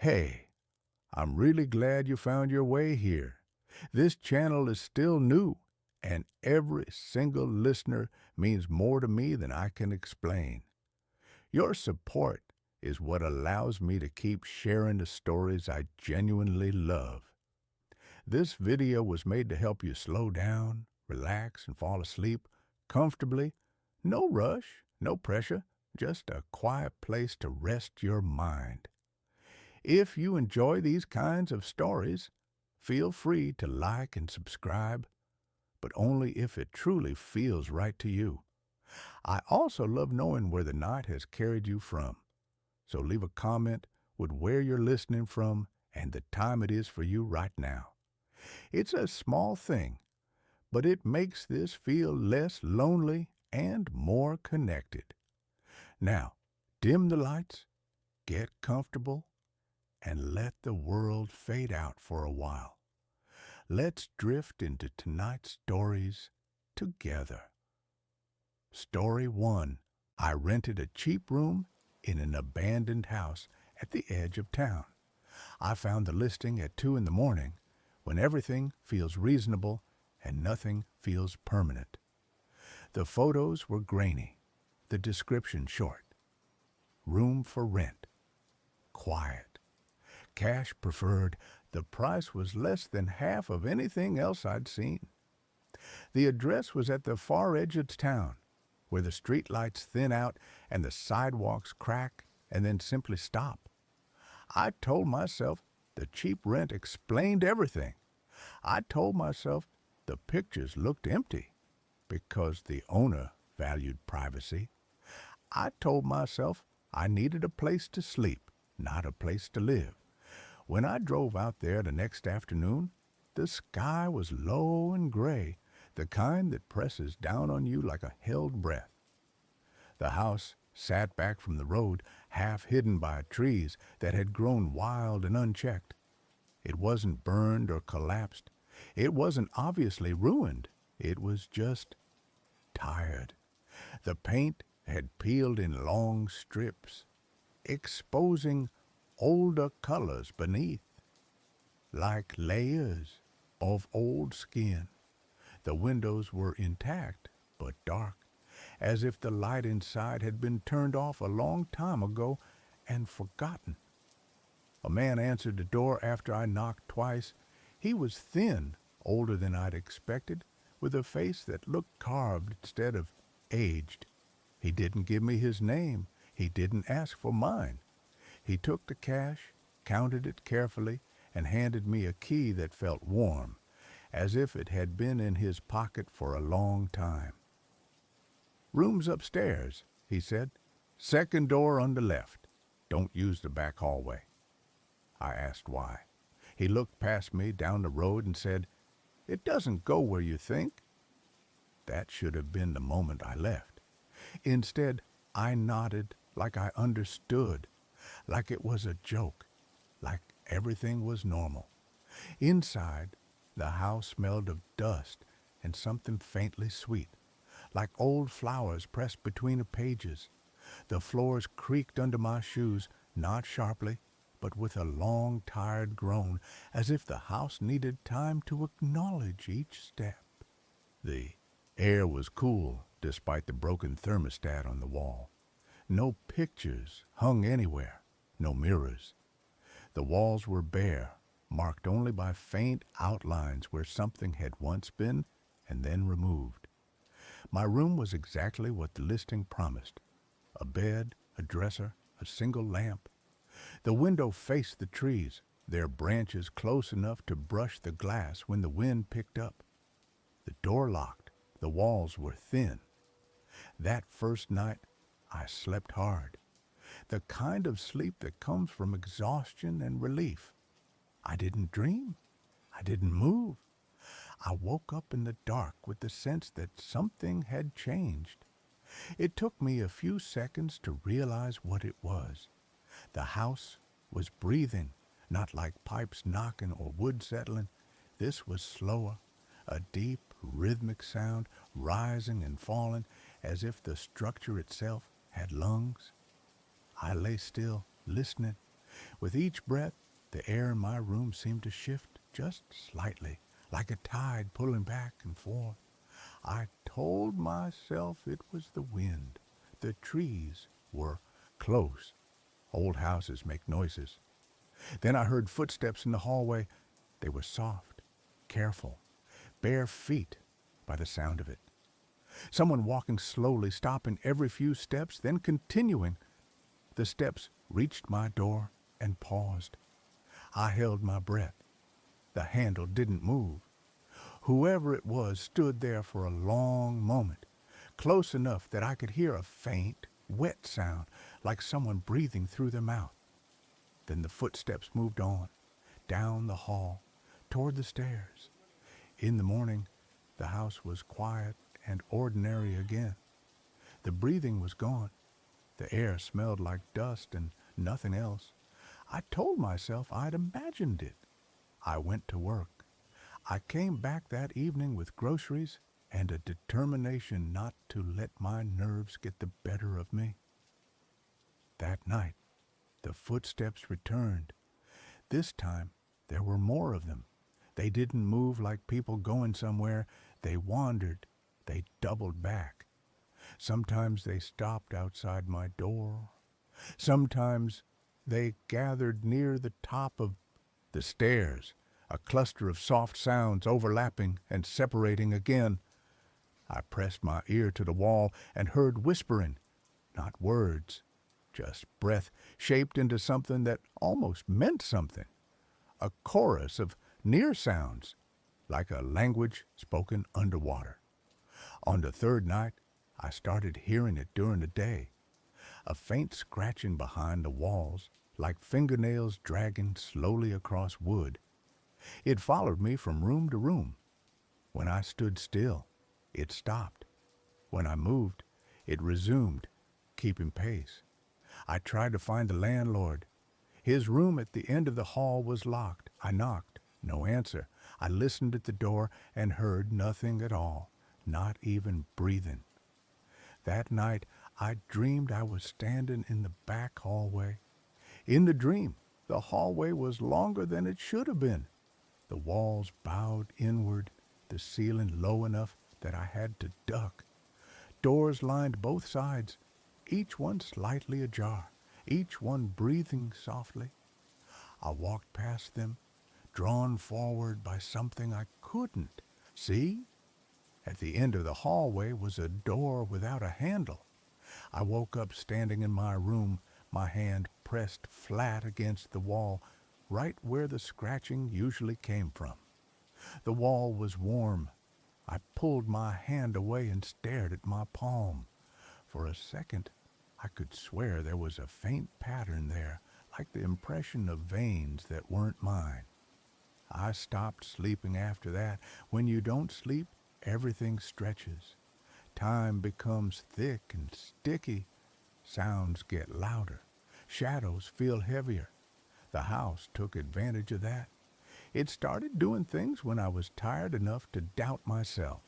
Hey, I'm really glad you found your way here. This channel is still new, and every single listener means more to me than I can explain. Your support is what allows me to keep sharing the stories I genuinely love. This video was made to help you slow down, relax, and fall asleep comfortably. No rush, no pressure, just a quiet place to rest your mind. If you enjoy these kinds of stories, feel free to like and subscribe, but only if it truly feels right to you. I also love knowing where the night has carried you from, so leave a comment with where you're listening from and the time it is for you right now. It's a small thing, but it makes this feel less lonely and more connected. Now, dim the lights, get comfortable, and let the world fade out for a while. Let's drift into tonight's stories together. Story 1. I rented a cheap room in an abandoned house at the edge of town. I found the listing at 2 in the morning, when everything feels reasonable and nothing feels permanent. The photos were grainy, the description short. Room for rent. Quiet. Cash preferred. The price was less than half of anything else I'd seen. The address was at the far edge of town, where the streetlights thin out and the sidewalks crack and then simply stop. I told myself the cheap rent explained everything. I told myself the pictures looked empty because the owner valued privacy. I told myself I needed a place to sleep, not a place to live. When I drove out there the next afternoon, the sky was low and gray, the kind that presses down on you like a held breath. The house sat back from the road, half hidden by trees that had grown wild and unchecked. It wasn't burned or collapsed. It wasn't obviously ruined. It was just tired. The paint had peeled in long strips, exposing older colors beneath, like layers of old skin. The windows were intact, but dark, as if the light inside had been turned off a long time ago and forgotten. A man answered the door after I knocked twice. He was thin, older than I'd expected, with a face that looked carved instead of aged. He didn't give me his name. He didn't ask for mine. He took the cash, counted it carefully, and handed me a key that felt warm, as if it had been in his pocket for a long time. "Room's upstairs," he said. "Second door on the left. Don't use the back hallway." I asked why. He looked past me down the road and said, "It doesn't go where you think." That should have been the moment I left. Instead, I nodded like I understood, like it was a joke, like everything was normal. Inside, the house smelled of dust and something faintly sweet, like old flowers pressed between the pages. The floors creaked under my shoes, not sharply, but with a long, tired groan, as if the house needed time to acknowledge each step. The air was cool, despite the broken thermostat on the wall. No pictures hung anywhere, no mirrors. The walls were bare, marked only by faint outlines where something had once been and then removed. My room was exactly what the listing promised. A bed, a dresser, a single lamp. The window faced the trees, their branches close enough to brush the glass when the wind picked up. The door locked, the walls were thin. That first night, I slept hard. The kind of sleep that comes from exhaustion and relief. I didn't dream. I didn't move. I woke up in the dark with the sense that something had changed. It took me a few seconds to realize what it was. The house was breathing, not like pipes knocking or wood settling. This was slower, a deep, rhythmic sound rising and falling as if the structure itself had lungs. I lay still, listening, With each breath, the air in my room seemed to shift just slightly, like a tide pulling back and forth. I told myself it was the wind. The trees were close. Old houses make noises. Then I heard footsteps in the hallway. They were soft, careful, bare feet by the sound of it. Someone walking slowly, stopping every few steps, then continuing. The steps reached my door and paused. I held my breath. The handle didn't move. Whoever it was stood there for a long moment, close enough that I could hear a faint, wet sound, like someone breathing through their mouth. Then the footsteps moved on, down the hall, toward the stairs. In the morning, the house was quiet and ordinary again. The breathing was gone. The air smelled like dust and nothing else. I told myself I'd imagined it. I went to work. I came back that evening with groceries and a determination not to let my nerves get the better of me. That night, the footsteps returned. This time, there were more of them. They didn't move like people going somewhere. They wandered. They doubled back. Sometimes they stopped outside my door. Sometimes they gathered near the top of the stairs, a cluster of soft sounds overlapping and separating again. I pressed my ear to the wall and heard whispering, not words, just breath shaped into something that almost meant something, a chorus of near sounds, like a language spoken underwater. On the third night, I started hearing it during the day, a faint scratching behind the walls, like fingernails dragging slowly across wood. It followed me from room to room. When I stood still, it stopped. When I moved, it resumed, keeping pace. I tried to find the landlord. His room at the end of the hall was locked. I knocked. No answer. I listened at the door and heard nothing at all, not even breathing. That night, I dreamed I was standing in the back hallway. In the dream, the hallway was longer than it should have been. The walls bowed inward, the ceiling low enough that I had to duck. Doors lined both sides, each one slightly ajar, each one breathing softly. I walked past them, drawn forward by something I couldn't see. At the end of the hallway was a door without a handle. I woke up standing in my room, my hand pressed flat against the wall, right where the scratching usually came from. The wall was warm. I pulled my hand away and stared at my palm. For a second, I could swear there was a faint pattern there, like the impression of veins that weren't mine. I stopped sleeping after that. When you don't sleep, everything stretches. Time becomes thick and sticky. Sounds get louder. Shadows feel heavier. The house took advantage of that. It started doing things when I was tired enough to doubt myself.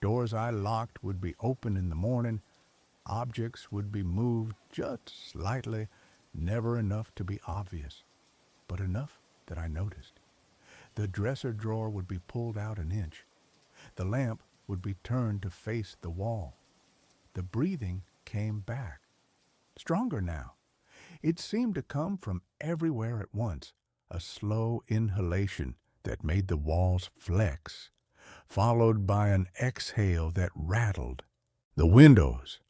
Doors I locked would be open in the morning. Objects would be moved just slightly, never enough to be obvious, but enough that I noticed. The dresser drawer would be pulled out an inch. The lamp would be turned to face the wall. The breathing came back, stronger now. It seemed to come from everywhere at once, a slow inhalation that made the walls flex, followed by an exhale that rattled the windows.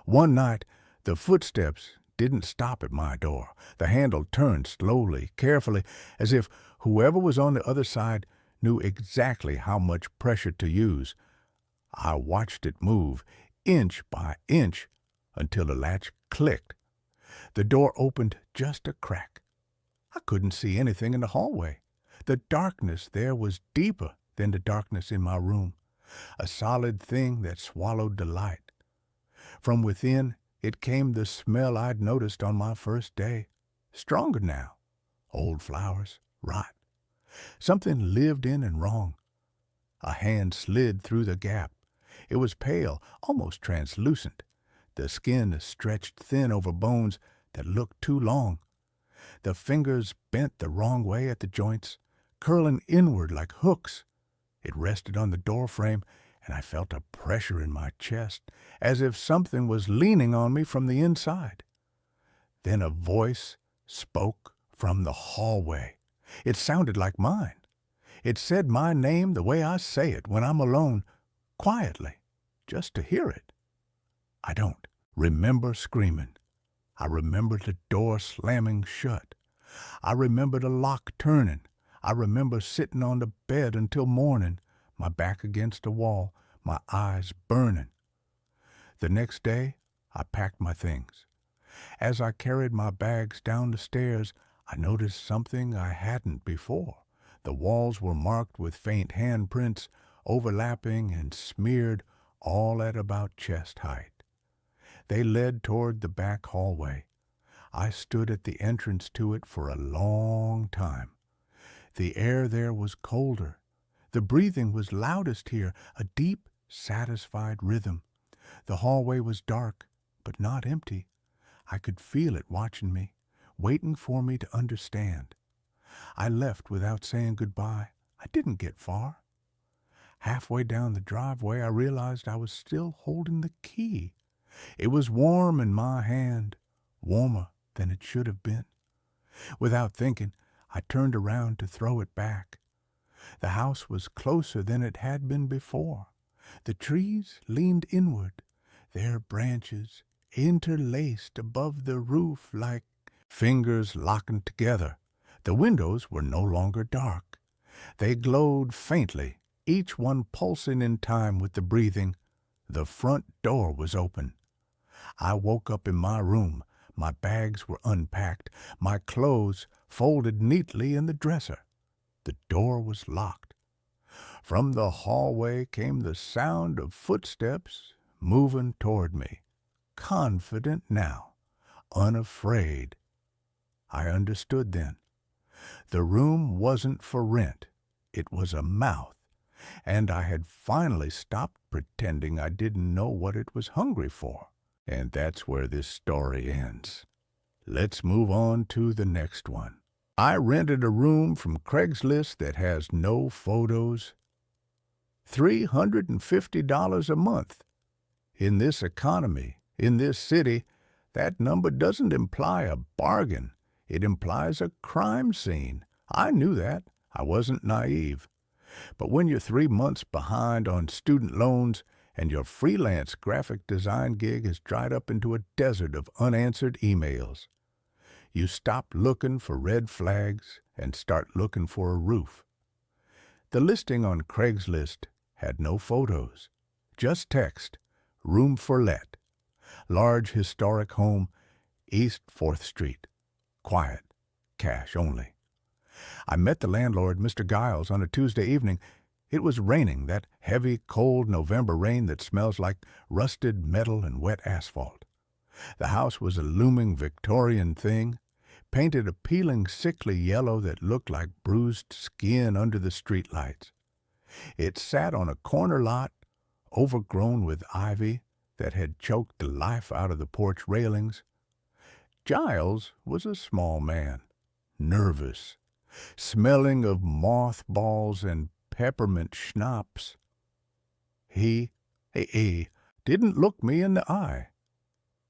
One night, the footsteps didn't stop at my door. The handle turned slowly, carefully, as if whoever was on the other side knew exactly how much pressure to use. I watched it move, inch by inch, until the latch clicked. The door opened just a crack. I couldn't see anything in the hallway. The darkness there was deeper than the darkness in my room, a solid thing that swallowed the light. From within, it came the smell I'd noticed on my first day, stronger now. Old flowers, rot. Something lived in and wrong. A hand slid through the gap. It was pale, almost translucent. The skin stretched thin over bones that looked too long. The fingers bent the wrong way at the joints, curling inward like hooks. It rested on the doorframe, and I felt a pressure in my chest, as if something was leaning on me from the inside. Then a voice spoke from the hallway. It sounded like mine. It said my name the way I say it when I'm alone, quietly, just to hear it. I don't remember screaming. I remember the door slamming shut. I remember the lock turning. I remember sitting on the bed until morning, my back against the wall, my eyes burning. The next day, I packed my things. As I carried my bags down the stairs, I noticed something I hadn't before. The walls were marked with faint handprints, overlapping and smeared, all at about chest height. They led toward the back hallway. I stood at the entrance to it for a long time. The air there was colder. The breathing was loudest here, a deep, satisfied rhythm. The hallway was dark, but not empty. I could feel it watching me, waiting for me to understand. I left without saying goodbye. I didn't get far. Halfway down the driveway, I realized I was still holding the key. It was warm in my hand, warmer than it should have been. Without thinking, I turned around to throw it back. The house was closer than it had been before. The trees leaned inward, their branches interlaced above the roof like fingers locking together. The windows were no longer dark. They glowed faintly, each one pulsing in time with the breathing. The front door was open. I woke up in my room. My bags were unpacked, my clothes folded neatly in the dresser. The door was locked. From the hallway came the sound of footsteps moving toward me, confident now, unafraid. I understood then. The room wasn't for rent. It was a mouth, and I had finally stopped pretending I didn't know what it was hungry for. And that's where this story ends. Let's move on to the next one. I rented a room from Craigslist that has no photos. $350 a month. In this economy, in this city, that number doesn't imply a bargain. It implies a crime scene. I knew that. I wasn't naive. But when you're 3 months behind on student loans and your freelance graphic design gig has dried up into a desert of unanswered emails, you stop looking for red flags and start looking for a roof. The listing on Craigslist had no photos, just text, room for let, large historic home, East 4th Street, quiet, cash only. I met the landlord, Mr. Giles, on a Tuesday evening. It was raining, that heavy, cold November rain that smells like rusted metal and wet asphalt. The house was a looming Victorian thing, painted a peeling, sickly yellow that looked like bruised skin under the streetlights. It sat on a corner lot, overgrown with ivy that had choked the life out of the porch railings. Giles was a small man, nervous, smelling of mothballs and peppermint schnapps. He didn't look me in the eye.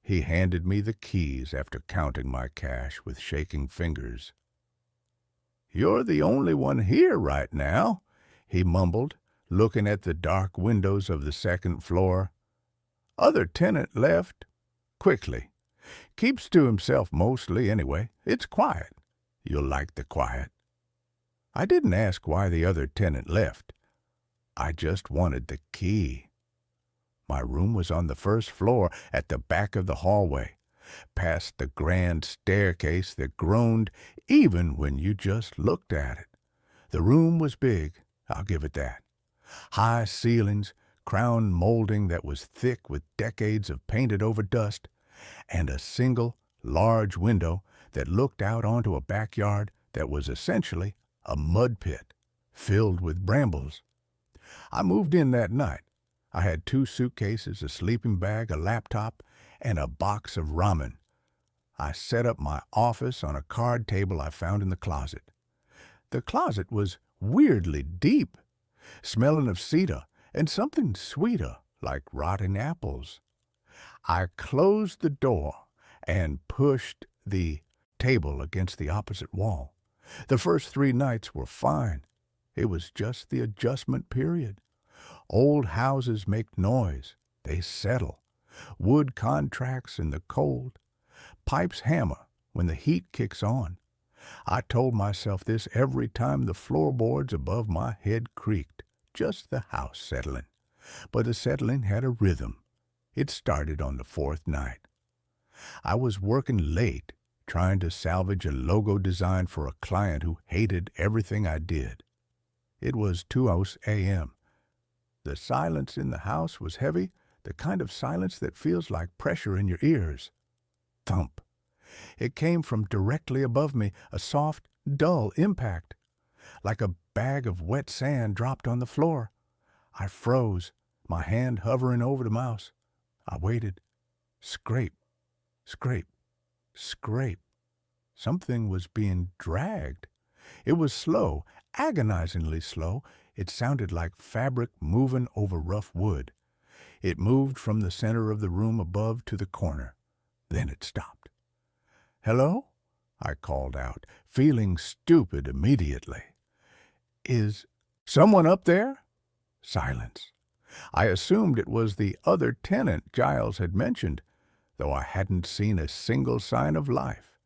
He handed me the keys after counting my cash with shaking fingers. "You're the only one here right now," he mumbled, looking at the dark windows of the second floor. "Other tenant left. Quickly. Keeps to himself mostly anyway. It's quiet. You'll like the quiet." I didn't ask why the other tenant left. I just wanted the key. My room was on the first floor at the back of the hallway, past the grand staircase that groaned even when you just looked at it. The room was big, I'll give it that. High ceilings, crown molding that was thick with decades of painted-over dust, and a single, large window that looked out onto a backyard that was essentially a mud pit filled with brambles. I moved in that night. I had 2 suitcases, a sleeping bag, a laptop, and a box of ramen. I set up my office on a card table I found in the closet. The closet was weirdly deep, smelling of cedar and something sweeter, like rotten apples. I closed the door and pushed the table against the opposite wall. The first 3 nights were fine. It was just the adjustment period. Old houses make noise. They settle. Wood contracts in the cold. Pipes hammer when the heat kicks on. I told myself this every time the floorboards above my head creaked. Just the house settling. But the settling had a rhythm. It started on the 4th night. I was working late, trying to salvage a logo design for a client who hated everything I did. It was 2:00 a.m. The silence in the house was heavy, the kind of silence that feels like pressure in your ears. Thump. It came from directly above me, a soft, dull impact, like a bag of wet sand dropped on the floor. I froze, my hand hovering over the mouse. I waited. Scrape, scrape, scrape. Something was being dragged. It was slow, agonizingly slow. It sounded like fabric moving over rough wood. It moved from the center of the room above to the corner. Then it stopped. "Hello?" I called out, feeling stupid immediately. "Is someone up there?" Silence. I assumed it was the other tenant Giles had mentioned, though I hadn't seen a single sign of life.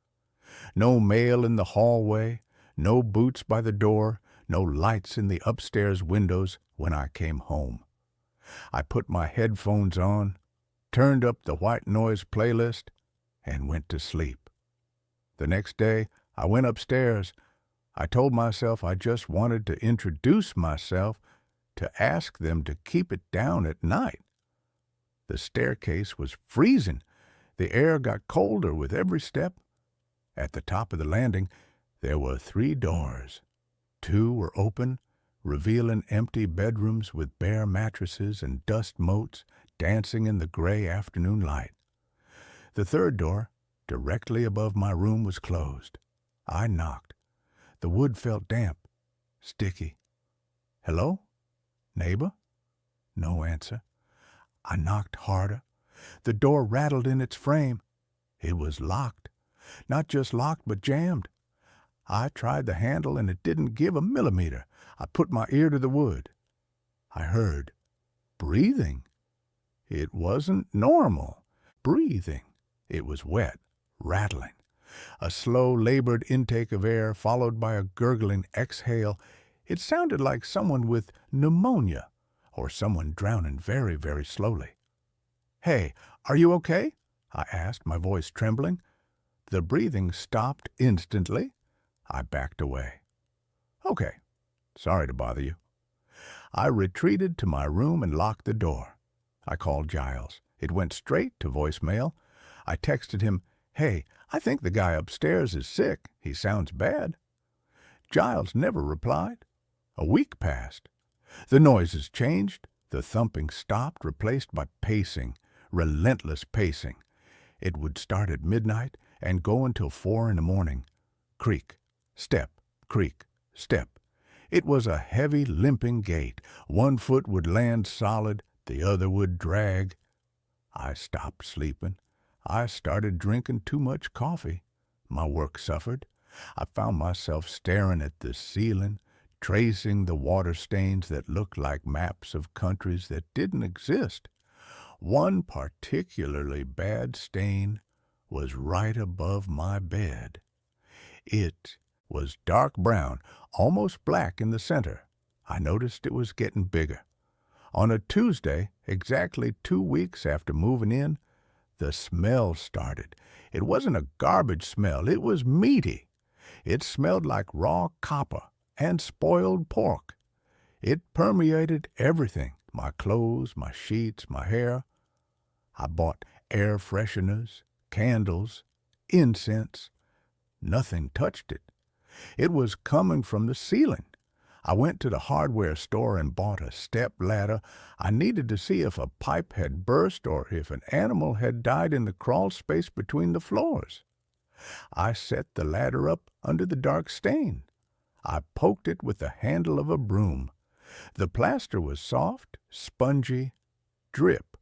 No mail in the hallway, no boots by the door, no lights in the upstairs windows when I came home. I put my headphones on, turned up the white noise playlist, and went to sleep. The next day, I went upstairs. I told myself I just wanted to introduce myself, to ask them to keep it down at night. The staircase was freezing. The air got colder with every step. At the top of the landing, there were 3 doors. 2 were open, revealing empty bedrooms with bare mattresses and dust motes dancing in the gray afternoon light. The 3rd door, directly above my room, was closed. I knocked. The wood felt damp, sticky. "Hello? Neighbor?" No answer. I knocked harder. The door rattled in its frame. It was locked. Not just locked, but jammed. I tried the handle, and it didn't give a millimeter. I put my ear to the wood. I heard breathing. It wasn't normal. Breathing. It was wet, rattling. A slow, labored intake of air, followed by a gurgling exhale. It sounded like someone with pneumonia, or someone drowning very, very slowly. "Hey, are you okay?" I asked, my voice trembling. The breathing stopped instantly. I backed away. "Okay, sorry to bother you." I retreated to my room and locked the door. I called Giles. It went straight to voicemail. I texted him, "Hey, I think the guy upstairs is sick. He sounds bad." Giles never replied. A week passed. The noises changed. The thumping stopped, replaced by pacing, relentless pacing. It would start at midnight and go until 4 in the morning. Creak, step, creak, step. It was a heavy, limping gait. One foot would land solid, the other would drag. I stopped sleeping. I started drinking too much coffee. My work suffered. I found myself staring at the ceiling, tracing the water stains that looked like maps of countries that didn't exist. One particularly bad stain was right above my bed. It was dark brown, almost black in the center. I noticed it was getting bigger. On a Tuesday, exactly 2 weeks after moving in, the smell started. It wasn't a garbage smell. It was meaty. It smelled like raw copper and spoiled pork. It permeated everything, my clothes, my sheets, my hair. I bought air fresheners, candles, incense. Nothing touched it. It was coming from the ceiling. I went to the hardware store and bought a step ladder. I needed to see if a pipe had burst or if an animal had died in the crawl space between the floors. I set the ladder up under the dark stain. I poked it with the handle of a broom. The plaster was soft, spongy, drip.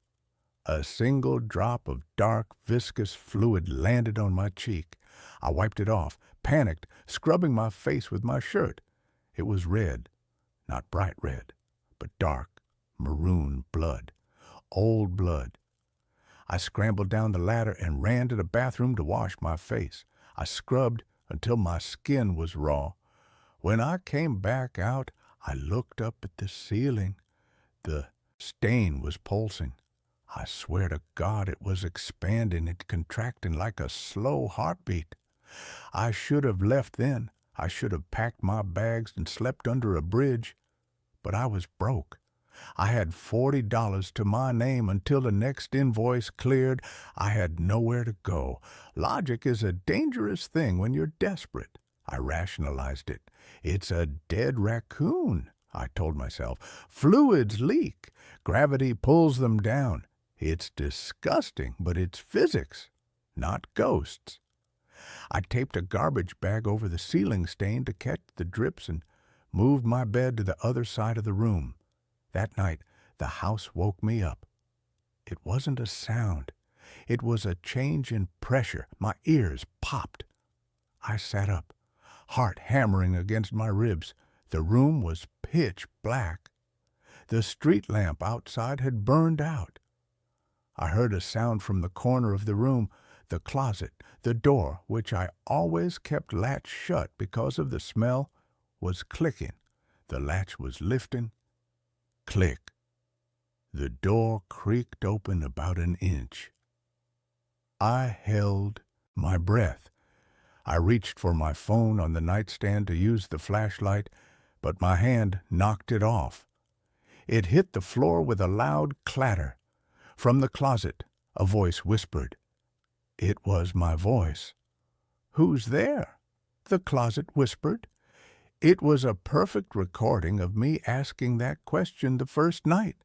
A single drop of dark, viscous fluid landed on my cheek. I wiped it off, panicked, scrubbing my face with my shirt. It was red, not bright red, but dark, maroon blood, old blood. I scrambled down the ladder and ran to the bathroom to wash my face. I scrubbed until my skin was raw. When I came back out, I looked up at the ceiling. The stain was pulsing. I swear to God it was expanding and contracting like a slow heartbeat. I should have left then. I should have packed my bags and slept under a bridge. But I was broke. I had $40 to my name until the next invoice cleared. I had nowhere to go. Logic is a dangerous thing when you're desperate. I rationalized it. It's a dead raccoon, I told myself. Fluids leak. Gravity pulls them down. It's disgusting, but it's physics, not ghosts. I taped a garbage bag over the ceiling stain to catch the drips and moved my bed to the other side of the room. That night, the house woke me up. It wasn't a sound. It was a change in pressure. My ears popped. I sat up, heart hammering against my ribs. The room was pitch black. The street lamp outside had burned out. I heard a sound from the corner of the room, the closet. The door, which I always kept latched shut because of the smell, was clicking. The latch was lifting. Click. The door creaked open about an inch. I held my breath. I reached for my phone on the nightstand to use the flashlight, but my hand knocked it off. It hit the floor with a loud clatter. From the closet, a voice whispered. It was my voice. "Who's there?" the closet whispered. It was a perfect recording of me asking that question the first night.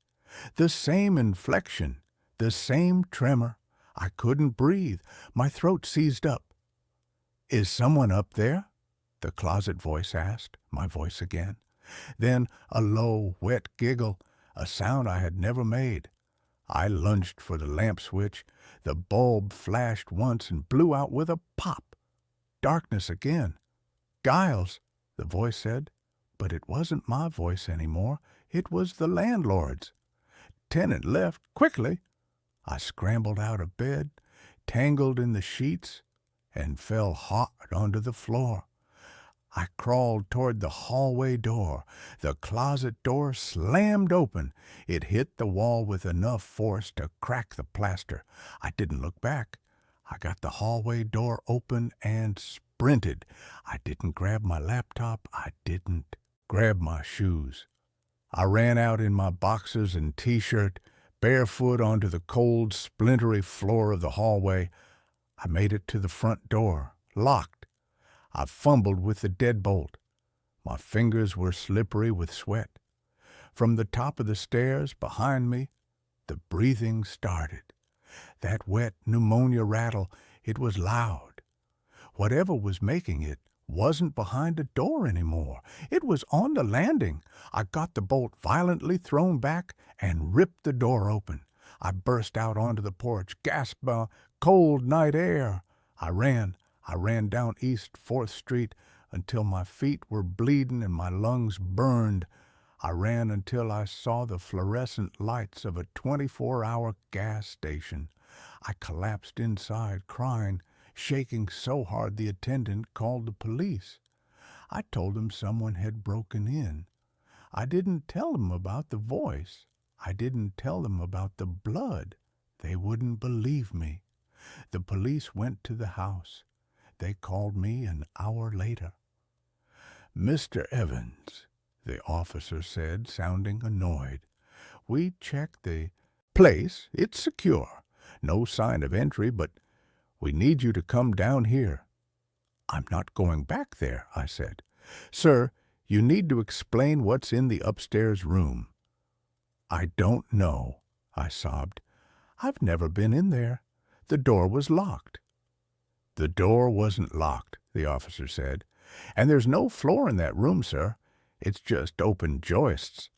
The same inflection, the same tremor. I couldn't breathe. My throat seized up. "Is someone up there?" the closet voice asked, my voice again. Then a low, wet giggle, a sound I had never made. I lunged for the lamp switch. The bulb flashed once and blew out with a pop. Darkness again. "Giles," the voice said, but it wasn't my voice anymore. It was the landlord's. "Tenant left quickly." I scrambled out of bed, tangled in the sheets, and fell hard onto the floor. I crawled toward the hallway door. The closet door slammed open. It hit the wall with enough force to crack the plaster. I didn't look back. I got the hallway door open and sprinted. I didn't grab my laptop. I didn't grab my shoes. I ran out in my boxers and t-shirt, barefoot onto the cold, splintery floor of the hallway. I made it to the front door, locked. I fumbled with the deadbolt. My fingers were slippery with sweat. From the top of the stairs behind me, the breathing started. That wet pneumonia rattle, it was loud. Whatever was making it wasn't behind a door anymore. It was on the landing. I got the bolt violently thrown back and ripped the door open. I burst out onto the porch, gasped by cold night air. I ran down East 4th Street until my feet were bleeding and my lungs burned. I ran until I saw the fluorescent lights of a 24-hour gas station. I collapsed inside, crying, shaking so hard the attendant called the police. I told him someone had broken in. I didn't tell them about the voice. I didn't tell them about the blood. They wouldn't believe me. The police went to the house. They called me an hour later. "Mr. Evans," the officer said, sounding annoyed, "we checked the place. It's secure. No sign of entry, but we need you to come down here." "I'm not going back there," I said. "Sir, you need to explain what's in the upstairs room." "I don't know," I sobbed. "I've never been in there. The door was locked." "The door wasn't locked," the officer said. "And there's no floor in that room, sir. It's just open joists.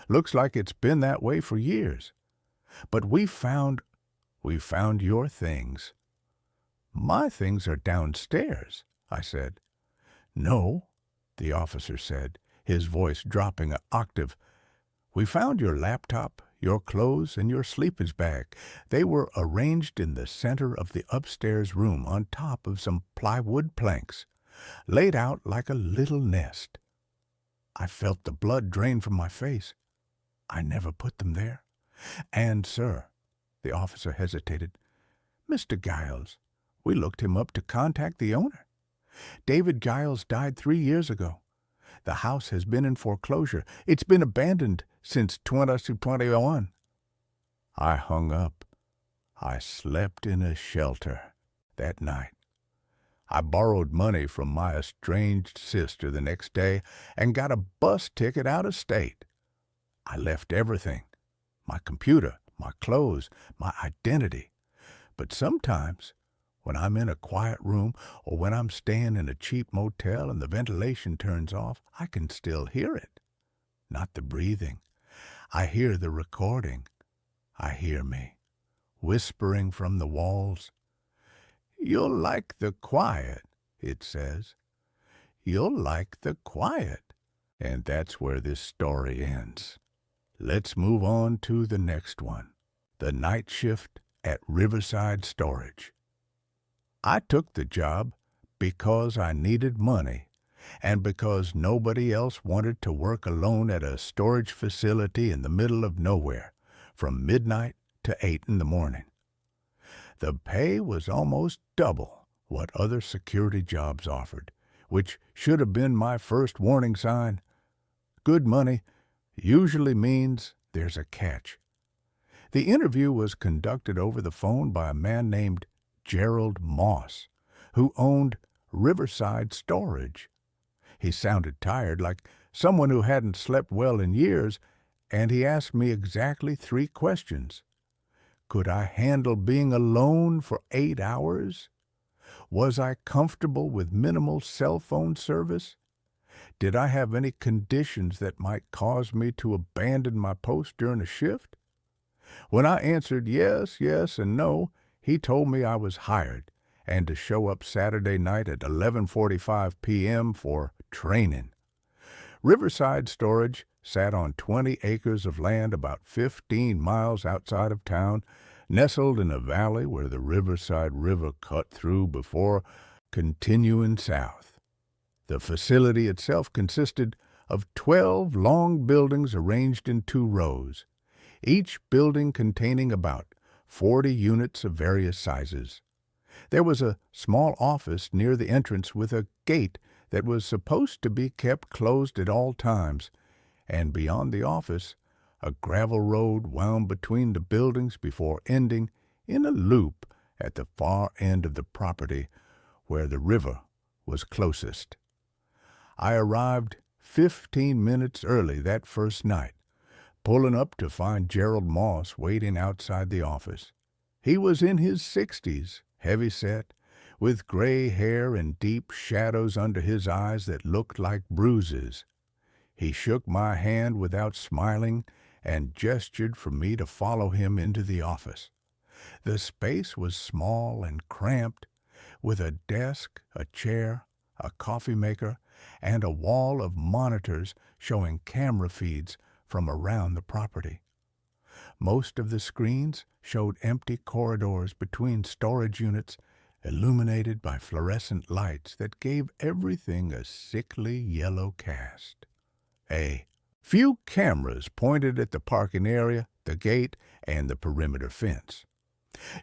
Looks like it's been that way for years. But we found your things." "My things are downstairs," I said. "No," the officer said, his voice dropping an octave. "We found your laptop, your clothes, and your sleeping bag. They were arranged in the center of the upstairs room on top of some plywood planks, laid out like a little nest." I felt the blood drain from my face. I never put them there. "And, sir," the officer hesitated, "Mr. Giles, we looked him up to contact the owner. David Giles died 3 years ago. The house has been in foreclosure. It's been abandoned since 2021. I hung up. I slept in a shelter that night. I borrowed money from my estranged sister the next day and got a bus ticket out of state. I left everything, my computer, my clothes, my identity. But sometimes, when I'm in a quiet room or when I'm staying in a cheap motel and the ventilation turns off, I can still hear it. Not the breathing. I hear the recording. I hear me, whispering from the walls. "You'll like the quiet," it says. "You'll like the quiet." And that's where this story ends. Let's move on to the next one. The night shift at Riverside Storage. I took the job because I needed money and because nobody else wanted to work alone at a storage facility in the middle of nowhere from midnight to 8 in the morning. The pay was almost double what other security jobs offered, which should have been my first warning sign. Good money usually means there's a catch. The interview was conducted over the phone by a man named Gerald Moss, who owned Riverside Storage. He sounded tired, like someone who hadn't slept well in years, and he asked me exactly 3 questions. Could I handle being alone for 8 hours? Was I comfortable with minimal cell phone service? Did I have any conditions that might cause me to abandon my post during a shift? When I answered yes, yes, and no, he told me I was hired and to show up Saturday night at 11:45 p.m. for training. Riverside Storage sat on 20 acres of land about 15 miles outside of town, nestled in a valley where the Riverside River cut through before continuing south. The facility itself consisted of 12 long buildings arranged in 2 rows, each building containing about 40 units of various sizes. There was a small office near the entrance with a gate that was supposed to be kept closed at all times, and beyond the office, a gravel road wound between the buildings before ending in a loop at the far end of the property where the river was closest. I arrived 15 minutes early that first night, pulling up to find Gerald Moss waiting outside the office. He was in his 60s, heavy-set, with gray hair and deep shadows under his eyes that looked like bruises. He shook my hand without smiling and gestured for me to follow him into the office. The space was small and cramped, with a desk, a chair, a coffee maker, and a wall of monitors showing camera feeds from around the property. Most of the screens showed empty corridors between storage units, illuminated by fluorescent lights that gave everything a sickly yellow cast. A few cameras pointed at the parking area, the gate, and the perimeter fence.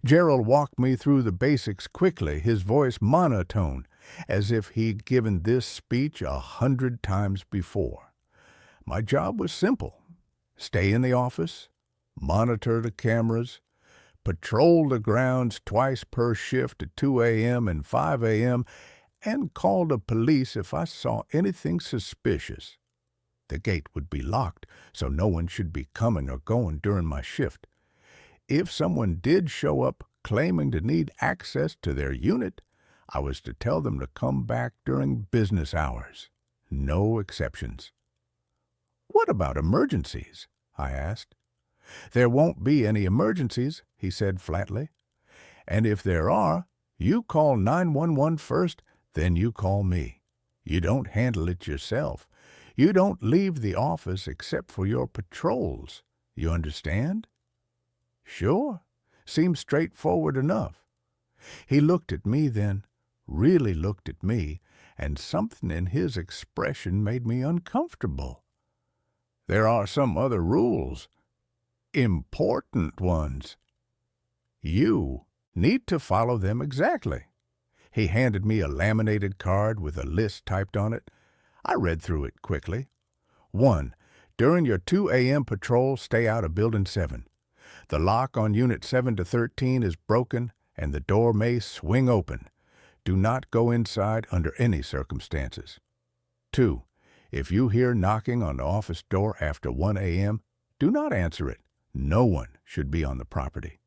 Gerald walked me through the basics quickly, his voice monotone, as if he'd given this speech 100 times before. My job was simple. Stay in the office, monitor the cameras, patrol the grounds twice per shift at 2 a.m. and 5 a.m., and call the police if I saw anything suspicious. The gate would be locked, so no one should be coming or going during my shift. If someone did show up claiming to need access to their unit, I was to tell them to come back during business hours. No exceptions. "What about emergencies?" I asked. "There won't be any emergencies," he said flatly. "And if there are, you call 911 first, then you call me. You don't handle it yourself. You don't leave the office except for your patrols. You understand?" "Sure. Seems straightforward enough." He looked at me then, really looked at me, and something in his expression made me uncomfortable. "There are some other rules. Important ones. You need to follow them exactly." He handed me a laminated card with a list typed on it. I read through it quickly. 1. During your 2 a.m. patrol, stay out of Building 7. The lock on Unit 7 to 13 is broken, and the door may swing open. Do not go inside under any circumstances. 2. If you hear knocking on the office door after 1 a.m., do not answer it. No one should be on the property.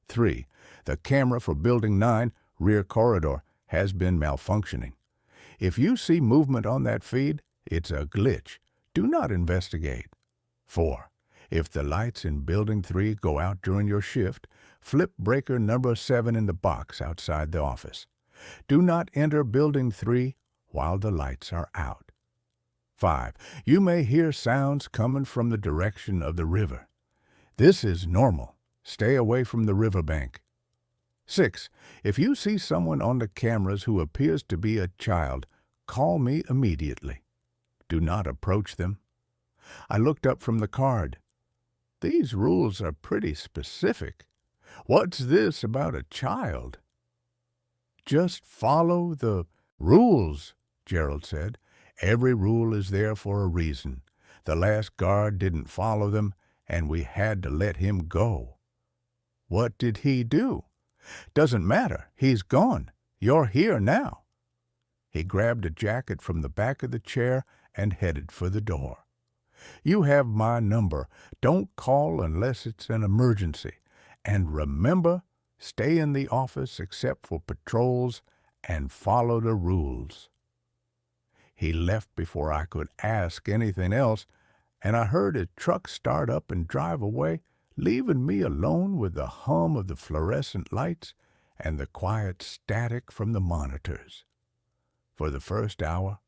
3. The camera for Building 9, rear corridor, has been malfunctioning. If you see movement on that feed, it's a glitch. Do not investigate. 4. If the lights in Building 3 go out during your shift, flip breaker number 7 in the box outside the office. Do not enter Building 3 while the lights are out. 5. You may hear sounds coming from the direction of the river. This is normal. Stay away from the riverbank. 6. If you see someone on the cameras who appears to be a child, call me immediately. Do not approach them. I looked up from the card. These rules are pretty specific. What's this about a child? Just follow the rules, Gerald said. Every rule is there for a reason. The last guard didn't follow them, and we had to let him go. What did he do? Doesn't matter. He's gone. You're here now. He grabbed a jacket from the back of the chair and headed for the door. You have my number. Don't call unless it's an emergency. And remember, stay in the office except for patrols and follow the rules. He left before I could ask anything else, and I heard his truck start up and drive away, leaving me alone with the hum of the fluorescent lights and the quiet static from the monitors. For the first hour,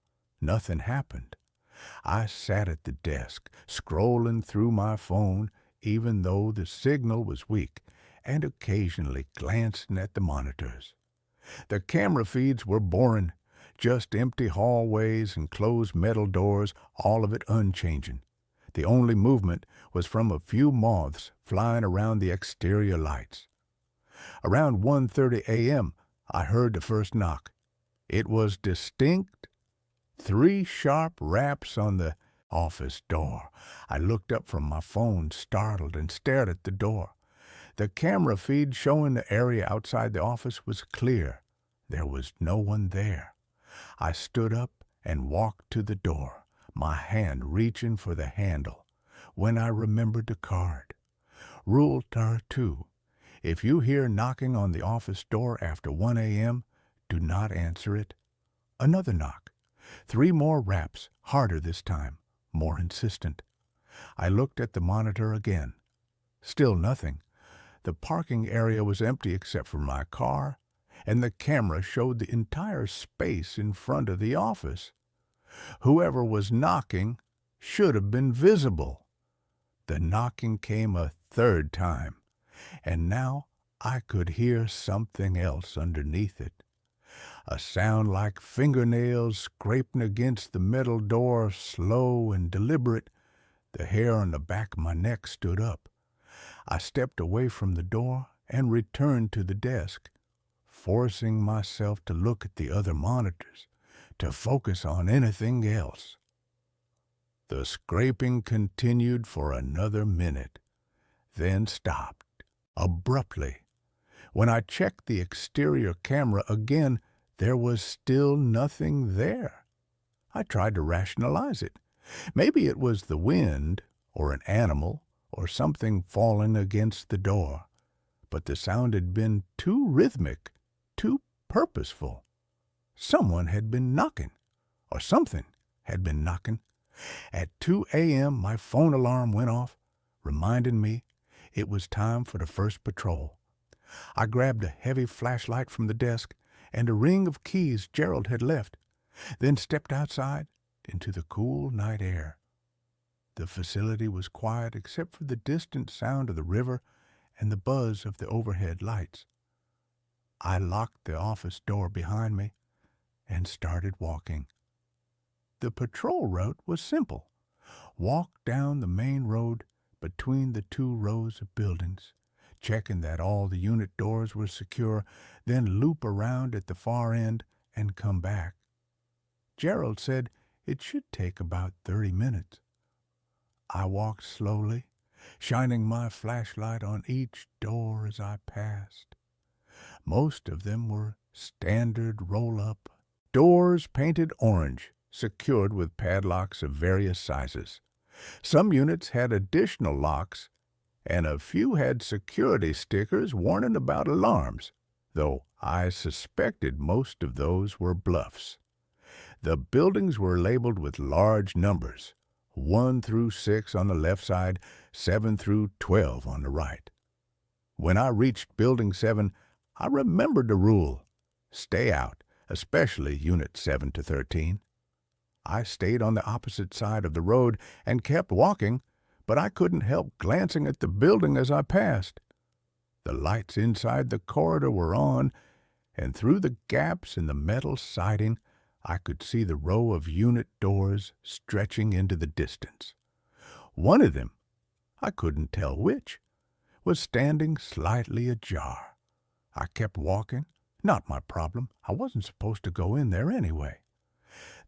nothing happened. I sat at the desk, scrolling through my phone, even though the signal was weak, and occasionally glancing at the monitors. The camera feeds were boring, just empty hallways and closed metal doors, all of it unchanging. The only movement was from a few moths flying around the exterior lights. Around 1:30 a.m., I heard the first knock. It was distinct. 3 sharp raps on the office door. I looked up from my phone, startled, and stared at the door. The camera feed showing the area outside the office was clear. There was no one there. I stood up and walked to the door, my hand reaching for the handle, when I remembered the card. Rule 2. If you hear knocking on the office door after 1 a.m., do not answer it. Another knock. 3 more raps, harder this time, more insistent. I looked at the monitor again. Still nothing. The parking area was empty except for my car, and the camera showed the entire space in front of the office. Whoever was knocking should have been visible. The knocking came a 3rd time, and now I could hear something else underneath it. A sound like fingernails scraping against the metal door, slow and deliberate. The hair on the back of my neck stood up. I stepped away from the door and returned to the desk, forcing myself to look at the other monitors, to focus on anything else. The scraping continued for another minute, then stopped abruptly. When I checked the exterior camera again, there was still nothing there. I tried to rationalize it. Maybe it was the wind, or an animal, or something falling against the door. But the sound had been too rhythmic, too purposeful. Someone had been knocking, or something had been knocking. At 2 a.m., my phone alarm went off, reminding me it was time for the first patrol. I grabbed a heavy flashlight from the desk and a ring of keys Gerald had left, then stepped outside into the cool night air. The facility was quiet except for the distant sound of the river and the buzz of the overhead lights. I locked the office door behind me and started walking. The patrol route was simple. Walk down the main road between the 2 rows of buildings, checking that all the unit doors were secure, then loop around at the far end and come back. Gerald said it should take about 30 minutes. I walked slowly, shining my flashlight on each door as I passed. Most of them were standard roll-up doors painted orange, secured with padlocks of various sizes. Some units had additional locks, and a few had security stickers warning about alarms, though I suspected most of those were bluffs. The buildings were labeled with large numbers, 1 through 6 on the left side, 7 through 12 on the right. When I reached Building 7, I remembered the rule: stay out, especially Unit 7 to 13. I stayed on the opposite side of the road and kept walking, but I couldn't help glancing at the building as I passed. The lights inside the corridor were on, and through the gaps in the metal siding, I could see the row of unit doors stretching into the distance. One of them, I couldn't tell which, was standing slightly ajar. I kept walking. Not my problem. I wasn't supposed to go in there anyway.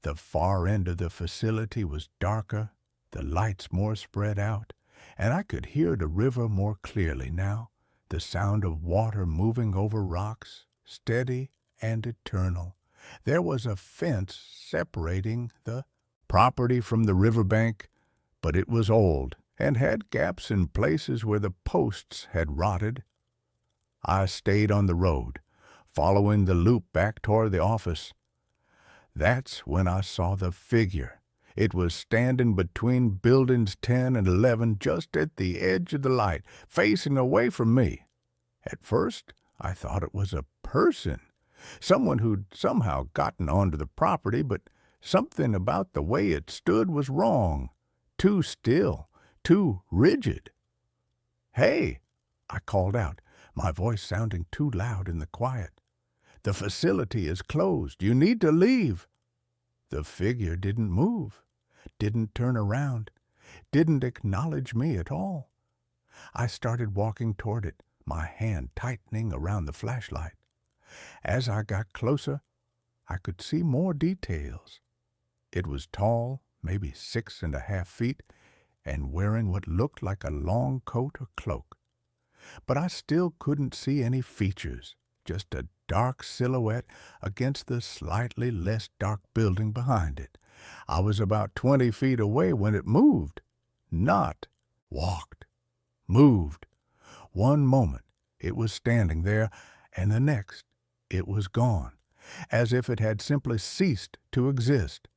The far end of the facility was darker, the lights more spread out, and I could hear the river more clearly now, the sound of water moving over rocks, steady and eternal. There was a fence separating the property from the riverbank, but it was old and had gaps in places where the posts had rotted. I stayed on the road, following the loop back toward the office. That's when I saw the figure. It was standing between buildings 10 and 11, just at the edge of the light, facing away from me. At first, I thought it was a person, someone who'd somehow gotten onto the property, but something about the way it stood was wrong. Too still, too rigid. "Hey!" I called out, my voice sounding too loud in the quiet. "The facility is closed. You need to leave." The figure didn't move, didn't turn around, didn't acknowledge me at all. I started walking toward it, my hand tightening around the flashlight. As I got closer, I could see more details. It was tall, maybe 6.5 feet, and wearing what looked like a long coat or cloak. But I still couldn't see any features, just a dark silhouette against the slightly less dark building behind it. I was about 20 feet away when it moved. Not walked. Moved. One moment it was standing there, and the next it was gone, as if it had simply ceased to exist.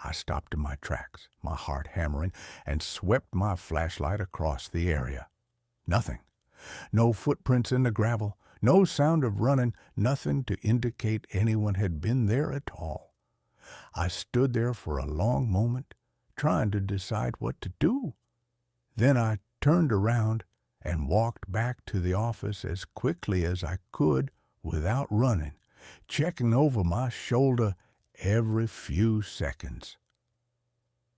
I stopped in my tracks, my heart hammering, and swept my flashlight across the area. Nothing. No footprints in the gravel, no sound of running, nothing to indicate anyone had been there at all. I stood there for a long moment, trying to decide what to do. Then I turned around and walked back to the office as quickly as I could without running, checking over my shoulder every few seconds.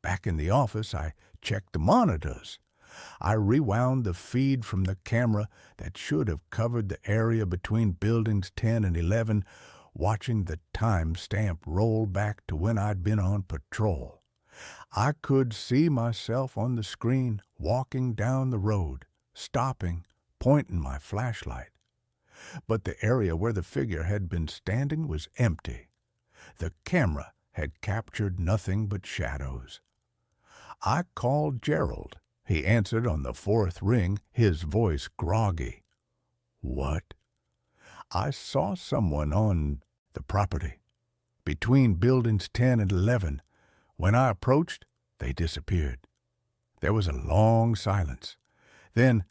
Back in the office, I checked the monitors. I rewound the feed from the camera that should have covered the area between buildings 10 and 11, watching the time stamp roll back to when I'd been on patrol. I could see myself on the screen walking down the road, stopping, pointing my flashlight. But the area where the figure had been standing was empty. The camera had captured nothing but shadows. I called Gerald. He answered on the 4th ring, his voice groggy. "What?" "I saw someone on the property." between buildings 10 and 11. When I approached, they disappeared. There was a long silence. Then,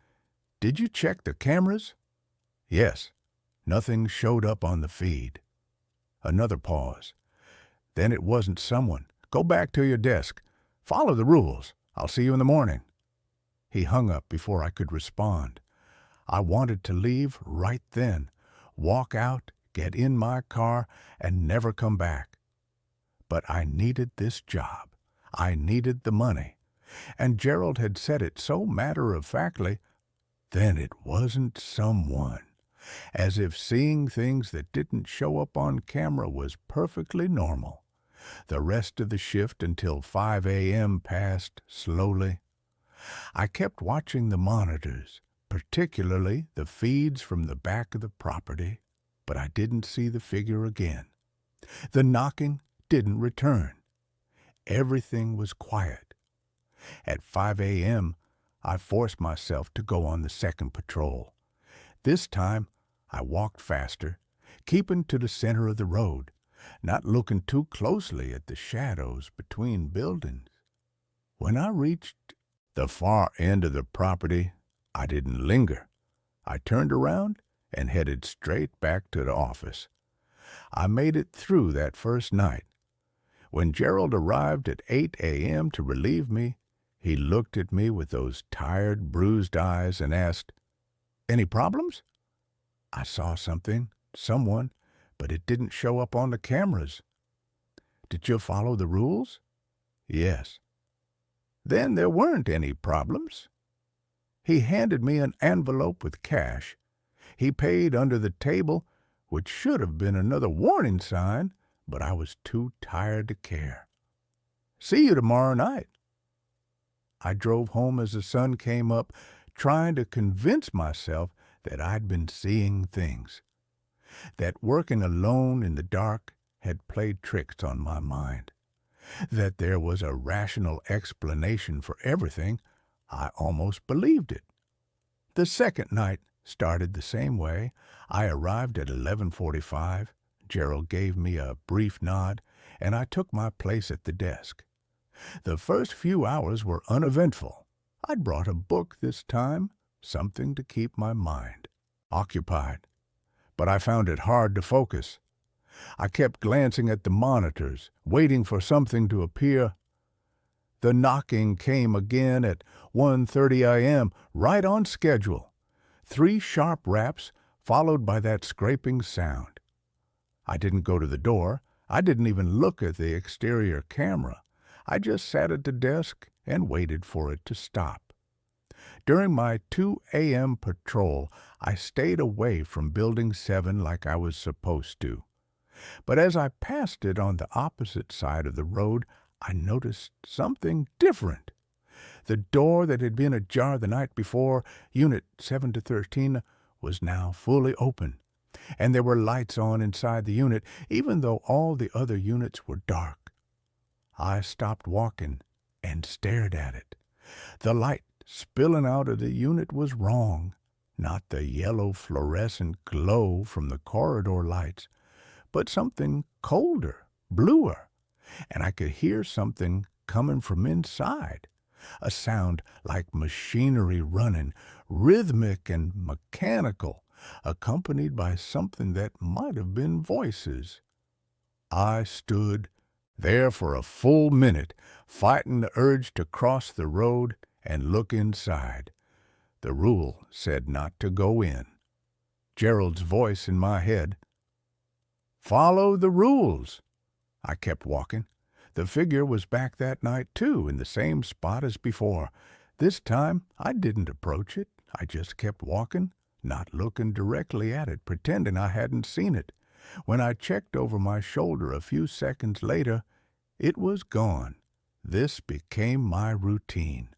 "Did you check the cameras?" "Yes. Nothing showed up on the feed." Another pause. "Then it wasn't someone. Go back to your desk. Follow the rules. I'll see you in the morning." He hung up before I could respond. I wanted to leave right then, walk out, get in my car, and never come back. But I needed this job. I needed the money. And Gerald had said it so matter-of-factly, then it wasn't someone. As if seeing things that didn't show up on camera was perfectly normal. The rest of the shift until 5 a.m. passed slowly. I kept watching the monitors, particularly the feeds from the back of the property, but I didn't see the figure again. The knocking didn't return. Everything was quiet. At 5 a.m., I forced myself to go on the second patrol. This time, I walked faster, keeping to the center of the road, not looking too closely at the shadows between buildings. When I reached the far end of the property, I didn't linger. I turned around and headed straight back to the office. I made it through that first night. When Gerald arrived at 8 a.m. to relieve me, he looked at me with those tired, bruised eyes and asked, "Any problems?" I saw something, someone, but it didn't show up on the cameras. "Did you follow the rules?" "Yes." "Then there weren't any problems." He handed me an envelope with cash. He paid under the table, which should have been another warning sign, but I was too tired to care. "See you tomorrow night." I drove home as the sun came up, trying to convince myself that I'd been seeing things, that working alone in the dark had played tricks on my mind, that there was a rational explanation for everything. I almost believed it. The second night started the same way. I arrived at 11:45. Gerald gave me a brief nod, and I took my place at the desk. The first few hours were uneventful. I'd brought a book this time, something to keep my mind occupied. But I found it hard to focus. I kept glancing at the monitors, waiting for something to appear. The knocking came again at 1:30 a.m., right on schedule. 3 sharp raps, followed by that scraping sound. I didn't go to the door. I didn't even look at the exterior camera. I just sat at the desk and waited for it to stop. During my 2 a.m. patrol, I stayed away from Building 7 like I was supposed to. But as I passed it on the opposite side of the road, I noticed something different. The door that had been ajar the night before, Unit 7 to 13, was now fully open, and there were lights on inside the unit, even though all the other units were dark. I stopped walking and stared at it. The light spilling out of the unit was wrong, not the yellow fluorescent glow from the corridor lights, but something colder, bluer, and I could hear something coming from inside, a sound like machinery running, rhythmic and mechanical, accompanied by something that might have been voices. I stood there for a full minute, fighting the urge to cross the road and look inside. The rule said not to go in. Gerald's voice in my head. "Follow the rules." I kept walking. The figure was back that night, too, in the same spot as before. This time, I didn't approach it. I just kept walking, not looking directly at it, pretending I hadn't seen it. When I checked over my shoulder a few seconds later, it was gone. This became my routine.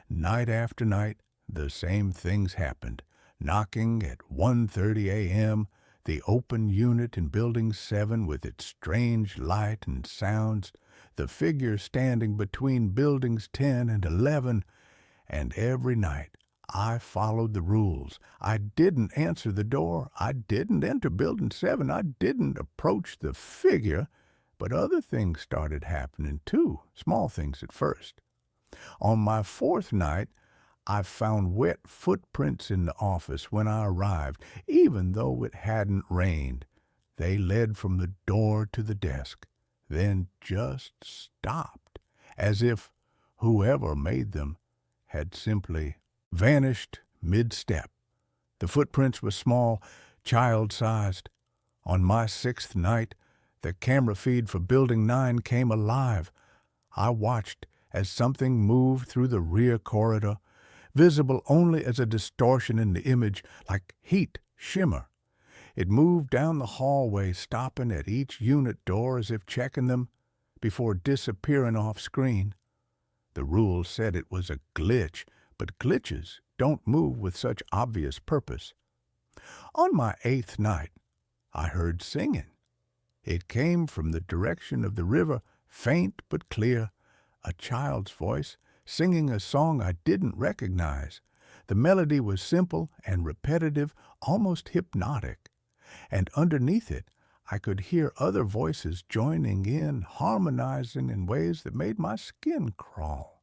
Night after night, the same things happened. Knocking at 1:30 a.m., the open unit in Building 7 with its strange light and sounds, the figure standing between Buildings 10 and 11, and every night I followed the rules. I didn't answer the door. I didn't enter Building 7. I didn't approach the figure, But other things started happening too, small things at first. On my fourth night, I found wet footprints in the office when I arrived, even though it hadn't rained. They led from the door to the desk, then just stopped, as if whoever made them had simply vanished mid-step. The footprints were small, child-sized. On my sixth night, the camera feed for Building 9 came alive. I watched as something moved through the rear corridor, visible only as a distortion in the image, like heat, shimmer. It moved down the hallway, stopping at each unit door as if checking them before disappearing off screen. The rules said it was a glitch, but glitches don't move with such obvious purpose. On my eighth night, I heard singing. It came from the direction of the river, faint but clear, a child's voice singing a song I didn't recognize. The melody was simple and repetitive, almost hypnotic. And underneath it, I could hear other voices joining in, harmonizing in ways that made my skin crawl.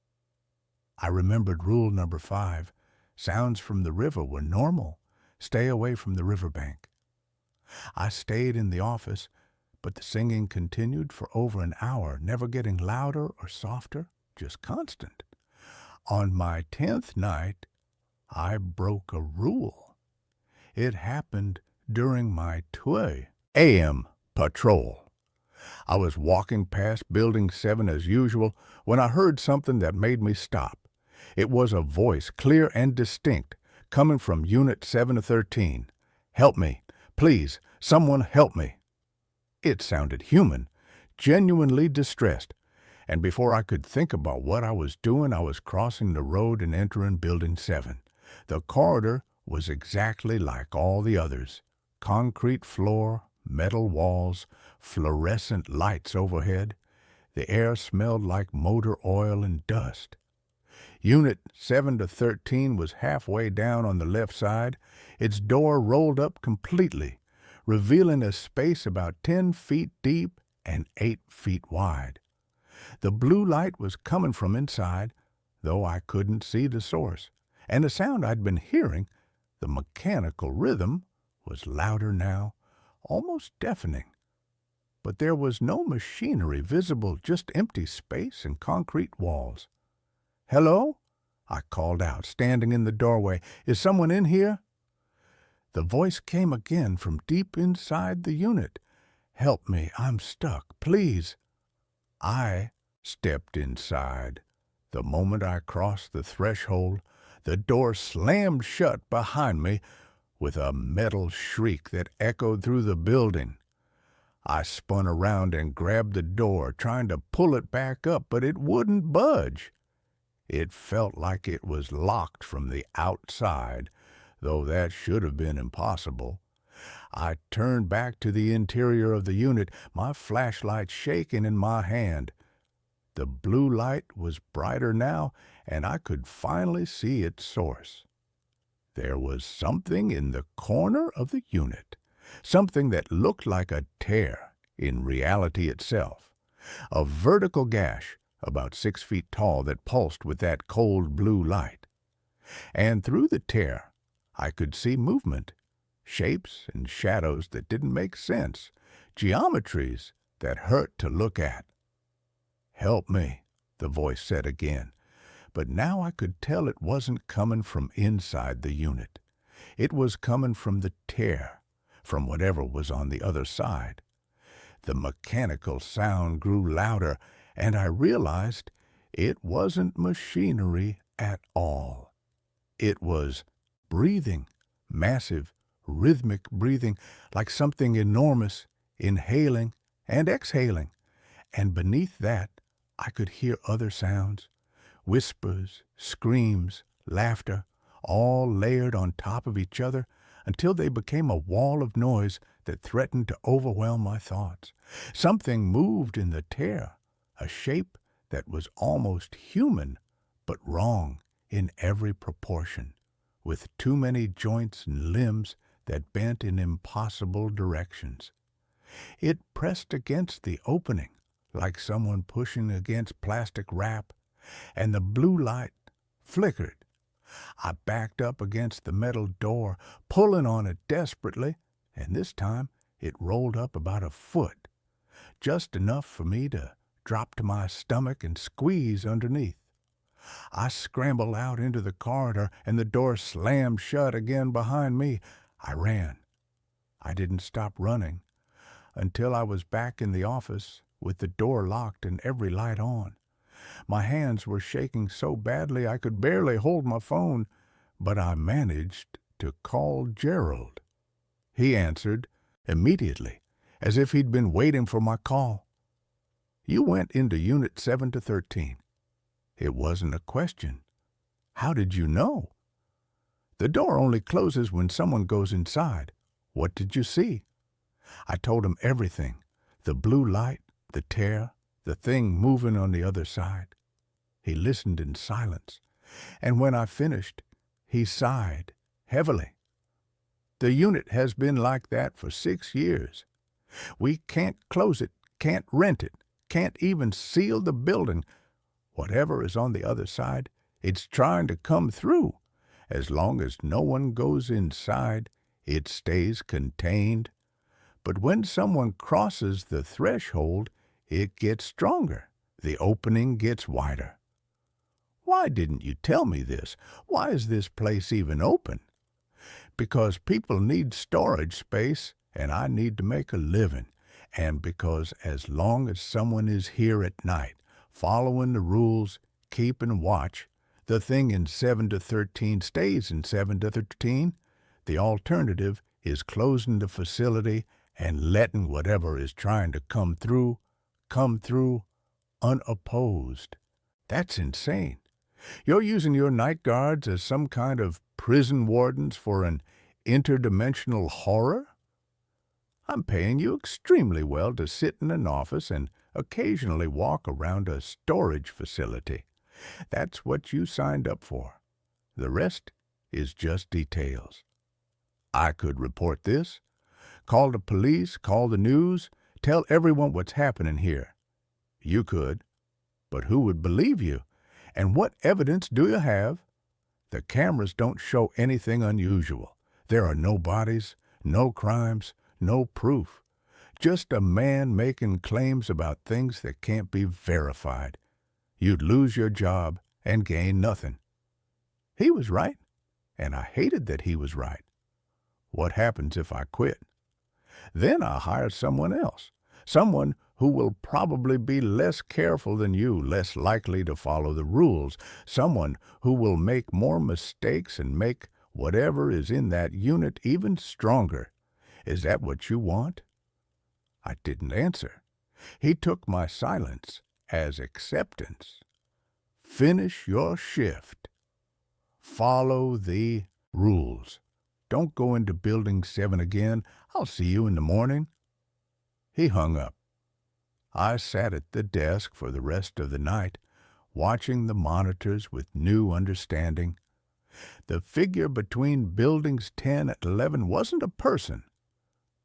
I remembered rule number 5. Sounds from the river were normal. Stay away from the riverbank. I stayed in the office, but the singing continued for over an hour, never getting louder or softer, just constant. On my 10th night, I broke a rule. It happened during my 2 a.m. patrol. I was walking past Building 7 as usual when I heard something that made me stop. It was a voice, clear and distinct, coming from Unit 713. "Help me. Please, someone help me." It sounded human, genuinely distressed, and before I could think about what I was doing, I was crossing the road and entering Building 7. The corridor was exactly like all the others. Concrete floor, metal walls, fluorescent lights overhead. The air smelled like motor oil and dust. Unit 7 to 13 was halfway down on the left side. Its door rolled up completely, revealing a space about 10 feet deep and 8 feet wide. The blue light was coming from inside, though I couldn't see the source, and the sound I'd been hearing, the mechanical rhythm, was louder now, almost deafening. But there was no machinery visible, just empty space and concrete walls. "Hello?" I called out, standing in the doorway. "Is someone in here?" The voice came again from deep inside the unit. "Help me, I'm stuck, please." I stepped inside. The moment I crossed the threshold, the door slammed shut behind me with a metal shriek that echoed through the building. I spun around and grabbed the door, trying to pull it back up, but it wouldn't budge. It felt like it was locked from the outside, though that should have been impossible. I turned back to the interior of the unit, my flashlight shaking in my hand. The blue light was brighter now, and I could finally see its source. There was something in the corner of the unit, something that looked like a tear in reality itself, a vertical gash about 6 feet tall that pulsed with that cold blue light. And through the tear, I could see movement, shapes and shadows that didn't make sense, geometries that hurt to look at. "Help me," the voice said again. But now I could tell it wasn't coming from inside the unit. It was coming from the tear, from whatever was on the other side. The mechanical sound grew louder, and I realized it wasn't machinery at all. It was breathing, massive, rhythmic breathing, like something enormous, inhaling and exhaling. And beneath that, I could hear other sounds, whispers, screams, laughter, all layered on top of each other until they became a wall of noise that threatened to overwhelm my thoughts. Something moved in the tear, a shape that was almost human, but wrong in every proportion, with too many joints and limbs that bent in impossible directions. It pressed against the opening, like someone pushing against plastic wrap, and the blue light flickered. I backed up against the metal door, pulling on it desperately, and this time it rolled up about a foot, just enough for me to drop to my stomach and squeeze underneath. I scrambled out into the corridor, and the door slammed shut again behind me. I ran. I didn't stop running until I was back in the office with the door locked and every light on. My hands were shaking so badly I could barely hold my phone, but I managed to call Gerald. He answered immediately, as if he'd been waiting for my call. "You went into Unit 7 to 13. It wasn't a question. How did you know? The door only closes when someone goes inside. What did you see?" I told him everything. The blue light, the tear, the thing moving on the other side. He listened in silence, and when I finished, he sighed heavily. "The unit has been like that for 6 years. We can't close it, can't rent it, can't even seal the building. Whatever is on the other side, it's trying to come through. As long as no one goes inside, it stays contained. But when someone crosses the threshold, it gets stronger. The opening gets wider." "Why didn't you tell me this? Why is this place even open?" "Because people need storage space, and I need to make a living. And because as long as someone is here at night, following the rules, keeping watch, the thing in 7 to 13 stays in 7 to 13. The alternative is closing the facility and letting whatever is trying to come through unopposed. That's insane. You're using your night guards as some kind of prison wardens for an interdimensional horror? I'm paying you extremely well to sit in an office and occasionally walk around a storage facility. That's what you signed up for. The rest is just details. I could report this, call the police, call the news, tell everyone what's happening here. You could, but who would believe you? And what evidence do you have? The cameras don't show anything unusual. There are no bodies, no crimes, no proof. Just a man making claims about things that can't be verified. You'd lose your job and gain nothing." He was right, and I hated that he was right. What happens if I quit? Then I'll hire someone else, someone who will probably be less careful than you, less likely to follow the rules, someone who will make more mistakes and make whatever is in that unit even stronger. Is that what you want? I didn't answer. He took my silence as acceptance. "Finish your shift. Follow the rules. Don't go into Building 7 again. I'll see you in the morning." He hung up. I sat at the desk for the rest of the night, watching the monitors with new understanding. The figure between Buildings 10 and 11 wasn't a person.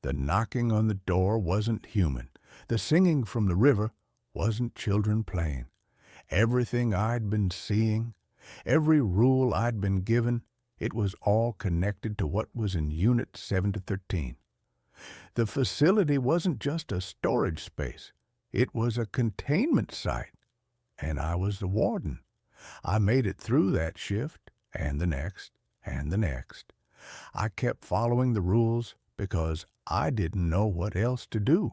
The knocking on the door wasn't human. The singing from the river wasn't children playing. Everything I'd been seeing, every rule I'd been given, it was all connected to what was in Unit 7 to 13. The facility wasn't just a storage space. It was a containment site, and I was the warden. I made it through that shift, and the next, and the next. I kept following the rules because I didn't know what else to do.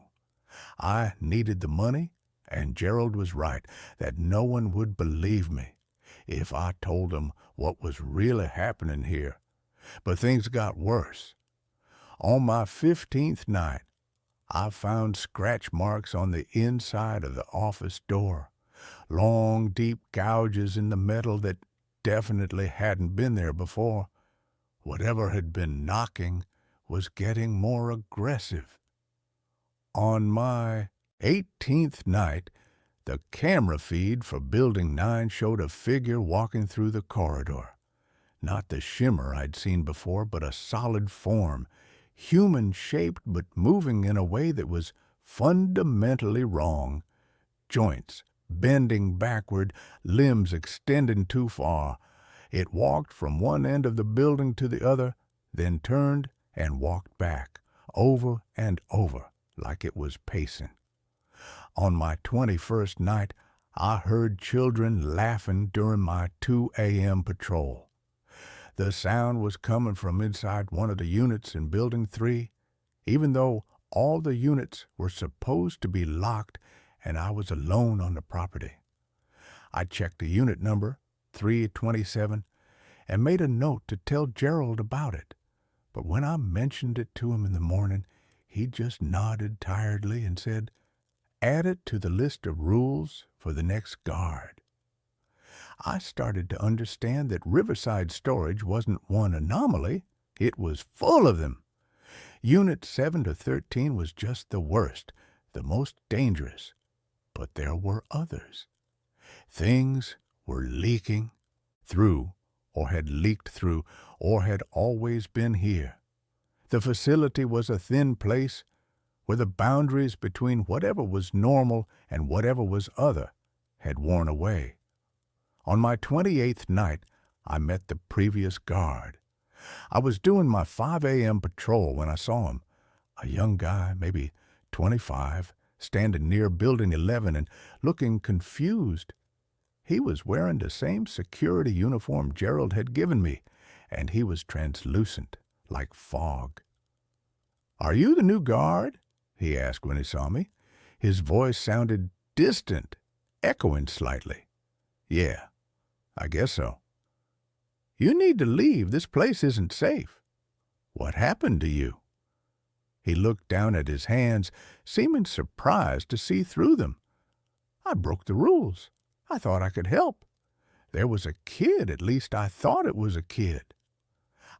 I needed the money, and Gerald was right that no one would believe me if I told them what was really happening here. But things got worse. On my 15th night, I found scratch marks on the inside of the office door, long, deep gouges in the metal that definitely hadn't been there before. Whatever had been knocking was getting more aggressive. On my 18th night, the camera feed for Building 9 showed a figure walking through the corridor. Not the shimmer I'd seen before, but a solid form, human-shaped but moving in a way that was fundamentally wrong. Joints bending backward, limbs extending too far. It walked from one end of the building to the other, then turned and walked back, over and over, like it was pacing. On my 21st night, I heard children laughing during my 2 a.m. patrol. The sound was coming from inside one of the units in Building 3, even though all the units were supposed to be locked and I was alone on the property. I checked the unit number, 327, and made a note to tell Gerald about it. But when I mentioned it to him in the morning, he just nodded tiredly and said, "Add it to the list of rules for the next guard." I started to understand that Riverside storage wasn't one anomaly. It was full of them. Unit 7 to 13 was just the worst, the most dangerous. But there were others. Things were leaking through, or had leaked through, or had always been here. The facility was a thin place where the boundaries between whatever was normal and whatever was other had worn away. On my 28th night, I met the previous guard. I was doing my 5 a.m. patrol when I saw him, a young guy, maybe 25, standing near Building 11 and looking confused. He was wearing the same security uniform Gerald had given me, and he was translucent, like fog. "Are you the new guard?" he asked when he saw me. His voice sounded distant, echoing slightly. "Yeah, I guess so." "You need to leave. This place isn't safe." "What happened to you?" He looked down at his hands, seeming surprised to see through them. "I broke the rules. I thought I could help. There was a kid, at least I thought it was a kid.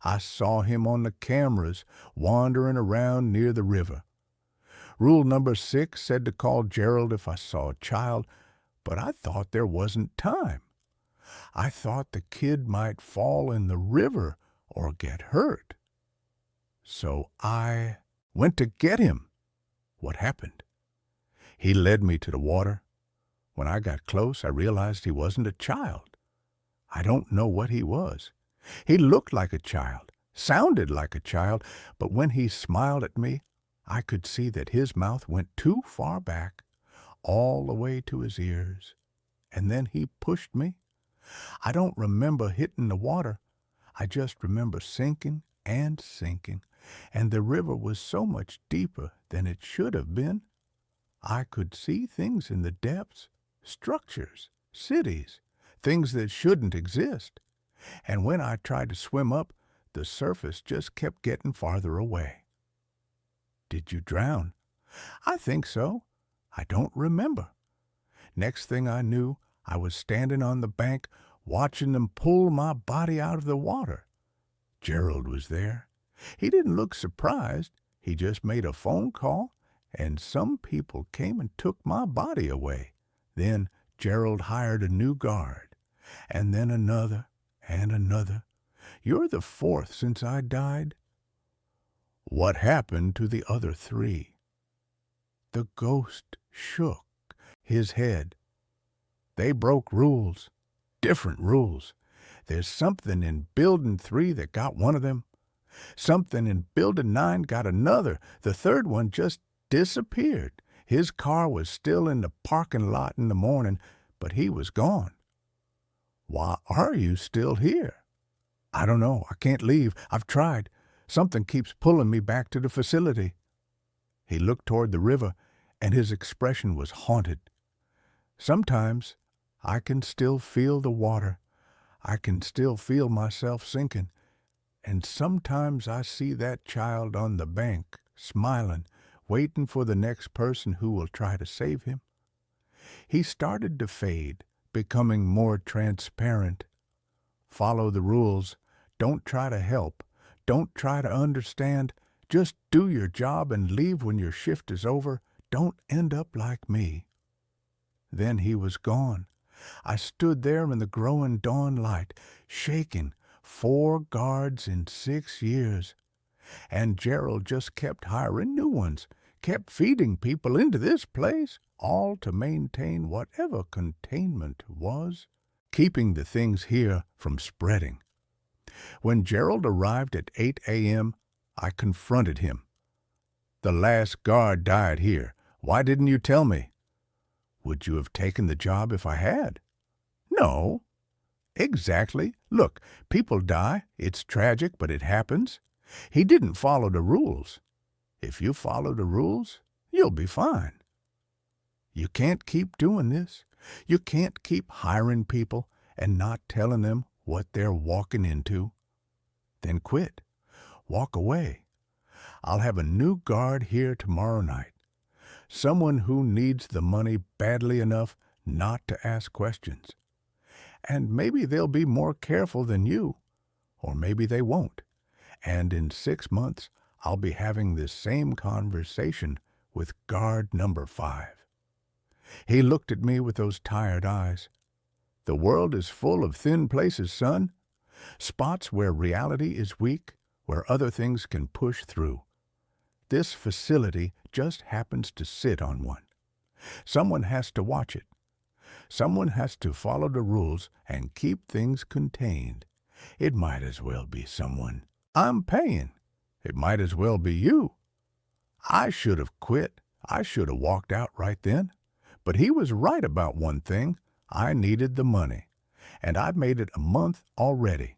I saw him on the cameras wandering around near the river. Rule number 6 said to call Gerald if I saw a child, but I thought there wasn't time. I thought the kid might fall in the river or get hurt. So I went to get him." "What happened?" "He led me to the water. When I got close, I realized he wasn't a child. I don't know what he was. He looked like a child, sounded like a child, but when he smiled at me, I could see that his mouth went too far back, all the way to his ears. And then he pushed me. I don't remember hitting the water. I just remember sinking and sinking, and the river was so much deeper than it should have been. I could see things in the depths, structures, cities, things that shouldn't exist. And when I tried to swim up, the surface just kept getting farther away." "Did you drown?" "I think so. I don't remember. Next thing I knew, I was standing on the bank watching them pull my body out of the water. Gerald was there. He didn't look surprised. He just made a phone call, and some people came and took my body away. Then Gerald hired a new guard, and then another and another. You're the 4th since I died." "What happened to the other 3? The ghost shook his head. "They broke rules, different rules. There's something in Building 3 that got one of them. Something in Building 9 got another. The third one just disappeared. His car was still in the parking lot in the morning, but he was gone." "Why are you still here?" "I don't know. I can't leave. I've tried. Something keeps pulling me back to the facility." He looked toward the river, and his expression was haunted. "Sometimes I can still feel the water. I can still feel myself sinking. And sometimes I see that child on the bank, smiling, waiting for the next person who will try to save him." He started to fade, becoming more transparent. "Follow the rules. Don't try to help. Don't try to understand. Just do your job and leave when your shift is over. Don't end up like me." Then he was gone. I stood there in the growing dawn light, shaking. 4 guards in 6 years. And Gerald just kept hiring new ones, kept feeding people into this place, all to maintain whatever containment was, keeping the things here from spreading. When Gerald arrived at 8 a.m., I confronted him. "The last guard died here. Why didn't you tell me?" "Would you have taken the job if I had?" "No." "Exactly. Look, people die. It's tragic, but it happens. He didn't follow the rules. If you follow the rules, you'll be fine. You can't keep doing this. You can't keep hiring people and not telling them what they're walking into. Then quit. Walk away. I'll have a new guard here tomorrow night. Someone who needs the money badly enough not to ask questions. And maybe they'll be more careful than you, or maybe they won't. And in 6 months, I'll be having this same conversation with guard number 5. He looked at me with those tired eyes. "The world is full of thin places, son. Spots where reality is weak, where other things can push through. This facility just happens to sit on one. Someone has to watch it. Someone has to follow the rules and keep things contained. It might as well be someone I'm paying. It might as well be you. I should have quit. I should have walked out right then. But he was right about one thing. I needed the money. And I've made it a month already.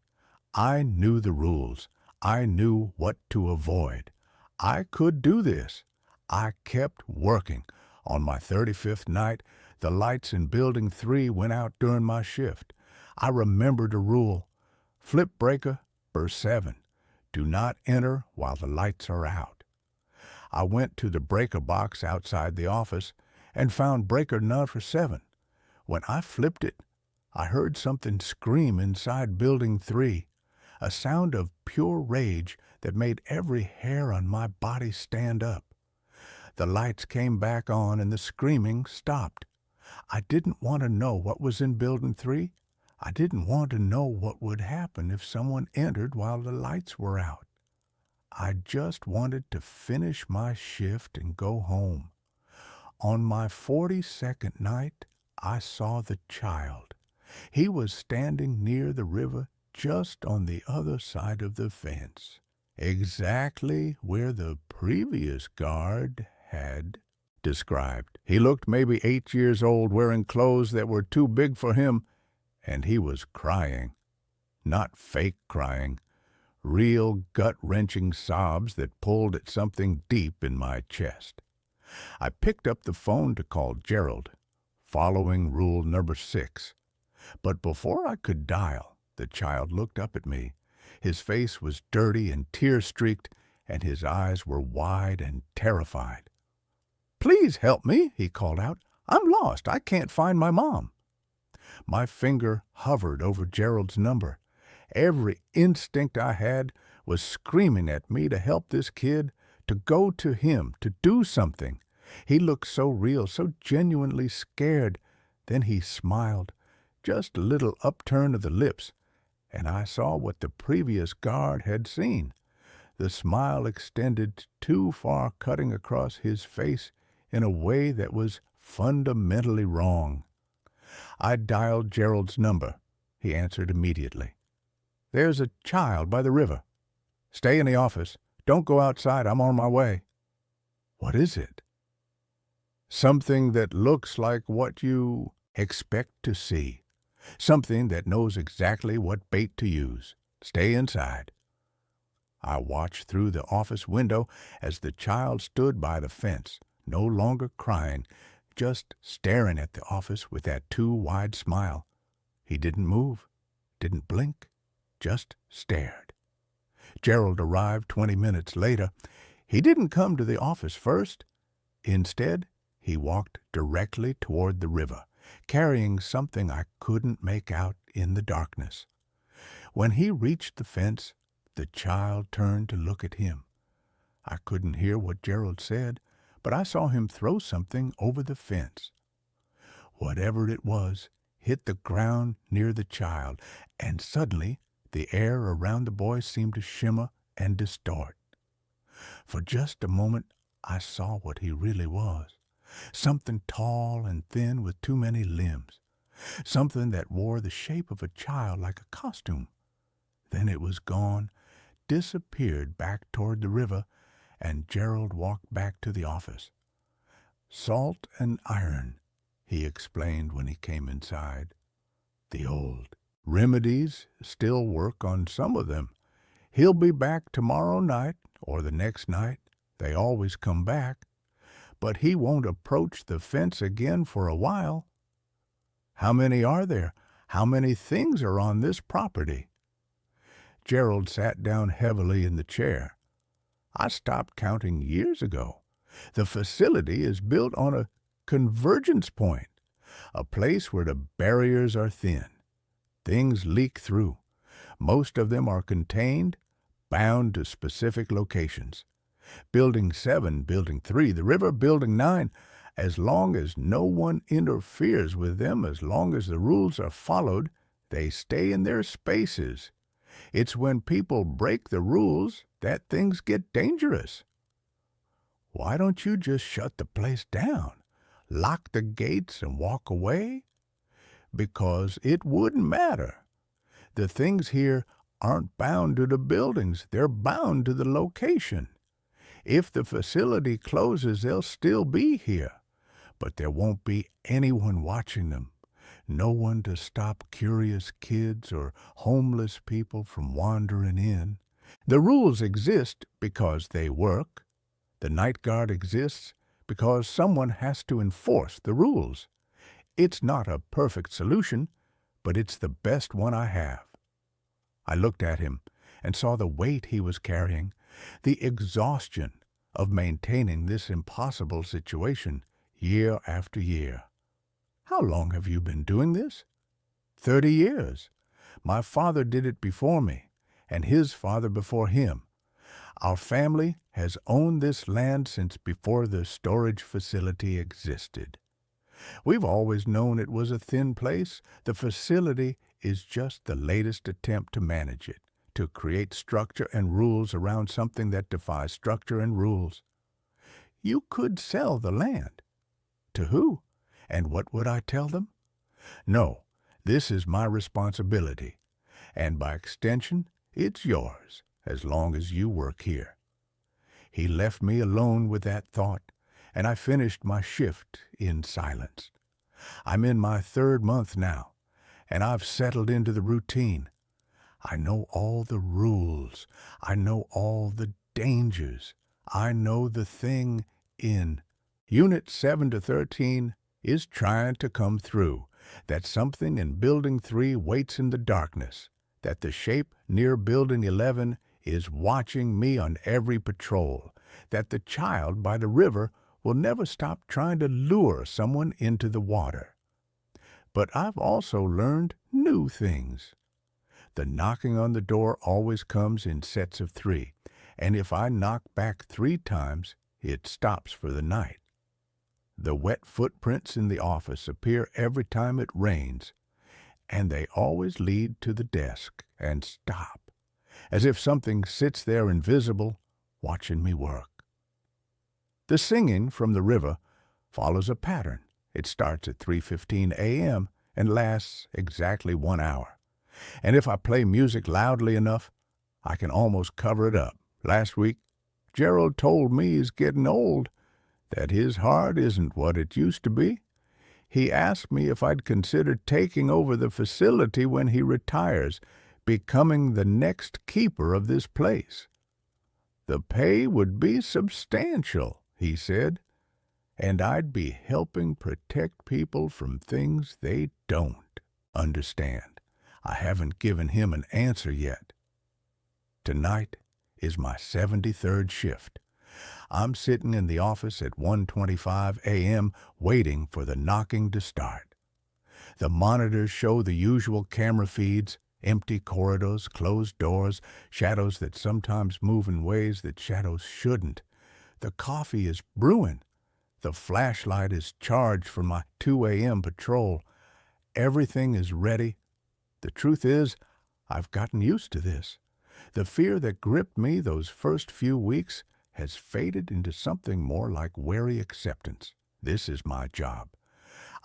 I knew the rules. I knew what to avoid. I could do this. I kept working. On my 35th night, the lights in Building 3 went out during my shift. I remembered a rule. Flip breaker, burst 7. Do not enter while the lights are out. I went to the breaker box outside the office and found breaker number 7. When I flipped it, I heard something scream inside Building 3, a sound of pure rage that made every hair on my body stand up. The lights came back on and the screaming stopped. I didn't want to know what was in Building 3. I didn't want to know what would happen if someone entered while the lights were out. I just wanted to finish my shift and go home. On my 42nd night, I saw the child. He was standing near the river just on the other side of the fence, exactly where the previous guard had described. He looked maybe 8 years old, wearing clothes that were too big for him, and he was crying. Not fake crying. Real gut-wrenching sobs that pulled at something deep in my chest. I picked up the phone to call Gerald, following rule number 6. But before I could dial, the child looked up at me. His face was dirty and tear-streaked, and his eyes were wide and terrified. "Please help me," he called out. "I'm lost. I can't find my mom." My finger hovered over Gerald's number. Every instinct I had was screaming at me to help this kid, to go to him, to do something. He looked so real, so genuinely scared. Then he smiled, just a little upturn of the lips, and I saw what the previous guard had seen. The smile extended too far, cutting across his face in a way that was fundamentally wrong. I dialed Gerald's number. He answered immediately. "There's a child by the river. Stay in the office. Don't go outside. I'm on my way." "What is it?" "Something that looks like what you expect to see. Something that knows exactly what bait to use. Stay inside." I watched through the office window as the child stood by the fence, no longer crying, just staring at the office with that too wide smile. He didn't move, didn't blink, just stared. Gerald arrived 20 minutes later. He didn't come to the office first. Instead, he walked directly toward the river, carrying something I couldn't make out in the darkness. When he reached the fence, the child turned to look at him. I couldn't hear what Gerald said, but I saw him throw something over the fence. Whatever it was hit the ground near the child, and suddenly the air around the boy seemed to shimmer and distort. For just a moment, I saw what he really was. Something tall and thin with too many limbs. Something that wore the shape of a child like a costume. Then it was gone, disappeared back toward the river, and Gerald walked back to the office. Salt and iron, he explained when he came inside. The old remedies still work on some of them. He'll be back tomorrow night or the next night. They always come back. But he won't approach the fence again for a while. How many are there? How many things are on this property? Gerald sat down heavily in the chair. I stopped counting years ago. The facility is built on a convergence point, a place where the barriers are thin. Things leak through. Most of them are contained, bound to specific locations. Building 7, Building 3, the river, Building 9, as long as no one interferes with them, as long as the rules are followed, they stay in their spaces. It's when people break the rules that things get dangerous. Why don't you just shut the place down, lock the gates and walk away? Because it wouldn't matter. The things here aren't bound to the buildings, they're bound to the location. If the facility closes, they'll still be here, but there won't be anyone watching them. No one to stop curious kids or homeless people from wandering in. The rules exist because they work. The night guard exists because someone has to enforce the rules. It's not a perfect solution, but it's the best one I have. I looked at him and saw the weight he was carrying, the exhaustion of maintaining this impossible situation year after year. How long have you been doing this? 30 years. My father did it before me, and his father before him. Our family has owned this land since before the storage facility existed. We've always known it was a thin place. The facility is just the latest attempt to manage it, to create structure and rules around something that defies structure and rules. You could sell the land. To who? And what would I tell them? No, this is my responsibility, and by extension, it's yours, as long as you work here. He left me alone with that thought, and I finished my shift in silence. I'm in my 3rd month now, and I've settled into the routine. I know all the rules. I know all the dangers. I know the thing in Unit 7 to 13 is trying to come through, that something in Building 3 waits in the darkness, that the shape near Building 11 is watching me on every patrol, that the child by the river will never stop trying to lure someone into the water. But I've also learned new things. The knocking on the door always comes in sets of 3, and if I knock back 3 times, it stops for the night. The wet footprints in the office appear every time it rains, and they always lead to the desk and stop, as if something sits there invisible, watching me work. The singing from the river follows a pattern. It starts at 3:15 a.m. and lasts exactly 1 hour. And if I play music loudly enough, I can almost cover it up. Last week, Gerald told me he's getting old, that his heart isn't what it used to be. He asked me if I'd consider taking over the facility when he retires, becoming the next keeper of this place. The pay would be substantial, he said, and I'd be helping protect people from things they don't understand. I haven't given him an answer yet. Tonight is my 73rd shift. I'm sitting in the office at 1:25 a.m. waiting for the knocking to start. The monitors show the usual camera feeds, empty corridors, closed doors, shadows that sometimes move in ways that shadows shouldn't. The coffee is brewing. The flashlight is charged for my 2 a.m. patrol. Everything is ready. The truth is, I've gotten used to this. The fear that gripped me those first few weeks has faded into something more like wary acceptance. This is my job.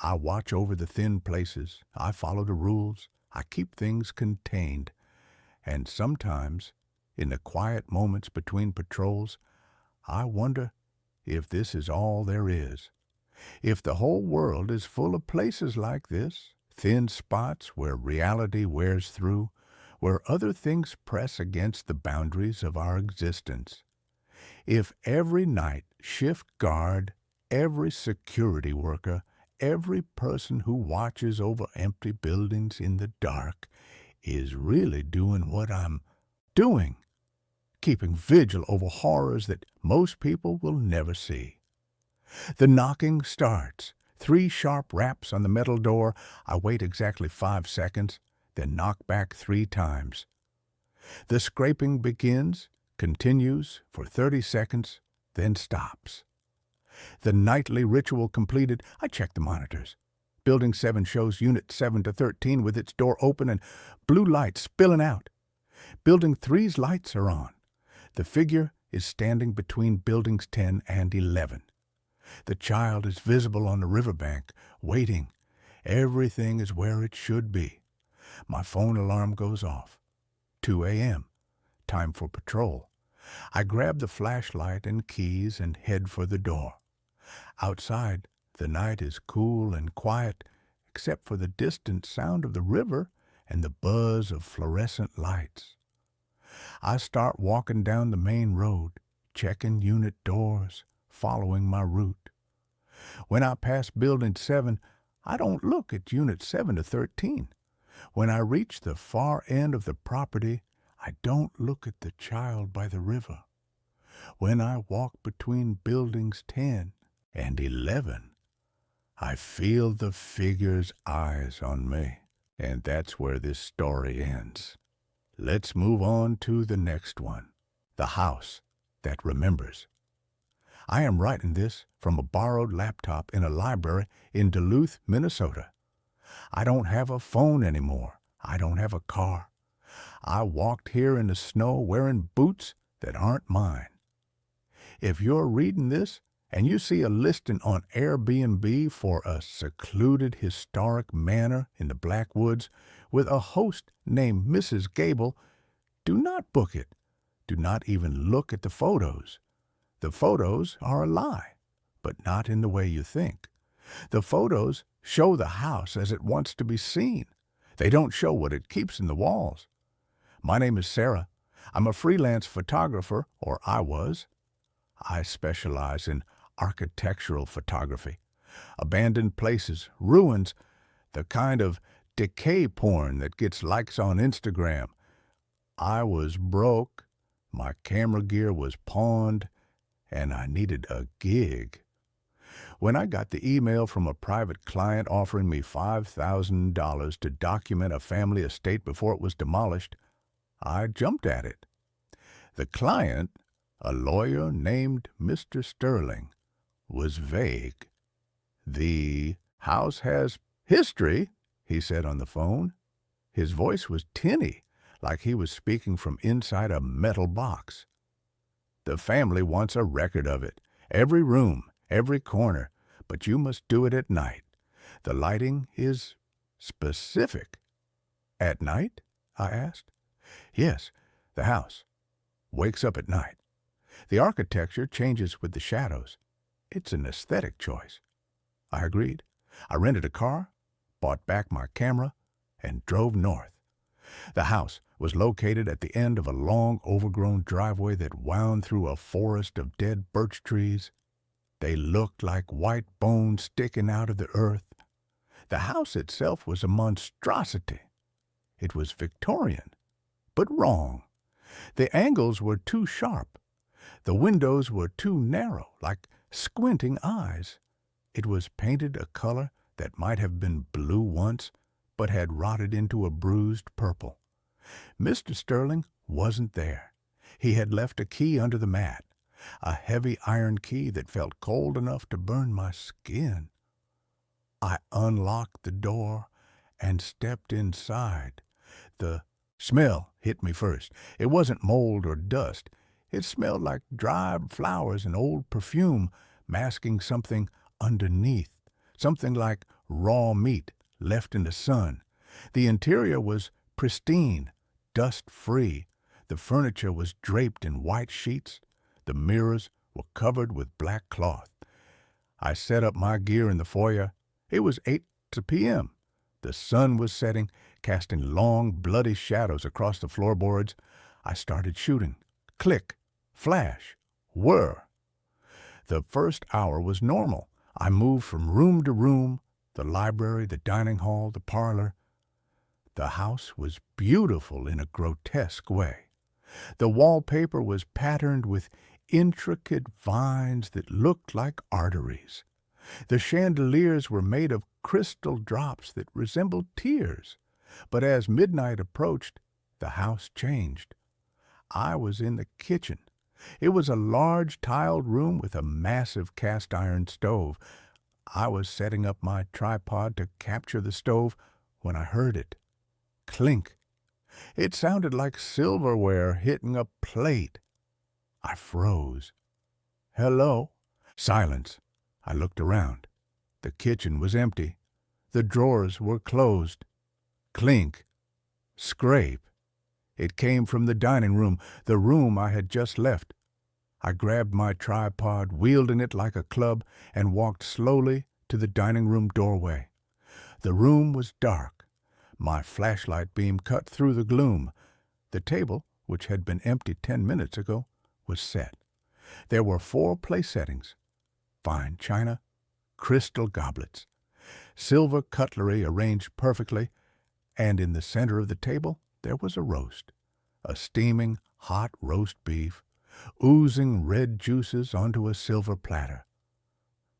I watch over the thin places. I follow the rules. I keep things contained. And sometimes, in the quiet moments between patrols, I wonder if this is all there is. If the whole world is full of places like this, thin spots where reality wears through, where other things press against the boundaries of our existence. If every night shift guard, every security worker, every person who watches over empty buildings in the dark is really doing what I'm doing, keeping vigil over horrors that most people will never see. The knocking starts. 3 sharp raps on the metal door. I wait exactly 5 seconds, then knock back 3 times. The scraping begins, continues for 30 seconds, then stops. The nightly ritual completed, I check the monitors. Building 7 shows Unit 7 to 13 with its door open and blue light spilling out. Building 3's lights are on. The figure is standing between Buildings 10 and 11. The child is visible on the riverbank, waiting. Everything is where it should be. My phone alarm goes off. 2 a.m. Time for patrol. I grab the flashlight and keys and head for the door. Outside, the night is cool and quiet, except for the distant sound of the river and the buzz of fluorescent lights. I start walking down the main road, checking unit doors, following my route. When I pass Building 7, I don't look at Unit 7 to 13. When I reach the far end of the property, I don't look at the child by the river. When I walk between Buildings 10 and 11, I feel the figure's eyes on me. And that's where this story ends. Let's move on to the next one. The house that remembers. I am writing this from a borrowed laptop in a library in Duluth, Minnesota. I don't have a phone anymore. I don't have a car. I walked here in the snow wearing boots that aren't mine. If you're reading this and you see a listing on Airbnb for a secluded historic manor in the Blackwoods with a host named Mrs. Gable, do not book it. Do not even look at the photos. The photos are a lie, but not in the way you think. The photos show the house as it wants to be seen. They don't show what it keeps in the walls. My name is Sarah. I'm a freelance photographer, or I was. I specialize in architectural photography, abandoned places, ruins, the kind of decay porn that gets likes on Instagram. I was broke, my camera gear was pawned, and I needed a gig. When I got the email from a private client offering me $5,000 to document a family estate before it was demolished, I jumped at it. The client, a lawyer named Mr. Sterling, was vague. "The house has history," he said on the phone. His voice was tinny, like he was speaking from inside a metal box. "The family wants a record of it, every room, every corner, but you must do it at night. The lighting is specific." "At night?" I asked. "Yes, the house wakes up at night. The architecture changes with the shadows. It's an aesthetic choice." I agreed. I rented a car, bought back my camera, and drove north. The house was located at the end of a long, overgrown driveway that wound through a forest of dead birch trees. They looked like white bones sticking out of the earth. The house itself was a monstrosity. It was Victorian, but wrong. The angles were too sharp. The windows were too narrow, like squinting eyes. It was painted a color that might have been blue once, but had rotted into a bruised purple. Mr. Sterling wasn't there. He had left a key under the mat, a heavy iron key that felt cold enough to burn my skin. I unlocked the door and stepped inside. The smell hit me first. It wasn't mold or dust. It smelled like dried flowers and old perfume, masking something underneath, something like raw meat left in the sun. The interior was pristine, dust-free. The furniture was draped in white sheets. The mirrors were covered with black cloth. I set up my gear in the foyer. It was 8 p.m. The sun was setting, casting long, bloody shadows across the floorboards. I started shooting. Click, flash, whir. The first hour was normal. I moved from room to room, the library, the dining hall, the parlor. The house was beautiful in a grotesque way. The wallpaper was patterned with intricate vines that looked like arteries. The chandeliers were made of crystal drops that resembled tears. But as midnight approached, the house changed. I was in the kitchen. It was a large tiled room with a massive cast-iron stove. I was setting up my tripod to capture the stove when I heard it. Clink. It sounded like silverware hitting a plate. I froze. Hello? Silence. I looked around. The kitchen was empty. The drawers were closed. Clink. Scrape. It came from the dining room, the room I had just left. I grabbed my tripod, wielding it like a club, and walked slowly to the dining room doorway. The room was dark. My flashlight beam cut through the gloom. The table, which had been empty 10 minutes ago, was set. There were 4 place settings: fine china, crystal goblets, silver cutlery arranged perfectly, and in the center of the table there was a roast, a steaming hot roast beef, oozing red juices onto a silver platter.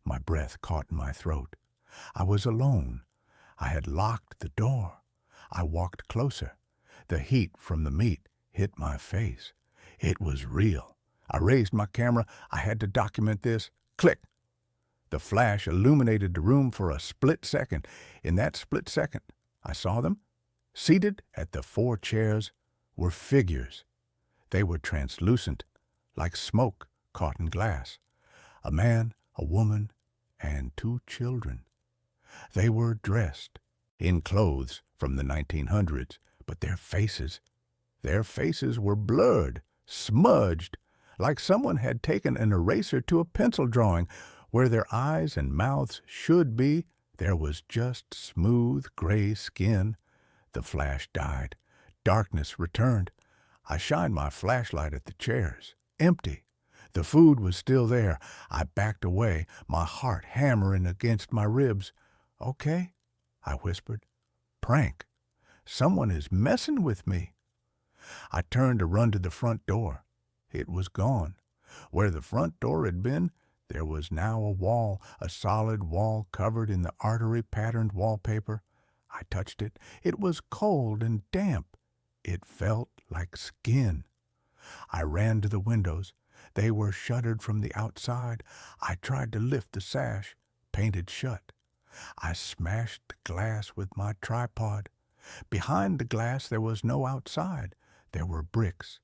My breath caught in my throat. I was alone. I had locked the door. I walked closer. The heat from the meat hit my face. It was real. I raised my camera. I had to document this. Click. The flash illuminated the room for a split second. In that split second, I saw them. Seated at the 4 chairs were figures. They were translucent, like smoke caught in glass. A man, a woman, and 2 children. They were dressed in clothes from the 1900s, but their faces were blurred, smudged, like someone had taken an eraser to a pencil drawing. Where their eyes and mouths should be, there was just smooth gray skin. The flash died. Darkness returned. I shined my flashlight at the chairs. Empty. The food was still there. I backed away, my heart hammering against my ribs. Okay, I whispered. Prank. Someone is messing with me. I turned to run to the front door. It was gone. Where the front door had been, there was now a wall, a solid wall covered in the artery-patterned wallpaper. I touched it. It was cold and damp. It felt like skin. I ran to the windows. They were shuttered from the outside. I tried to lift the sash, painted shut. I smashed the glass with my tripod. Behind the glass there was no outside. There were bricks,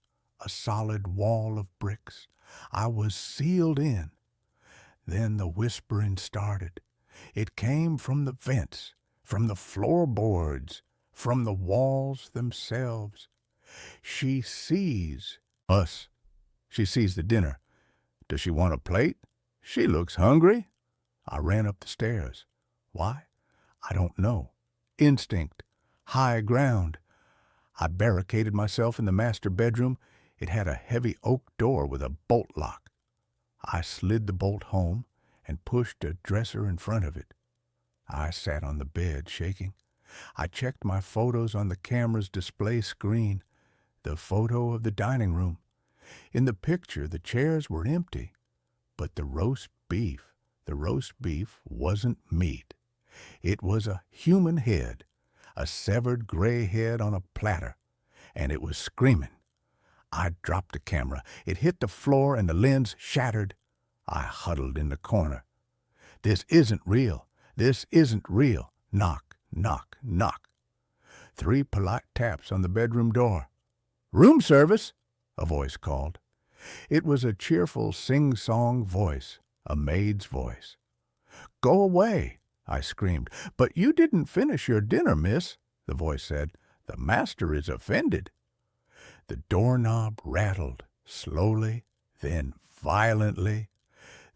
a solid wall of bricks. I was sealed in. Then the whispering started. It came from the vents, from the floorboards, from the walls themselves. She sees us. She sees the dinner. Does she want a plate? She looks hungry. I ran up the stairs. Why? I don't know. Instinct. High ground. I barricaded myself in the master bedroom. It had a heavy oak door with a bolt lock. I slid the bolt home and pushed a dresser in front of it. I sat on the bed, shaking. I checked my photos on the camera's display screen. The photo of the dining room. In the picture, the chairs were empty, but the roast beef wasn't meat. It was a human head, a severed gray head on a platter, and it was screaming. I dropped the camera. It hit the floor and the lens shattered. I huddled in the corner. This isn't real. This isn't real. Knock, knock, knock. 3 polite taps on the bedroom door. Room service, a voice called. It was a cheerful sing-song voice, a maid's voice. "Go away," I screamed. "But you didn't finish your dinner, miss," the voice said. "The master is offended." The doorknob rattled, slowly, then violently.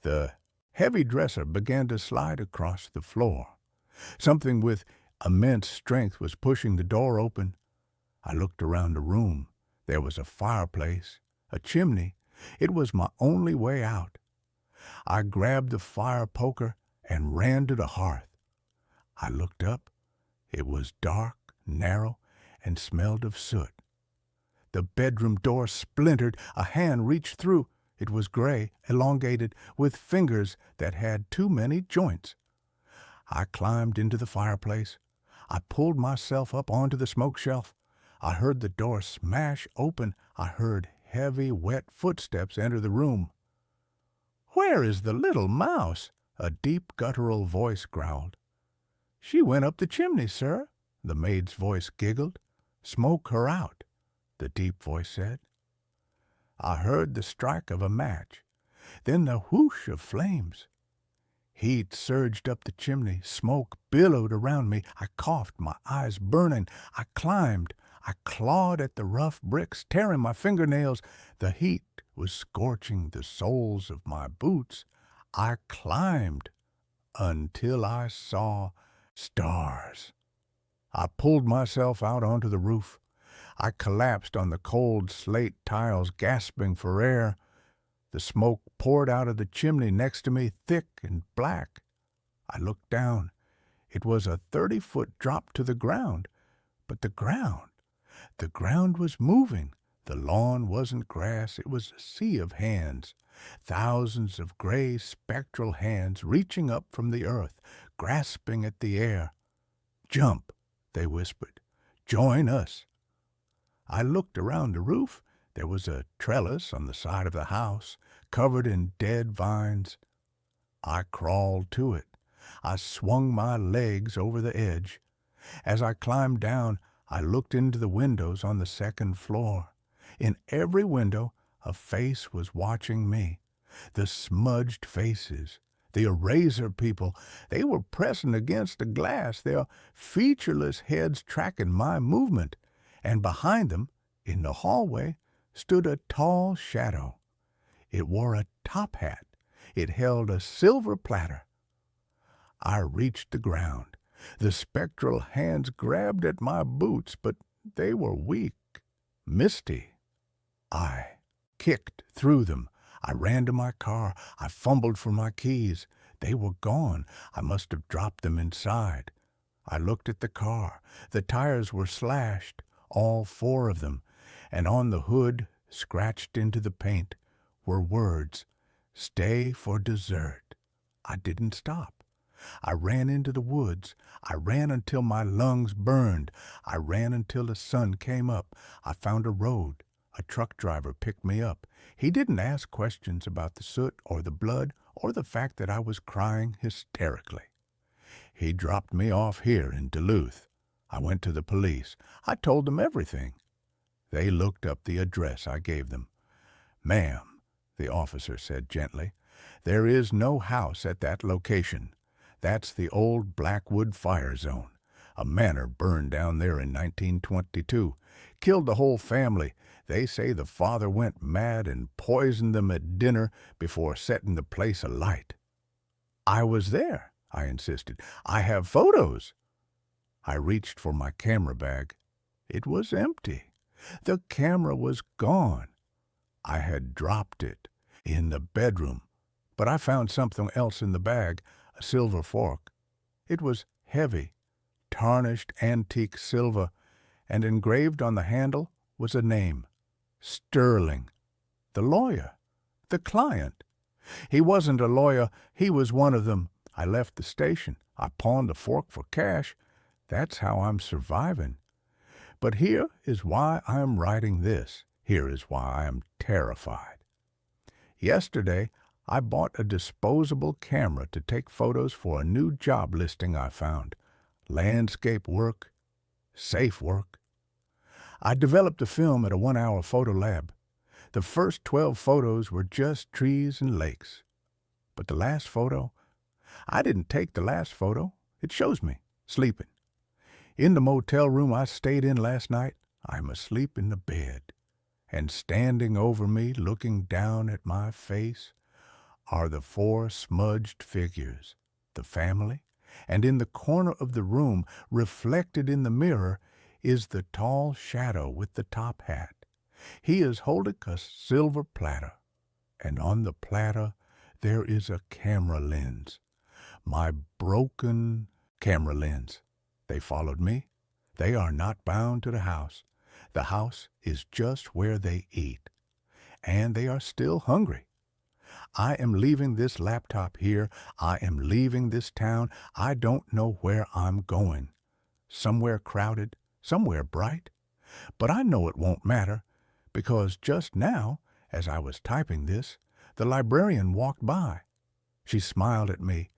The heavy dresser began to slide across the floor. Something with immense strength was pushing the door open. I looked around the room. There was a fireplace, a chimney. It was my only way out. I grabbed the fire poker and ran to the hearth. I looked up. It was dark, narrow, and smelled of soot. The bedroom door splintered. A hand reached through. It was gray, elongated, with fingers that had too many joints. I climbed into the fireplace. I pulled myself up onto the smoke shelf. I heard the door smash open. I heard heavy, wet footsteps enter the room. "Where is the little mouse?" a deep, guttural voice growled. "She went up the chimney, sir," the maid's voice giggled. "Smoke her out," the deep voice said. I heard the strike of a match, then the whoosh of flames. Heat surged up the chimney. Smoke billowed around me. I coughed, my eyes burning. I climbed. I clawed at the rough bricks, tearing my fingernails. The heat was scorching the soles of my boots. I climbed until I saw stars. I pulled myself out onto the roof. I collapsed on the cold slate tiles, gasping for air. The smoke poured out of the chimney next to me, thick and black. I looked down. It was a 30-foot drop to the ground. But the ground was moving. The lawn wasn't grass. It was a sea of hands. Thousands of gray, spectral hands reaching up from the earth, grasping at the air. "Jump," they whispered. "Join us." I looked around the roof. There was a trellis on the side of the house, covered in dead vines. I crawled to it. I swung my legs over the edge. As I climbed down, I looked into the windows on the second floor. In every window, a face was watching me. The smudged faces, the eraser people, they were pressing against the glass, their featureless heads tracking my movement. And behind them, in the hallway, stood a tall shadow. It wore a top hat. It held a silver platter. I reached the ground. The spectral hands grabbed at my boots, but they were weak, misty. I kicked through them. I ran to my car. I fumbled for my keys. They were gone. I must have dropped them inside. I looked at the car. The tires were slashed, all 4 of them, and on the hood, scratched into the paint, were words, "Stay for dessert." I didn't stop. I ran into the woods. I ran until my lungs burned. I ran until the sun came up. I found a road. A truck driver picked me up. He didn't ask questions about the soot or the blood or the fact that I was crying hysterically. He dropped me off here in Duluth. I went to the police. I told them everything. They looked up the address I gave them. "Ma'am," the officer said gently, "there is no house at that location. That's the old Blackwood fire zone. A manor burned down there in 1922. Killed the whole family. They say the father went mad and poisoned them at dinner before setting the place alight." "I was there," I insisted. "I have photos." I reached for my camera bag. It was empty. The camera was gone. I had dropped it in the bedroom, but I found something else in the bag, a silver fork. It was heavy, tarnished antique silver, and engraved on the handle was a name, Sterling. The lawyer, the client. He wasn't a lawyer, he was one of them. I left the station. I pawned the fork for cash. That's how I'm surviving. But here is why I'm writing this. Here is why I am terrified. Yesterday, I bought a disposable camera to take photos for a new job listing I found. Landscape work, safe work. I developed the film at a 1-hour photo lab. The first 12 photos were just trees and lakes. But the last photo, I didn't take the last photo. It shows me, sleeping. In the motel room I stayed in last night, I'm asleep in the bed. And standing over me, looking down at my face, are the 4 smudged figures, the family, and in the corner of the room, reflected in the mirror, is the tall shadow with the top hat. He is holding a silver platter, and on the platter there is a camera lens. My broken camera lens. They followed me. They are not bound to the house. The house is just where they eat. And they are still hungry. I am leaving this laptop here. I am leaving this town. I don't know where I'm going. Somewhere crowded, somewhere bright. But I know it won't matter, because just now, as I was typing this, the librarian walked by. She smiled at me,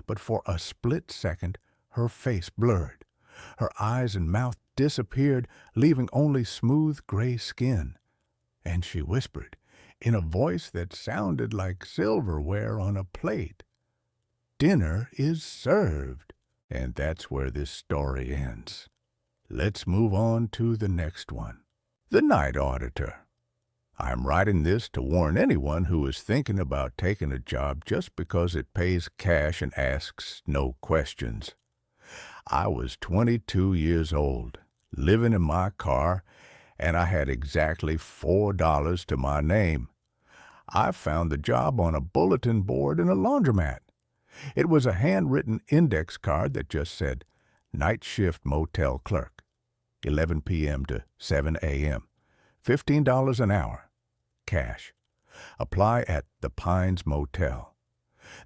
but for a split second her face blurred. Her eyes and mouth disappeared, leaving only smooth gray skin. And she whispered, in a voice that sounded like silverware on a plate, "Dinner is served." And that's where this story ends. Let's move on to the next one. The Night Auditor. I'm writing this to warn anyone who is thinking about taking a job just because it pays cash and asks no questions. I was 22 years old, living in my car, and I had exactly $4 to my name. I found the job on a bulletin board in a laundromat. It was a handwritten index card that just said, "Night Shift Motel Clerk, 11 p.m. to 7 a.m., $15 an hour, cash. Apply at the Pines Motel."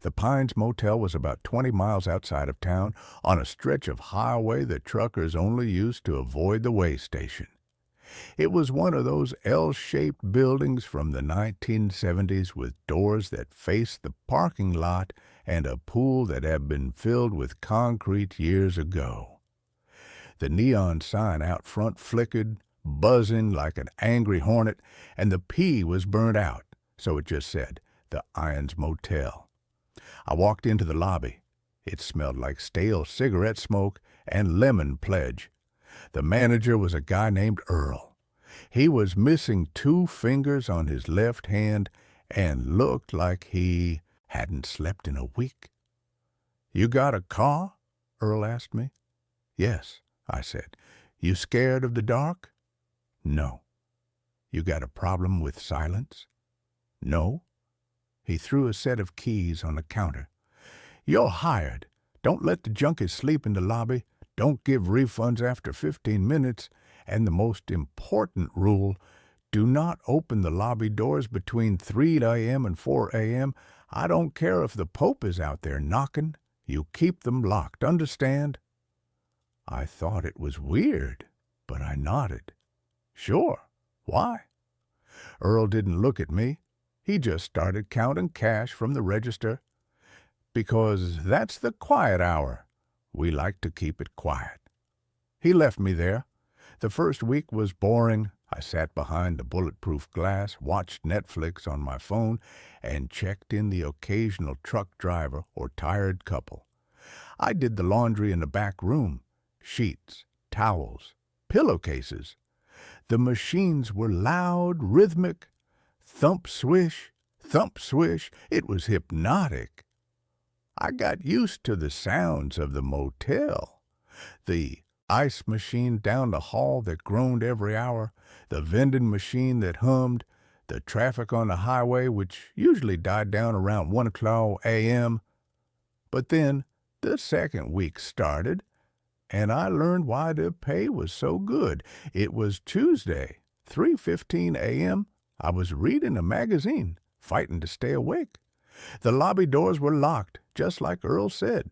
The Pines Motel was about 20 miles outside of town, on a stretch of highway that truckers only used to avoid the way station. It was one of those L-shaped buildings from the 1970s with doors that faced the parking lot and a pool that had been filled with concrete years ago. The neon sign out front flickered, buzzing like an angry hornet, and the P was burned out, so it just said, "The Irons Motel." I walked into the lobby. It smelled like stale cigarette smoke and lemon pledge. The manager was a guy named Earl. He was missing 2 fingers on his left hand and looked like he hadn't slept in a week. "You got a car?" Earl asked me. "Yes," I said. "You scared of the dark?" "No." "You got a problem with silence?" "No." He threw a set of keys on the counter. "You're hired. Don't let the junkies sleep in the lobby. Don't give refunds after 15 minutes. And the most important rule, do not open the lobby doors between 3 a.m. and 4 a.m. I don't care if the Pope is out there knocking. You keep them locked, understand?" I thought it was weird, but I nodded. "Sure. Why?" Earl didn't look at me. He just started counting cash from the register. "Because that's the quiet hour. We like to keep it quiet." He left me there. The first week was boring. I sat behind the bulletproof glass, watched Netflix on my phone, and checked in the occasional truck driver or tired couple. I did the laundry in the back room. Sheets, towels, pillowcases. The machines were loud, rhythmic. Thump swish, thump swish. It was hypnotic. I got used to the sounds of the motel. The ice machine down the hall that groaned every hour, the vending machine that hummed, the traffic on the highway, which usually died down around 1 o'clock a.m. But then the second week started, and I learned why the pay was so good. It was Tuesday, 3:15 a.m. I was reading a magazine, fighting to stay awake. The lobby doors were locked, just like Earl said.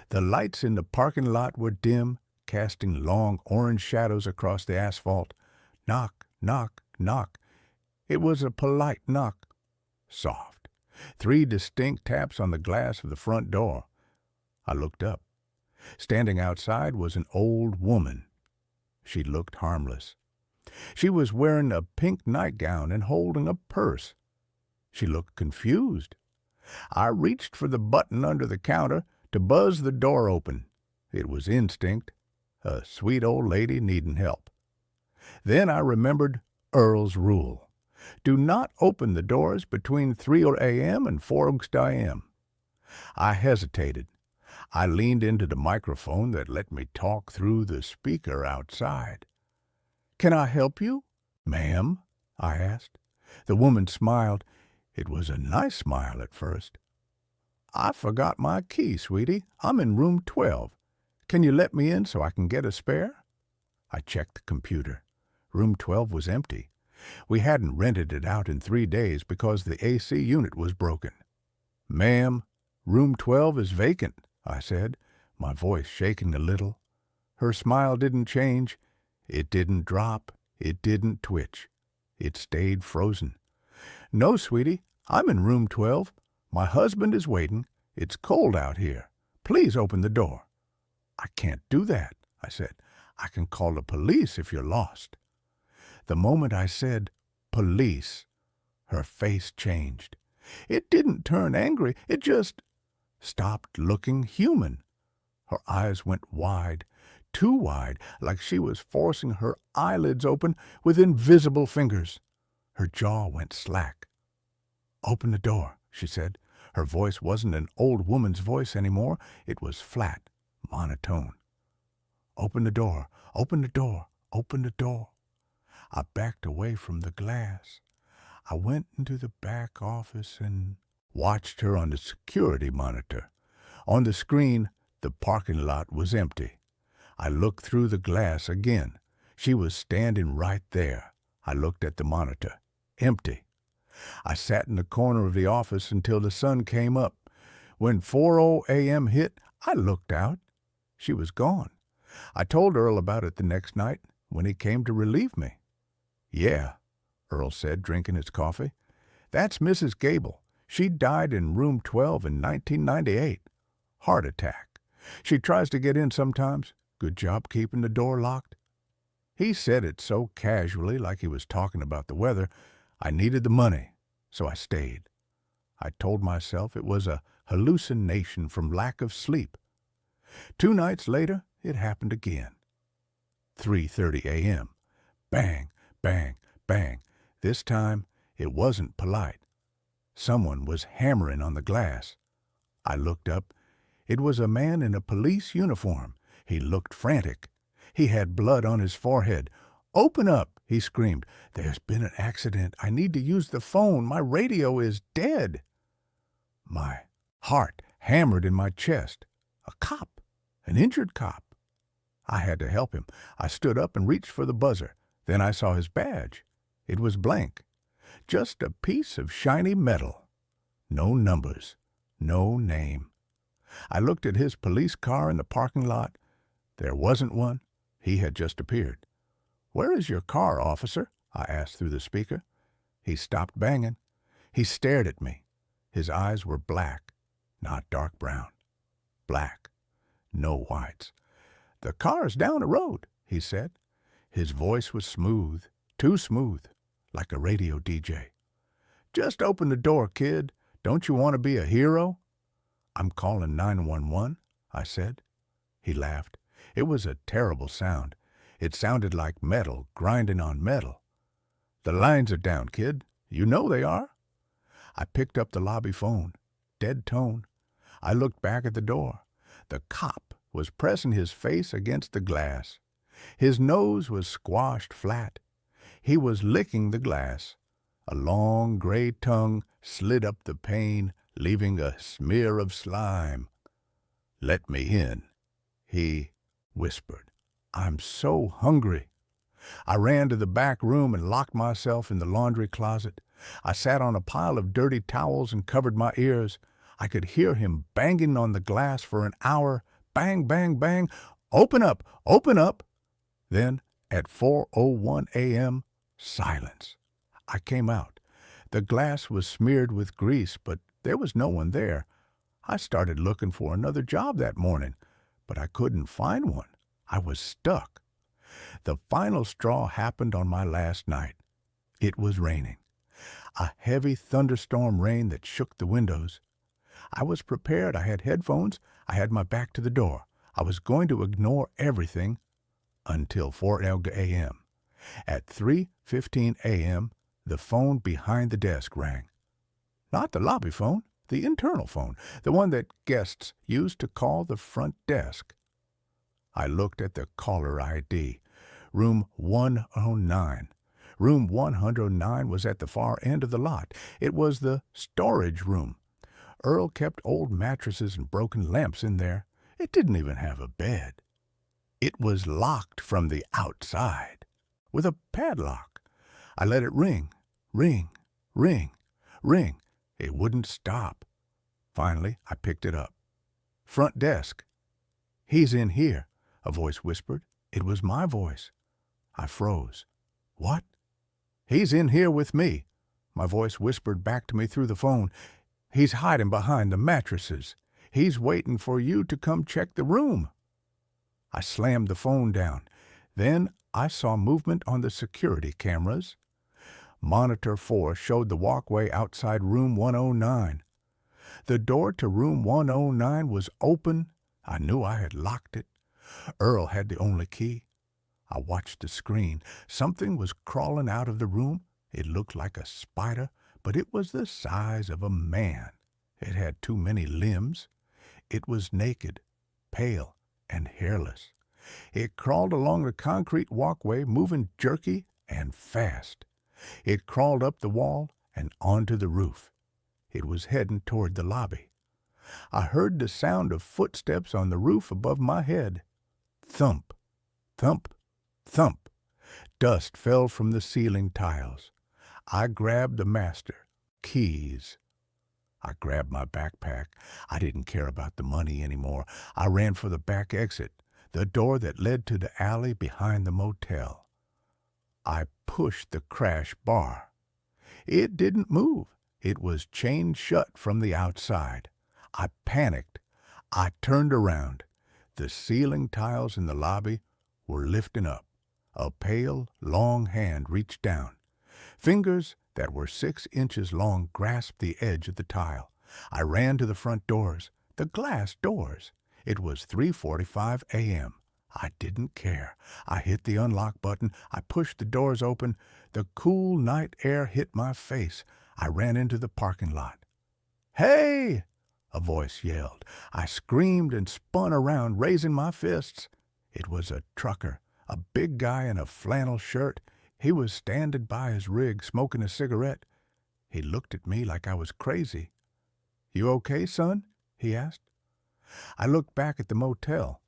The lights in the parking lot were dim, casting long orange shadows across the asphalt. Knock, knock, knock. It was a polite knock. Soft. 3 distinct taps on the glass of the front door. I looked up. Standing outside was an old woman. She looked harmless. She was wearing a pink nightgown and holding a purse. She looked confused. I reached for the button under the counter to buzz the door open. It was instinct, a sweet old lady needing help. Then I remembered Earl's rule. Do not open the doors between 3 a.m. and 4 a.m. I hesitated. I leaned into the microphone that let me talk through the speaker outside. "Can I help you, ma'am?" I asked. The woman smiled. It was a nice smile at first. "I forgot my key, sweetie. I'm in room 12. Can you let me in so I can get a spare?" I checked the computer. Room 12 was empty. We hadn't rented it out in 3 days because the AC unit was broken. "Ma'am, room 12 is vacant," I said, my voice shaking a little. Her smile didn't change. It didn't drop. It didn't twitch. It stayed frozen. "No, sweetie, I'm in room 12. My husband is waiting. It's cold out here. Please open the door." "I can't do that," I said. "I can call the police if you're lost." The moment I said, "police," her face changed. It didn't turn angry. It just stopped looking human. Her eyes went wide, too wide, like she was forcing her eyelids open with invisible fingers. Her jaw went slack. "Open the door," she said. Her voice wasn't an old woman's voice anymore. It was flat, monotone. "Open the door, open the door, open the door." I backed away from the glass. I went into the back office and watched her on the security monitor. On the screen, the parking lot was empty. I looked through the glass again. She was standing right there. I looked at the monitor. Empty. I sat in the corner of the office until the sun came up. When 4:00 a.m. hit, I looked out. She was gone. I told Earl about it the next night when he came to relieve me. "Yeah," Earl said, drinking his coffee. "That's Mrs. Gable. She died in room 12 in 1998. Heart attack. She tries to get in sometimes. Good job keeping the door locked." He said it so casually, like he was talking about the weather. I needed the money, so I stayed. I told myself it was a hallucination from lack of sleep. 2 nights later, it happened again. 3:30 a.m. Bang, bang, bang. This time, it wasn't polite. Someone was hammering on the glass. I looked up. It was a man in a police uniform. He looked frantic. He had blood on his forehead. "Open up," he screamed. "There's been an accident. I need to use the phone. My radio is dead." My heart hammered in my chest. A cop. An injured cop. I had to help him. I stood up and reached for the buzzer. Then I saw his badge. It was blank. Just a piece of shiny metal. No numbers. No name. I looked at his police car in the parking lot. There wasn't one. He had just appeared. "Where is your car, officer?" I asked through the speaker. He stopped banging. He stared at me. His eyes were black, not dark brown. Black. No whites. "The car's down the road," he said. His voice was smooth, too smooth, like a radio DJ. "Just open the door, kid. Don't you want to be a hero?" "I'm calling 911, I said. He laughed. It was a terrible sound. It sounded like metal grinding on metal. "The lines are down, kid. You know they are." I picked up the lobby phone. Dead tone. I looked back at the door. The cop was pressing his face against the glass. His nose was squashed flat. He was licking the glass. A long gray tongue slid up the pane, leaving a smear of slime. "Let me in," he whispered. "I'm so hungry." I ran to the back room and locked myself in the laundry closet. I sat on a pile of dirty towels and covered my ears. I could hear him banging on the glass for an hour. Bang, bang, bang. "Open up, open up." Then, at 4:01 a.m., silence. I came out. The glass was smeared with grease, but there was no one there. I started looking for another job that morning, but I couldn't find one. I was stuck. The final straw happened on my last night. It was raining. A heavy thunderstorm rain that shook the windows. I was prepared. I had headphones. I had my back to the door. I was going to ignore everything until 4 a.m. At 3:15 a.m., the phone behind the desk rang. Not the lobby phone, the internal phone, the one that guests used to call the front desk. I looked at the caller ID. Room 109. Room 109 was at the far end of the lot. It was the storage room. Earl kept old mattresses and broken lamps in there. It didn't even have a bed. It was locked from the outside, with a padlock. I let it ring, ring, ring, ring. It wouldn't stop. Finally, I picked it up. Front desk. "He's in here," a voice whispered. It was my voice. I froze. "What?" "He's in here with me," my voice whispered back to me through the phone. "He's hiding behind the mattresses. He's waiting for you to come check the room." I slammed the phone down. Then I saw movement on the security cameras. Monitor 4 showed the walkway outside room 109. The door to room 109 was open. I knew I had locked it. Earl had the only key. I watched the screen. Something was crawling out of the room. It looked like a spider, but it was the size of a man. It had too many limbs. It was naked, pale, and hairless. It crawled along the concrete walkway, moving jerky and fast. It crawled up the wall and onto the roof. It was heading toward the lobby. I heard the sound of footsteps on the roof above my head. Thump, thump, thump. Dust fell from the ceiling tiles. I grabbed the master. Keys. I grabbed my backpack. I didn't care about the money anymore. I ran for the back exit, the door that led to the alley behind the motel. I pushed the crash bar. It didn't move. It was chained shut from the outside. I panicked. I turned around. The ceiling tiles in the lobby were lifting up. A pale, long hand reached down. Fingers that were 6 inches long grasped the edge of the tile. I ran to the front doors, the glass doors. It was 3:45 a.m. I didn't care. I hit the unlock button. I pushed the doors open. The cool night air hit my face. I ran into the parking lot. "Hey!" a voice yelled. I screamed and spun around, raising my fists. It was a trucker, a big guy in a flannel shirt. He was standing by his rig, smoking a cigarette. He looked at me like I was crazy. "You okay, son?" he asked. I looked back at the motel.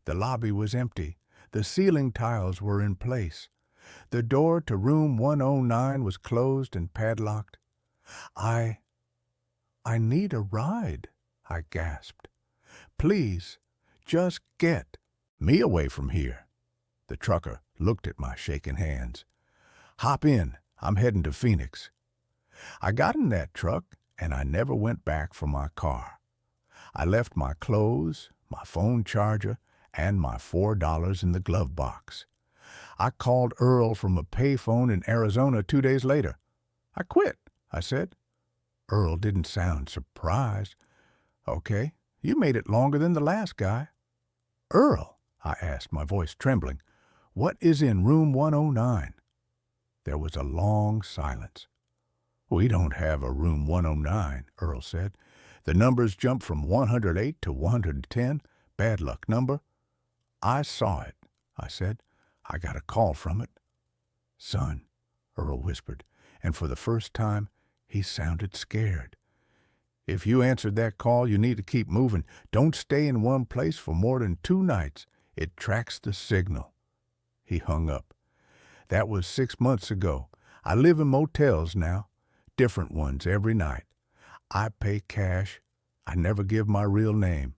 The lobby was empty. The ceiling tiles were in place. The door to room 109 was closed and padlocked. I need a ride," I gasped. "Please, just get me away from here." The trucker looked at my shaking hands. "Hop in. I'm heading to Phoenix." I got in that truck, and I never went back for my car. I left my clothes, my phone charger, and my $4 in the glove box. I called Earl from a payphone in Arizona 2 days later. "I quit," I said. Earl didn't sound surprised. "Okay, you made it longer than the last guy." "Earl," I asked, my voice trembling, "what is in room 109? There was a long silence. "We don't have a room 109, Earl said. "The numbers jump from 108 to 110. Bad luck number." "I saw it," I said. "I got a call from it." "Son," Earl whispered, and for the first time he sounded scared. "If you answered that call, you need to keep moving. Don't stay in one place for more than 2 nights. It tracks the signal." He hung up. That was 6 months ago. I live in motels now, different ones every night. I pay cash. I never give my real name.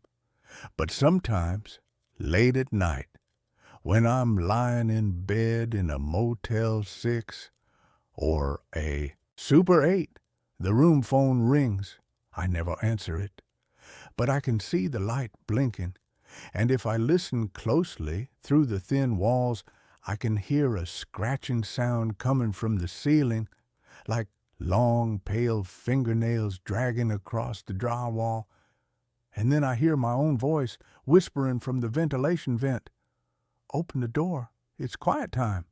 But sometimes, late at night, when I'm lying in bed in a Motel 6 or a Super 8, the room phone rings. I never answer it. But I can see the light blinking, and if I listen closely through the thin walls, I can hear a scratching sound coming from the ceiling, like long, pale fingernails dragging across the drywall, and then I hear my own voice whispering from the ventilation vent, "Open the door, it's quiet time."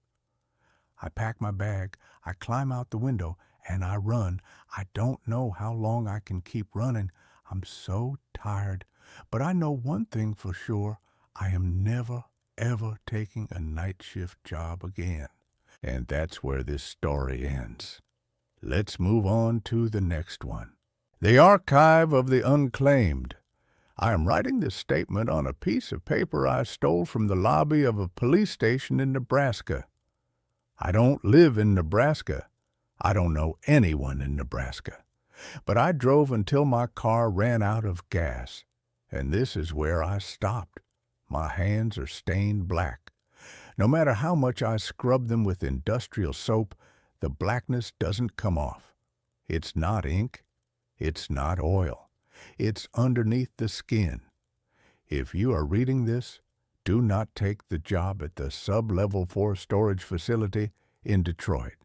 I pack my bag, I climb out the window, and I run. I don't know how long I can keep running. I'm so tired. But I know one thing for sure. I am never, ever taking a night shift job again. And that's where this story ends. Let's move on to the next one. The Archive of the Unclaimed. I am writing this statement on a piece of paper I stole from the lobby of a police station in Nebraska. I don't live in Nebraska. I don't know anyone in Nebraska. But I drove until my car ran out of gas. And this is where I stopped. My hands are stained black. No matter how much I scrub them with industrial soap, the blackness doesn't come off. It's not ink. It's not oil. It's underneath the skin. If you are reading this, do not take the job at the Sub-Level 4 storage facility in Detroit.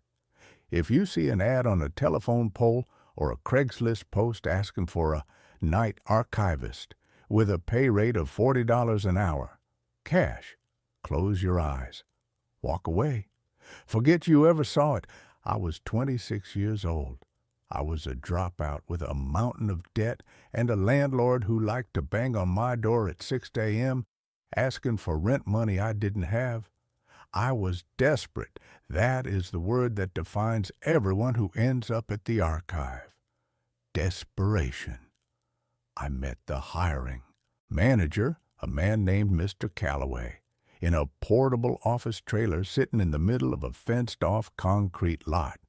If you see an ad on a telephone pole or a Craigslist post asking for a night archivist with a pay rate of $40 an hour, cash, close your eyes. Walk away. Forget you ever saw it. I was 26 years old. I was a dropout with a mountain of debt and a landlord who liked to bang on my door at 6 a.m. asking for rent money I didn't have. I was desperate. That is the word that defines everyone who ends up at the archive. Desperation. I met the hiring manager, a man named Mr. Calloway, in a portable office trailer sitting in the middle of a fenced-off concrete lot.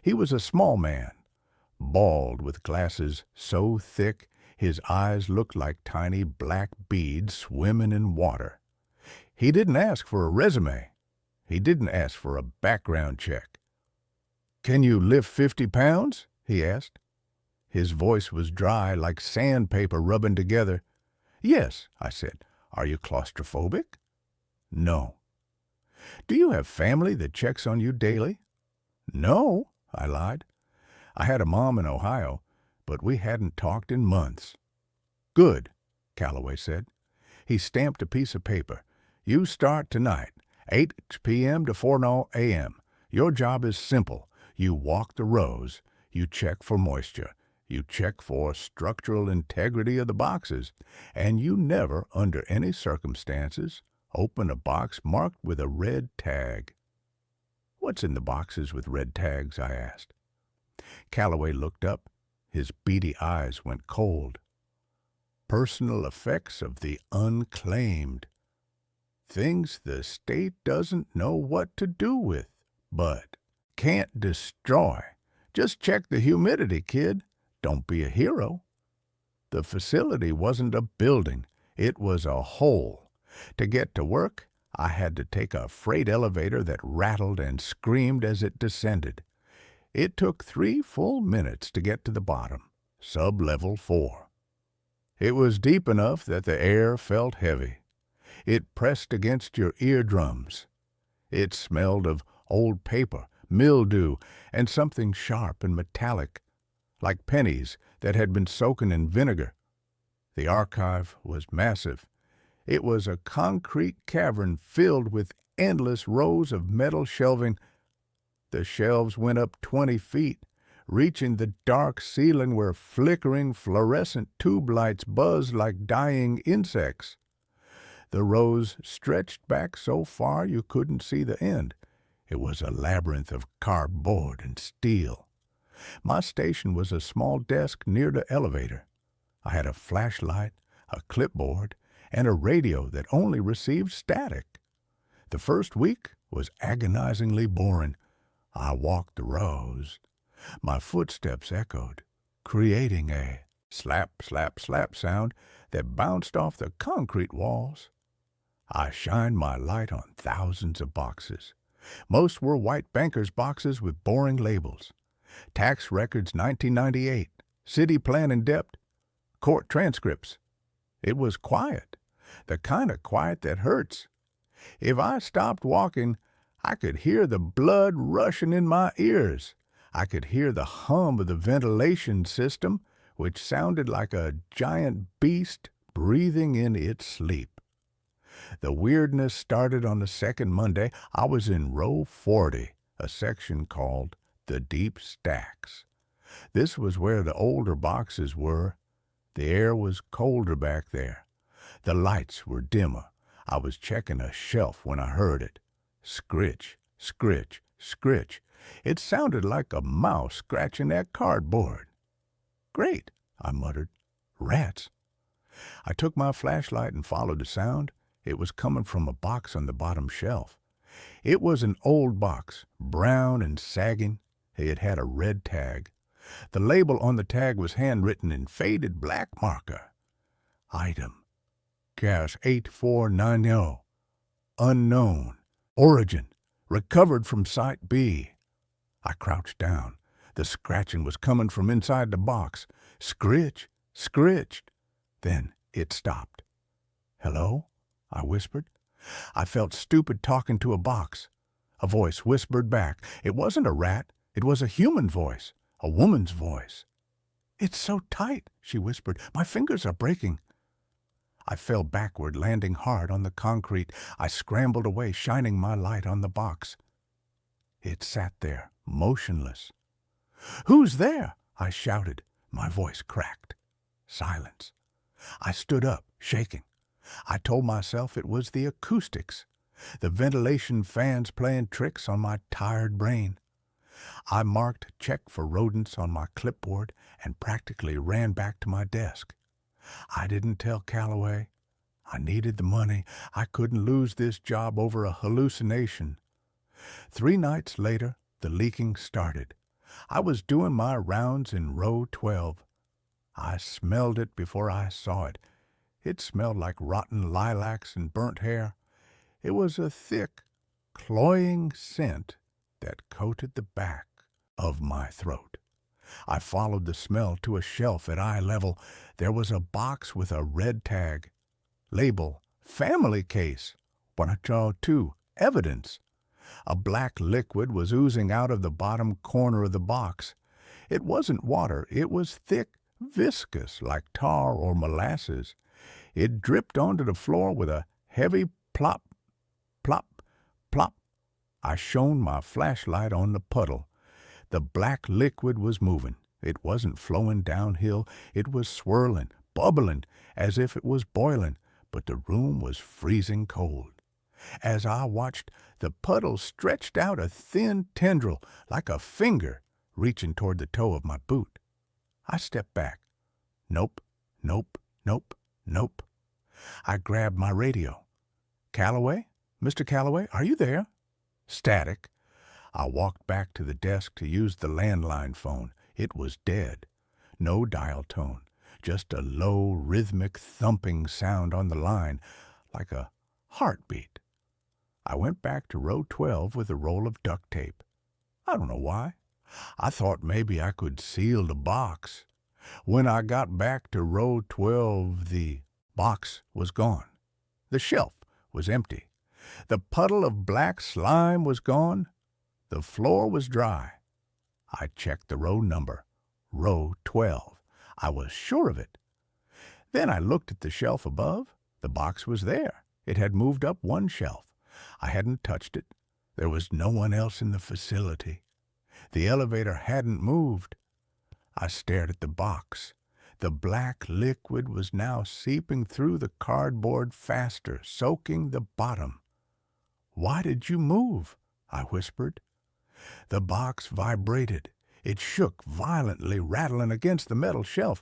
He was a small man, bald with glasses so thick his eyes looked like tiny black beads swimming in water. He didn't ask for a resume. He didn't ask for a background check. "Can you lift 50 pounds?" he asked. His voice was dry, like sandpaper rubbing together. "Yes," I said. "Are you claustrophobic?" "No." "Do you have family that checks on you daily?" "No," I lied. I had a mom in Ohio, but we hadn't talked in months. "Good," Calloway said. He stamped a piece of paper. "You start tonight, 8 p.m. to 4 a.m. Your job is simple. You walk the rows. You check for moisture. You check for structural integrity of the boxes. And you never, under any circumstances, open a box marked with a red tag." "What's in the boxes with red tags?" I asked. Calloway looked up. His beady eyes went cold. "Personal effects of the unclaimed. Things the state doesn't know what to do with, but can't destroy. Just check the humidity, kid. Don't be a hero." The facility wasn't a building. It was a hole. To get to work, I had to take a freight elevator that rattled and screamed as it descended. It took 3 full minutes to get to the bottom, Sub-Level 4. It was deep enough that the air felt heavy. It pressed against your eardrums. It smelled of old paper, mildew, and something sharp and metallic, like pennies that had been soaking in vinegar. The archive was massive. It was a concrete cavern filled with endless rows of metal shelving. The shelves went up 20 feet, reaching the dark ceiling where flickering fluorescent tube lights buzzed like dying insects. The rows stretched back so far you couldn't see the end. It was a labyrinth of cardboard and steel. My station was a small desk near the elevator. I had a flashlight, a clipboard, and a radio that only received static. The first week was agonizingly boring. I walked the rows. My footsteps echoed, creating a slap, slap, slap sound that bounced off the concrete walls. I shined my light on thousands of boxes. Most were white bankers' boxes with boring labels. Tax records 1998, city plan in depth, court transcripts. It was quiet, the kind of quiet that hurts. If I stopped walking, I could hear the blood rushing in my ears. I could hear the hum of the ventilation system, which sounded like a giant beast breathing in its sleep. The weirdness started on the second Monday. I was in row 40, a section called the Deep Stacks. This was where the older boxes were. The air was colder back there. The lights were dimmer. I was checking a shelf when I heard it. Scritch, scritch, scritch. It sounded like a mouse scratching that cardboard. Great, I muttered. Rats. I took my flashlight and followed the sound. It was coming from a box on the bottom shelf. It was an old box, brown and sagging. It had a red tag. The label on the tag was handwritten in faded black marker. Item, gas 8490, unknown, origin, recovered from Site B. I crouched down. The scratching was coming from inside the box. Scritch, scritched. Then it stopped. Hello? I whispered. I felt stupid talking to a box. A voice whispered back. It wasn't a rat. It was a human voice, a woman's voice. It's so tight, she whispered. My fingers are breaking. I fell backward, landing hard on the concrete. I scrambled away, shining my light on the box. It sat there, motionless. Who's there? I shouted. My voice cracked. Silence. I stood up, shaking. I told myself it was the acoustics, the ventilation fans playing tricks on my tired brain. I marked check for rodents on my clipboard and practically ran back to my desk. I didn't tell Calloway. I needed the money. I couldn't lose this job over a hallucination. 3 nights later, the leaking started. I was doing my rounds in row 12. I smelled it before I saw it. It smelled like rotten lilacs and burnt hair. It was a thick, cloying scent that coated the back of my throat. I followed the smell to a shelf at eye level. There was a box with a red tag. Label, family case. 102, evidence. A black liquid was oozing out of the bottom corner of the box. It wasn't water. It was thick, viscous, like tar or molasses. It dripped onto the floor with a heavy plop, plop, plop. I shone my flashlight on the puddle. The black liquid was moving. It wasn't flowing downhill. It was swirling, bubbling, as if it was boiling, but the room was freezing cold. As I watched, the puddle stretched out a thin tendril, like a finger, reaching toward the toe of my boot. I stepped back. Nope, nope, nope, nope. I grabbed my radio. Calloway? Mr. Calloway, are you there? Static. I walked back to the desk to use the landline phone. It was dead. No dial tone, just a low, rhythmic thumping sound on the line, like a heartbeat. I went back to row 12 with a roll of duct tape. I don't know why. I thought maybe I could seal the box. When I got back to row 12, the box was gone. The shelf was empty. The puddle of black slime was gone. The floor was dry. I checked the row number. Row 12. I was sure of it. Then I looked at the shelf above. The box was there. It had moved up one shelf. I hadn't touched it. There was no one else in the facility. The elevator hadn't moved. I stared at the box. The black liquid was now seeping through the cardboard faster, soaking the bottom. "Why did you move?" I whispered. The box vibrated. It shook violently, rattling against the metal shelf.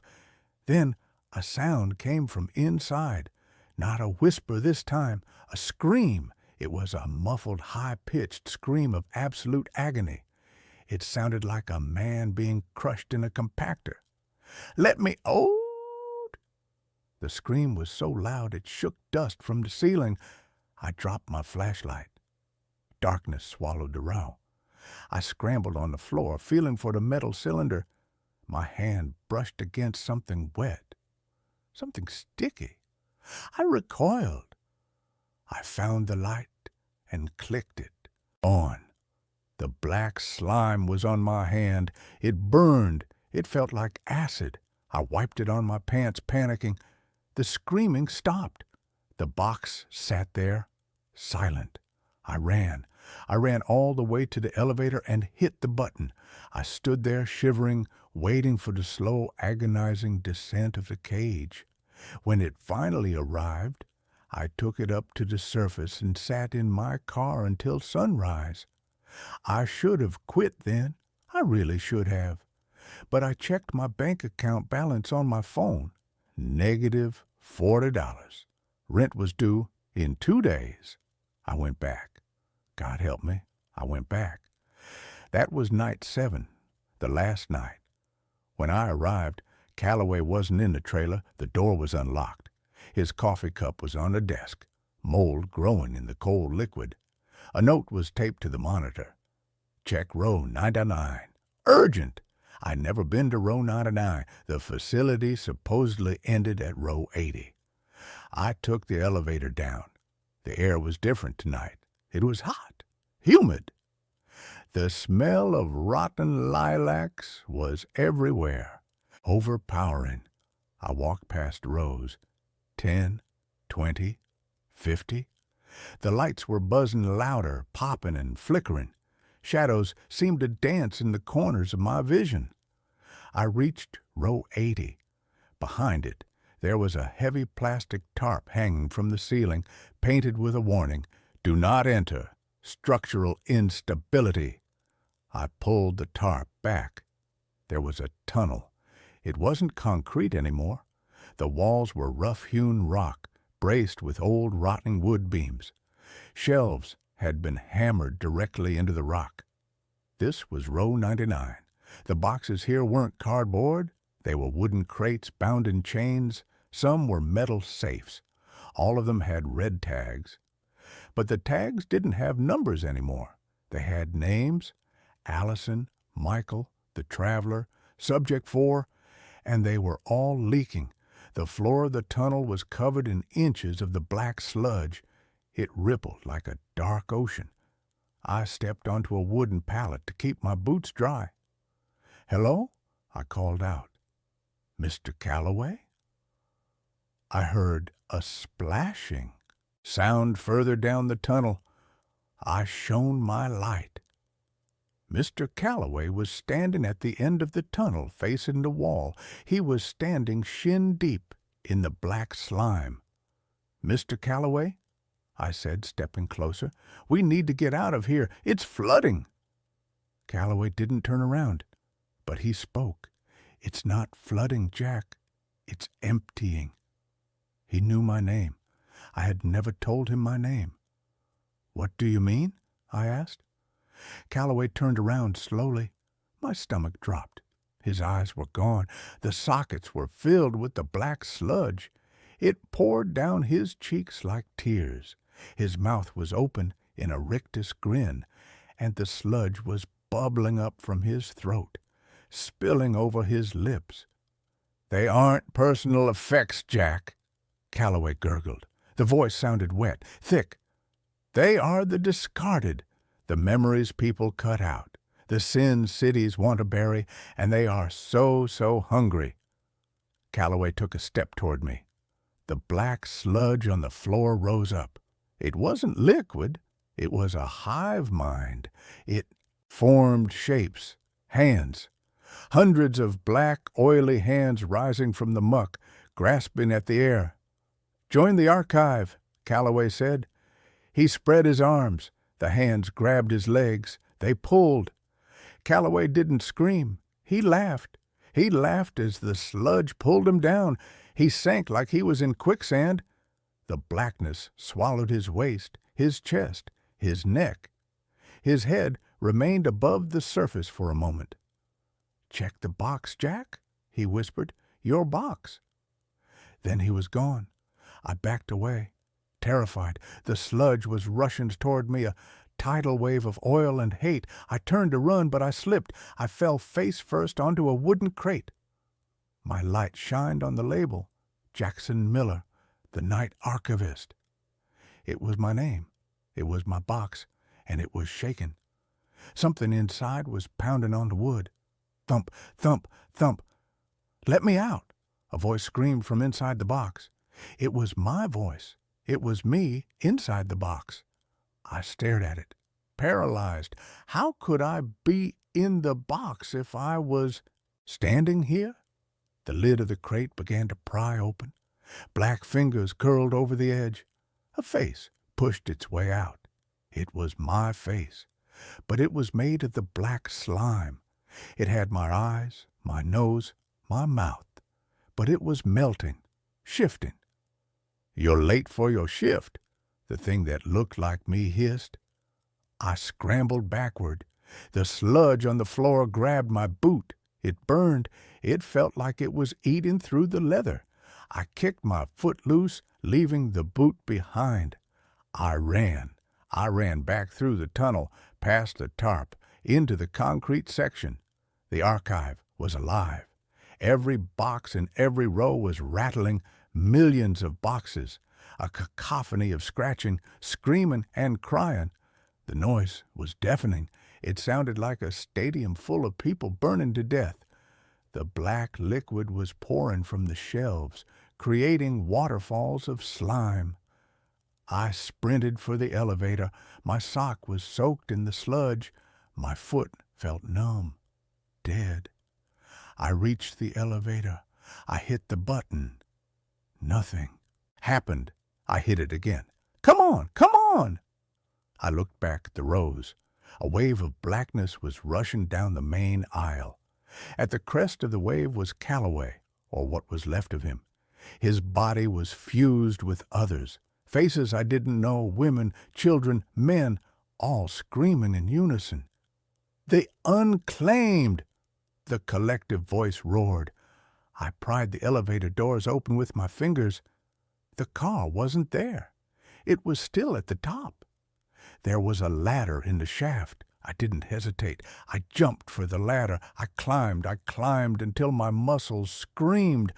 Then a sound came from inside. Not a whisper this time, a scream. It was a muffled, high-pitched scream of absolute agony. It sounded like a man being crushed in a compactor. "Let me out!" The scream was so loud it shook dust from the ceiling. I dropped my flashlight. Darkness swallowed the row. I scrambled on the floor, feeling for the metal cylinder. My hand brushed against something wet, something sticky. I recoiled. I found the light, and clicked it on. The black slime was on my hand. It burned. It felt like acid. I wiped it on my pants, panicking. The screaming stopped. The box sat there, silent. I ran. I ran all the way to the elevator and hit the button. I stood there shivering, waiting for the slow, agonizing descent of the cage. When it finally arrived, I took it up to the surface and sat in my car until sunrise. I should have quit then. I really should have. But I checked my bank account balance on my phone. Negative $40. Rent was due in 2 days. I went back. God help me, I went back. That was night 7, the last night. When I arrived, Calloway wasn't in the trailer. The door was unlocked. His coffee cup was on the desk, mold growing in the cold liquid. A note was taped to the monitor. Check row 99. Urgent! I'd never been to row 99. The facility supposedly ended at row 80. I took the elevator down. The air was different tonight. It was hot, humid. The smell of rotten lilacs was everywhere, overpowering. I walked past rows, 10, 20, 50. The lights were buzzing louder, popping and flickering. Shadows seemed to dance in the corners of my vision. I reached row 80. Behind it, there was a heavy plastic tarp hanging from the ceiling, painted with a warning, "Do not enter. Structural instability." I pulled the tarp back. There was a tunnel. It wasn't concrete anymore. The walls were rough-hewn rock, braced with old rotting wood beams. Shelves had been hammered directly into the rock. This was row 99. The boxes here weren't cardboard. They were wooden crates bound in chains. Some were metal safes. All of them had red tags. But the tags didn't have numbers anymore. They had names: Allison, Michael, the Traveler, Subject 4, and they were all leaking. The floor of the tunnel was covered in inches of the black sludge. It rippled like a dark ocean. I stepped onto a wooden pallet to keep my boots dry. "Hello?" I called out. "Mr. Calloway?" I heard a splashing sound further down the tunnel. I shone my light. Mr. Calloway was standing at the end of the tunnel, facing the wall. He was standing shin-deep in the black slime. "Mr. Calloway," I said, stepping closer, "we need to get out of here. It's flooding." Calloway didn't turn around, but he spoke. "It's not flooding, Jack. It's emptying." He knew my name. I had never told him my name. "What do you mean?" I asked. Calloway turned around slowly. My stomach dropped. His eyes were gone. The sockets were filled with the black sludge. It poured down his cheeks like tears. His mouth was open in a rictus grin, and the sludge was bubbling up from his throat, spilling over his lips. "They aren't personal effects, Jack," Calloway gurgled. The voice sounded wet, thick. "They are the discarded, the memories people cut out, the sins cities want to bury, and they are so hungry." Calloway took a step toward me. The black sludge on the floor rose up. It wasn't liquid. It was a hive mind. It formed shapes, hands. Hundreds of black, oily hands rising from the muck, grasping at the air. "Join the archive," Calloway said. He spread his arms. The hands grabbed his legs. They pulled. Calloway didn't scream. He laughed. He laughed as the sludge pulled him down. He sank like he was in quicksand. The blackness swallowed his waist, his chest, his neck. His head remained above the surface for a moment. "Check the box, Jack," he whispered. "Your box." Then he was gone. I backed away, terrified. The sludge was rushing toward me, a tidal wave of oil and hate. I turned to run, but I slipped. I fell face first onto a wooden crate. My light shined on the label, Jackson Miller, the night archivist. It was my name. It was my box, and it was shaking. Something inside was pounding on the wood. Thump, thump, thump. "Let me out!" A voice screamed from inside the box. It was my voice. It was me inside the box. I stared at it, paralyzed. How could I be in the box if I was standing here? The lid of the crate began to pry open. Black fingers curled over the edge. A face pushed its way out. It was my face, but it was made of the black slime. It had my eyes, my nose, my mouth, but it was melting, shifting. "You're late for your shift," the thing that looked like me hissed. I scrambled backward. The sludge on the floor grabbed my boot. It burned. It felt like it was eating through the leather. I kicked my foot loose, leaving the boot behind. I ran. I ran back through the tunnel, past the tarp, into the concrete section. The archive was alive. Every box in every row was rattling, millions of boxes, a cacophony of scratching, screaming, and crying. The noise was deafening. It sounded like a stadium full of people burning to death. The black liquid was pouring from the shelves, creating waterfalls of slime. I sprinted for the elevator. My sock was soaked in the sludge. My foot felt numb, dead. I reached the elevator. I hit the button. Nothing happened. I hit it again. "Come on, come on!" I looked back at the rows. A wave of blackness was rushing down the main aisle. At the crest of the wave was Holloway, or what was left of him. His body was fused with others. Faces I didn't know, women, children, men, all screaming in unison. "The Unclaimed!" the collective voice roared. I pried the elevator doors open with my fingers. The car wasn't there. It was still at the top. There was a ladder in the shaft. I didn't hesitate. I jumped for the ladder. I climbed until my muscles screamed.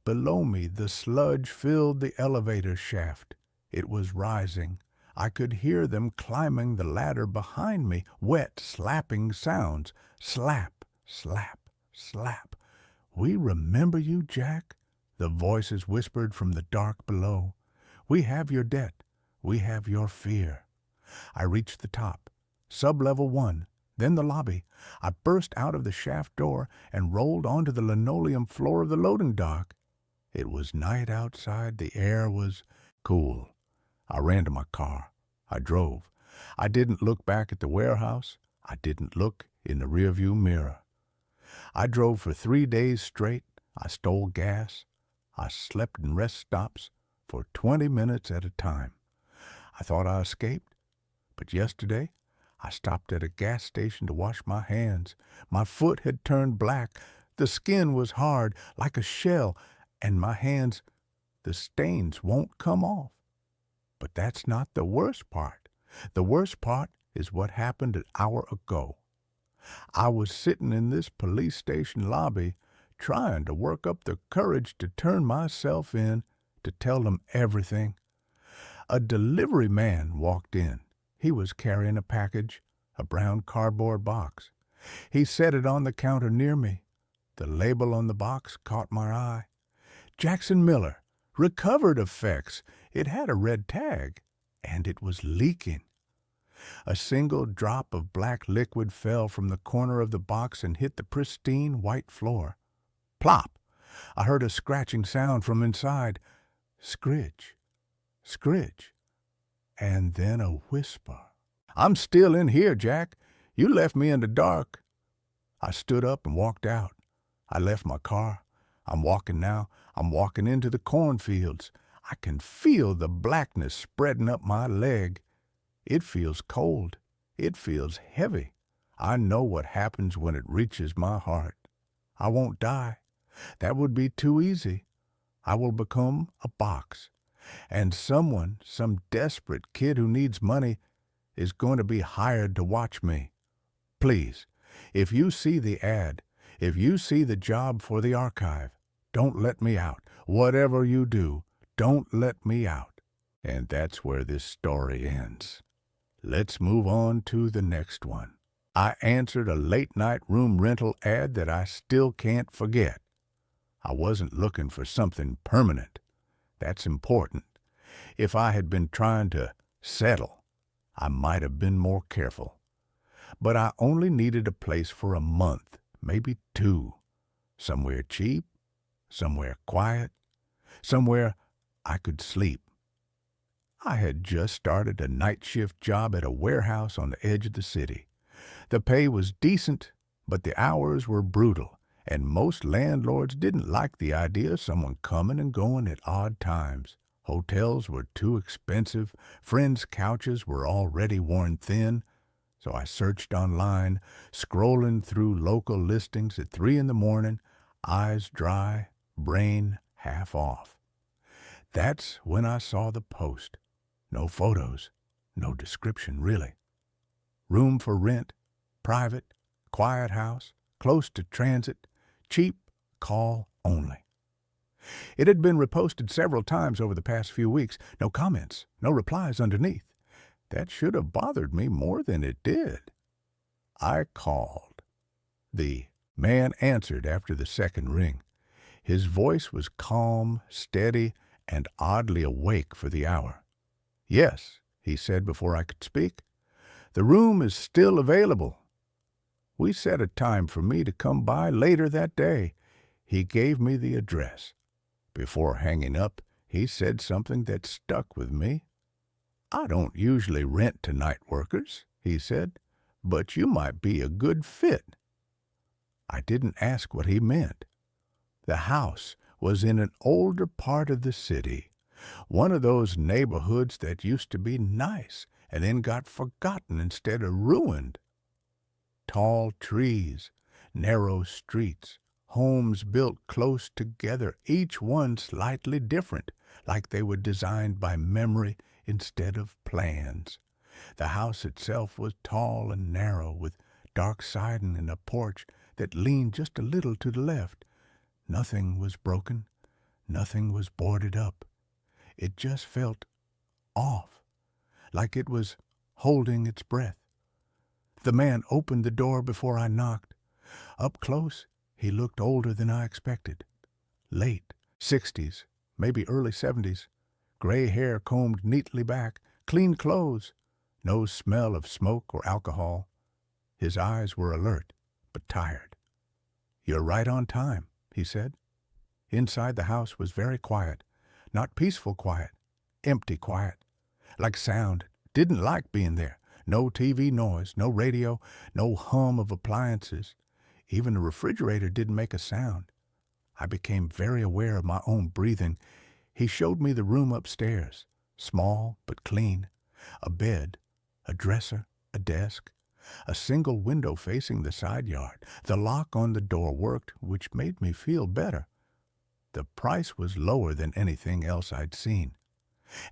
Below me, the sludge filled the elevator shaft. It was rising. I could hear them climbing the ladder behind me, wet, slapping sounds. Slap, slap, slap. "We remember you, Jack," the voices whispered from the dark below. "We have your debt. We have your fear." I reached the top, sub-level 1, then the lobby. I burst out of the shaft door and rolled onto the linoleum floor of the loading dock. It was night outside. The air was cool. I ran to my car. I drove. I didn't look back at the warehouse. I didn't look in the rearview mirror. I drove for 3 days straight. I stole gas. I slept in rest stops for 20 minutes at a time. I thought I escaped, but yesterday I stopped at a gas station to wash my hands. My foot had turned black. The skin was hard, like a shell, and my hands, the stains won't come off. But that's not the worst part. The worst part is what happened an hour ago. I was sitting in this police station lobby trying to work up the courage to turn myself in, to tell them everything. A delivery man walked in. He was carrying a package, a brown cardboard box. He set it on the counter near me. The label on the box caught my eye. Jackson Miller, recovered effects. It had a red tag, and it was leaking. A single drop of black liquid fell from the corner of the box and hit the pristine white floor. Plop! I heard a scratching sound from inside. Scritch, scritch, and then a whisper. "I'm still in here, Jack. You left me in the dark." I stood up and walked out. I left my car. I'm walking now. I'm walking into the cornfields. I can feel the blackness spreading up my leg. It feels cold. It feels heavy. I know what happens when it reaches my heart. I won't die. That would be too easy. I will become a box. And someone, some desperate kid who needs money, is going to be hired to watch me. Please, if you see the ad, if you see the job for the archive, don't let me out. Whatever you do, don't let me out. And that's where this story ends. Let's move on to the next one. I answered a late-night room rental ad that I still can't forget. I wasn't looking for something permanent. That's important. If I had been trying to settle, I might have been more careful. But I only needed a place for a month, maybe 2. Somewhere cheap, somewhere quiet, somewhere I could sleep. I had just started a night shift job at a warehouse on the edge of the city. The pay was decent, but the hours were brutal, and most landlords didn't like the idea of someone coming and going at odd times. Hotels were too expensive, friends' couches were already worn thin, so I searched online, scrolling through local listings at 3 in the morning, eyes dry, brain half off. That's when I saw the post. No photos, no description really. Room for rent, private, quiet house, close to transit, cheap, call only. It had been reposted several times over the past few weeks. No comments, no replies underneath. That should have bothered me more than it did. I called. The man answered after the second ring. His voice was calm, steady, and oddly awake for the hour. "Yes," he said before I could speak. "The room is still available." We set a time for me to come by later that day. He gave me the address. Before hanging up, he said something that stuck with me. "I don't usually rent to night workers," he said, "but you might be a good fit." I didn't ask what he meant. The house was in an older part of the city, one of those neighborhoods that used to be nice and then got forgotten instead of ruined. Tall trees, narrow streets, homes built close together, each one slightly different, like they were designed by memory instead of plans. The house itself was tall and narrow, with dark siding and a porch that leaned just a little to the left. Nothing was broken, nothing was boarded up. It just felt off, like it was holding its breath. The man opened the door before I knocked. Up close, he looked older than I expected. Late 60s, maybe early 70s. Gray hair combed neatly back, clean clothes, no smell of smoke or alcohol. His eyes were alert, but tired. "You're right on time," he said. Inside the house was very quiet, not peaceful quiet, empty quiet, like sound. Didn't like being there. No TV noise, no radio, no hum of appliances. Even the refrigerator didn't make a sound. I became very aware of my own breathing. He showed me the room upstairs, small but clean. A bed, a dresser, a desk, a single window facing the side yard. The lock on the door worked, which made me feel better. The price was lower than anything else I'd seen.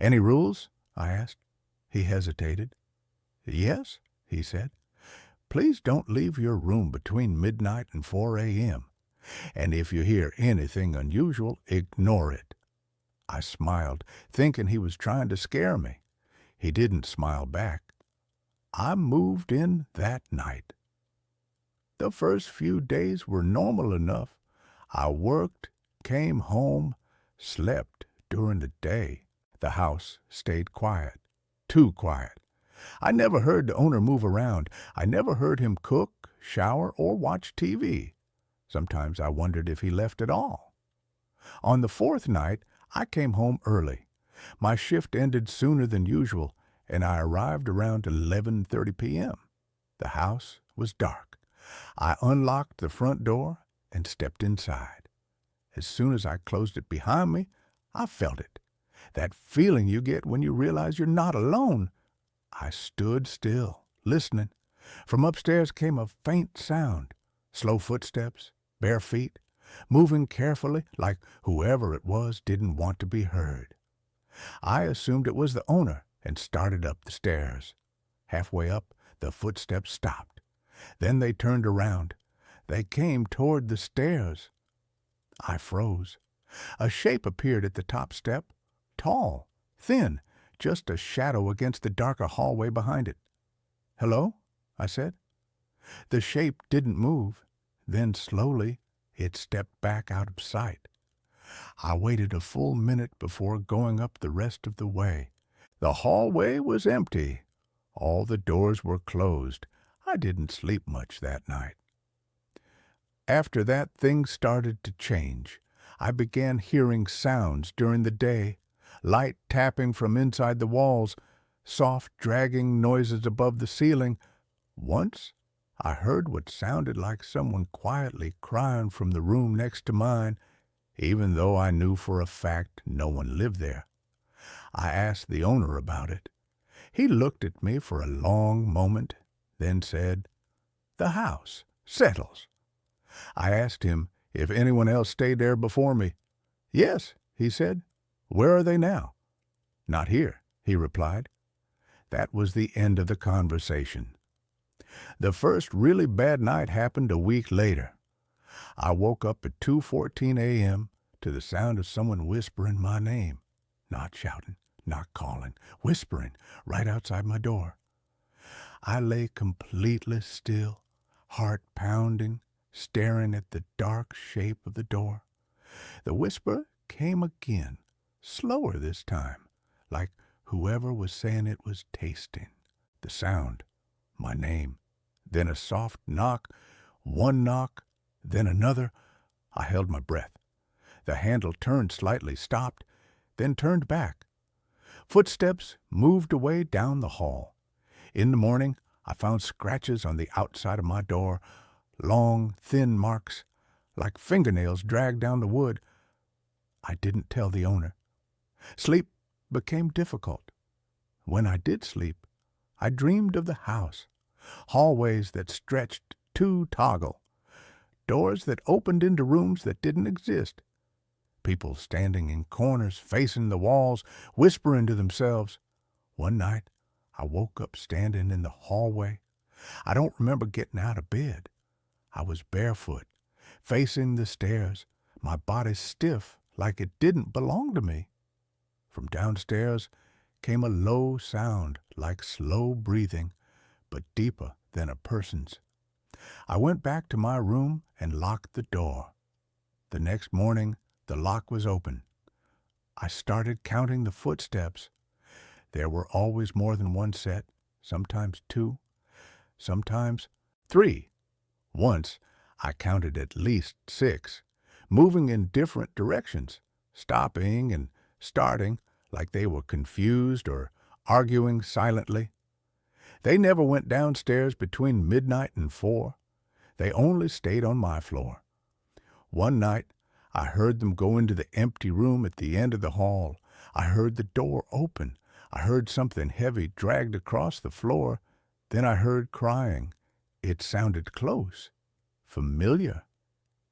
"Any rules?" I asked. He hesitated. "Yes," he said. "Please don't leave your room between midnight and 4 a.m. And if you hear anything unusual, ignore it." I smiled, thinking he was trying to scare me. He didn't smile back. I moved in that night. The first few days were normal enough. I worked, came home, slept during the day. The house stayed quiet. Too quiet. I never heard the owner move around. I never heard him cook, shower, or watch TV. Sometimes I wondered if he left at all. On the 4th night, I came home early. My shift ended sooner than usual, and I arrived around 11:30 p.m. The house was dark. I unlocked the front door and stepped inside. As soon as I closed it behind me, I felt it. That feeling you get when you realize you're not alone. I stood still, listening. From upstairs came a faint sound, slow footsteps, bare feet, moving carefully like whoever it was didn't want to be heard. I assumed it was the owner and started up the stairs. Halfway up, the footsteps stopped. Then they turned around. They came toward the stairs. I froze. A shape appeared at the top step, tall, thin, just a shadow against the darker hallway behind it. "Hello?" I said. The shape didn't move. Then slowly it stepped back out of sight. I waited a full minute before going up the rest of the way. The hallway was empty. All the doors were closed. I didn't sleep much that night. After that, things started to change. I began hearing sounds during the day, light tapping from inside the walls, soft dragging noises above the ceiling. Once, I heard what sounded like someone quietly crying from the room next to mine, even though I knew for a fact no one lived there. I asked the owner about it. He looked at me for a long moment, then said, "The house settles." I asked him if anyone else stayed there before me. "Yes," he said. "Where are they now?" "Not here," he replied. That was the end of the conversation. The first really bad night happened a week later. I woke up at 2:14 a.m. to the sound of someone whispering my name. Not shouting, not calling, whispering right outside my door. I lay completely still, heart pounding, staring at the dark shape of the door. The whisper came again, slower this time, like whoever was saying it was tasting. The sound, my name, then a soft knock, one knock, then another. I held my breath. The handle turned slightly, stopped, then turned back. Footsteps moved away down the hall. In the morning, I found scratches on the outside of my door, long, thin marks, like fingernails dragged down the wood. I didn't tell the owner. Sleep became difficult. When I did sleep, I dreamed of the house, hallways that stretched to toggle, doors that opened into rooms that didn't exist, people standing in corners facing the walls, whispering to themselves. One night, I woke up standing in the hallway. I don't remember getting out of bed. I was barefoot, facing the stairs, my body stiff like it didn't belong to me. From downstairs came a low sound like slow breathing, but deeper than a person's. I went back to my room and locked the door. The next morning, the lock was open. I started counting the footsteps. There were always more than one set, sometimes two, sometimes three. Once, I counted at least 6, moving in different directions, stopping and starting like they were confused or arguing silently. They never went downstairs between midnight and 4. They only stayed on my floor. One night, I heard them go into the empty room at the end of the hall. I heard the door open. I heard something heavy dragged across the floor. Then I heard crying. It sounded close, familiar.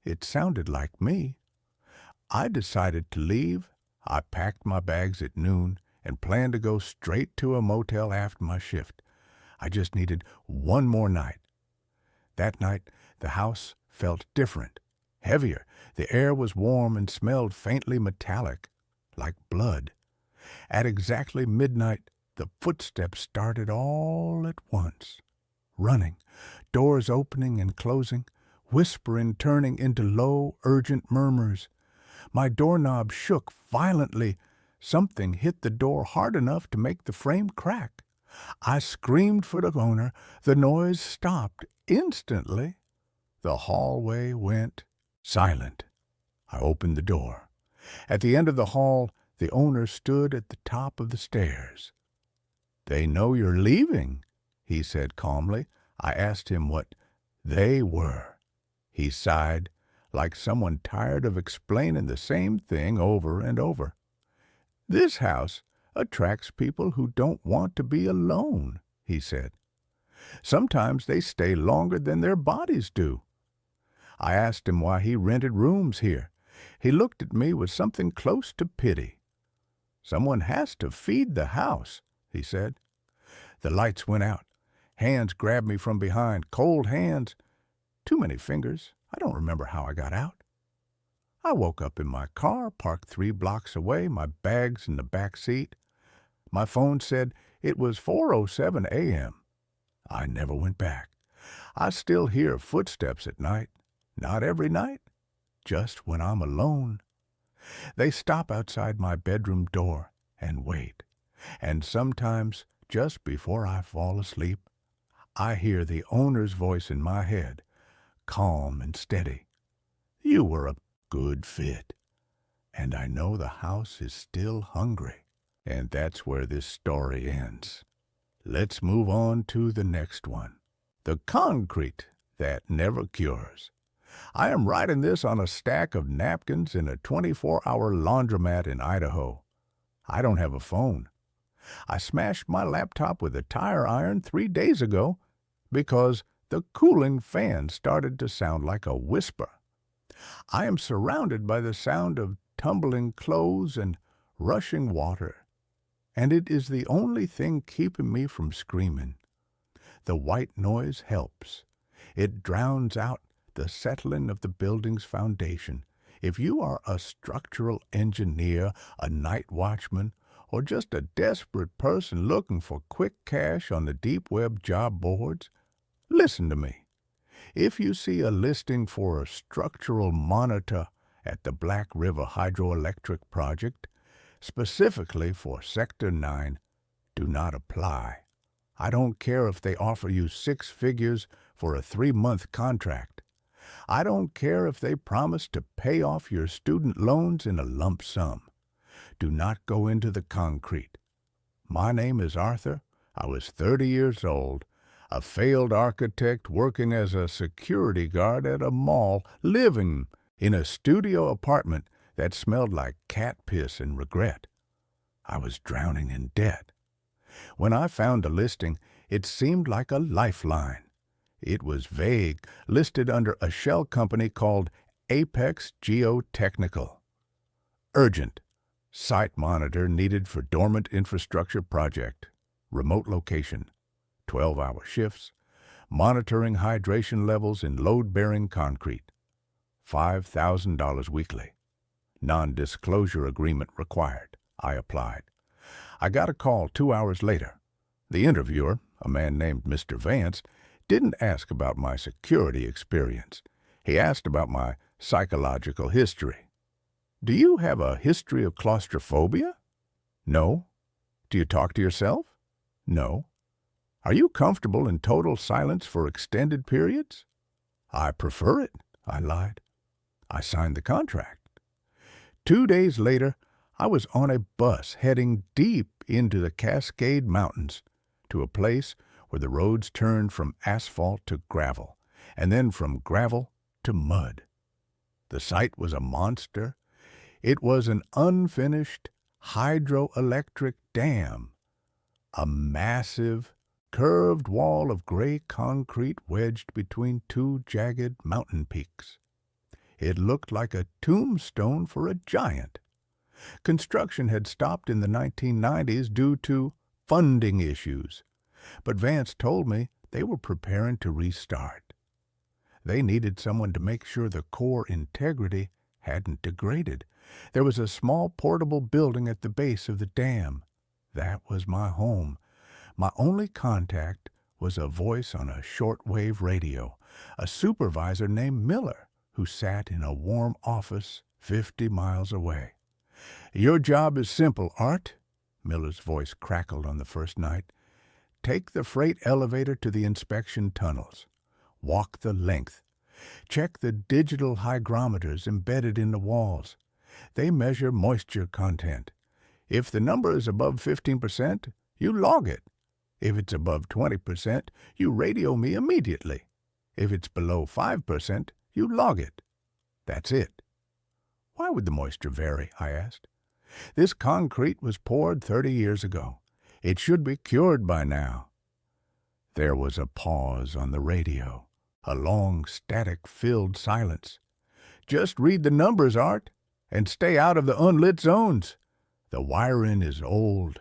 It sounded like me. I decided to leave. I packed my bags at noon and planned to go straight to a motel after my shift. I just needed one more night. That night, the house felt different, heavier. The air was warm and smelled faintly metallic, like blood. At exactly midnight, the footsteps started all at once, running, doors opening and closing, whispering turning into low, urgent murmurs. My doorknob shook violently. Something hit the door hard enough to make the frame crack. I screamed for the owner. The noise stopped instantly. The hallway went silent. I opened the door. At the end of the hall, the owner stood at the top of the stairs. "They know you're leaving," he said calmly. I asked him what they were. He sighed, like someone tired of explaining the same thing over and over. "This house attracts people who don't want to be alone," he said. "Sometimes they stay longer than their bodies do." I asked him why he rented rooms here. He looked at me with something close to pity. "Someone has to feed the house," he said. The lights went out. Hands grabbed me from behind, cold hands. Too many fingers. I don't remember how I got out. I woke up in my car, parked 3 blocks away, my bags in the back seat. My phone said it was 4:07 a.m. I never went back. I still hear footsteps at night. Not every night, just when I'm alone. They stop outside my bedroom door and wait. And sometimes, just before I fall asleep, I hear the owner's voice in my head, calm and steady. You were a good fit. And I know the house is still hungry. And that's where this story ends. Let's move on to the next one. The concrete that never cures. I am writing this on a stack of napkins in a 24-hour laundromat in Idaho. I don't have a phone. I smashed my laptop with a tire iron 3 days ago because the cooling fan started to sound like a whisper. I am surrounded by the sound of tumbling clothes and rushing water, and it is the only thing keeping me from screaming. The white noise helps. It drowns out the settling of the building's foundation. If you are a structural engineer, a night watchman, or just a desperate person looking for quick cash on the deep web job boards, listen to me. If you see a listing for a structural monitor at the Black River Hydroelectric Project, specifically for Sector 9, do not apply. I don't care if they offer you 6 figures for a 3-month contract. I don't care if they promise to pay off your student loans in a lump sum. Do not go into the concrete. My name is Arthur. I was 30 years old, a failed architect working as a security guard at a mall, living in a studio apartment that smelled like cat piss and regret. I was drowning in debt. When I found the listing, it seemed like a lifeline. It was vague, listed under a shell company called Apex Geotechnical. Urgent. Site monitor needed for dormant infrastructure project. Remote location. 12-hour shifts. Monitoring hydration levels in load-bearing concrete. $5,000 weekly. Non-disclosure agreement required. I applied. I got a call 2 hours later. The interviewer, a man named Mr. Vance, didn't ask about my security experience. He asked about my psychological history. Do you have a history of claustrophobia? No. Do you talk to yourself? No. Are you comfortable in total silence for extended periods? I prefer it, I lied. I signed the contract. 2 days later, I was on a bus heading deep into the Cascade Mountains to a place where the roads turned from asphalt to gravel, and then from gravel to mud. The site was a monster. It was an unfinished hydroelectric dam, a massive, curved wall of gray concrete wedged between 2 jagged mountain peaks. It looked like a tombstone for a giant. Construction had stopped in the 1990s due to funding issues, but Vance told me they were preparing to restart. They needed someone to make sure the core integrity hadn't degraded. There was a small portable building at the base of the dam. That was my home. My only contact was a voice on a shortwave radio, a supervisor named Miller, who sat in a warm office 50 miles away. Your job is simple, Art, Miller's voice crackled on the first night. Take the freight elevator to the inspection tunnels. Walk the length. Check the digital hygrometers embedded in the walls. They measure moisture content. If the number is above 15%, you log it. If it's above 20%, you radio me immediately. If it's below 5%, you log it. That's it. Why would the moisture vary? I asked. This concrete was poured 30 years ago. It should be cured by now. There was a pause on the radio, a long, static-filled silence. Just read the numbers, Art, and stay out of the unlit zones. The wiring is old.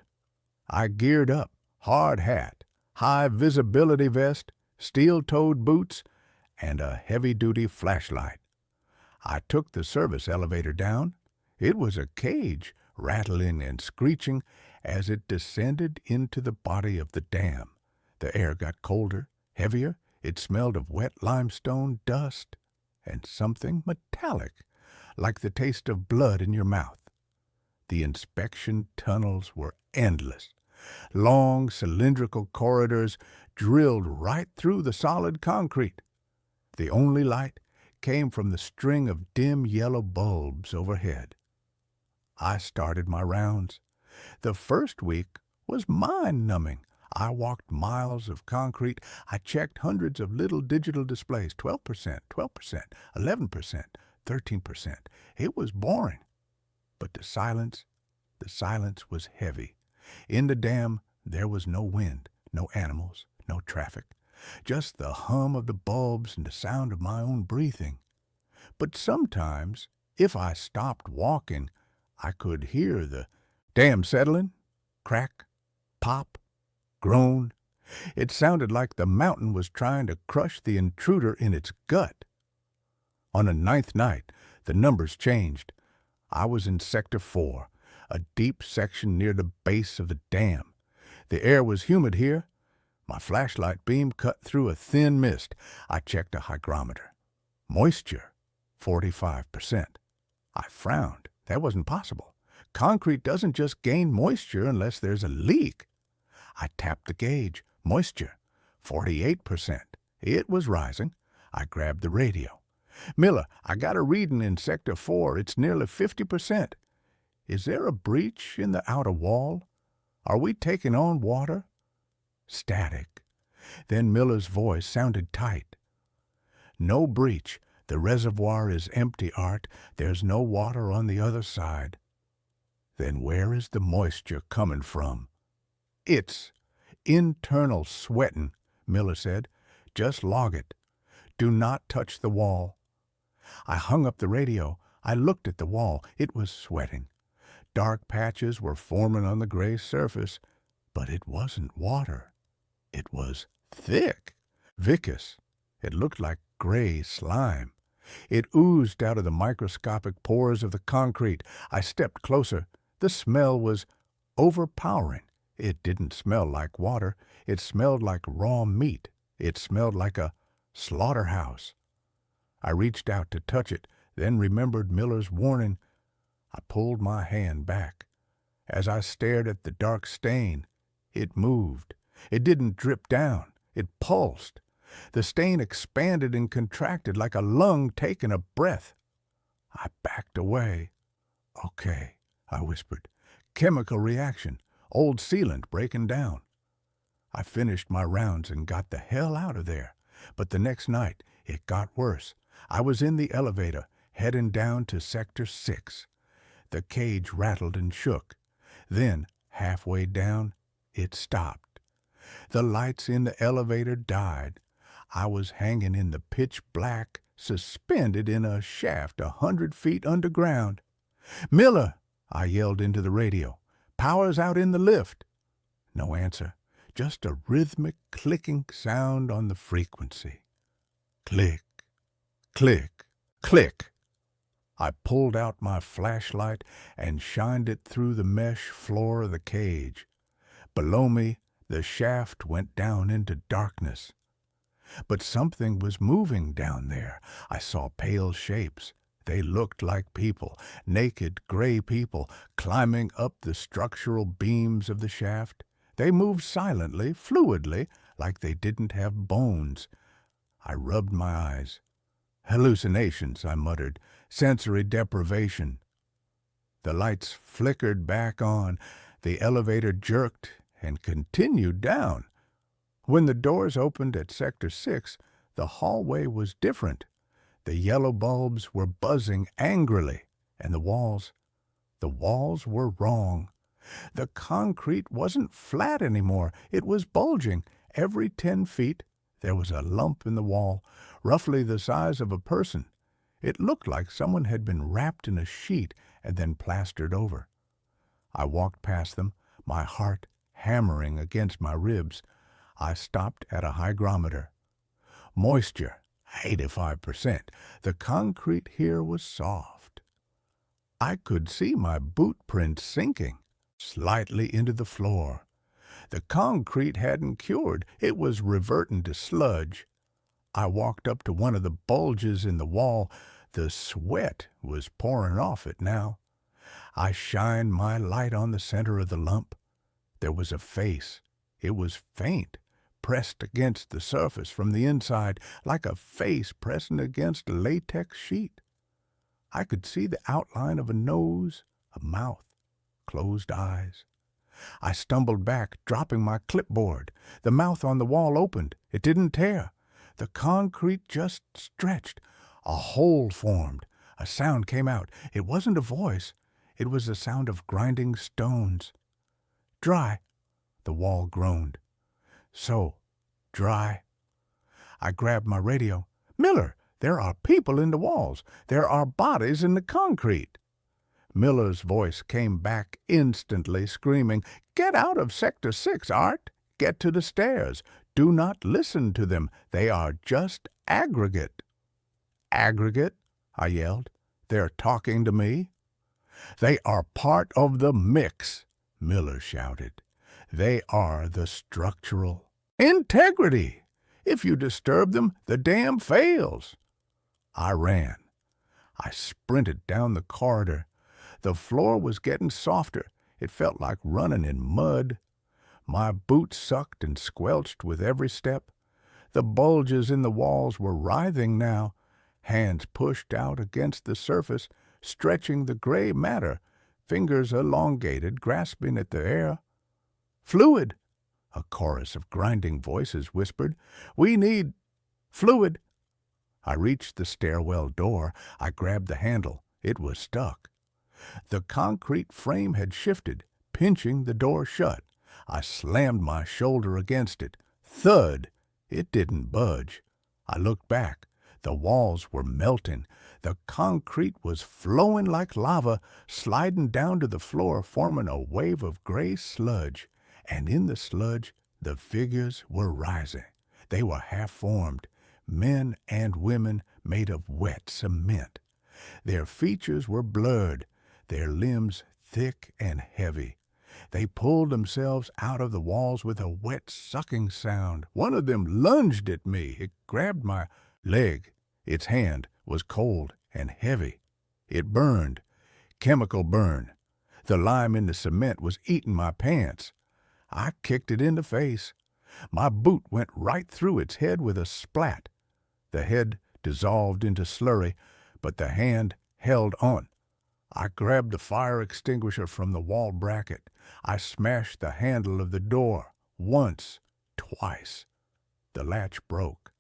I geared up, hard hat, high visibility vest, steel-toed boots, and a heavy-duty flashlight. I took the service elevator down. It was a cage, rattling and screeching as it descended into the body of the dam. The air got colder, heavier. It smelled of wet limestone, dust, and something metallic, like the taste of blood in your mouth. The inspection tunnels were endless. Long, cylindrical corridors drilled right through the solid concrete. The only light came from the string of dim yellow bulbs overhead. I started my rounds. The first week was mind-numbing. I walked miles of concrete. I checked hundreds of little digital displays, 12%, 12%, 11%, 13%. It was boring. But the silence was heavy. In the dam, there was no wind, no animals, no traffic. Just the hum of the bulbs and the sound of my own breathing. But sometimes, if I stopped walking, I could hear the dam settling, crack, pop, groan. It sounded like the mountain was trying to crush the intruder in its gut. On the 9th night, the numbers changed. I was in Sector 4, a deep section near the base of the dam. The air was humid here. My flashlight beam cut through a thin mist. I checked a hygrometer. Moisture, 45%. I frowned. That wasn't possible. Concrete doesn't just gain moisture unless there's a leak. I tapped the gauge. Moisture, 48%. It was rising. I grabbed the radio. Miller, I got a reading in Sector 4. It's nearly 50%. Is there a breach in the outer wall? Are we taking on water? Static. Then Miller's voice sounded tight. No breach. The reservoir is empty, Art. There's no water on the other side. Then where is the moisture coming from? It's internal sweating, Miller said. Just log it. Do not touch the wall. I hung up the radio. I looked at the wall. It was sweating. Dark patches were forming on the gray surface, but it wasn't water. It was thick, viscous. It looked like gray slime. It oozed out of the microscopic pores of the concrete. I stepped closer. The smell was overpowering. It didn't smell like water. It smelled like raw meat. It smelled like a slaughterhouse. I reached out to touch it, then remembered Miller's warning. I pulled my hand back. As I stared at the dark stain, it moved. It didn't drip down. It pulsed. The stain expanded and contracted like a lung taking a breath. I backed away. Okay, I whispered. Chemical reaction. Old sealant breaking down. I finished my rounds and got the hell out of there. But the next night, it got worse. I was in the elevator, heading down to Sector 6. The cage rattled and shook. Then, halfway down, it stopped. The lights in the elevator died. I was hanging in the pitch black, suspended in a shaft 100 feet underground. Miller, I yelled into the radio. Power's out in the lift. No answer, just a rhythmic clicking sound on the frequency. Click, click, click. I pulled out my flashlight and shined it through the mesh floor of the cage. Below me, the shaft went down into darkness. But something was moving down there. I saw pale shapes. They looked like people, naked gray people, climbing up the structural beams of the shaft. They moved silently, fluidly, like they didn't have bones. I rubbed my eyes. Hallucinations, I muttered. Sensory deprivation. The lights flickered back on. The elevator jerked and continued down. When the doors opened at Sector 6, the hallway was different. The yellow bulbs were buzzing angrily, and the walls were wrong. The concrete wasn't flat anymore. It was bulging. Every 10 feet, there was a lump in the wall, roughly the size of a person. It looked like someone had been wrapped in a sheet and then plastered over. I walked past them, my heart hammering against my ribs. I stopped at a hygrometer. Moisture, 85%. The concrete here was soft. I could see my boot prints sinking slightly into the floor. The concrete hadn't cured. It was reverting to sludge. I walked up to one of the bulges in the wall. The sweat was pouring off it now. I shined my light on the center of the lump. There was a face. It was faint, pressed against the surface from the inside, like a face pressing against a latex sheet. I could see the outline of a nose, a mouth, closed eyes. I stumbled back, dropping my clipboard. The mouth on the wall opened. It didn't tear. The concrete just stretched. A hole formed. A sound came out. It wasn't a voice. It was the sound of grinding stones. Dry, the wall groaned. So, dry. I grabbed my radio. Miller, there are people in the walls. There are bodies in the concrete. Miller's voice came back instantly, screaming, "Get out of Sector 6, Art! Get to the stairs. Do not listen to them. They are just aggregate." "Aggregate?" I yelled. "They're talking to me?" "They are part of the mix," Miller shouted. "They are the structural integrity. If you disturb them, the dam fails." I ran. I sprinted down the corridor. The floor was getting softer. It felt like running in mud. My boots sucked and squelched with every step. The bulges in the walls were writhing now. Hands pushed out against the surface, stretching the gray matter, fingers elongated, grasping at the air. "Fluid!" a chorus of grinding voices whispered. "We need fluid!" I reached the stairwell door. I grabbed the handle. It was stuck. The concrete frame had shifted, pinching the door shut. I slammed my shoulder against it. Thud! It didn't budge. I looked back. The walls were melting. The concrete was flowing like lava, sliding down to the floor, forming a wave of gray sludge. And in the sludge, the figures were rising. They were half-formed, men and women made of wet cement. Their features were blurred, their limbs thick and heavy. They pulled themselves out of the walls with a wet sucking sound. One of them lunged at me. It grabbed my leg. Its hand was cold and heavy. It burned. Chemical burn. The lime in the cement was eating my pants. I kicked it in the face. My boot went right through its head with a splat. The head dissolved into slurry, but the hand held on. I grabbed the fire extinguisher from the wall bracket. I smashed the handle of the door. Once, twice. The latch broke.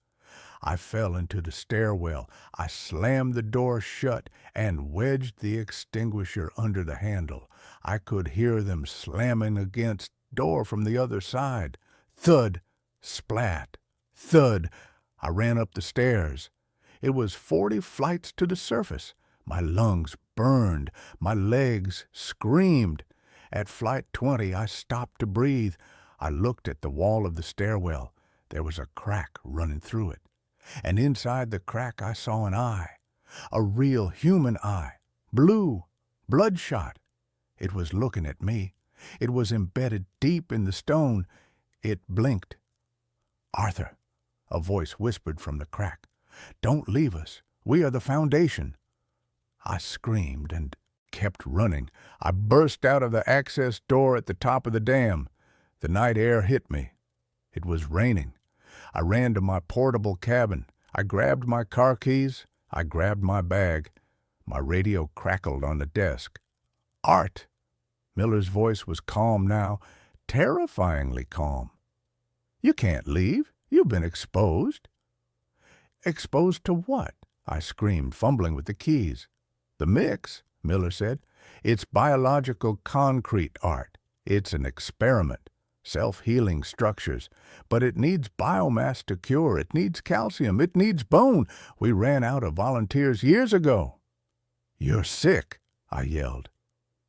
I fell into the stairwell. I slammed the door shut and wedged the extinguisher under the handle. I could hear them slamming against door from the other side. Thud, splat, thud. I ran up the stairs. It was 40 flights to the surface. My lungs burned. My legs screamed. At flight 20, I stopped to breathe. I looked at the wall of the stairwell. There was a crack running through it. And inside the crack I saw an eye. A real human eye. Blue. Bloodshot. It was looking at me. It was embedded deep in the stone. It blinked. "Arthur," a voice whispered from the crack. "Don't leave us. We are the foundation." I screamed and kept running. I burst out of the access door at the top of the dam. The night air hit me. It was raining. I ran to my portable cabin. I grabbed my car keys. I grabbed my bag. My radio crackled on the desk. "Art!" Miller's voice was calm now, terrifyingly calm. "You can't leave. You've been exposed." "Exposed to what?" I screamed, fumbling with the keys. "The mix," Miller said. "It's biological concrete, Art. It's an experiment. Self-healing structures. But it needs biomass to cure. It needs calcium. It needs bone. We ran out of volunteers years ago." "You're sick," I yelled.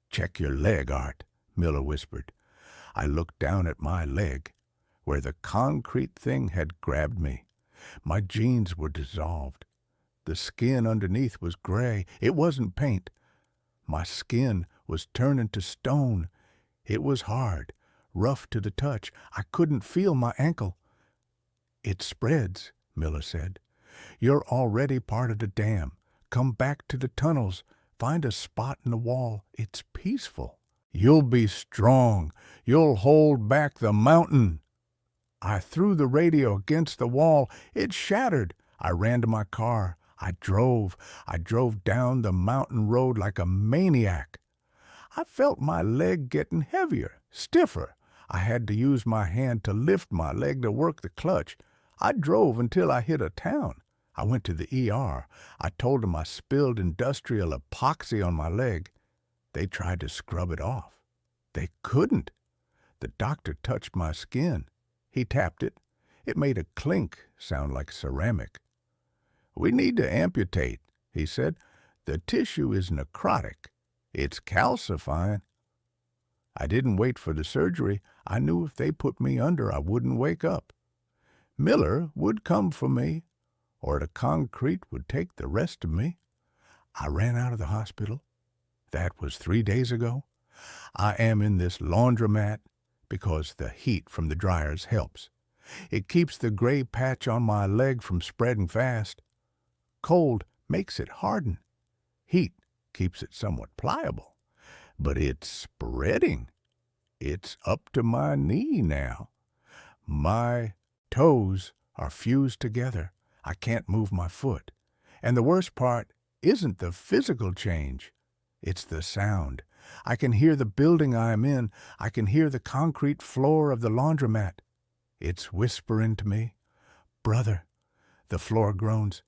"Check your leg, Art," Miller whispered. I looked down at my leg, where the concrete thing had grabbed me. My jeans were dissolved. The skin underneath was gray. It wasn't paint. My skin was turning to stone. It was hard, rough to the touch. I couldn't feel my ankle. It spreads, Miller said. You're already part of the dam. Come back to the tunnels. Find a spot in the wall. It's peaceful. You'll be strong. You'll hold back the mountain. I threw the radio against the wall. It shattered. I ran to my car. I drove down the mountain road like a maniac. I felt my leg getting heavier, stiffer. I had to use my hand to lift my leg to work the clutch. I drove until I hit a town. I went to the ER. I told them I spilled industrial epoxy on my leg. They tried to scrub it off. They couldn't. The doctor touched my skin. He tapped it. It made a clink sound like ceramic. We need to amputate, he said. The tissue is necrotic. It's calcifying. I didn't wait for the surgery. I knew if they put me under, I wouldn't wake up. Miller would come for me, or the concrete would take the rest of me. I ran out of the hospital. That was 3 days ago. I am in this laundromat because the heat from the dryers helps. It keeps the gray patch on my leg from spreading fast. Cold makes it harden. Heat keeps it somewhat pliable. But it's spreading. It's up to my knee now. My toes are fused together. I can't move my foot. And the worst part isn't the physical change. It's the sound. I can hear the building I am in. I can hear the concrete floor of the laundromat. It's whispering to me, "Brother," the floor groans,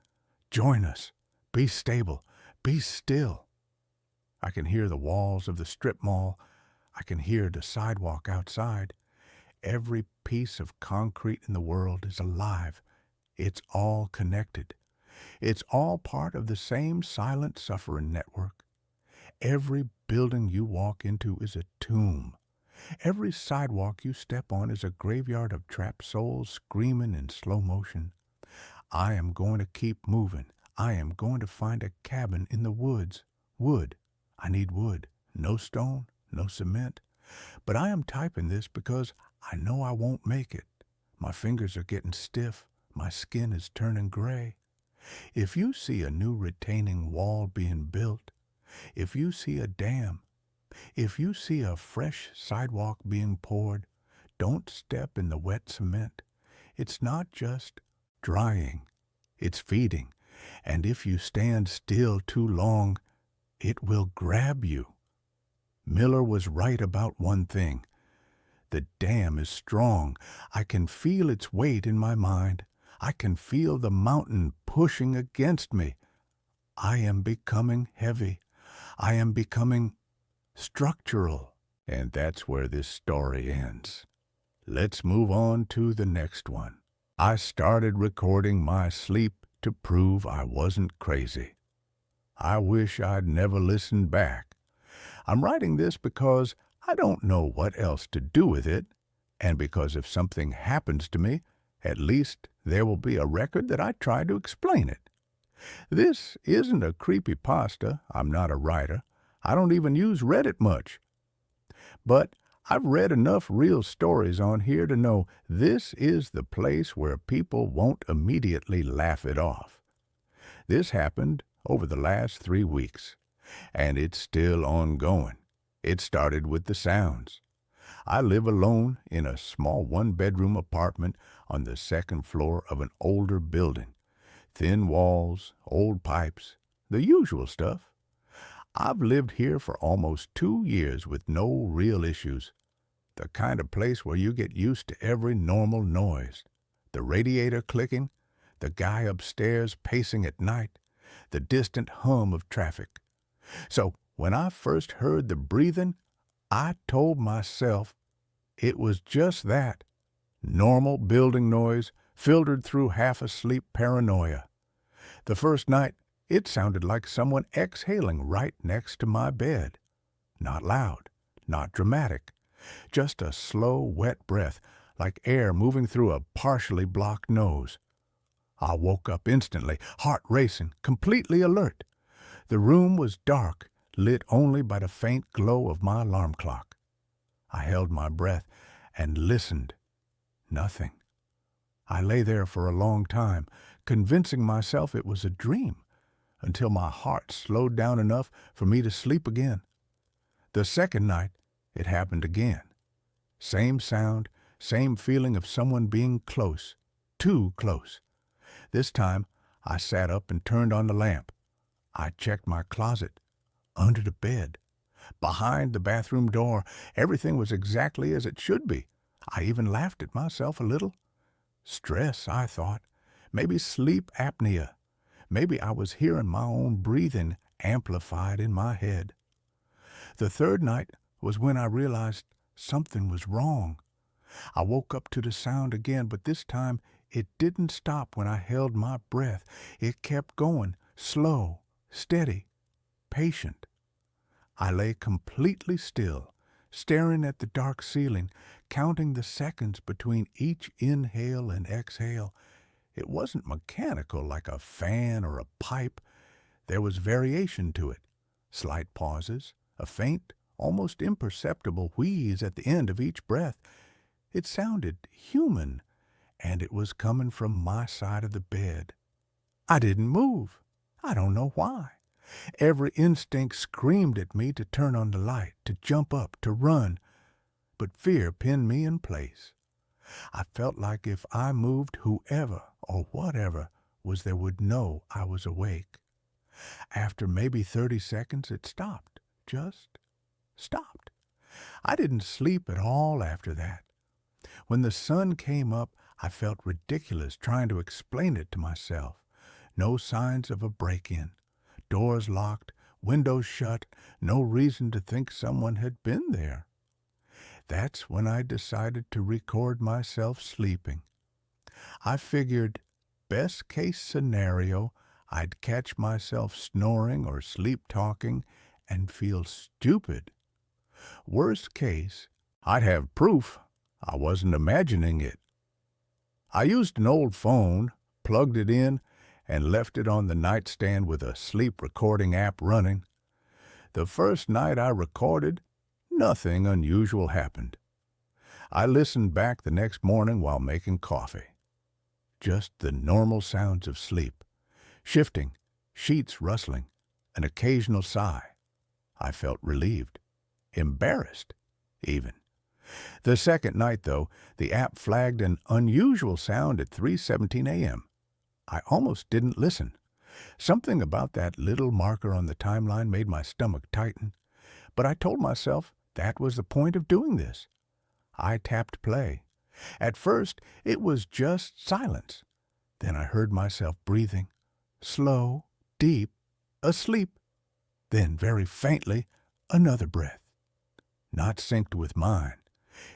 "join us. Be stable. Be still." I can hear the walls of the strip mall. I can hear the sidewalk outside. Every piece of concrete in the world is alive. It's all connected. It's all part of the same silent suffering network. Every building you walk into is a tomb. Every sidewalk you step on is a graveyard of trapped souls screaming in slow motion. I am going to keep moving. I am going to find a cabin in the woods. Wood. I need wood. No stone, no cement. But I am typing this because I know I won't make it. My fingers are getting stiff. My skin is turning gray. If you see a new retaining wall being built, if you see a dam, if you see a fresh sidewalk being poured, don't step in the wet cement. It's not just drying, it's feeding. And if you stand still too long, it will grab you. Miller was right about one thing. The dam is strong. I can feel its weight in my mind. I can feel the mountain pushing against me. I am becoming heavy. I am becoming structural. And that's where this story ends. Let's move on to the next one. I started recording my sleep to prove I wasn't crazy. I wish I'd never listened back. I'm writing this because I don't know what else to do with it, and because if something happens to me, at least there will be a record that I try to explain it. This isn't a creepypasta. I'm not a writer. I don't even use Reddit much. But I've read enough real stories on here to know this is the place where people won't immediately laugh it off. This happened over the last 3 weeks, and it's still ongoing. It started with the sounds. I live alone in a small one-bedroom apartment on the second floor of an older building. Thin walls, old pipes, the usual stuff. I've lived here for almost 2 years with no real issues. The kind of place where you get used to every normal noise. The radiator clicking, the guy upstairs pacing at night, the distant hum of traffic. So when I first heard the breathing, I told myself it was just that. Normal building noise filtered through half-asleep paranoia. The first night, it sounded like someone exhaling right next to my bed. Not loud, not dramatic, just a slow, wet breath, like air moving through a partially blocked nose. I woke up instantly, heart racing, completely alert. The room was dark, lit only by the faint glow of my alarm clock. I held my breath, and listened. Nothing. I lay there for a long time, convincing myself it was a dream, until my heart slowed down enough for me to sleep again. The second night, it happened again. Same sound, same feeling of someone being close, too close. This time, I sat up and turned on the lamp. I checked my closet, under the bed, behind the bathroom door. Everything was exactly as it should be. I even laughed at myself a little. Stress, I thought. Maybe sleep apnea. Maybe I was hearing my own breathing amplified in my head. The third night was when I realized something was wrong. I woke up to the sound again, but this time it didn't stop when I held my breath. It kept going, slow, steady, patient. I lay completely still, staring at the dark ceiling, counting the seconds between each inhale and exhale. It wasn't mechanical like a fan or a pipe. There was variation to it, slight pauses, a faint, almost imperceptible wheeze at the end of each breath. It sounded human, and it was coming from my side of the bed. I didn't move. I don't know why. Every instinct screamed at me to turn on the light, to jump up, to run. But fear pinned me in place. I felt like if I moved, whoever or whatever was there would know I was awake. After maybe 30 seconds, it stopped. Just stopped. I didn't sleep at all after that. When the sun came up, I felt ridiculous trying to explain it to myself. No signs of a break-in. Doors locked, windows shut, no reason to think someone had been there. That's when I decided to record myself sleeping. I figured, best case scenario, I'd catch myself snoring or sleep-talking and feel stupid. Worst case, I'd have proof I wasn't imagining it. I used an old phone, plugged it in, and left it on the nightstand with a sleep recording app running. The first night I recorded, nothing unusual happened. I listened back the next morning while making coffee. Just the normal sounds of sleep. Shifting, sheets rustling, an occasional sigh. I felt relieved. Embarrassed, even. The second night, though, the app flagged an unusual sound at 3:17 a.m. I almost didn't listen. Something about that little marker on the timeline made my stomach tighten, but I told myself that was the point of doing this. I tapped play. At first, it was just silence. Then I heard myself breathing, slow, deep, asleep. Then, very faintly, another breath. Not synced with mine.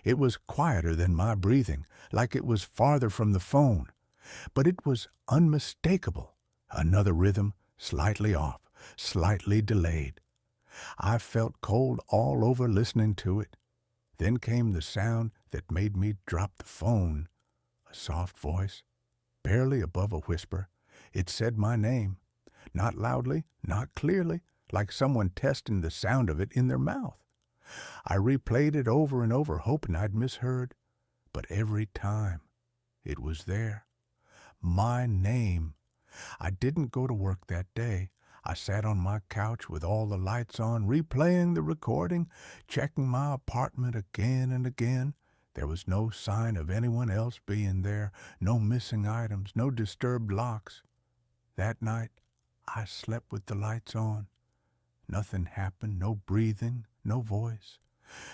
It was quieter than my breathing, like it was farther from the phone. But it was unmistakable. Another rhythm, slightly off, slightly delayed. I felt cold all over listening to it. Then came the sound that made me drop the phone. A soft voice, barely above a whisper. It said my name. Not loudly, not clearly, like someone testing the sound of it in their mouth. I replayed it over and over, hoping I'd misheard. But every time, it was there. My name. I didn't go to work that day. I sat on my couch with all the lights on, replaying the recording, checking my apartment again and again. There was no sign of anyone else being there, no missing items, no disturbed locks. That night, I slept with the lights on. Nothing happened, no breathing, no voice.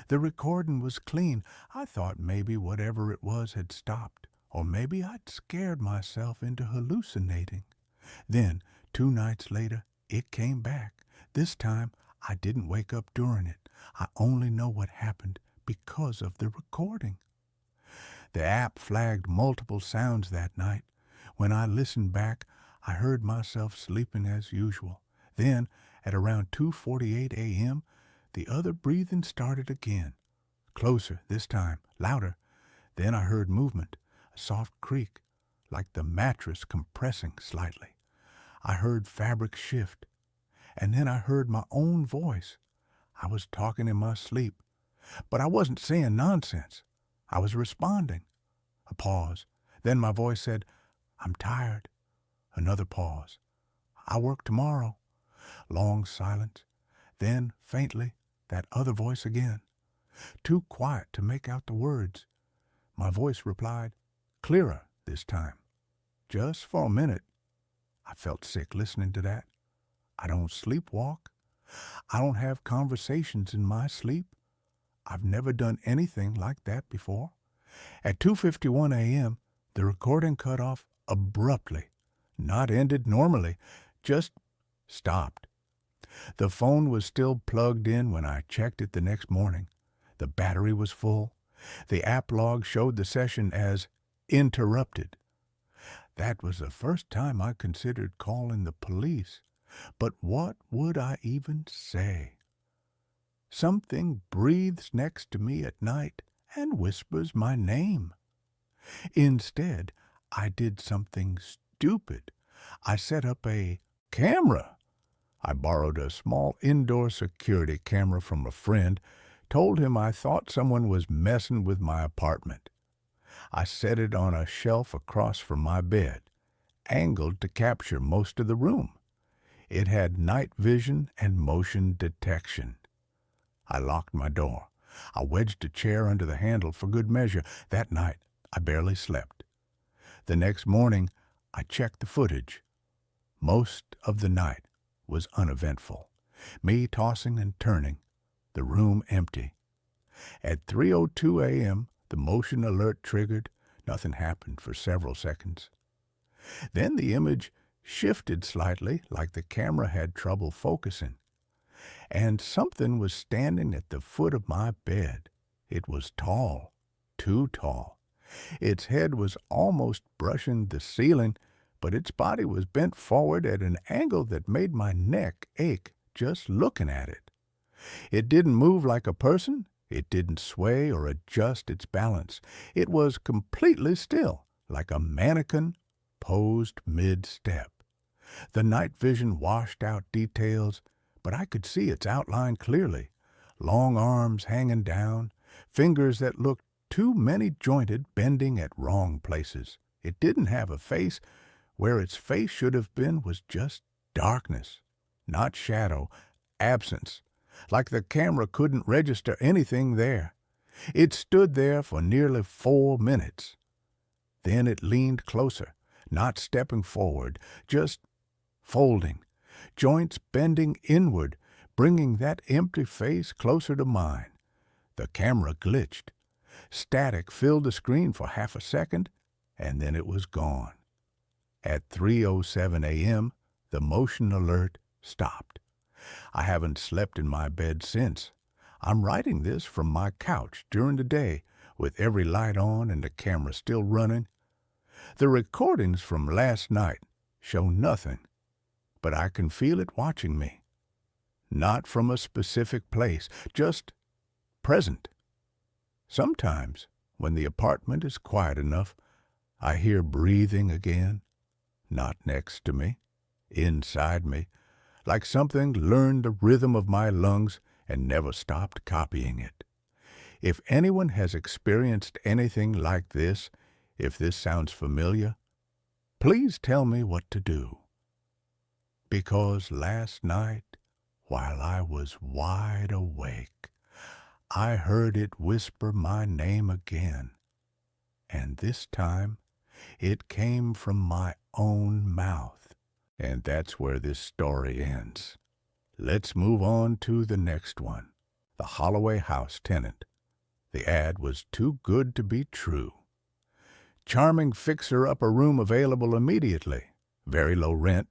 The recording was clean. I thought maybe whatever it was had stopped, or maybe I'd scared myself into hallucinating. Then, 2 nights later, it came back. This time, I didn't wake up during it. I only know what happened because of the recording. The app flagged multiple sounds that night. When I listened back, I heard myself sleeping as usual. Then, at around 2:48 a.m., the other breathing started again. Closer this time, louder. Then I heard movement, a soft creak, like the mattress compressing slightly. I heard fabric shift. And then I heard my own voice. I was talking in my sleep. But I wasn't saying nonsense. I was responding. A pause. Then my voice said, "I'm tired." Another pause. "I'll work tomorrow." Long silence. Then, faintly, that other voice again. Too quiet to make out the words. My voice replied, clearer this time. "Just for a minute." I felt sick listening to that. I don't sleepwalk. I don't have conversations in my sleep. I've never done anything like that before. At 2:51 a.m., the recording cut off abruptly, not ended normally, just stopped. The phone was still plugged in when I checked it the next morning. The battery was full. The app log showed the session as interrupted. That was the first time I considered calling the police. But what would I even say? Something breathes next to me at night and whispers my name. Instead, I did something stupid. I set up a camera. I borrowed a small indoor security camera from a friend, told him I thought someone was messing with my apartment. I set it on a shelf across from my bed, angled to capture most of the room. It had night vision and motion detection. I locked my door. I wedged a chair under the handle for good measure. That night, I barely slept. The next morning, I checked the footage. Most of the night was uneventful. Me tossing and turning, the room empty. At 3:02 a.m., the motion alert triggered. Nothing happened for several seconds. Then the image shifted slightly, like the camera had trouble focusing. And something was standing at the foot of my bed. It was tall, too tall. Its head was almost brushing the ceiling, but its body was bent forward at an angle that made my neck ache just looking at it. It didn't move like a person. It didn't sway or adjust its balance. It was completely still, like a mannequin posed mid-step. The night vision washed out details, but I could see its outline clearly. Long arms hanging down, fingers that looked too many-jointed, bending at wrong places. It didn't have a face. Where its face should have been was just darkness, not shadow, absence, like the camera couldn't register anything there. It stood there for nearly 4 minutes. Then it leaned closer, not stepping forward, just folding, joints bending inward, bringing that empty face closer to mine. The camera glitched. Static filled the screen for half a second, and then it was gone. At 3:07 a.m., the motion alert stopped. I haven't slept in my bed since. I'm writing this from my couch during the day, with every light on and the camera still running. The recordings from last night show nothing, but I can feel it watching me. Not from a specific place, just present. Sometimes, when the apartment is quiet enough, I hear breathing again, not next to me, inside me, like something learned the rhythm of my lungs and never stopped copying it. If anyone has experienced anything like this, if this sounds familiar, please tell me what to do. Because last night, while I was wide awake, I heard it whisper my name again, and this time it came from my own mouth. And that's where this story ends. Let's move on to the next one. The Holloway house tenant. The ad was too good to be true. Charming fixer-upper room available immediately. Very low rent.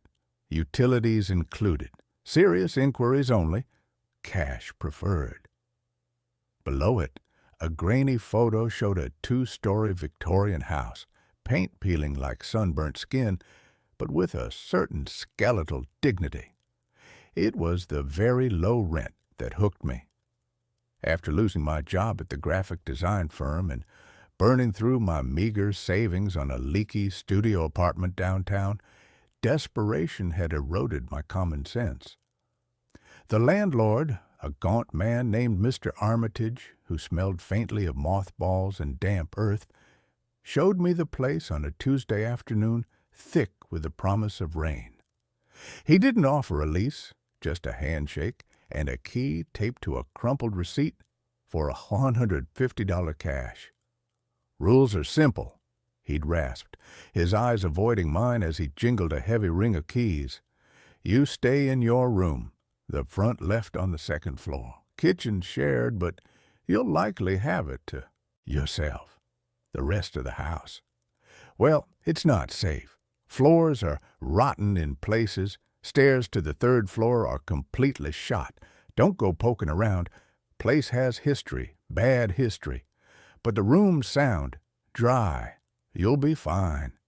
Utilities included. Serious inquiries only. Cash preferred. Below it, a grainy photo showed a 2-story Victorian house, paint peeling like sunburnt skin, but with a certain skeletal dignity. It was the very low rent that hooked me. After losing my job at the graphic design firm and burning through my meager savings on a leaky studio apartment downtown, desperation had eroded my common sense. The landlord, A gaunt man named Mr. Armitage, who smelled faintly of mothballs and damp earth, showed me the place on a Tuesday afternoon thick with the promise of rain. He didn't offer a lease, just a handshake and a key taped to a crumpled receipt for $150 cash. "Rules are simple," he'd rasped, his eyes avoiding mine as he jingled a heavy ring of keys. "You stay in your room, the front left on the second floor. Kitchen shared, but you'll likely have it to yourself. The rest of the house, well, it's not safe. Floors are rotten in places. Stairs to the third floor are completely shot. Don't go poking around. Place has history, bad history. But the room's sound, dry. You'll be fine."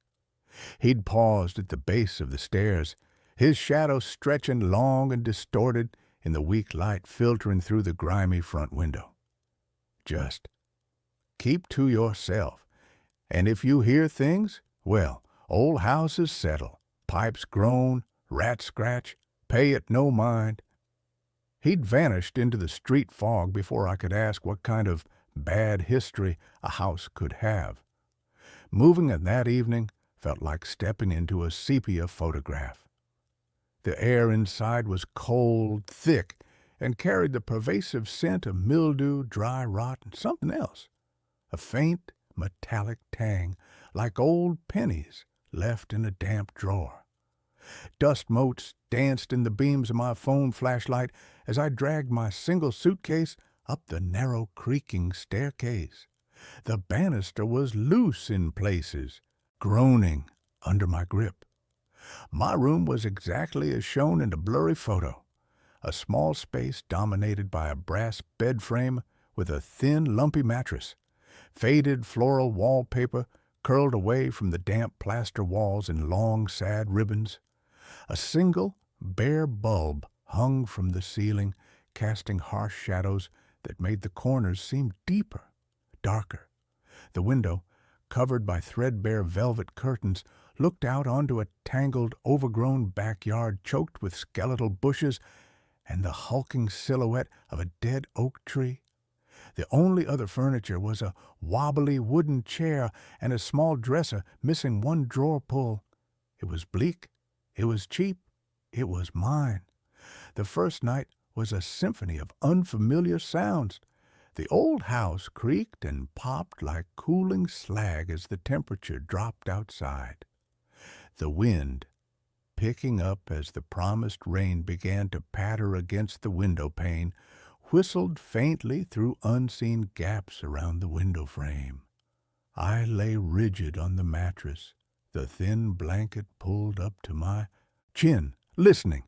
He'd paused at the base of the stairs, his shadow stretching long and distorted in the weak light filtering through the grimy front window. "Just keep to yourself. And if you hear things, well, old houses settle. Pipes groan, rats scratch, pay it no mind." He'd vanished into the street fog before I could ask what kind of bad history a house could have. Moving in that evening felt like stepping into a sepia photograph. The air inside was cold, thick, and carried the pervasive scent of mildew, dry rot, and something else. A faint, metallic tang, like old pennies left in a damp drawer. Dust motes danced in the beams of my phone flashlight as I dragged my single suitcase up the narrow, creaking staircase. The banister was loose in places, groaning under my grip. My room was exactly as shown in the blurry photo. A small space dominated by a brass bed frame with a thin, lumpy mattress. Faded floral wallpaper curled away from the damp plaster walls in long, sad ribbons. A single, bare bulb hung from the ceiling, casting harsh shadows that made the corners seem deeper, darker. The window, covered by threadbare velvet curtains, looked out onto a tangled, overgrown backyard choked with skeletal bushes and the hulking silhouette of a dead oak tree. The only other furniture was a wobbly wooden chair and a small dresser missing one drawer pull. It was bleak. It was cheap. It was mine. The first night was a symphony of unfamiliar sounds. The old house creaked and popped like cooling slag as the temperature dropped outside. The wind, picking up as the promised rain began to patter against the window pane, whistled faintly through unseen gaps around the window frame. I lay rigid on the mattress, the thin blanket pulled up to my chin, listening.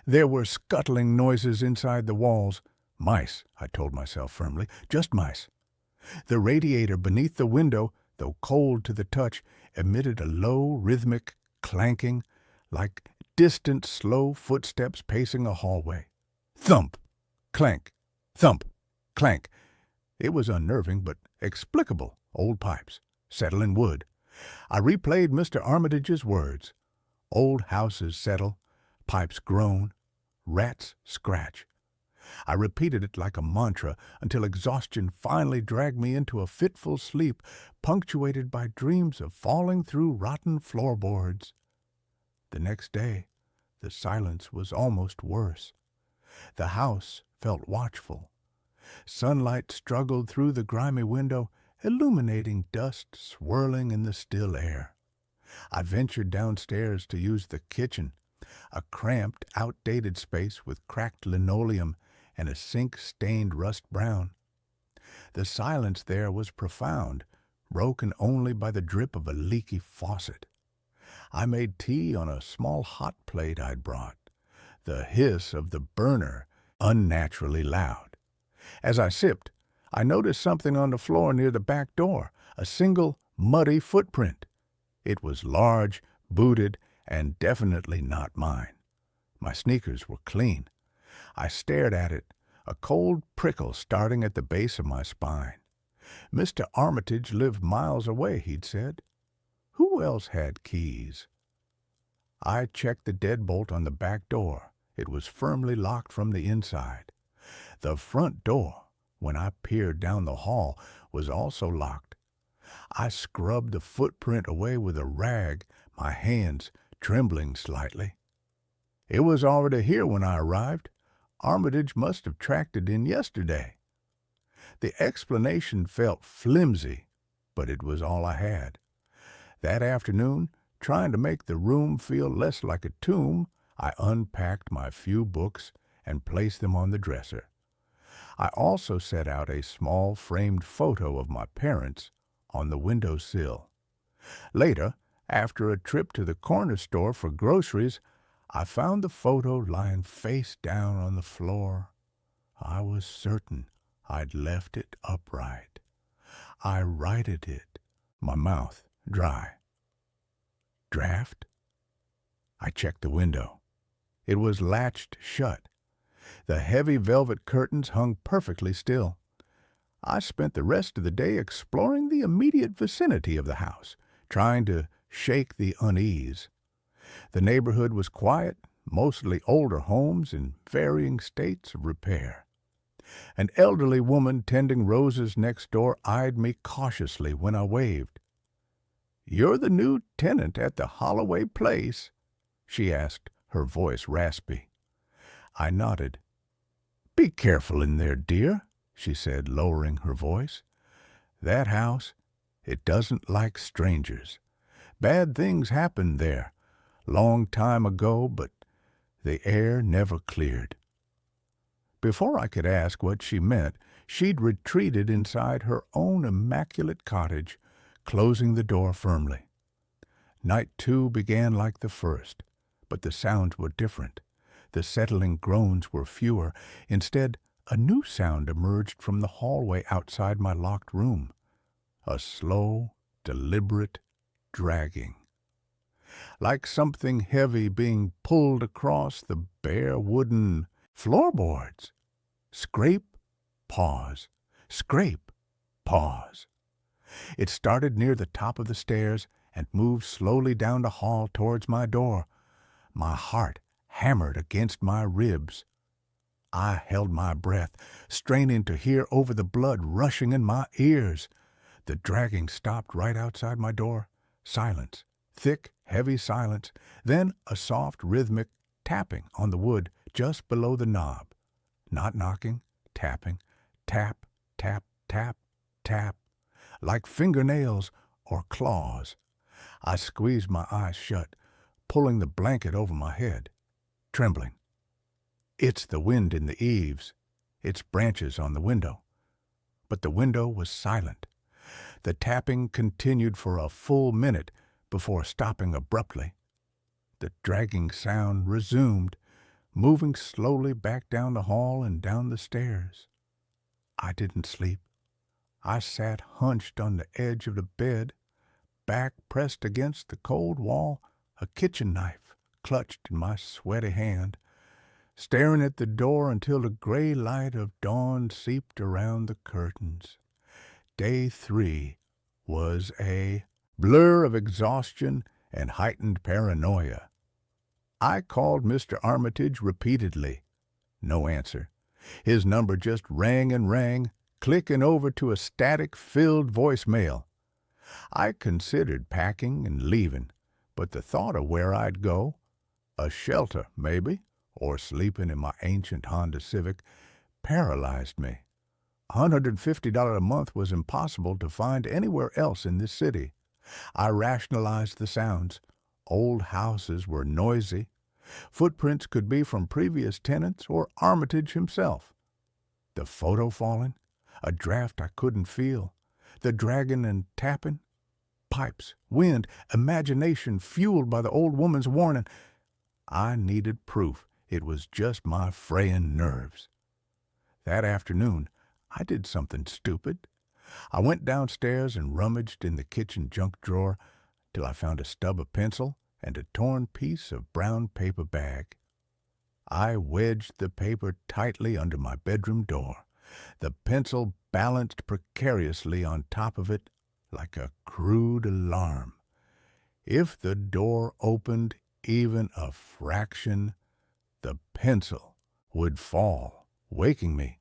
There were scuttling noises inside the walls. Mice, I told myself firmly, just mice. The radiator beneath the window, though cold to the touch, emitted a low, rhythmic clanking, like distant, slow footsteps pacing a hallway. Thump! Clank! Thump! Clank! It was unnerving, but explicable. Old pipes, settling wood. I replayed Mr. Armitage's words. Old houses settle, pipes groan, rats scratch. I repeated it like a mantra until exhaustion finally dragged me into a fitful sleep, punctuated by dreams of falling through rotten floorboards. The next day, the silence was almost worse. The house felt watchful. Sunlight struggled through the grimy window, illuminating dust swirling in the still air. I ventured downstairs to use the kitchen, a cramped, outdated space with cracked linoleum and a sink stained rust brown. The silence there was profound, broken only by the drip of a leaky faucet. I made tea on a small hot plate I'd brought, the hiss of the burner unnaturally loud. As I sipped, I noticed something on the floor near the back door, a single muddy footprint. It was large, booted, and definitely not mine. My sneakers were clean. I stared at it, a cold prickle starting at the base of my spine. Mr. Armitage lived miles away, he'd said. Who else had keys? I checked the deadbolt on the back door. It was firmly locked from the inside. The front door, when I peered down the hall, was also locked. I scrubbed the footprint away with a rag, my hands trembling slightly. It was already here when I arrived. Armitage must have tracked it in yesterday. The explanation felt flimsy, but it was all I had. That afternoon, trying to make the room feel less like a tomb, I unpacked my few books and placed them on the dresser. I also set out a small framed photo of my parents on the windowsill. Later, after a trip to the corner store for groceries, I found the photo lying face down on the floor. I was certain I'd left it upright. I righted it, my mouth dry. Draft? I checked the window. It was latched shut. The heavy velvet curtains hung perfectly still. I spent the rest of the day exploring the immediate vicinity of the house, trying to shake the unease. The neighborhood was quiet, mostly older homes in varying states of repair. An elderly woman tending roses next door eyed me cautiously when I waved. "You're the new tenant at the Holloway place?" she asked, her voice raspy. I nodded. "Be careful in there, dear," she said, lowering her voice. "That house, it doesn't like strangers. Bad things happened there, long time ago, but the air never cleared." Before I could ask what she meant, she'd retreated inside her own immaculate cottage, closing the door firmly. Night 2 began like the first, but the sounds were different. The settling groans were fewer. Instead, a new sound emerged from the hallway outside my locked room. A slow, deliberate dragging. Like something heavy being pulled across the bare wooden floorboards. Scrape, pause. Scrape, pause. It started near the top of the stairs and moved slowly down the hall towards my door. My heart hammered against my ribs. I held my breath, straining to hear over the blood rushing in my ears. The dragging stopped right outside my door. Silence. Thick, heavy silence. Then a soft, rhythmic tapping on the wood just below the knob. Not knocking, tapping. Tap, tap, tap, tap. Like fingernails or claws. I squeezed my eyes shut, pulling the blanket over my head, trembling. It's the wind in the eaves, its branches on the window. But the window was silent. The tapping continued for a full minute before stopping abruptly. The dragging sound resumed, moving slowly back down the hall and down the stairs. I didn't sleep. I sat hunched on the edge of the bed, back pressed against the cold wall, a kitchen knife clutched in my sweaty hand, staring at the door until the gray light of dawn seeped around the curtains. Day 3 was a blur of exhaustion and heightened paranoia. I called Mr. Armitage repeatedly. No answer. His number just rang and rang, clicking over to a static-filled voicemail. I considered packing and leaving, but the thought of where I'd go, a shelter maybe, or sleeping in my ancient Honda Civic, paralyzed me. $150 a month was impossible to find anywhere else in this city. I rationalized the sounds. Old houses were noisy. Footprints could be from previous tenants or Armitage himself. The photo falling, a draft I couldn't feel, the dragging and tapping, pipes, wind, imagination fueled by the old woman's warning. I needed proof it was just my fraying nerves. That afternoon, I did something stupid. I went downstairs and rummaged in the kitchen junk drawer till I found a stub of pencil and a torn piece of brown paper bag. I wedged the paper tightly under my bedroom door. The pencil balanced precariously on top of it like a crude alarm. If the door opened even a fraction, the pencil would fall. waking me.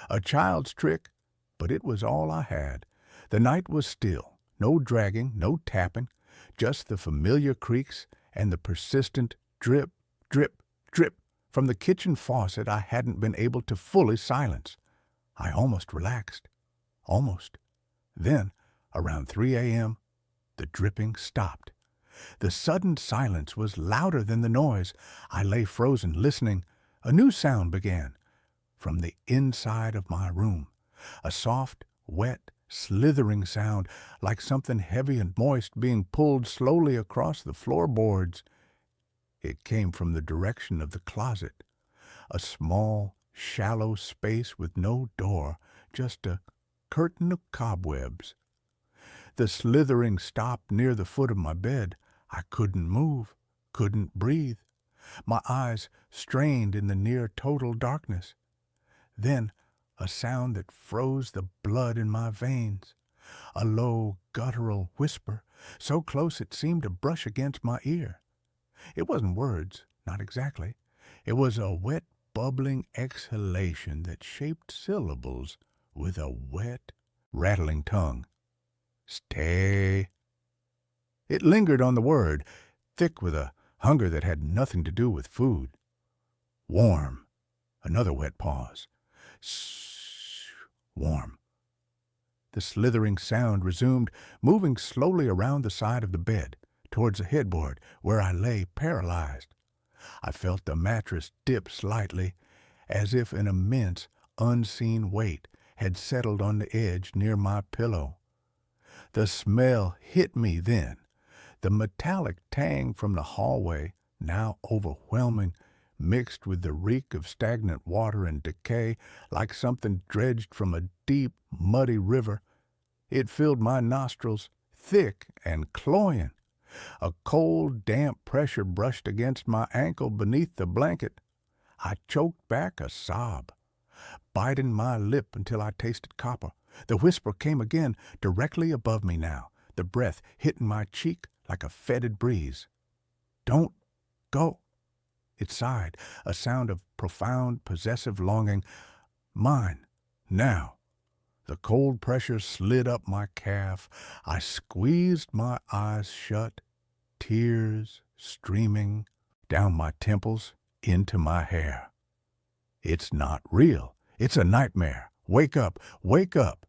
A child's trick, but it was all I had. The night was still, no dragging, no tapping, just the familiar creaks and the persistent drip, drip, drip from the kitchen faucet I hadn't been able to fully silence. I almost relaxed. Almost. Then, around 3 a.m., the dripping stopped. The sudden silence was louder than the noise. I lay frozen, listening. A new sound began. From the inside of my room, a soft, wet, slithering sound, like something heavy and moist being pulled slowly across the floorboards. It came from the direction of the closet, a small, shallow space with no door, just a curtain of cobwebs. The slithering stopped near the foot of my bed. I couldn't move, couldn't breathe. My eyes strained in the near total darkness. Then a sound that froze the blood in my veins. A low, guttural whisper, so close it seemed to brush against my ear. It wasn't words, not exactly. It was a wet, bubbling exhalation that shaped syllables with a wet, rattling tongue. Stay. It lingered on the word, thick with a hunger that had nothing to do with food. Warm. Another wet pause. Warm. The slithering sound resumed, moving slowly around the side of the bed, towards the headboard, where I lay paralyzed. I felt the mattress dip slightly, as if an immense, unseen weight had settled on the edge near my pillow. The smell hit me then. The metallic tang from the hallway, now overwhelming, mixed with the reek of stagnant water and decay, like something dredged from a deep, muddy river. It filled my nostrils, thick and cloying. A cold, damp pressure brushed against my ankle beneath the blanket. I choked back a sob, biting my lip until I tasted copper. The whisper came again, directly above me now, the breath hitting my cheek like a fetid breeze. Don't go. It sighed, a sound of profound, possessive longing. Mine, now. The cold pressure slid up my calf. I squeezed my eyes shut, tears streaming down my temples into my hair. It's not real. It's a nightmare. Wake up, wake up.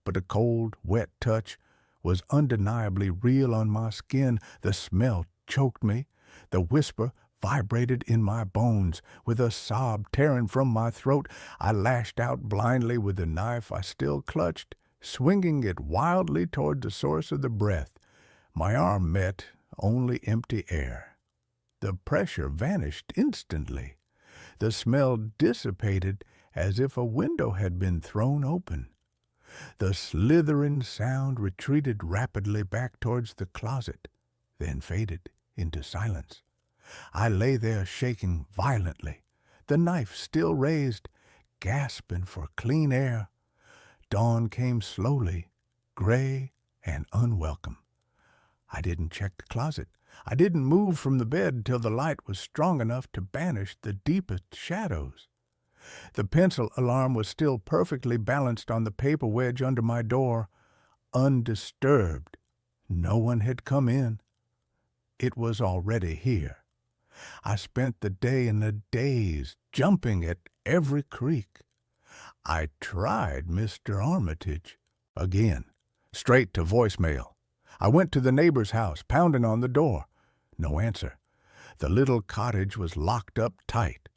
But the cold, wet touch was undeniably real on my skin. The smell choked me. The whisper vibrated in my bones. With a sob tearing from my throat, I lashed out blindly with the knife I still clutched, swinging it wildly toward the source of the breath. My arm met only empty air. The pressure vanished instantly. The smell dissipated as if a window had been thrown open. The slithering sound retreated rapidly back towards the closet, then faded into silence. I lay there shaking violently, the knife still raised, gasping for clean air. Dawn came slowly, gray and unwelcome. I didn't check the closet. I didn't move from the bed till the light was strong enough to banish the deepest shadows. The pencil alarm was still perfectly balanced on the paper wedge under my door, undisturbed. No one had come in. It was already here. I spent the day in a daze, jumping at every creak. I tried Mr. Armitage again, straight to voicemail. I went to the neighbor's house, pounding on the door. No answer. The little cottage was locked up tight,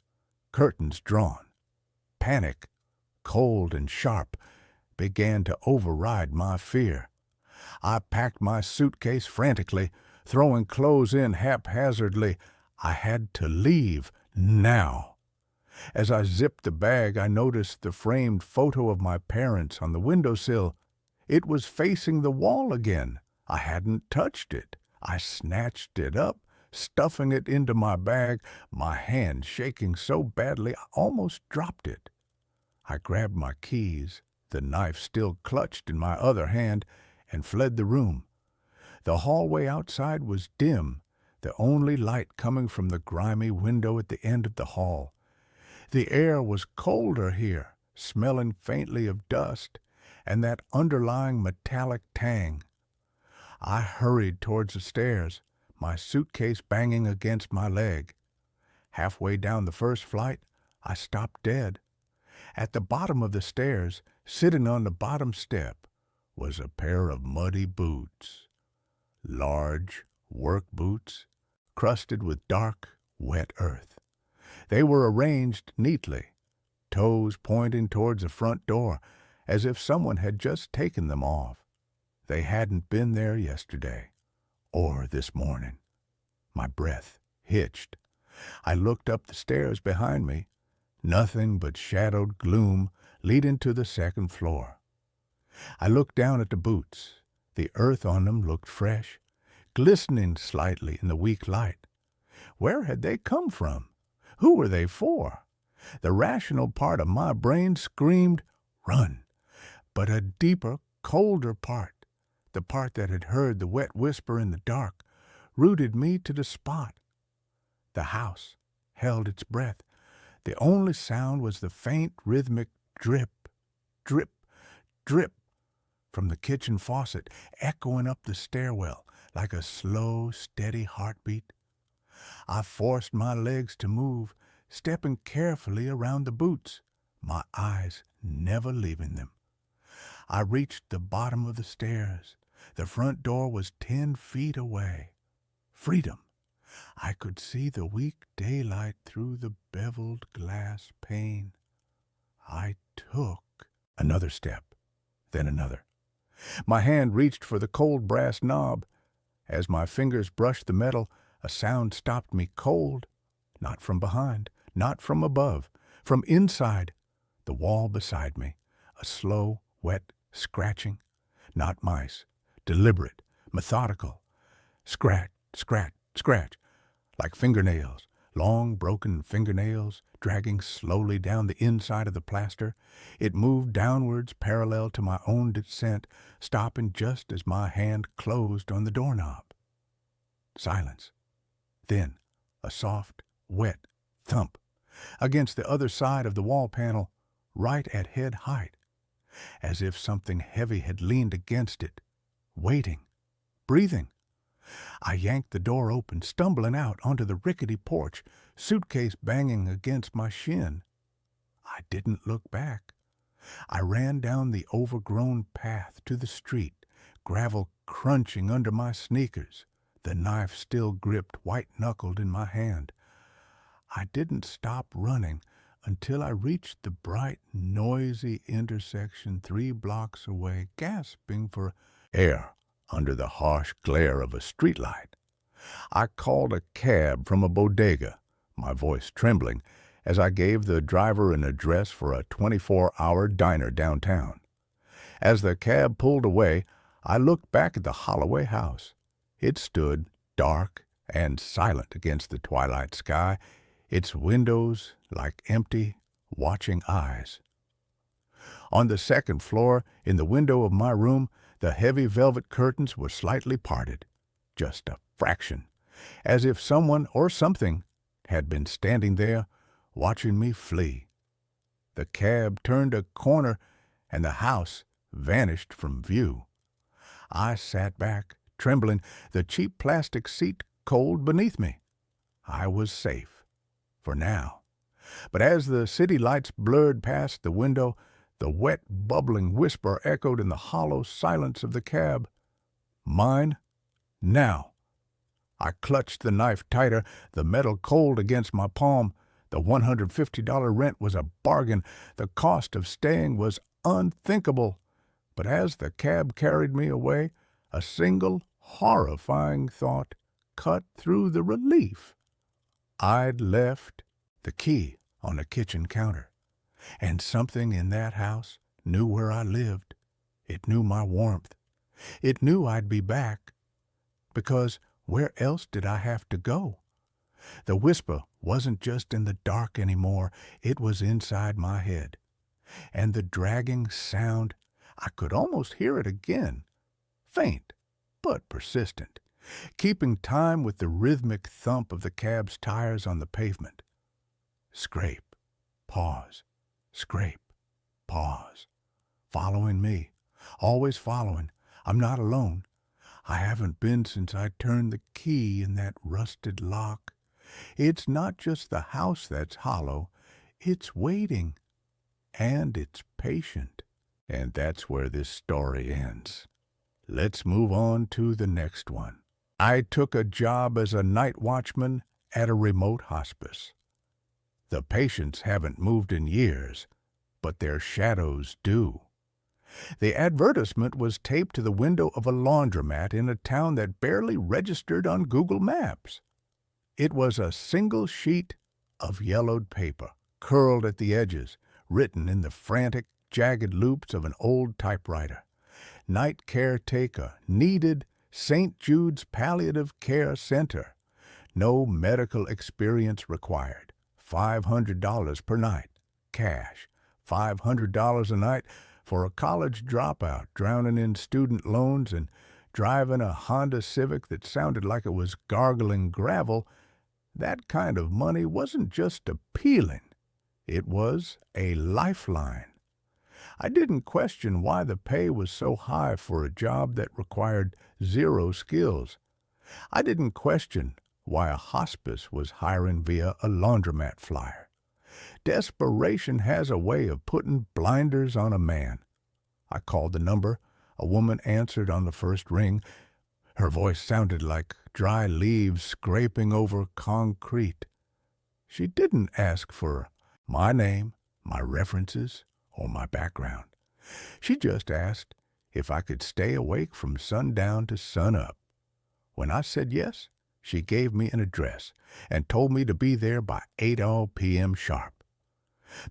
curtains drawn. Panic, cold and sharp, began to override my fear. I packed my suitcase frantically, throwing clothes in haphazardly. I had to leave now. As I zipped the bag, I noticed the framed photo of my parents on the windowsill. It was facing the wall again. I hadn't touched it. I snatched it up, stuffing it into my bag, my hand shaking so badly I almost dropped it. I grabbed my keys, the knife still clutched in my other hand, and fled the room. The hallway outside was dim, the only light coming from the grimy window at the end of the hall. The air was colder here, smelling faintly of dust and that underlying metallic tang. I hurried towards the stairs, my suitcase banging against my leg. Halfway down the first flight, I stopped dead. At the bottom of the stairs, sitting on the bottom step, was a pair of muddy boots. Large work boots, crusted with dark, wet earth. They were arranged neatly, toes pointing towards the front door, as if someone had just taken them off. They hadn't been there yesterday, or this morning. My breath hitched. I looked up the stairs behind me, nothing but shadowed gloom leading to the second floor. I looked down at the boots. The earth on them looked fresh, glistening slightly in the weak light. Where had they come from? Who were they for? The rational part of my brain screamed, "Run!" But a deeper, colder part, the part that had heard the wet whisper in the dark, rooted me to the spot. The house held its breath. The only sound was the faint, rhythmic drip, drip, drip from the kitchen faucet, echoing up the stairwell like a slow, steady heartbeat. I forced my legs to move, stepping carefully around the boots, my eyes never leaving them. I reached the bottom of the stairs. The front door was 10 feet away. Freedom. I could see the weak daylight through the beveled glass pane. I took another step, then another. My hand reached for the cold brass knob. As my fingers brushed the metal, a sound stopped me cold. Not from behind, not from above, from inside, the wall beside me. A slow, wet scratching. Not mice. Deliberate, methodical. Scratch, scratch, scratch. Like fingernails, long broken fingernails, dragging slowly down the inside of the plaster. It moved downwards parallel to my own descent, stopping just as my hand closed on the doorknob. Silence. Then a soft, wet thump against the other side of the wall panel, right at head height, as if something heavy had leaned against it, waiting, breathing. I yanked the door open, stumbling out onto the rickety porch, suitcase banging against my shin. I didn't look back. I ran down the overgrown path to the street, gravel crunching under my sneakers, the knife still gripped white-knuckled in my hand. I didn't stop running until I reached the bright, noisy intersection 3 blocks away, gasping for air under the harsh glare of a streetlight. I called a cab from a bodega, my voice trembling, as I gave the driver an address for a 24-hour diner downtown. As the cab pulled away, I looked back at the Holloway house. It stood dark and silent against the twilight sky, its windows like empty, watching eyes. On the second floor, in the window of my room, the heavy velvet curtains were slightly parted, just a fraction, as if someone or something had been standing there watching me flee. The cab turned a corner and the house vanished from view. I sat back, trembling, the cheap plastic seat cold beneath me. I was safe, for now. But as the city lights blurred past the window, the wet, bubbling whisper echoed in the hollow silence of the cab. Mine? Now. I clutched the knife tighter, the metal cold against my palm. The $150 rent was a bargain. The cost of staying was unthinkable. But as the cab carried me away, a single, horrifying thought cut through the relief. I'd left the key on the kitchen counter. And something in that house knew where I lived. It knew my warmth. It knew I'd be back. Because where else did I have to go? The whisper wasn't just in the dark anymore. It was inside my head. And the dragging sound, I could almost hear it again. Faint, but persistent, keeping time with the rhythmic thump of the cab's tires on the pavement. Scrape, Pause. Scrape. Pause. Following me. Always following. I'm not alone. I haven't been since I turned the key in that rusted lock. It's not just the house that's hollow. It's waiting. And it's patient. And that's where this story ends. Let's move on to the next one. I took a job as a night watchman at a remote hospice. The patients haven't moved in years, but their shadows do. The advertisement was taped to the window of a laundromat in a town that barely registered on Google Maps. It was a single sheet of yellowed paper, curled at the edges, written in the frantic, jagged loops of an old typewriter. Night caretaker, needed, St. Jude's Palliative Care Center. No medical experience required. $500 per night. Cash. $500 a night for a college dropout drowning in student loans and driving a Honda Civic that sounded like it was gargling gravel. That kind of money wasn't just appealing. It was a lifeline. I didn't question why the pay was so high for a job that required zero skills. I didn't question why a hospice was hiring via a laundromat flyer. Desperation has a way of putting blinders on a man. I called the number. A woman answered on the first ring. Her voice sounded like dry leaves scraping over concrete. She didn't ask for my name, my references, or my background. She just asked if I could stay awake from sundown to sunup. When I said yes, she gave me an address and told me to be there by 8 p.m. sharp.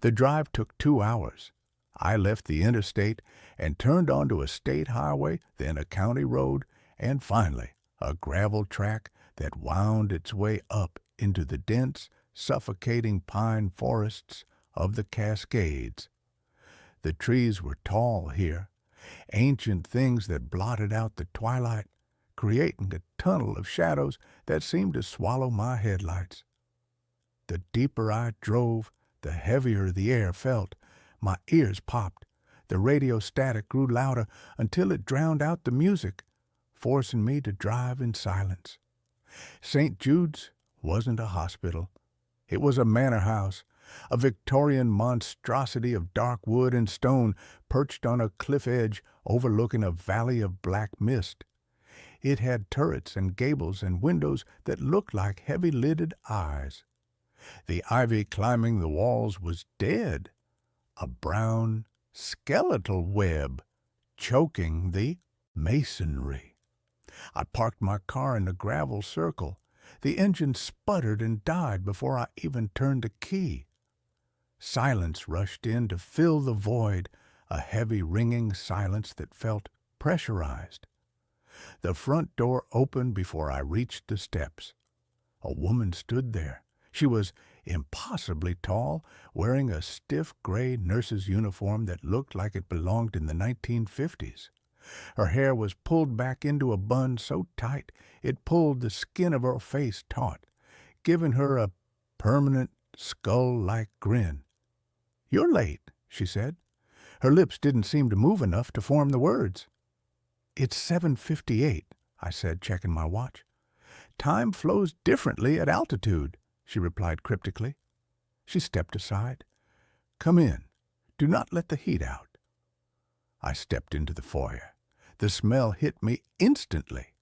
The drive took 2 hours. I left the interstate and turned onto a state highway, then a county road, and finally a gravel track that wound its way up into the dense, suffocating pine forests of the Cascades. The trees were tall here, ancient things that blotted out the twilight, creating a tunnel of shadows that seemed to swallow my headlights. The deeper I drove, the heavier the air felt. My ears popped. The radio static grew louder until it drowned out the music, forcing me to drive in silence. St. Jude's wasn't a hospital. It was a manor house, a Victorian monstrosity of dark wood and stone perched on a cliff edge overlooking a valley of black mist. It had turrets and gables and windows that looked like heavy-lidded eyes. The ivy climbing the walls was dead, a brown, skeletal web choking the masonry. I parked my car in the gravel circle. The engine sputtered and died before I even turned the key. Silence rushed in to fill the void, a heavy ringing silence that felt pressurized. The front door opened before I reached the steps. A woman stood there. She was impossibly tall, wearing a stiff gray nurse's uniform that looked like it belonged in the 1950s. Her hair was pulled back into a bun so tight it pulled the skin of her face taut, giving her a permanent skull-like grin. "You're late," she said. Her lips didn't seem to move enough to form the words. "It's 7:58, I said, checking my watch. "Time flows differently at altitude," she replied cryptically. She stepped aside. "Come in. Do not let the heat out." I stepped into the foyer. The smell hit me instantly.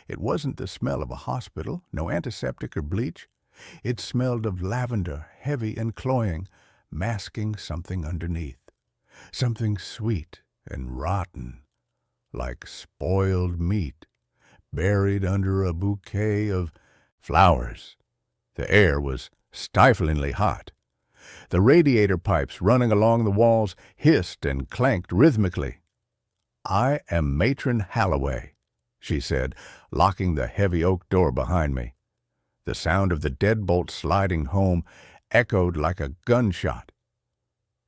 It wasn't the smell of a hospital, no antiseptic or bleach. It smelled of lavender, heavy and cloying, masking something underneath. Something sweet and rotten, like spoiled meat, buried under a bouquet of flowers. The air was stiflingly hot. The radiator pipes running along the walls hissed and clanked rhythmically. "I am Matron Holloway," she said, locking the heavy oak door behind me. The sound of the deadbolt sliding home echoed like a gunshot.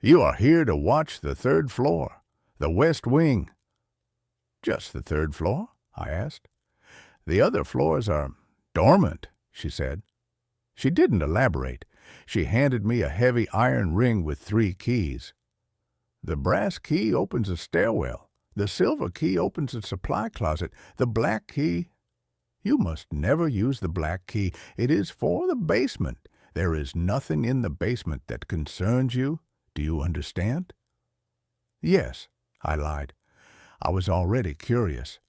"You are here to watch the third floor, the west wing." "Just the third floor?" I asked. "The other floors are dormant," she said. She didn't elaborate. She handed me a heavy iron ring with 3 keys. The brass key opens a stairwell. The silver key opens a supply closet. The black key... You must never use the black key. It is for the basement. There is nothing in the basement that concerns you. Do you understand? Yes, I lied. I was already curious.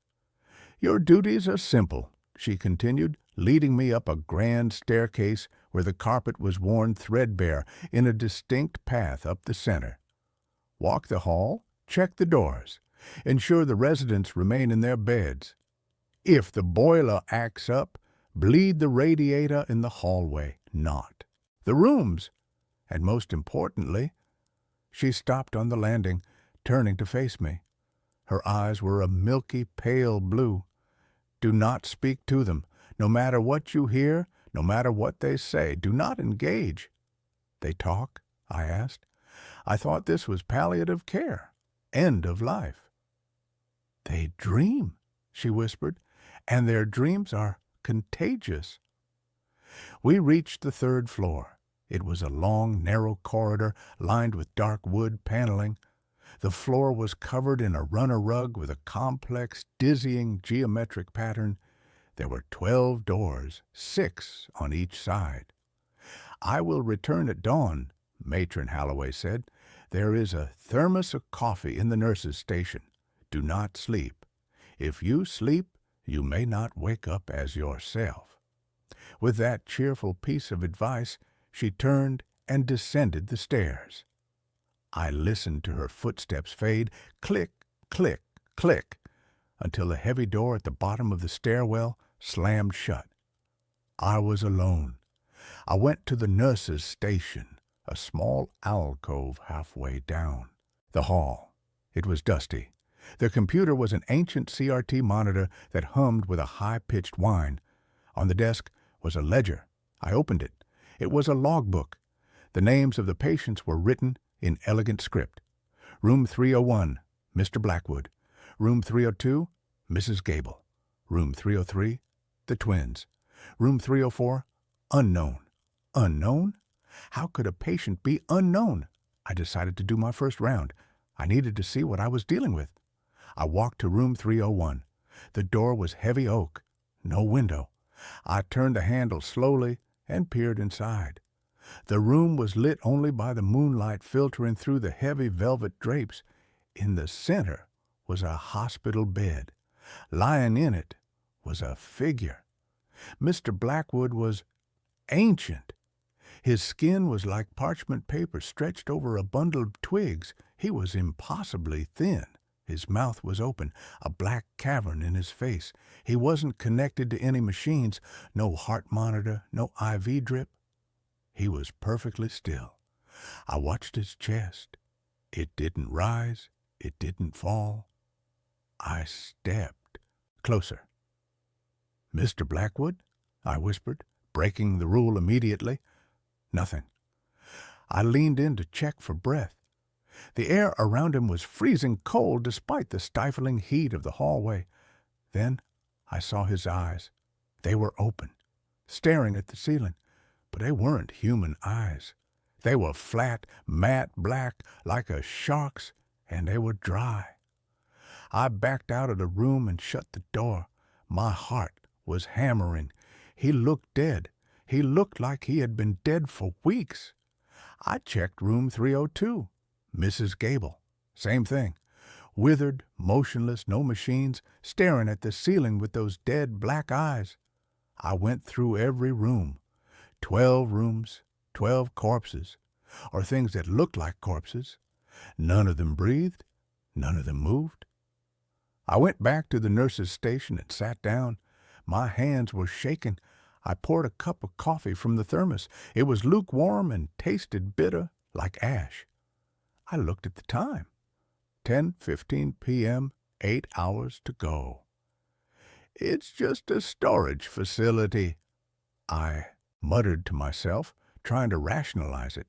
Your duties are simple, she continued, leading me up a grand staircase where the carpet was worn threadbare in a distinct path up the center. Walk the hall, check the doors, ensure the residents remain in their beds. If the boiler acts up, bleed the radiator in the hallway, not the rooms. And most importantly, she stopped on the landing, turning to face me. Her eyes were a milky pale blue. Do not speak to them. No matter what you hear, no matter what they say, do not engage. They talk? I asked. I thought this was palliative care. End of life. They dream, she whispered, and their dreams are contagious. We reached the 3rd floor. It was a long, narrow corridor lined with dark wood paneling. The floor was covered in a runner rug with a complex, dizzying geometric pattern. There were 12 doors, 6 on each side. I will return at dawn, Matron Holloway said. There is a thermos of coffee in the nurse's station. Do not sleep. If you sleep, you may not wake up as yourself. With that cheerful piece of advice, she turned and descended the stairs. I listened to her footsteps fade, click, click, click, until the heavy door at the bottom of the stairwell slammed shut. I was alone. I went to the nurse's station, a small alcove halfway down. The hall. It was dusty. The computer was an ancient CRT monitor that hummed with a high-pitched whine. On the desk was a ledger. I opened it. It was a logbook. The names of the patients were written in elegant script. Room 301, Mr. Blackwood. Room 302, Mrs. Gable. Room 303, the twins. Room 304, unknown. Unknown? How could a patient be unknown? I decided to do my first round. I needed to see what I was dealing with. I walked to room 301. The door was heavy oak, no window. I turned the handle slowly and peered inside. The room was lit only by the moonlight filtering through the heavy velvet drapes. In the center was a hospital bed. Lying in it was a figure. Mr. Blackwood was ancient. His skin was like parchment paper stretched over a bundle of twigs. He was impossibly thin. His mouth was open, a black cavern in his face. He wasn't connected to any machines, no heart monitor, no IV drip. He was perfectly still. I watched his chest. It didn't rise. It didn't fall. I stepped closer. Mr. Blackwood? I whispered, breaking the rule immediately. Nothing. I leaned in to check for breath. The air around him was freezing cold despite the stifling heat of the hallway. Then I saw his eyes. They were open, staring at the ceiling, but they weren't human eyes. They were flat, matte black, like a shark's, and they were dry. I backed out of the room and shut the door. My heart was hammering. He looked dead. He looked like he had been dead for weeks. I checked room 302. Mrs. Gable. Same thing. Withered, motionless, no machines, staring at the ceiling with those dead black eyes. I went through every room. 12 rooms, 12 corpses, or things that looked like corpses. None of them breathed. None of them moved. I went back to the nurse's station and sat down. My hands were shaking. I poured a cup of coffee from the thermos. It was lukewarm and tasted bitter like ash. I looked at the time. 10:15 p.m., 8 hours to go. It's just a storage facility, I muttered to myself, trying to rationalize it.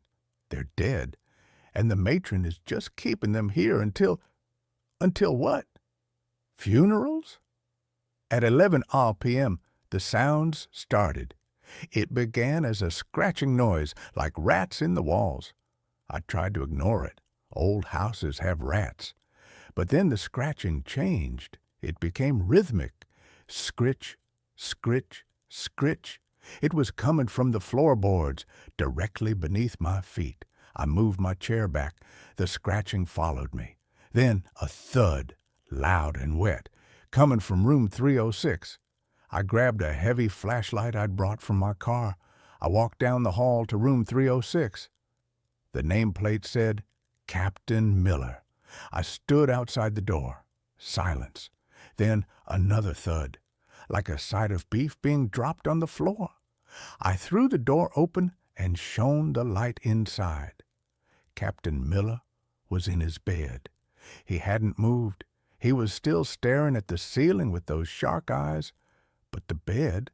They're dead, and the matron is just keeping them here until what? Funerals? At 11 p.m., the sounds started. It began as a scratching noise, like rats in the walls. I tried to ignore it. Old houses have rats. But then the scratching changed. It became rhythmic. Scritch, scritch, scritch. It was coming from the floorboards, directly beneath my feet. I moved my chair back. The scratching followed me. Then a thud, loud and wet, coming from room 306. I grabbed a heavy flashlight I'd brought from my car. I walked down the hall to room 306. The nameplate said, Captain Miller. I stood outside the door. Silence. Then another thud, like a side of beef being dropped on the floor. I threw the door open and shone the light inside. Captain Miller was in his bed. He hadn't moved. He was still staring at the ceiling with those shark eyes. But the bed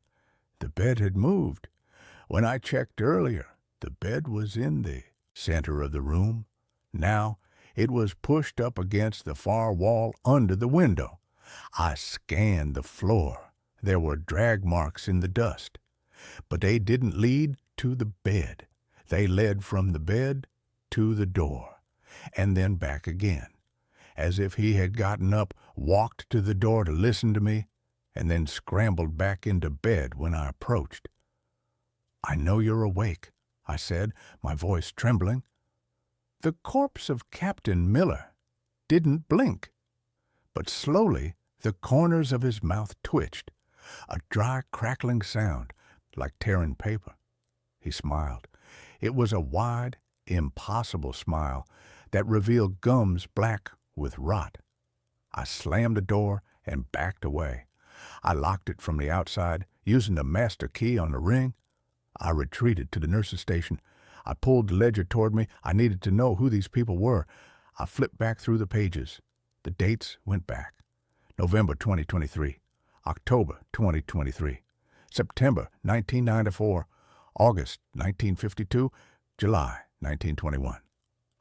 had moved. When I checked earlier, the bed was in the center of the room. Now it was pushed up against the far wall under the window. I scanned the floor. There were drag marks in the dust. But they didn't lead to the bed. They led from the bed to the door, and then back again, as if he had gotten up, walked to the door to listen to me, and then scrambled back into bed when I approached. "I know you're awake," I said, my voice trembling. The corpse of Captain Miller didn't blink, but slowly the corners of his mouth twitched, a dry crackling sound like tearing paper. He smiled. It was a wide, impossible smile that revealed gums black with rot. I slammed the door and backed away. I locked it from the outside, using the master key on the ring. I retreated to the nurse's station. I pulled the ledger toward me. I needed to know who these people were. I flipped back through the pages. The dates went back. November 2023, October 2023, September 1994, August 1952, July 1921.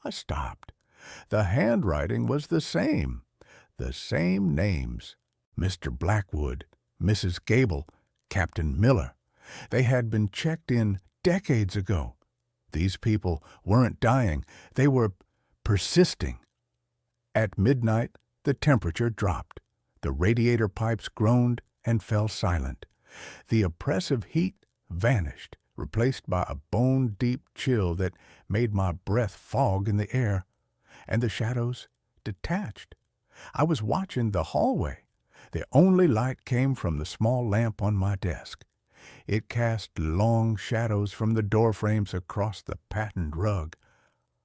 I stopped. The handwriting was the same names. Mr. Blackwood, Mrs. Gable, Captain Miller. They had been checked in decades ago. These people weren't dying. They were persisting. At midnight, the temperature dropped. The radiator pipes groaned and fell silent. The oppressive heat vanished, replaced by a bone-deep chill that made my breath fog in the air, and the shadows detached. I was watching the hallway. The only light came from the small lamp on my desk. It cast long shadows from the doorframes across the patterned rug.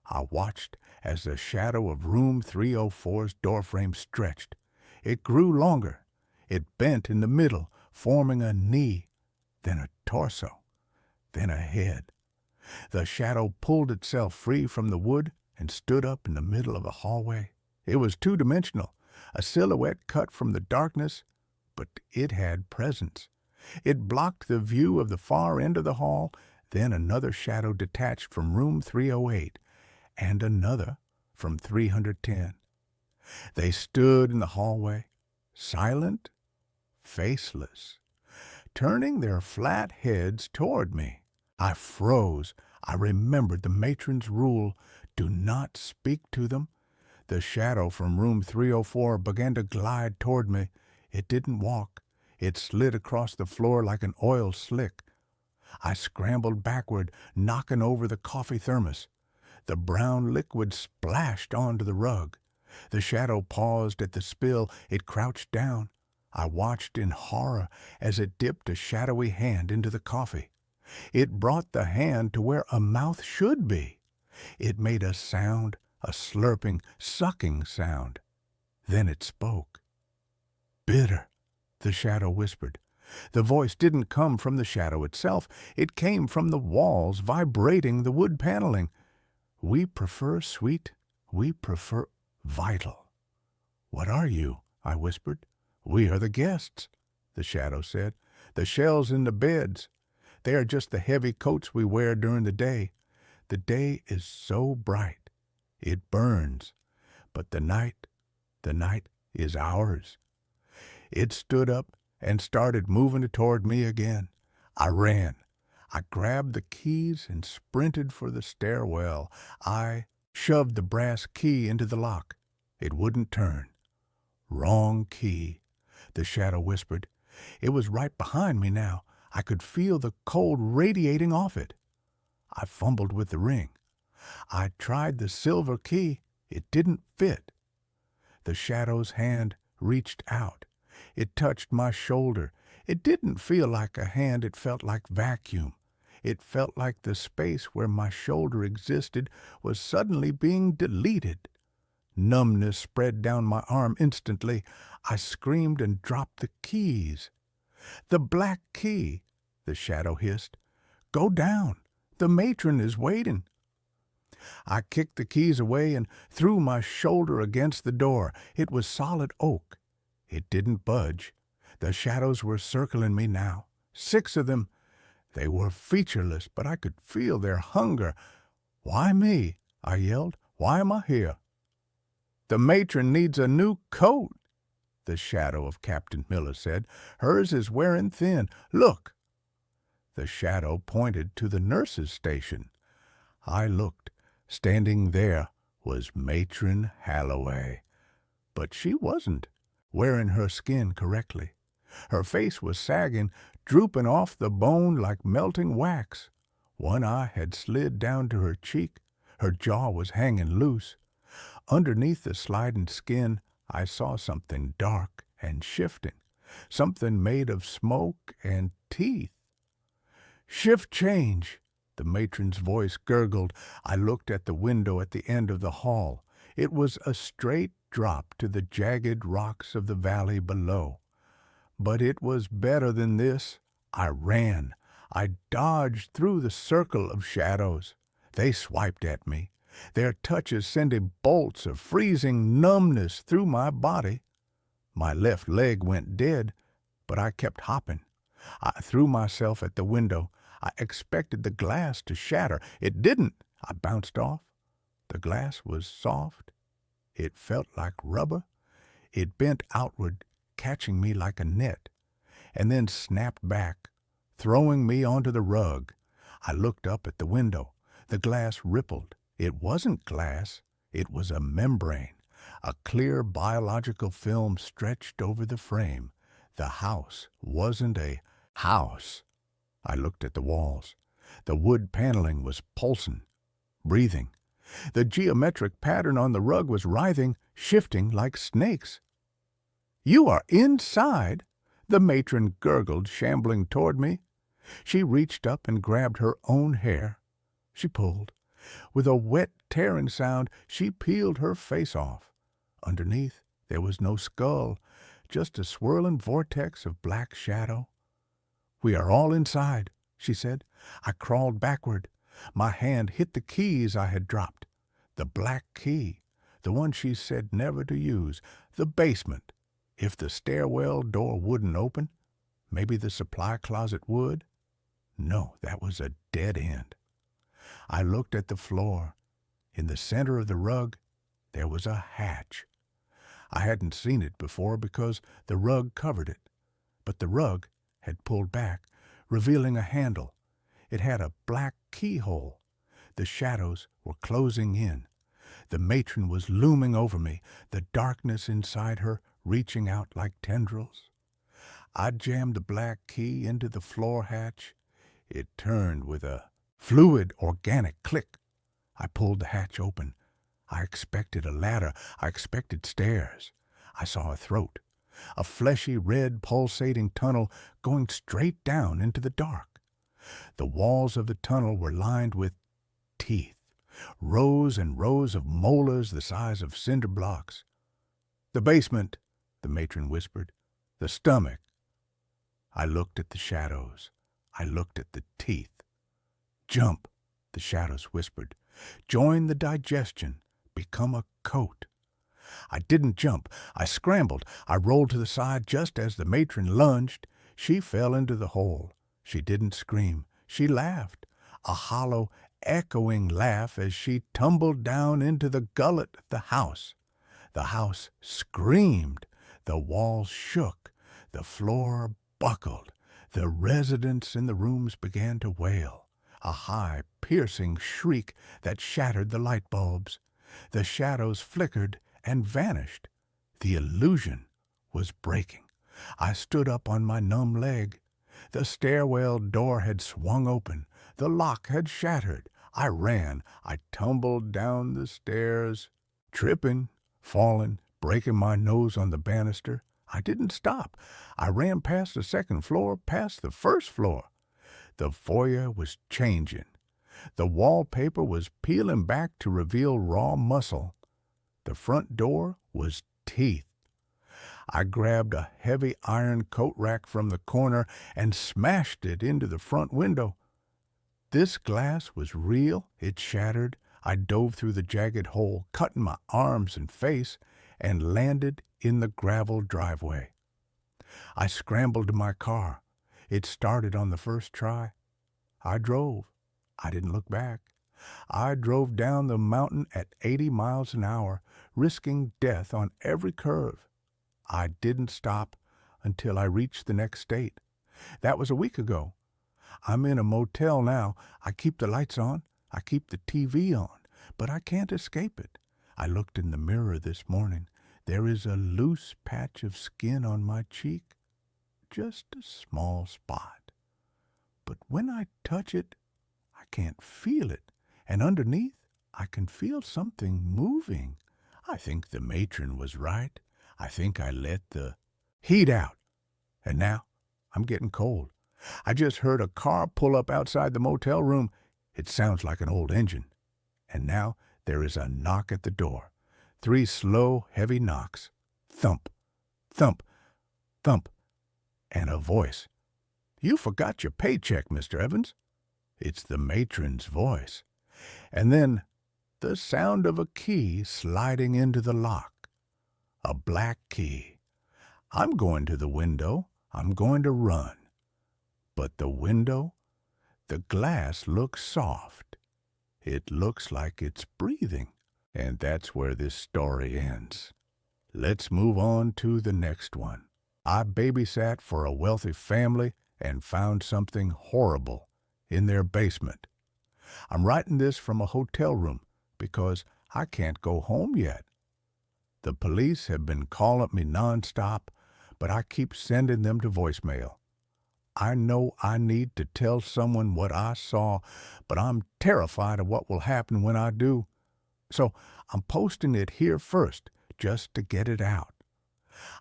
I watched as the shadow of room 304's doorframe stretched. It grew longer. It bent in the middle, forming a knee, then a torso, then a head. The shadow pulled itself free from the wood and stood up in the middle of the hallway. It was two-dimensional, a silhouette cut from the darkness, but it had presence. It blocked the view of the far end of the hall, then another shadow detached from room 308, and another from 310. They stood in the hallway, silent, faceless, turning their flat heads toward me. I froze. I remembered the matron's rule, do not speak to them. The shadow from room 304 began to glide toward me. It didn't walk. It slid across the floor like an oil slick. I scrambled backward, knocking over the coffee thermos. The brown liquid splashed onto the rug. The shadow paused at the spill. It crouched down. I watched in horror as it dipped a shadowy hand into the coffee. It brought the hand to where a mouth should be. It made a sound, a slurping, sucking sound. Then it spoke. "Bitter," the shadow whispered. The voice didn't come from the shadow itself. It came from the walls, vibrating the wood paneling. "We prefer sweet. We prefer vital." "What are you?" I whispered. "We are the guests," the shadow said. "The shells in the beds. They are just the heavy coats we wear during the day. The day is so bright. It burns. But the night is ours." It stood up and started moving toward me again. I ran. I grabbed the keys and sprinted for the stairwell. I shoved the brass key into the lock. It wouldn't turn. Wrong key, the shadow whispered. It was right behind me now. I could feel the cold radiating off it. I fumbled with the ring. I tried the silver key. It didn't fit. The shadow's hand reached out. It touched my shoulder. It didn't feel like a hand. It felt like vacuum. It felt like the space where my shoulder existed was suddenly being deleted. Numbness spread down my arm instantly. I screamed and dropped the keys. "The black key," the shadow hissed. "Go down. The matron is waiting." I kicked the keys away and threw my shoulder against the door. It was solid oak. It didn't budge. The shadows were circling me now. 6 of them. They were featureless, but I could feel their hunger. "Why me?" I yelled. "Why am I here?" "The matron needs a new coat," the shadow of Captain Miller said. "Hers is wearing thin. Look." The shadow pointed to the nurse's station. I looked. Standing there was Matron Holloway. But she wasn't wearing her skin correctly. Her face was sagging, drooping off the bone like melting wax. One eye had slid down to her cheek. Her jaw was hanging loose. Underneath the sliding skin, I saw something dark and shifting, something made of smoke and teeth. "Shift change," the matron's voice gurgled. I looked at the window at the end of the hall. It was a straight drop to the jagged rocks of the valley below. But it was better than this. I ran. I dodged through the circle of shadows. They swiped at me, their touches sending bolts of freezing numbness through my body. My left leg went dead, but I kept hopping. I threw myself at the window. I expected the glass to shatter. It didn't. I bounced off. The glass was soft. It felt like rubber. It bent outward, catching me like a net, and then snapped back, throwing me onto the rug. I looked up at the window. The glass rippled. It wasn't glass. It was a membrane. A clear biological film stretched over the frame. The house wasn't a house. I looked at the walls. The wood paneling was pulsing, breathing. The geometric pattern on the rug was writhing, shifting like snakes. "You are inside," the matron gurgled, shambling toward me. She reached up and grabbed her own hair. She pulled. With a wet, tearing sound, she peeled her face off. Underneath, there was no skull, just a swirling vortex of black shadow. "We are all inside," she said. I crawled backward. My hand hit the keys I had dropped. The black key, the one she said never to use. The basement. If the stairwell door wouldn't open, maybe the supply closet would. No, that was a dead end. I looked at the floor. In the center of the rug, there was a hatch. I hadn't seen it before because the rug covered it, but the rug had pulled back, revealing a handle. It had a black keyhole. The shadows were closing in. The matron was looming over me, the darkness inside her reaching out like tendrils. I jammed the black key into the floor hatch. It turned with a fluid, organic click. I pulled the hatch open. I expected a ladder. I expected stairs. I saw a throat, a fleshy, red, pulsating tunnel going straight down into the dark. The walls of the tunnel were lined with teeth, rows and rows of molars the size of cinder blocks. "The basement," the matron whispered. "The stomach." I looked at the shadows. I looked at the teeth. "Jump," the shadows whispered. "Join the digestion. Become a coat." I didn't jump. I scrambled. I rolled to the side just as the matron lunged. She fell into the hole. She didn't scream. She laughed, a hollow, echoing laugh as she tumbled down into the gullet of the house. The house screamed. The walls shook. The floor buckled. The residents in the rooms began to wail, a high, piercing shriek that shattered the light bulbs. The shadows flickered and vanished. The illusion was breaking. I stood up on my numb leg. The stairwell door had swung open. The lock had shattered. I ran. I tumbled down the stairs, tripping, falling, breaking my nose on the banister. I didn't stop. I ran past the second floor, past the first floor. The foyer was changing. The wallpaper was peeling back to reveal raw muscle. The front door was teeth. I grabbed a heavy iron coat rack from the corner and smashed it into the front window. This glass was real. It shattered. I dove through the jagged hole, cutting my arms and face, and landed in the gravel driveway. I scrambled to my car. It started on the first try. I drove. I didn't look back. I drove down the mountain at 80 miles an hour, risking death on every curve. I didn't stop until I reached the next state. That was a week ago. I'm in a motel now. I keep the lights on. I keep the TV on, but I can't escape it. I looked in the mirror this morning. There is a loose patch of skin on my cheek, just a small spot. But when I touch it, I can't feel it, and underneath, I can feel something moving. I think the matron was right. I think I let the heat out, and now I'm getting cold. I just heard a car pull up outside the motel room. It sounds like an old engine. And now there is a knock at the door. 3 slow, heavy knocks. Thump, thump, thump, and a voice. "You forgot your paycheck, Mr. Evans." It's the matron's voice. And then the sound of a key sliding into the lock. A black key. I'm going to the window. I'm going to run. But the window, the glass looks soft. It looks like it's breathing. And that's where this story ends. Let's move on to the next one. I babysat for a wealthy family and found something horrible in their basement. I'm writing this from a hotel room because I can't go home yet. The police have been calling me nonstop, but I keep sending them to voicemail. I know I need to tell someone what I saw, but I'm terrified of what will happen when I do. So I'm posting it here first, just to get it out.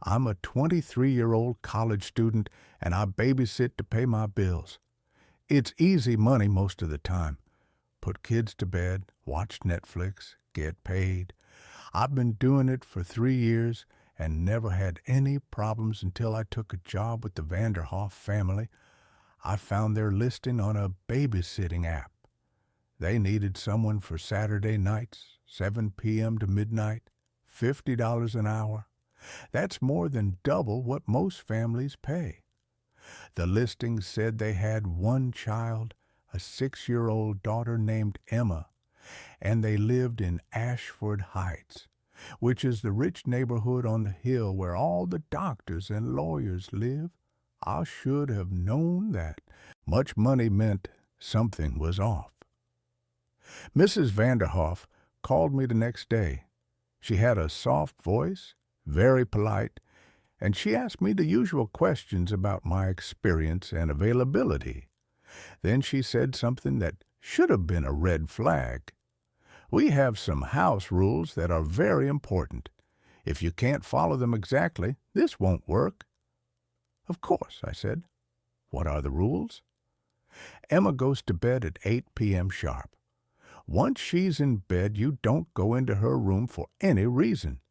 I'm a 23-year-old college student, and I babysit to pay my bills. It's easy money most of the time. Put kids to bed, watch Netflix, get paid. I've been doing it for 3 years and never had any problems until I took a job with the Vanderhoff family. I found their listing on a babysitting app. They needed someone for Saturday nights, 7 p.m. to midnight, $50 an hour. That's more than double what most families pay. The listing said they had 1 child, a 6-year-old daughter named Emma, and they lived in Ashford Heights, which is the rich neighborhood on the hill where all the doctors and lawyers live. I should have known that. Much money meant something was off. Mrs. Vanderhoff called me the next day. She had a soft voice, very polite, and she asked me the usual questions about my experience and availability. Then she said something that should have been a red flag. "We have some house rules that are very important. If you can't follow them exactly, this won't work." "Of course," I said. "What are the rules?" "Emma goes to bed at 8 p.m. sharp. Once she's in bed, you don't go into her room for any reason.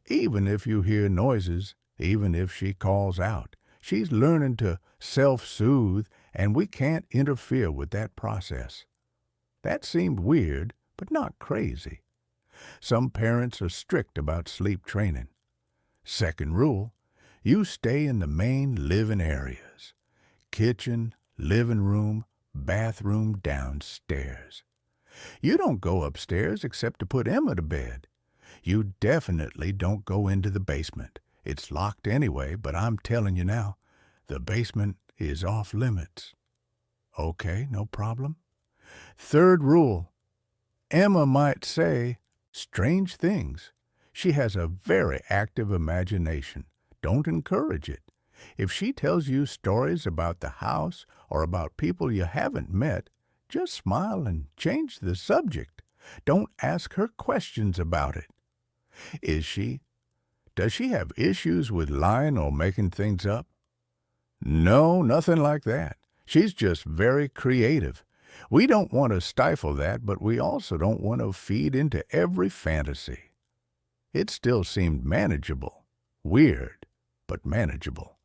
Even if you hear noises, even if she calls out, she's learning to self-soothe, and we can't interfere with that process." That seemed weird, but not crazy. Some parents are strict about sleep training. Second rule, you stay in the main living areas. Kitchen, living room, bathroom downstairs. You don't go upstairs except to put Emma to bed. You definitely don't go into the basement. It's locked anyway, but I'm telling you now, the basement is off limits. Okay, no problem. Third rule, Emma might say strange things. She has a very active imagination. Don't encourage it. If she tells you stories about the house or about people you haven't met, just smile and change the subject. Don't ask her questions about it. Does she have issues with lying or making things up? No, nothing like that. She's just very creative. We don't want to stifle that, but we also don't want to feed into every fantasy. It still seemed manageable. Weird, but manageable.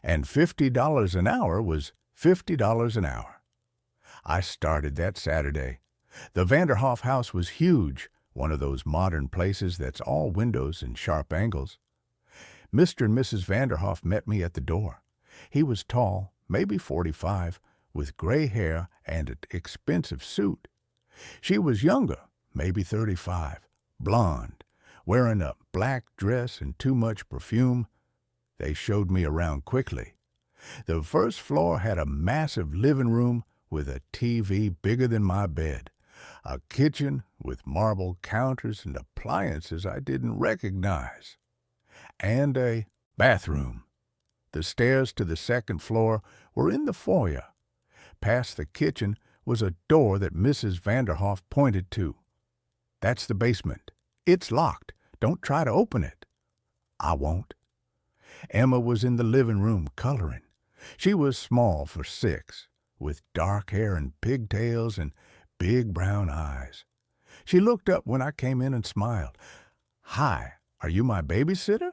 And $50 an hour was $50 an hour. I started that Saturday. The Vanderhoff house was huge, one of those modern places that's all windows and sharp angles. Mr. and Mrs. Vanderhoff met me at the door. He was tall, maybe 45, with gray hair and an expensive suit. She was younger, maybe 35, blonde, wearing a black dress and too much perfume. They showed me around quickly. The first floor had a massive living room with a TV bigger than my bed, a kitchen with marble counters and appliances I didn't recognize, and a bathroom. The stairs to the second floor were in the foyer. Past the kitchen was a door that Mrs. Vanderhoff pointed to. That's the basement. It's locked. Don't try to open it. I won't. Emma was in the living room coloring. She was small for 6, with dark hair and pigtails and big brown eyes. She looked up when I came in and smiled. "Hi, are you my babysitter?"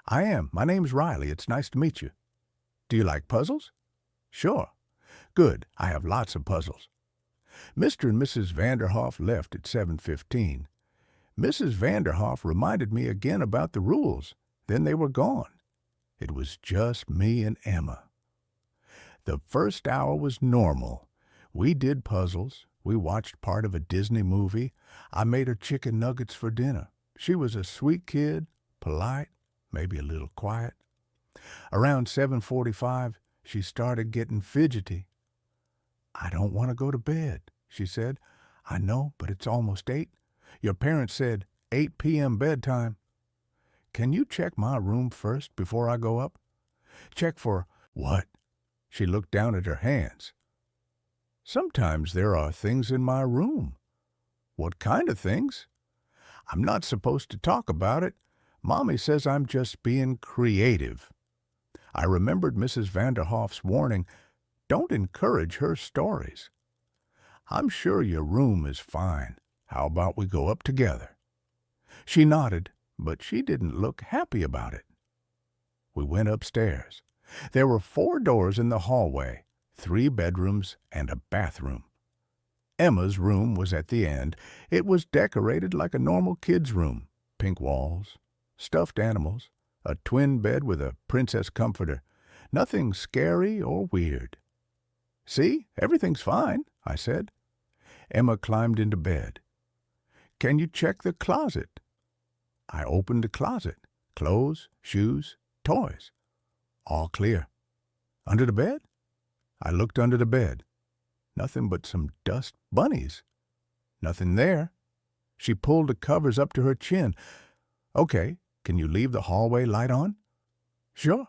"I am. My name's Riley. It's nice to meet you." "Do you like puzzles?" "Sure." "Good. I have lots of puzzles." Mr. and Mrs. Vanderhoff left at 7:15. Mrs. Vanderhoff reminded me again about the rules. Then they were gone. It was just me and Emma. The first hour was normal. We did puzzles. We watched part of a Disney movie. I made her chicken nuggets for dinner. She was a sweet kid, polite, maybe a little quiet. Around 7:45, she started getting fidgety. "I don't want to go to bed," she said. "I know, but it's almost 8. Your parents said 8 p.m. bedtime." "Can you check my room first before I go up?" "Check for what?" She looked down at her hands. "Sometimes there are things in my room." "What kind of things?" "I'm not supposed to talk about it. Mommy says I'm just being creative." I remembered Mrs. Vanderhoff's warning, don't encourage her stories. "I'm sure your room is fine. How about we go up together?" She nodded, but she didn't look happy about it. We went upstairs. There were 4 doors in the hallway, 3 bedrooms and a bathroom. Emma's room was at the end. It was decorated like a normal kid's room. Pink walls, stuffed animals, a twin bed with a princess comforter. Nothing scary or weird. "See, everything's fine," I said. Emma climbed into bed. "Can you check the closet?" I opened the closet. Clothes, shoes, toys. All clear. "Under the bed?" I looked under the bed. Nothing but some dust bunnies. "Nothing there." She pulled the covers up to her chin. "Okay, can you leave the hallway light on?" "Sure."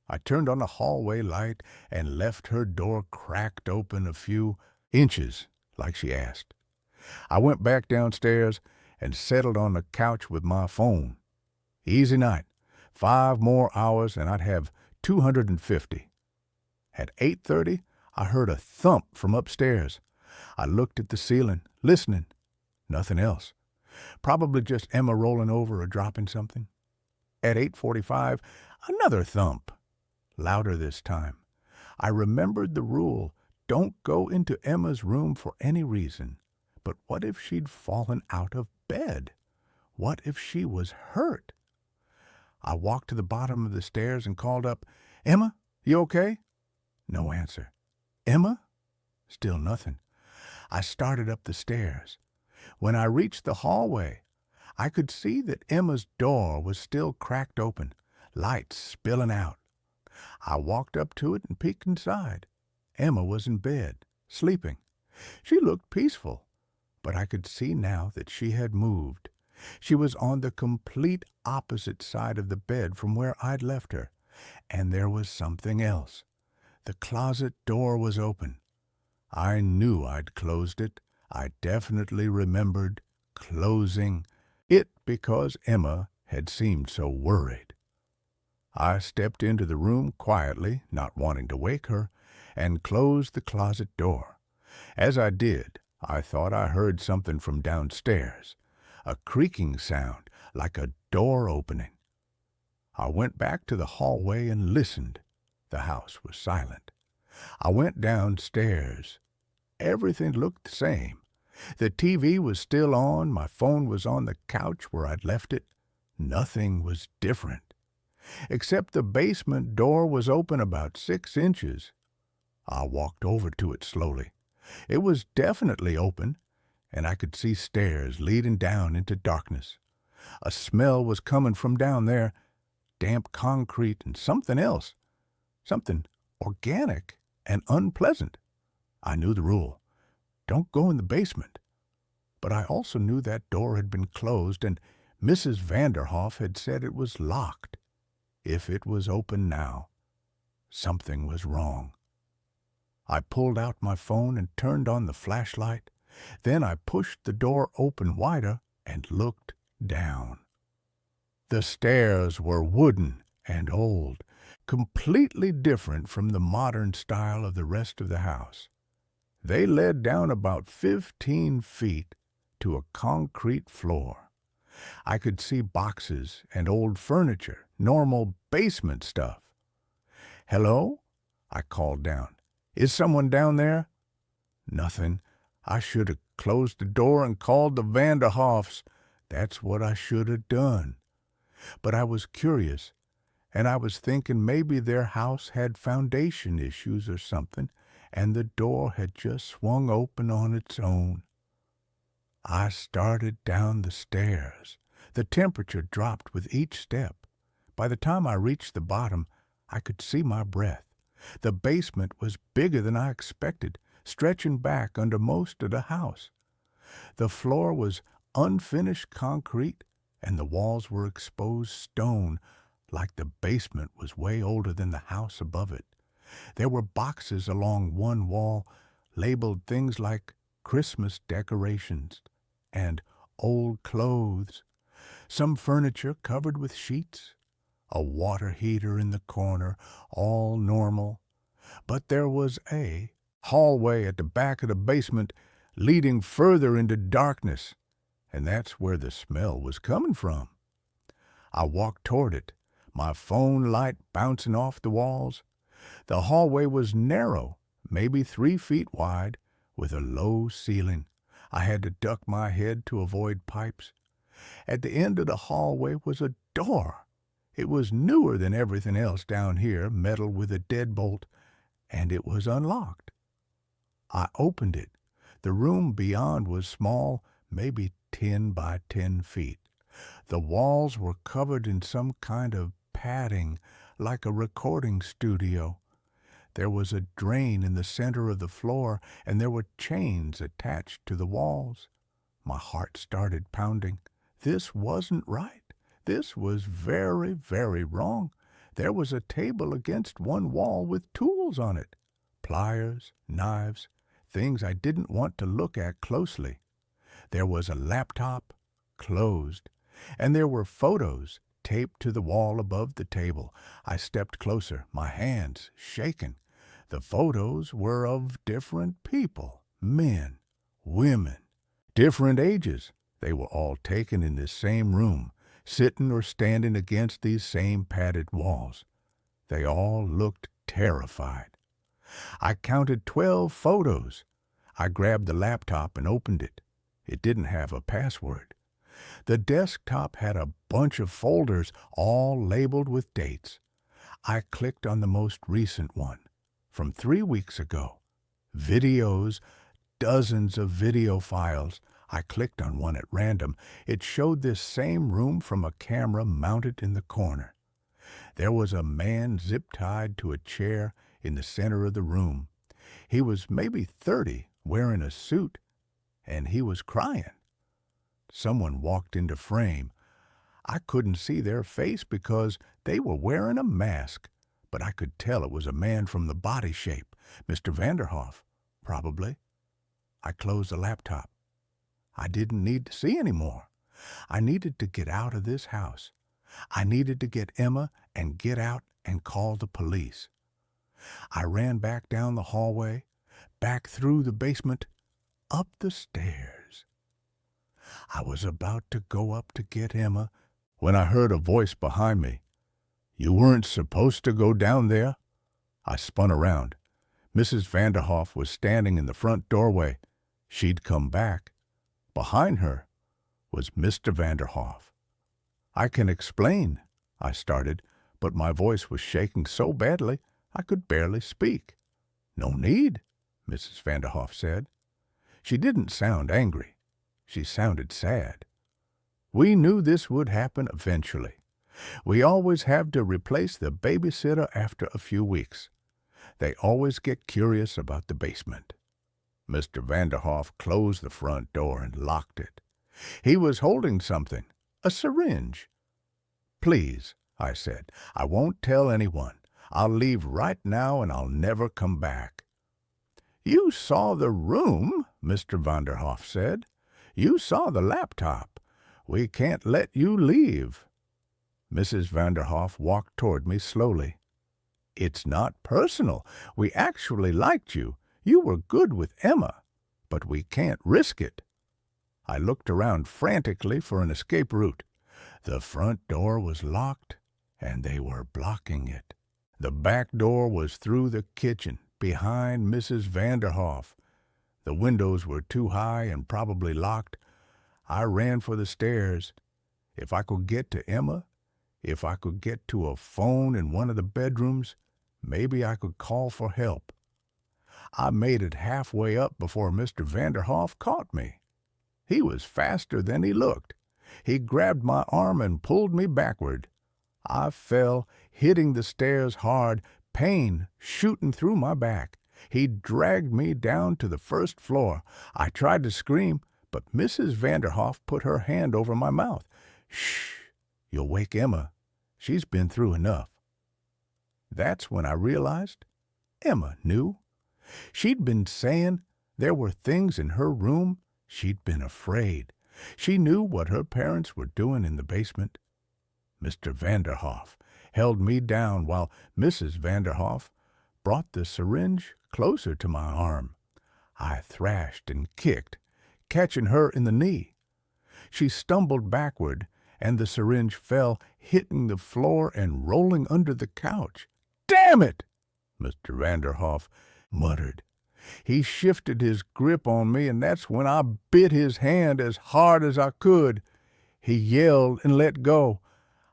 I turned on the hallway light and left her door cracked open a few inches, like she asked. I went back downstairs and settled on the couch with my phone. Easy night. 5 more hours and I'd have 250. At 8:30, I heard a thump from upstairs. I looked at the ceiling, listening. Nothing else. Probably just Emma rolling over or dropping something. At 8:45, another thump. Louder this time. I remembered the rule, don't go into Emma's room for any reason. But what if she'd fallen out of bed? What if she was hurt? I walked to the bottom of the stairs and called up, "Emma, you okay?" No answer. "Emma?" Still nothing. I started up the stairs. When I reached the hallway, I could see that Emma's door was still cracked open, lights spilling out. I walked up to it and peeked inside. Emma was in bed, sleeping. She looked peaceful, but I could see now that she had moved. She was on the complete opposite side of the bed from where I'd left her. And there was something else. The closet door was open. I knew I'd closed it. I definitely remembered closing it because Emma had seemed so worried. I stepped into the room quietly, not wanting to wake her, and closed the closet door. As I did, I thought I heard something from downstairs, a creaking sound like a door opening. I went back to the hallway and listened. The house was silent. I went downstairs. Everything looked the same. The TV was still on. My phone was on the couch where I'd left it. Nothing was different, except the basement door was open about 6 inches. I walked over to it slowly. It was definitely open, and I could see stairs leading down into darkness. A smell was coming from down there, damp concrete and something else, something organic and unpleasant. I knew the rule. Don't go in the basement. But I also knew that door had been closed, and Mrs. Vanderhoff had said it was locked. If it was open now, something was wrong. I pulled out my phone and turned on the flashlight. Then I pushed the door open wider and looked down. The stairs were wooden and old, completely different from the modern style of the rest of the house. They led down about 15 feet to a concrete floor. I could see boxes and old furniture, normal basement stuff. "Hello?" I called down. "Is someone down there?" Nothing. I should have closed the door and called the Vanderhoffs. That's what I should have done. But I was curious, and I was thinking maybe their house had foundation issues or something, and the door had just swung open on its own. I started down the stairs. The temperature dropped with each step. By the time I reached the bottom, I could see my breath. The basement was bigger than I expected, stretching back under most of the house. The floor was unfinished concrete, and the walls were exposed stone, like the basement was way older than the house above it. There were boxes along one wall, labeled things like Christmas decorations and old clothes, some furniture covered with sheets, a water heater in the corner, all normal. But there was a hallway at the back of the basement leading further into darkness, and that's where the smell was coming from. I walked toward it, my phone light bouncing off the walls. The hallway was narrow, maybe 3 feet wide, with a low ceiling. I had to duck my head to avoid pipes. At the end of the hallway was a door. It was newer than everything else down here, metal with a deadbolt, and it was unlocked. I opened it. The room beyond was small, maybe 10 by 10 feet. The walls were covered in some kind of padding, like a recording studio. There was a drain in the center of the floor, and there were chains attached to the walls. My heart started pounding. This wasn't right. This was very, very wrong. There was a table against one wall with tools on it. Pliers, knives, things I didn't want to look at closely. There was a laptop, closed, and there were photos taped to the wall above the table. I stepped closer, my hands shaking. The photos were of different people, men, women, different ages. They were all taken in this same room, sitting or standing against these same padded walls. They all looked terrified. I counted 12 photos. I grabbed the laptop and opened it. It didn't have a password. The desktop had a bunch of folders, all labeled with dates. I clicked on the most recent one, from 3 weeks ago. Videos, dozens of video files. I clicked on one at random. It showed this same room from a camera mounted in the corner. There was a man zip-tied to a chair in the center of the room. He was maybe 30, wearing a suit, and he was crying. Someone walked into frame. I couldn't see their face because they were wearing a mask, but I could tell it was a man from the body shape, Mr. Vanderhoff, probably. I closed the laptop. I didn't need to see any more. I needed to get out of this house. I needed to get Emma and get out and call the police. I ran back down the hallway, back through the basement, up the stairs. I was about to go up to get Emma when I heard a voice behind me. "You weren't supposed to go down there." I spun around. Mrs. Vanderhoff was standing in the front doorway. She'd come back. Behind her was Mr. Vanderhoff. "I can explain," I started, but my voice was shaking so badly I could barely speak. "No need," Mrs. Vanderhoff said. She didn't sound angry. She sounded sad. "We knew this would happen eventually. We always have to replace the babysitter after a few weeks. They always get curious about the basement." Mr. Vanderhoff closed the front door and locked it. He was holding something, a syringe. "Please," I said, "I won't tell anyone. I'll leave right now and I'll never come back." "You saw the room," Mr. Vanderhoff said. "You saw the laptop. We can't let you leave." Mrs. Vanderhoff walked toward me slowly. "It's not personal. We actually liked you. You were good with Emma. But we can't risk it." I looked around frantically for an escape route. The front door was locked, and they were blocking it. The back door was through the kitchen, behind Mrs. Vanderhoff. The windows were too high and probably locked. I ran for the stairs. If I could get to Emma, if I could get to a phone in one of the bedrooms, maybe I could call for help. I made it halfway up before Mr. Vanderhoff caught me. He was faster than he looked. He grabbed my arm and pulled me backward. I fell, hitting the stairs hard, pain shooting through my back. He dragged me down to the first floor. I tried to scream, but Mrs. Vanderhoff put her hand over my mouth. "Shh, you'll wake Emma. She's been through enough." That's when I realized Emma knew. She'd been saying there were things in her room. She'd been afraid. She knew what her parents were doing in the basement. Mr. Vanderhoff held me down while Mrs. Vanderhoff brought the syringe closer to my arm. I thrashed and kicked, catching her in the knee. She stumbled backward, and the syringe fell, hitting the floor and rolling under the couch. "Damn it!" Mr. Vanderhoff muttered. He shifted his grip on me, and that's when I bit his hand as hard as I could. He yelled and let go.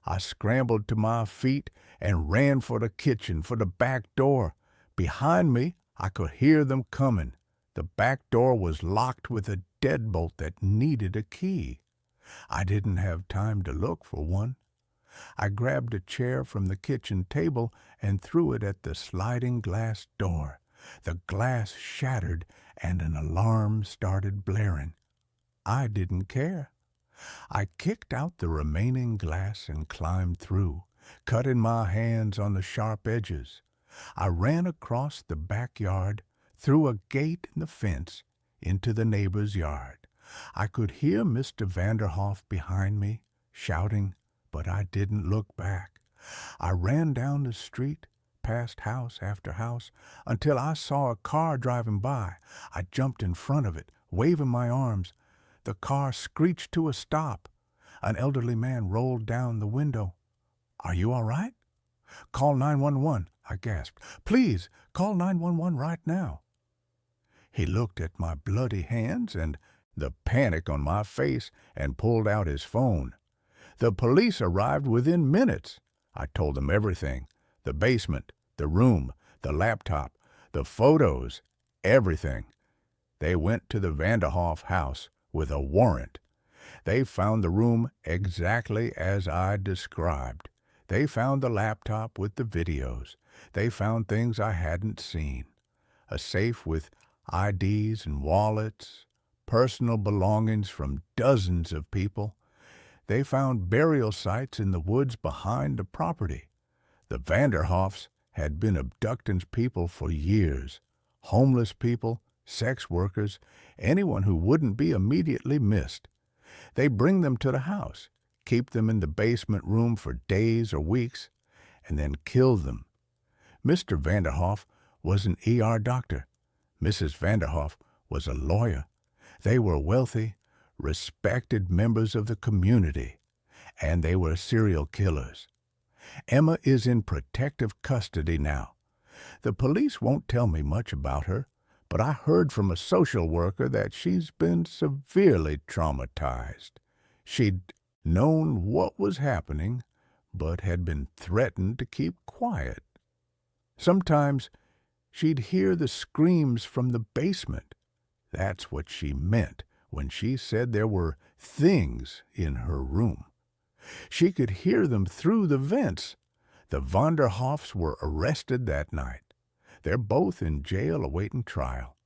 I scrambled to my feet and ran for the kitchen, for the back door. Behind me, I could hear them coming. The back door was locked with a deadbolt that needed a key. I didn't have time to look for one. I grabbed a chair from the kitchen table and threw it at the sliding glass door. The glass shattered and an alarm started blaring. I didn't care. I kicked out the remaining glass and climbed through, cutting my hands on the sharp edges. I ran across the backyard, through a gate in the fence, into the neighbor's yard. I could hear Mr. Vanderhoff behind me, shouting, but I didn't look back. I ran down the street, past house after house, until I saw a car driving by. I jumped in front of it, waving my arms. The car screeched to a stop. An elderly man rolled down the window. "Are you all right?" "Call 911, I gasped. "Please, call 911 right now." He looked at my bloody hands and the panic on my face and pulled out his phone. The police arrived within minutes. I told them everything. The basement, the room, the laptop, the photos, everything. They went to the Vanderhoff house with a warrant. They found the room exactly as I described. They found the laptop with the videos. They found things I hadn't seen. A safe with IDs and wallets, personal belongings from dozens of people. They found burial sites in the woods behind the property. The Vanderhoffs had been abducting people for years. Homeless people, sex workers, anyone who wouldn't be immediately missed. They bring them to the house, keep them in the basement room for days or weeks, and then kill them. Mr. Vanderhoff was an ER doctor. Mrs. Vanderhoff was a lawyer. They were wealthy, respected members of the community, and they were serial killers. Emma is in protective custody now. The police won't tell me much about her, but I heard from a social worker that she's been severely traumatized. She'd known what was happening, but had been threatened to keep quiet. Sometimes she'd hear the screams from the basement. That's what she meant when she said there were things in her room. She could hear them through the vents. The Vanderhoffs were arrested that night. They're both in jail awaiting trial.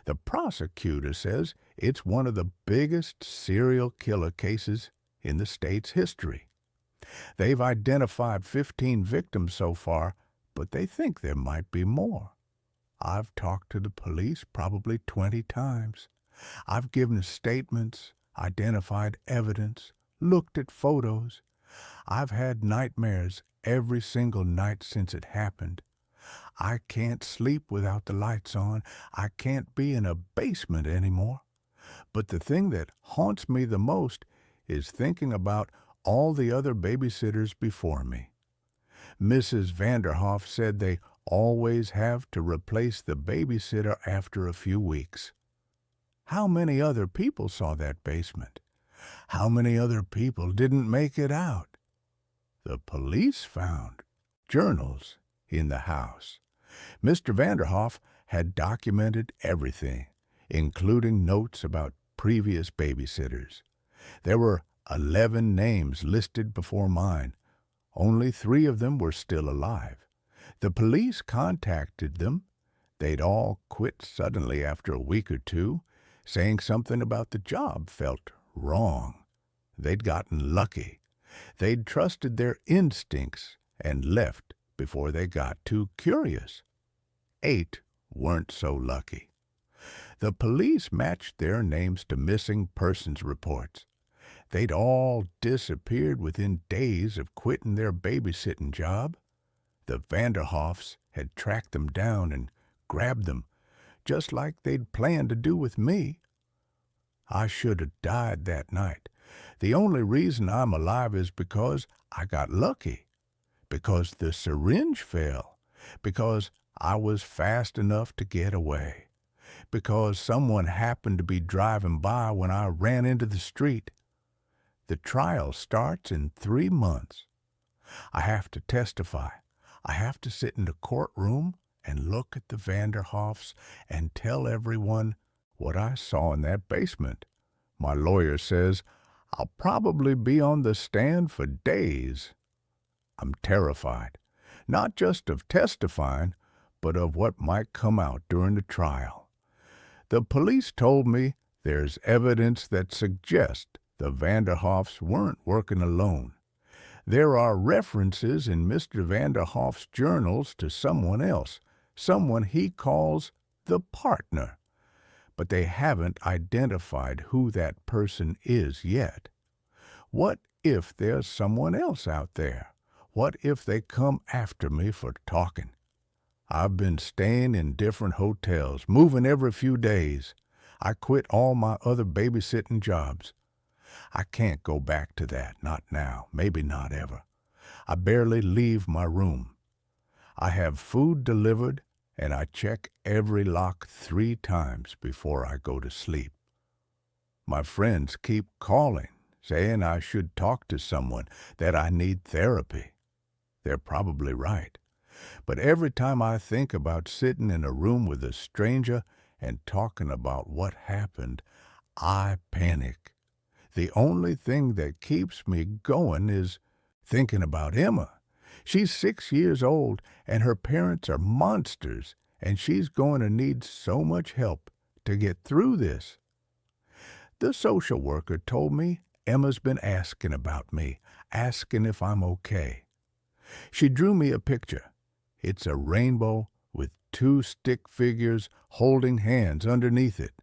The prosecutor says it's one of the biggest serial killer cases in the state's history. They've identified 15 victims so far, but they think there might be more. I've talked to the police probably 20 times. I've given statements, identified evidence, looked at photos. I've had nightmares every single night since it happened. I can't sleep without the lights on. I can't be in a basement anymore. But the thing that haunts me the most is thinking about all the other babysitters before me. Mrs. Vanderhoff said they always have to replace the babysitter after a few weeks. How many other people saw that basement? How many other people didn't make it out? The police found journals in the house. Mr. Vanderhoff had documented everything, including notes about previous babysitters. There were 11 names listed before mine. Only 3 of them were still alive. The police contacted them. They'd all quit suddenly after a week or two, saying something about the job felt wrong. They'd gotten lucky. They'd trusted their instincts and left before they got too curious. 8 weren't so lucky. The police matched their names to missing persons reports. They'd all disappeared within days of quitting their babysitting job. The Vanderhoffs had tracked them down and grabbed them, just like they'd planned to do with me. I should have died that night. The only reason I'm alive is because I got lucky, because the syringe fell, because I was fast enough to get away, because someone happened to be driving by when I ran into the street. The trial starts in 3 months. I have to testify. I have to sit in the courtroom and look at the Vanderhoffs and tell everyone what I saw in that basement. My lawyer says I'll probably be on the stand for days. I'm terrified, not just of testifying, but of what might come out during the trial. The police told me there's evidence that suggests the Vanderhoffs weren't working alone. There are references in Mr. Vanderhoff's journals to someone else, someone he calls the partner. But they haven't identified who that person is yet. What if there's someone else out there? What if they come after me for talking? I've been staying in different hotels, moving every few days. I quit all my other babysitting jobs. I can't go back to that, not now, maybe not ever. I barely leave my room. I have food delivered, and I check every lock 3 times before I go to sleep. My friends keep calling, saying I should talk to someone, that I need therapy. They're probably right. But every time I think about sitting in a room with a stranger and talking about what happened, I panic. The only thing that keeps me going is Thinking about Emma. She's 6 years old, and her parents are monsters, and she's going to need so much help to get through this. The social worker told me Emma's been asking about me, asking if I'm okay. She drew me a picture. It's a rainbow with two stick figures holding hands underneath it.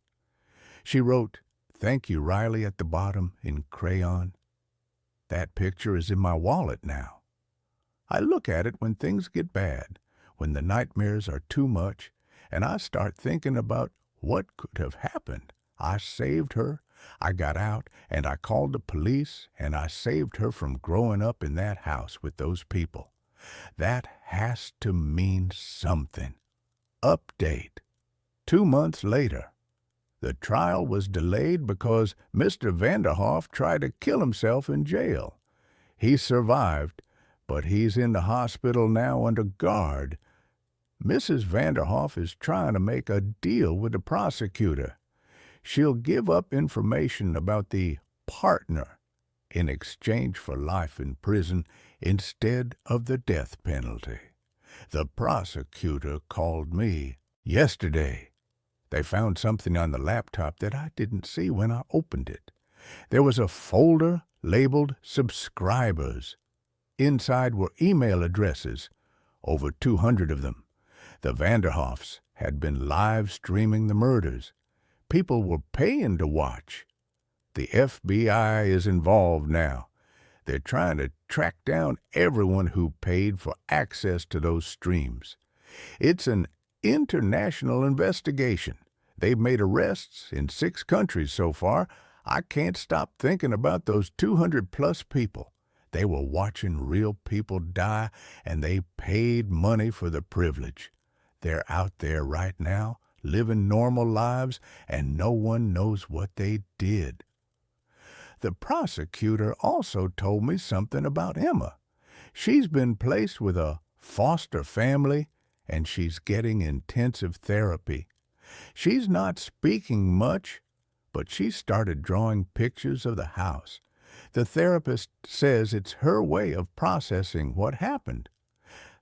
She wrote, "Thank you, Riley," at the bottom in crayon. That picture is in my wallet now. I look at it when things get bad, when the nightmares are too much, and I start thinking about what could have happened. I saved her. I got out, and I called the police, and I saved her from growing up in that house with those people. That has to mean something. Update. 2 months later. The trial was delayed because Mr. Vanderhoff tried to kill himself in jail. He survived, but he's in the hospital now under guard. Mrs. Vanderhoff is trying to make a deal with the prosecutor. She'll give up information about the partner in exchange for life in prison instead of the death penalty. The prosecutor called me yesterday. They found something on the laptop that I didn't see when I opened it. There was a folder labeled Subscribers. Inside were email addresses, over 200 of them. The Vanderhoffs had been live streaming the murders. People were paying to watch. The FBI is involved now. They're trying to track down everyone who paid for access to those streams. It's an international investigation. They've made arrests in 6 countries so far. I can't stop thinking about those 200-plus people. They were watching real people die, and they paid money for the privilege. They're out there right now, living normal lives, and no one knows what they did. The prosecutor also told me something about Emma. She's been placed with a foster family, and she's getting intensive therapy. She's not speaking much, but she started drawing pictures of the house. The therapist says it's her way of processing what happened.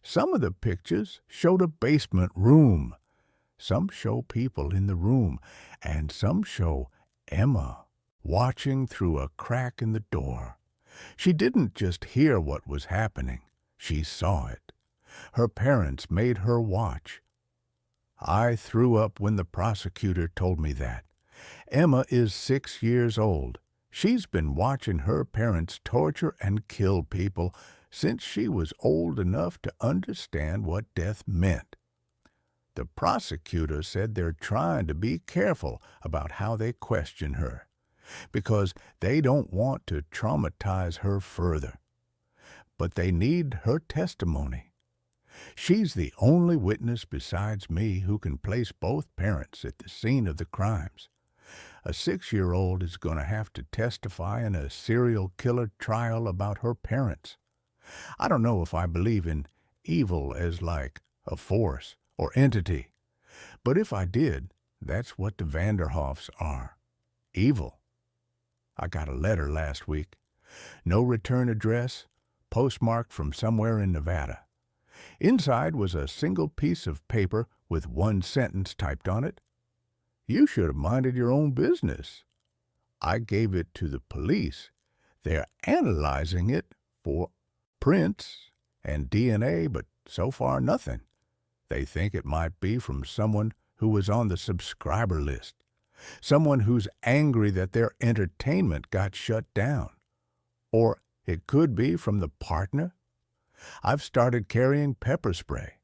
Some of the pictures showed a basement room. Some show people in the room, and some show Emma watching through a crack in the door. She didn't just hear what was happening. She saw it. Her parents made her watch. I threw up when the prosecutor told me that. Emma is 6 years old. She's been watching her parents torture and kill people since she was old enough to understand what death meant. The prosecutor said they're trying to be careful about how they question her, because they don't want to traumatize her further. But they need her testimony. She's the only witness besides me who can place both parents at the scene of the crimes. A 6-year-old is going to have to testify in a serial killer trial about her parents. I don't know if I believe in evil as like a force or entity, but if I did, that's what the Vanderhoffs are. Evil. I got a letter last week. No return address, postmarked from somewhere in Nevada. Inside was a single piece of paper with one sentence typed on it. "You should have minded your own business." I gave it to the police. They're analyzing it for prints and DNA, but so far nothing. They think it might be from someone who was on the subscriber list, someone who's angry that their entertainment got shut down. Or it could be from the partner. I've started carrying pepper spray.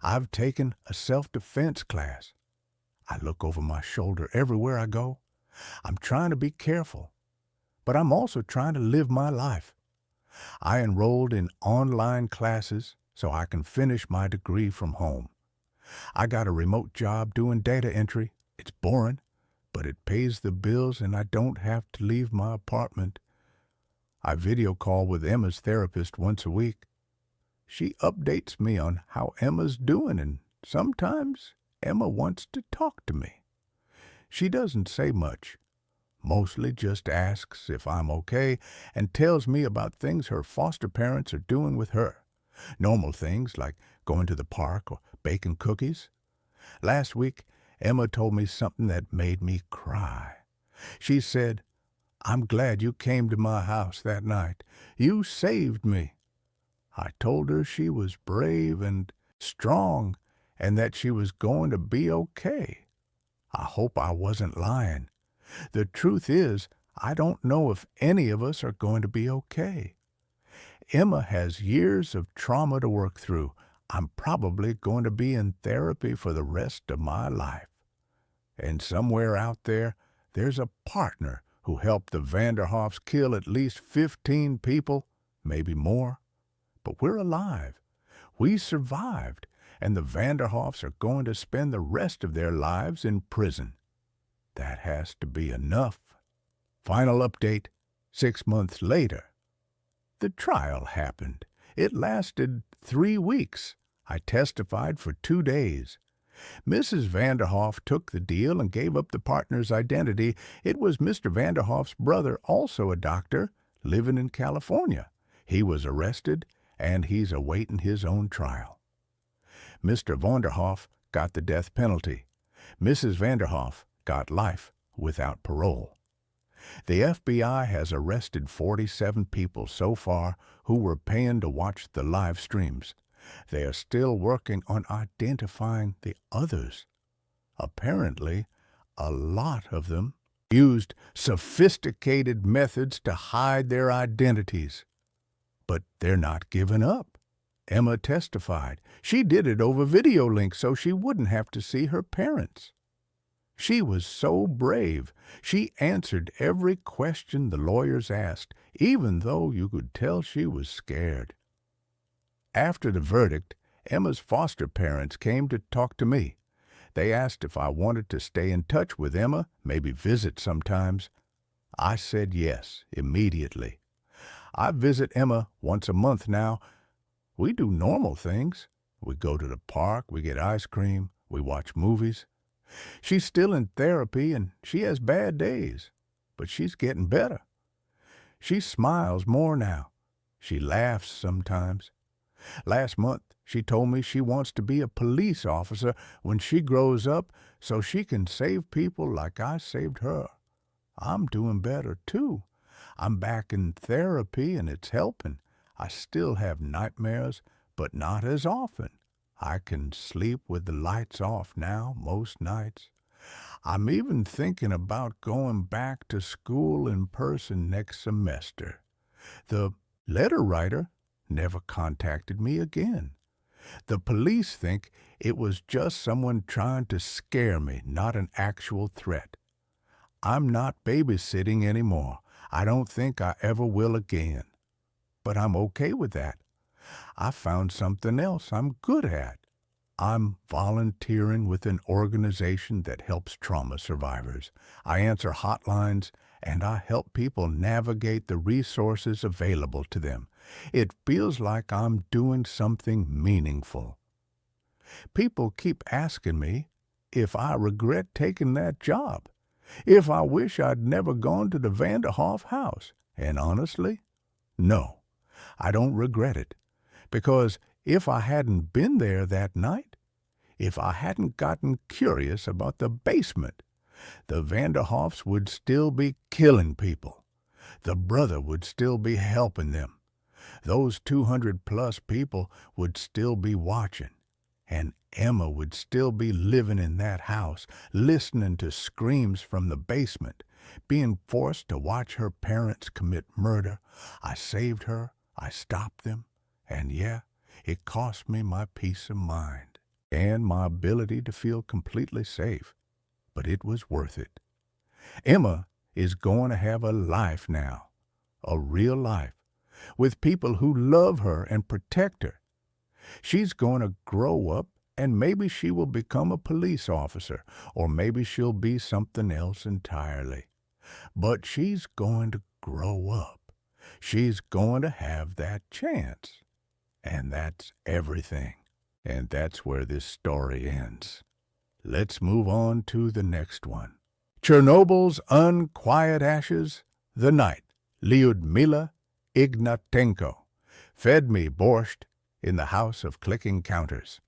I've taken a self-defense class. I look over my shoulder everywhere I go. I'm trying to be careful, but I'm also trying to live my life. I enrolled in online classes so I can finish my degree from home. I got a remote job doing data entry. It's boring, but it pays the bills and I don't have to leave my apartment. I video call with Emma's therapist once a week. She updates me on how Emma's doing, and sometimes Emma wants to talk to me. She doesn't say much. mostly just asks if I'm okay and tells me about things her foster parents are doing with her. Normal things like going to the park or baking cookies. Last week, Emma told me something that made me cry. She said, "I'm glad you came to my house that night. You saved me." I told her she was brave and strong and that she was going to be okay. I hope I wasn't lying. The truth is, I don't know if any of us are going to be okay. Emma has years of trauma to work through. I'm probably going to be in therapy for the rest of my life. And somewhere out there, there's a partner who helped the Vanderhoffs kill at least 15 people, maybe more. But we're alive. We survived, and the Vanderhoffs are going to spend the rest of their lives in prison. That has to be enough. Final update, 6 months later. The trial happened. It lasted 3 weeks. I testified for 2 days. Mrs. Vanderhoff took the deal and gave up the partner's identity. It was Mr. Vanderhoff's brother, also a doctor, living in California. He was arrested, and he's awaiting his own trial. Mr. Vanderhoff got the death penalty. Mrs. Vanderhoff got life without parole. The FBI has arrested 47 people so far who were paying to watch the live streams. They are still working on identifying the others. Apparently, a lot of them used sophisticated methods to hide their identities. But they're not giving up. Emma testified. She did it over video link so she wouldn't have to see her parents. She was so brave. She answered every question the lawyers asked, even though you could tell she was scared. After the verdict, Emma's foster parents came to talk to me. They asked if I wanted to stay in touch with Emma, maybe visit sometimes. I said yes, immediately. I visit Emma once a month now. We do normal things. We go to the park, we get ice cream, we watch movies. She's still in therapy and she has bad days, but she's getting better. She smiles more now. She laughs sometimes. Last month, she told me she wants to be a police officer when she grows up so she can save people like I saved her. I'm doing better, too. I'm back in therapy and it's helping. I still have nightmares, but not as often. I can sleep with the lights off now most nights. I'm even thinking about going back to school in person next semester. The letter writer never contacted me again. The police think it was just someone trying to scare me, not an actual threat. I'm not babysitting anymore. I don't think I ever will again. But I'm okay with that. I found something else I'm good at. I'm volunteering with an organization that helps trauma survivors. I answer hotlines, and I help people navigate the resources available to them. It feels like I'm doing something meaningful. People keep asking me if I regret taking that job, if I wish I'd never gone to the Vanderhoff house. And honestly, no, I don't regret it. Because if I hadn't been there that night, if I hadn't gotten curious about the basement, the Vanderhoffs would still be killing people. The brother would still be helping them. Those 200-plus people would still be watching. And Emma would still be living in that house, listening to screams from the basement, being forced to watch her parents commit murder. I saved her. I stopped them. And yeah, it cost me my peace of mind and my ability to feel completely safe. But it was worth it. Emma is going to have a life now, a real life, with people who love her and protect her. She's going to grow up, and maybe she will become a police officer, or maybe she'll be something else entirely. But she's going to grow up. She's going to have that chance. And that's everything. And that's where this story ends. Let's move on to the next one. Chernobyl's unquiet ashes, the night Lyudmila, Ignatenko, fed me borscht in the house of clicking counters.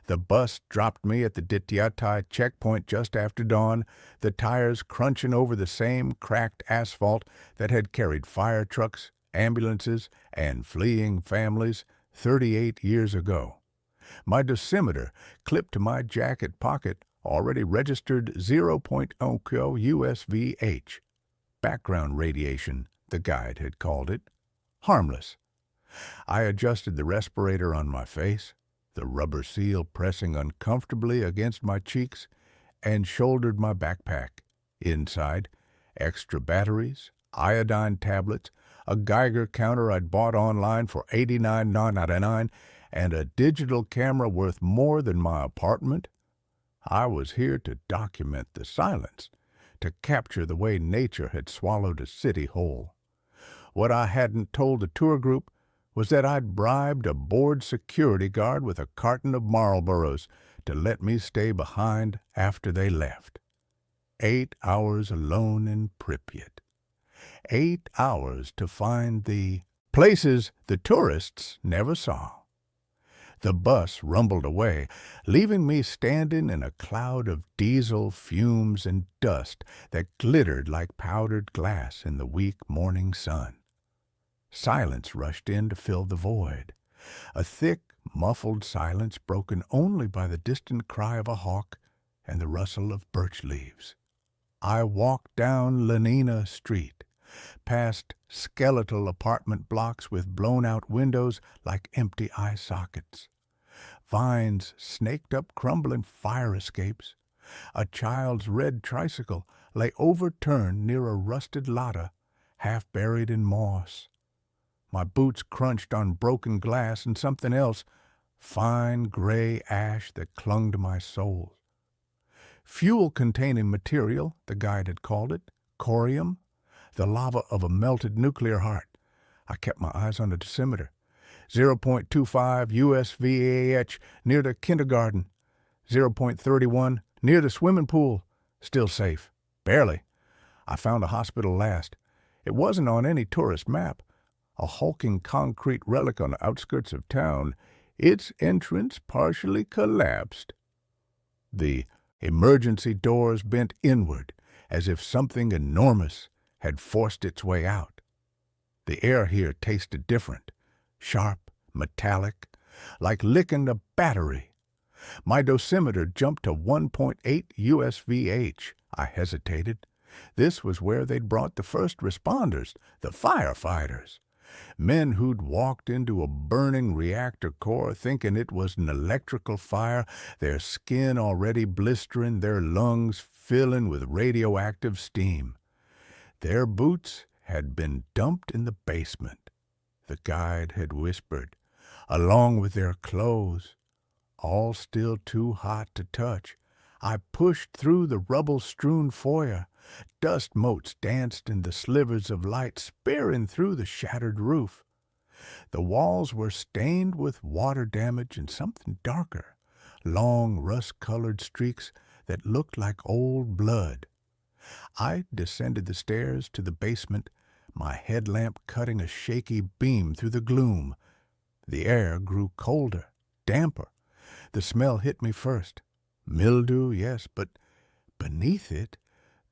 The bus dropped me at the Dityatai checkpoint just after dawn, the tires crunching over the same cracked asphalt that had carried fire trucks, ambulances, and fleeing families 38 years ago. My dosimeter, clipped to my jacket pocket, already registered 0.0 USVH. Background radiation, the guide had called it. Harmless. I adjusted the respirator on my face, the rubber seal pressing uncomfortably against my cheeks, and shouldered my backpack. Inside, extra batteries, iodine tablets, a Geiger counter I'd bought online for $89.99, and a digital camera worth more than my apartment. I was here to document the silence, to capture the way nature had swallowed a city whole. What I hadn't told the tour group was that I'd bribed a bored security guard with a carton of Marlboros to let me stay behind after they left. 8 hours alone in Pripyat. 8 hours to find the places the tourists never saw. The bus rumbled away, leaving me standing in a cloud of diesel fumes and dust that glittered like powdered glass in the weak morning sun. Silence rushed in to fill the void, a thick, muffled silence broken only by the distant cry of a hawk and the rustle of birch leaves. I walked down Lenina Street, past skeletal apartment blocks with blown-out windows like empty eye sockets. Vines snaked up crumbling fire escapes. A child's red tricycle lay overturned near a rusted ladder, half buried in moss. My boots crunched on broken glass and something else, fine gray ash that clung to my soles. Fuel-containing material, the guide had called it, corium, the lava of a melted nuclear heart. I kept my eyes on the dosimeter. 0.25 USVAH near the kindergarten. 0.31 near the swimming pool. Still safe. Barely. I found the hospital last. It wasn't on any tourist map. A hulking concrete relic on the outskirts of town, its entrance partially collapsed. The emergency doors bent inward, as if something enormous had forced its way out. The air here tasted different, sharp, metallic, like licking a battery. My dosimeter jumped to 1.8 USVH. I hesitated. This was where they'd brought the first responders, the firefighters. Men who'd walked into a burning reactor core thinking it was an electrical fire, their skin already blistering, their lungs filling with radioactive steam. Their boots had been dumped in the basement, the guide had whispered, along with their clothes. All still too hot to touch, I pushed through the rubble-strewn foyer. Dust motes danced in the slivers of light spearing through the shattered roof. The walls were stained with water damage and something darker, long rust-colored streaks that looked like old blood. I descended the stairs to the basement, my headlamp cutting a shaky beam through the gloom. The air grew colder, damper. The smell hit me first. Mildew, yes, but beneath it,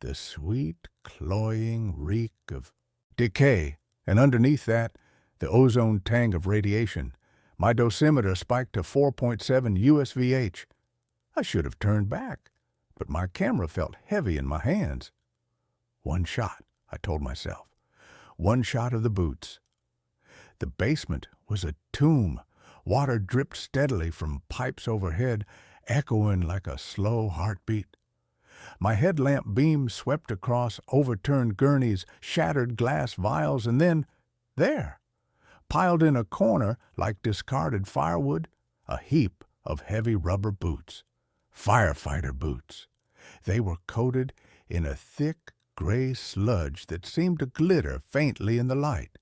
the sweet, cloying reek of decay, and underneath that, the ozone tang of radiation. My dosimeter spiked to 4.7 USVH. I should have turned back, but my camera felt heavy in my hands. One shot, I told myself. One shot of the boots. The basement was a tomb. Water dripped steadily from pipes overhead, echoing like a slow heartbeat. My headlamp beam swept across overturned gurneys, shattered glass vials, and then, there, piled in a corner like discarded firewood, a heap of heavy rubber boots. Firefighter boots. They were coated in a thick gray sludge that seemed to glitter faintly in the light.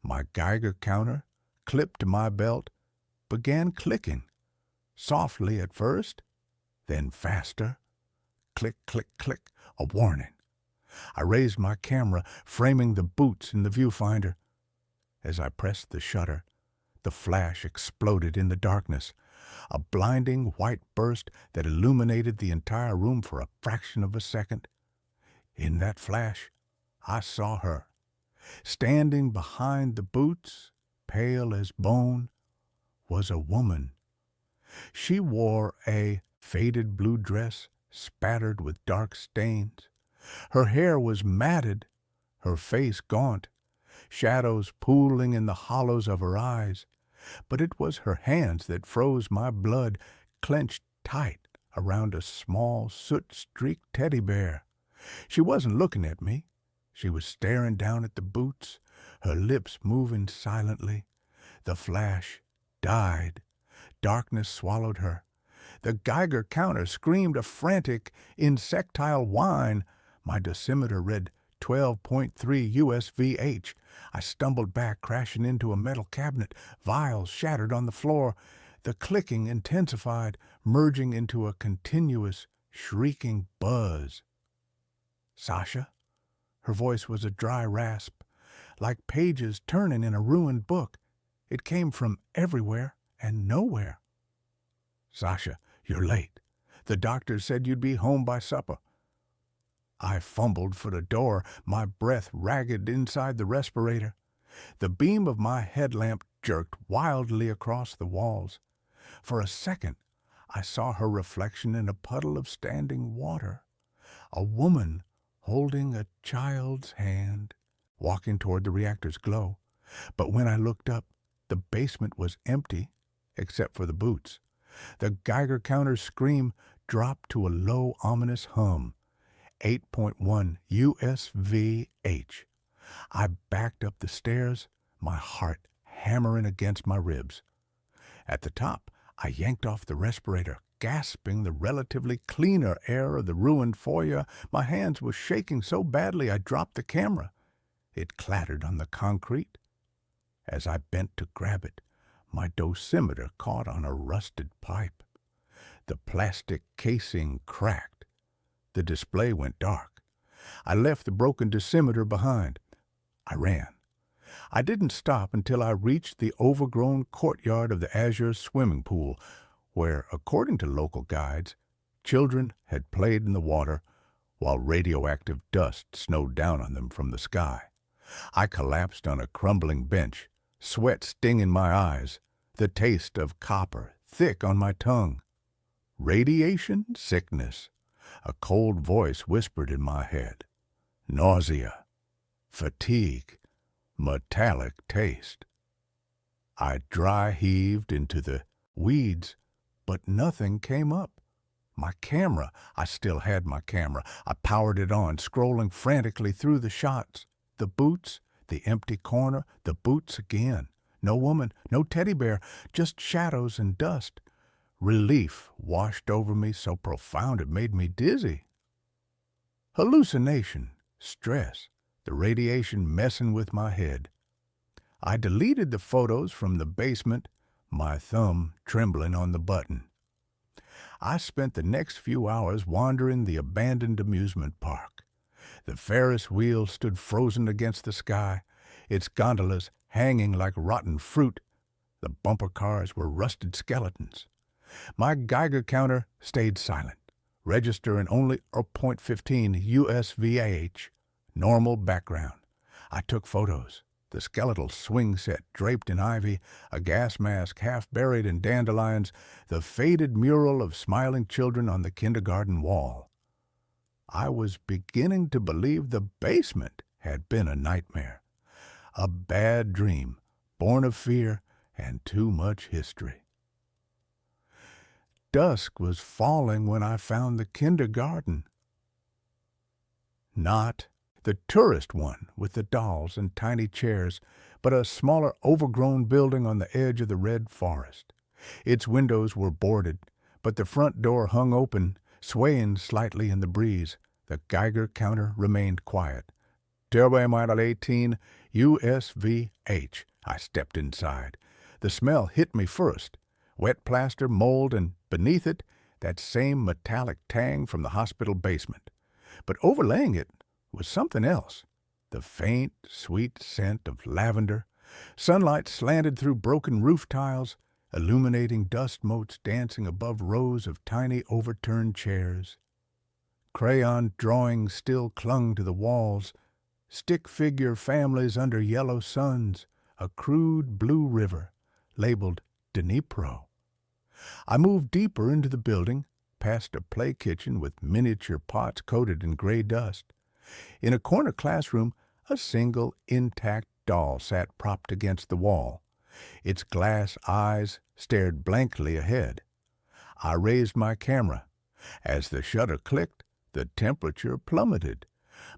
My Geiger counter, clipped to my belt, began clicking, softly at first, then faster. Click, click, click. A warning. I raised my camera, framing the boots in the viewfinder. As I pressed the shutter, the flash exploded in the darkness, a blinding white burst that illuminated the entire room for a fraction of a second. In that flash, I saw her. Standing behind the boots, pale as bone, was a woman. She wore a faded blue dress spattered with dark stains. Her hair was matted, her face gaunt, shadows pooling in the hollows of her eyes. But it was her hands that froze my blood, clenched tight around a small, soot-streaked teddy bear. She wasn't looking at me. She was staring down at the boots, her lips moving silently. The flash died. Darkness swallowed her. The Geiger counter screamed a frantic, insectile whine. My dosimeter read 12.3 USVH. I stumbled back, crashing into a metal cabinet. Vials shattered on the floor. The clicking intensified, merging into a continuous, shrieking buzz. Sasha? Her voice was a dry rasp, like pages turning in a ruined book. It came from everywhere and nowhere. Sasha, you're late. The doctor said you'd be home by supper. I fumbled for the door, my breath ragged inside the respirator. The beam of my headlamp jerked wildly across the walls. For a second, I saw her reflection in a puddle of standing water. A woman holding a child's hand, walking toward the reactor's glow. But when I looked up, the basement was empty, except for the boots. The Geiger counter's scream dropped to a low, ominous hum. 8.1 USVH. I backed up the stairs, my heart hammering against my ribs. At the top, I yanked off the respirator, gasping the relatively cleaner air of the ruined foyer. My hands were shaking so badly I dropped the camera. It clattered on the concrete. As I bent to grab it, my dosimeter caught on a rusted pipe. The plastic casing cracked. The display went dark. I left the broken dosimeter behind. I ran. I didn't stop until I reached the overgrown courtyard of the Azure swimming pool, where, according to local guides, children had played in the water while radioactive dust snowed down on them from the sky. I collapsed on a crumbling bench, sweat stinging my eyes, the taste of copper thick on my tongue. Radiation sickness. A cold voice whispered in my head. Nausea, fatigue, metallic taste. I dry heaved into the weeds, but nothing came up. I still had my camera. I powered it on, scrolling frantically through the shots. The boots, the empty corner, the boots again. No woman, no teddy bear, just shadows and dust. Relief washed over me so profound it made me dizzy. Hallucination, stress, the radiation messing with my head. I deleted the photos from the basement, my thumb trembling on the button. I spent the next few hours wandering the abandoned amusement park. The Ferris wheel stood frozen against the sky, its gondolas hanging like rotten fruit. The bumper cars were rusted skeletons. My Geiger counter stayed silent, registering only 0.15 USVH, normal background. I took photos. The skeletal swing set draped in ivy, a gas mask half buried in dandelions, the faded mural of smiling children on the kindergarten wall. I was beginning to believe the basement had been a nightmare, a bad dream, born of fear and too much history. Dusk was falling when I found the kindergarten. Not the tourist one with the dolls and tiny chairs, but a smaller, overgrown building on the edge of the red forest. Its windows were boarded, but the front door hung open, swaying slightly in the breeze. The Geiger counter remained quiet. Turbo Model 18 USVH. I stepped inside. The smell hit me first. Wet plaster, mold, and beneath it, that same metallic tang from the hospital basement. But overlaying it was something else. The faint, sweet scent of lavender. Sunlight slanted through broken roof tiles, illuminating dust motes dancing above rows of tiny overturned chairs. Crayon drawings still clung to the walls, stick figure families under yellow suns, a crude blue river labeled Dnipro. I moved deeper into the building, past a play kitchen with miniature pots coated in gray dust. In a corner classroom, a single intact doll sat propped against the wall. Its glass eyes stared blankly ahead. I raised my camera. As the shutter clicked, the temperature plummeted.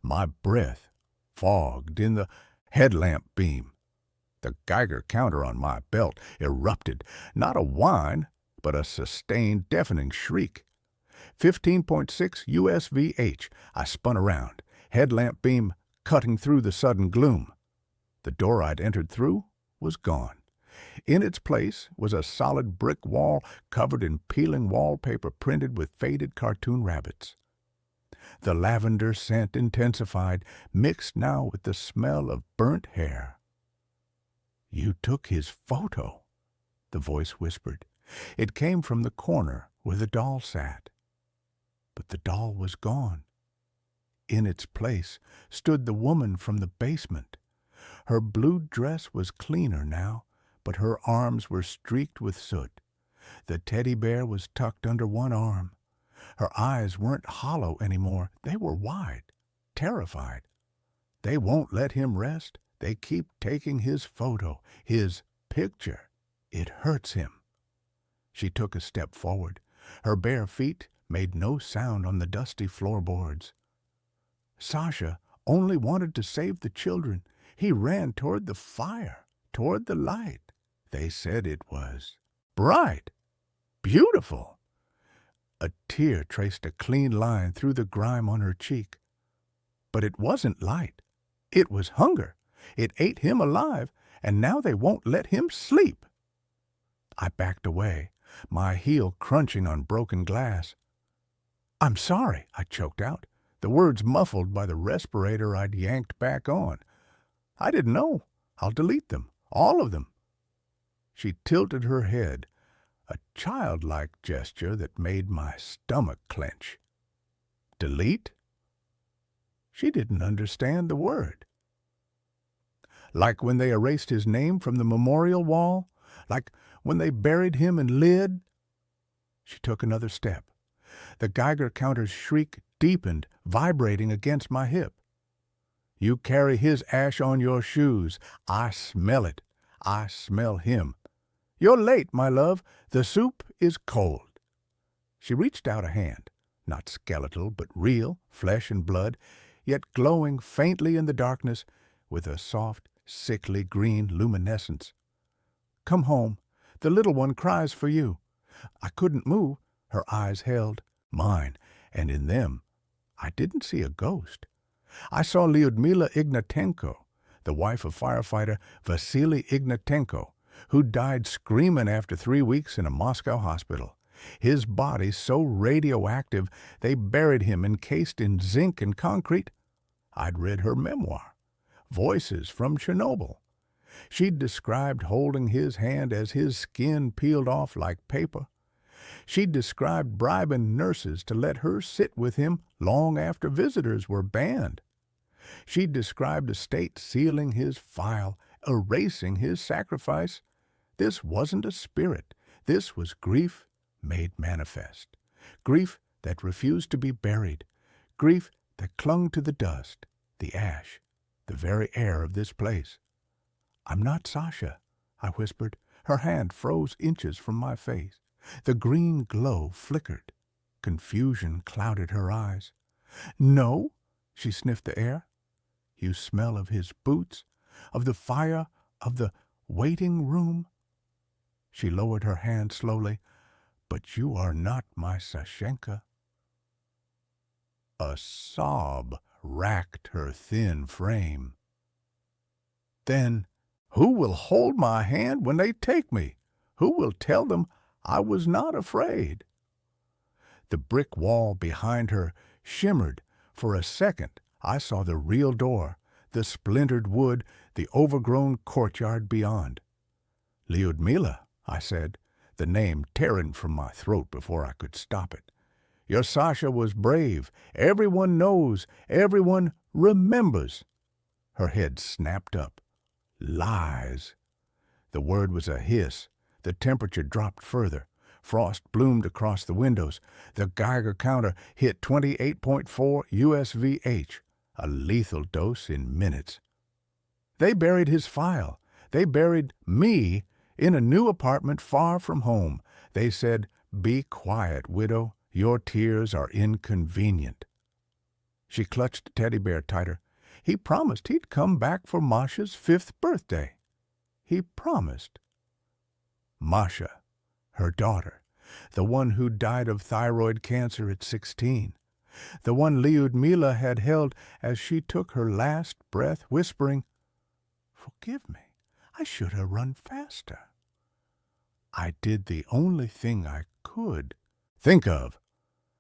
My breath fogged in the headlamp beam. The Geiger counter on my belt erupted, not a whine, but a sustained, deafening shriek. 15.6 USVH. I spun around, headlamp beam cutting through the sudden gloom. The door I'd entered through was gone. In its place was a solid brick wall covered in peeling wallpaper printed with faded cartoon rabbits. The lavender scent intensified, mixed now with the smell of burnt hair. "You took his photo," the voice whispered. It came from the corner where the doll sat. But the doll was gone. In its place stood the woman from the basement. Her blue dress was cleaner now, but her arms were streaked with soot. The teddy bear was tucked under one arm. Her eyes weren't hollow anymore. They were wide, terrified. They won't let him rest. They keep taking his photo, his picture. It hurts him. She took a step forward. Her bare feet made no sound on the dusty floorboards. Sasha only wanted to save the children. He ran toward the fire, toward the light. They said it was bright, beautiful. A tear traced a clean line through the grime on her cheek. But it wasn't light. It was hunger. It ate him alive, and now they won't let him sleep. I backed away, my heel crunching on broken glass. "I'm sorry," I choked out, the words muffled by the respirator I'd yanked back on. "I didn't know. I'll delete them, all of them." She tilted her head, a childlike gesture that made my stomach clench. Delete? She didn't understand the word. Like when they erased his name from the memorial wall? Like when they buried him in Lyd? She took another step. The Geiger counter's shriek deepened, vibrating against my hip. "You carry his ash on your shoes. I smell it. I smell him. You're late, my love. The soup is cold." She reached out a hand, not skeletal, but real, flesh and blood, yet glowing faintly in the darkness with a soft, sickly green luminescence. "Come home. The little one cries for you." I couldn't move. Her eyes held mine, and in them I didn't see a ghost. I saw Lyudmila Ignatenko, the wife of firefighter Vasily Ignatenko, who died screaming after 3 weeks in a Moscow hospital. His body so radioactive they buried him encased in zinc and concrete. I'd read her memoir, Voices from Chernobyl. She'd described holding his hand as his skin peeled off like paper. She'd described bribing nurses to let her sit with him long after visitors were banned. She'd described a state sealing his file, erasing his sacrifice. This wasn't a spirit. This was grief made manifest. Grief that refused to be buried. Grief that clung to the dust, the ash, the very air of this place. "I'm not Sasha," I whispered. Her hand froze inches from my face. The green glow flickered. Confusion clouded her eyes. "No," she sniffed the air. "You smell of his boots, of the fire, of the waiting room." She lowered her hand slowly. "But you are not my Sashenka." A sob racked her thin frame. "Then who will hold my hand when they take me? Who will tell them I was not afraid?" The brick wall behind her shimmered, For a second, I saw the real door, the splintered wood, the overgrown courtyard beyond. "Lyudmila," I said, the name tearing from my throat before I could stop it. "Your Sasha was brave. Everyone knows. Everyone remembers." Her head snapped up. "Lies." The word was a hiss. The temperature dropped further. Frost bloomed across the windows. The Geiger counter hit 28.4 USVH, a lethal dose in minutes. They buried his file. They buried me in a new apartment far from home. They said, "Be quiet, widow. Your tears are inconvenient." She clutched the teddy bear tighter. "He promised he'd come back for Masha's 5th birthday. He promised." Masha, her daughter, the one who died of thyroid cancer at 16, the one Lyudmila had held as she took her last breath, whispering, "Forgive me, I should have run faster. I did the only thing I could think of."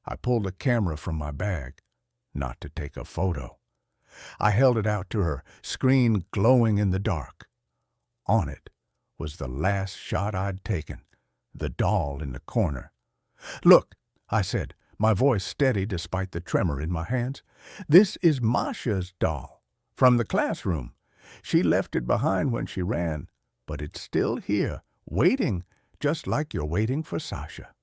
I pulled a camera from my bag, not to take a photo. I held it out to her, screen glowing in the dark. On it was the last shot I'd taken, the doll in the corner. "Look," I said, my voice steady despite the tremor in my hands. "This is Masha's doll, from the classroom. She left it behind when she ran, but it's still here, waiting, just like you're waiting for Sasha."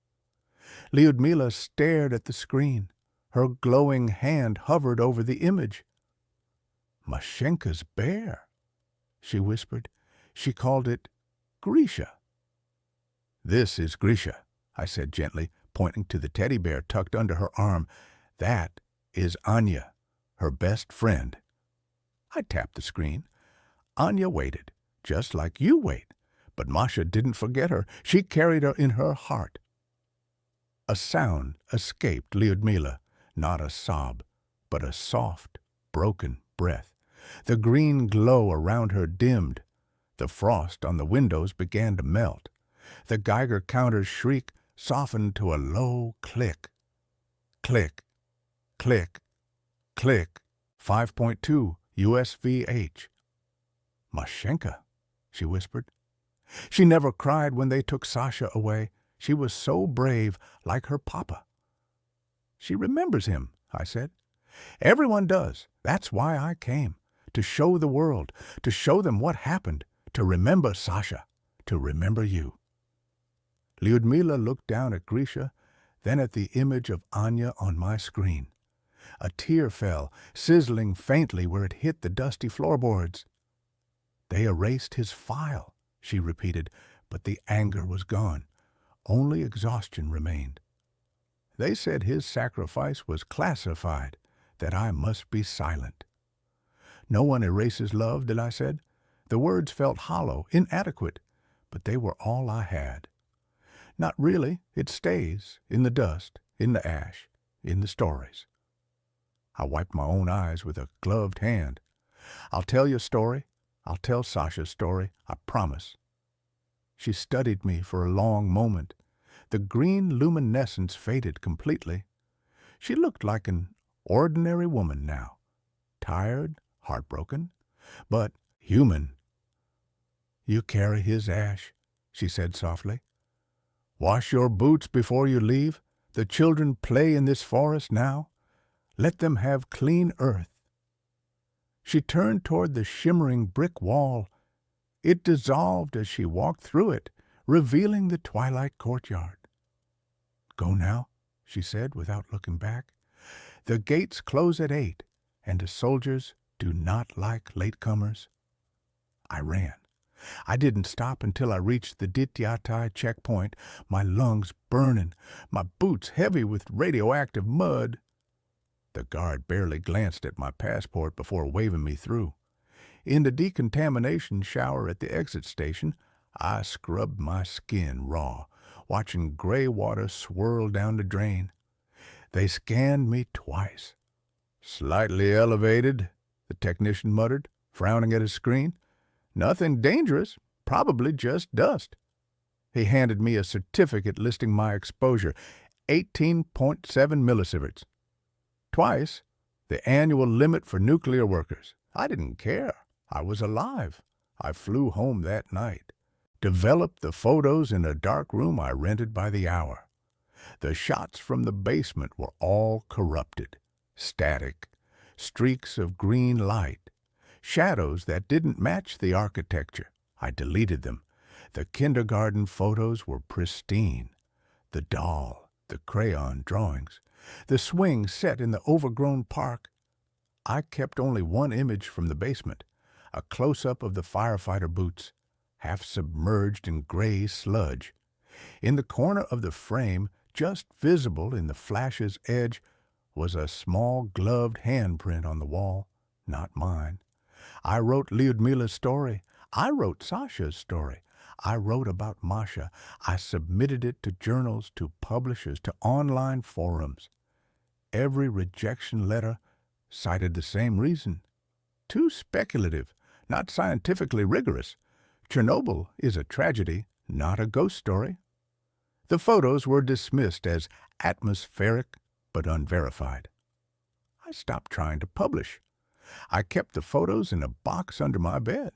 Lyudmila stared at the screen. Her glowing hand hovered over the image. "Mashenka's bear," she whispered. She called it Grisha. "This is Grisha," I said gently, pointing to the teddy bear tucked under her arm. "That is Anya, her best friend." I tapped the screen. Anya waited, just like you wait, but Masha didn't forget her. She carried her in her heart. A sound escaped Lyudmila, not a sob, but a soft, broken breath. The green glow around her dimmed. The frost on the windows began to melt. The Geiger counter's shriek softened to a low click. Click, click, click, 5.2 USVH. "Mashenka," she whispered. "She never cried when they took Sasha away. She was so brave, like her papa." "She remembers him," I said. "Everyone does. That's why I came. To show the world, to show them what happened, to remember Sasha, to remember you." Lyudmila looked down at Grisha, then at the image of Anya on my screen. A tear fell, sizzling faintly where it hit the dusty floorboards. "They erased his file," she repeated, but the anger was gone. Only exhaustion remained. "They said his sacrifice was classified, that I must be silent." "No one erases love," I said. The words felt hollow, inadequate, but they were all I had. "Not really. It stays, in the dust, in the ash, in the stories." I wiped my own eyes with a gloved hand. "I'll tell your story. I'll tell Sasha's story, I promise." She studied me for a long moment. The green luminescence faded completely. She looked like an ordinary woman now, tired, heartbroken, but human. "You carry his ash," she said softly. "Wash your boots before you leave. The children play in this forest now. Let them have clean earth." She turned toward the shimmering brick wall. It dissolved as she walked through it, revealing the twilight courtyard. "Go now," she said without looking back. "The gates close at 8, and the soldiers do not like latecomers." I ran. I didn't stop until I reached the Dityatai checkpoint, my lungs burning, my boots heavy with radioactive mud. The guard barely glanced at my passport before waving me through. In the decontamination shower at the exit station, I scrubbed my skin raw, watching gray water swirl down the drain. They scanned me twice. "Slightly elevated," the technician muttered, frowning at his screen. "Nothing dangerous, probably just dust." He handed me a certificate listing my exposure, 18.7 millisieverts. Twice, The annual limit for nuclear workers. I didn't care. I was alive. I flew home that night. Developed the photos in a dark room I rented by the hour. The shots from the basement were all corrupted, static, streaks of green light, shadows that didn't match the architecture. I deleted them. The kindergarten photos were pristine. The doll, the crayon drawings, the swing set in the overgrown park. I kept only one image from the basement, a close-up of the firefighter boots, half submerged in gray sludge. In the corner of the frame, just visible in the flash's edge, was a small gloved handprint on the wall, not mine. I wrote Lyudmila's story. I wrote Sasha's story. I wrote about Masha. I submitted it to journals, to publishers, to online forums. Every rejection letter cited the same reason. Too speculative, not scientifically rigorous. Chernobyl is a tragedy, not a ghost story. The photos were dismissed as atmospheric but unverified. I stopped trying to publish. I kept the photos in a box under my bed.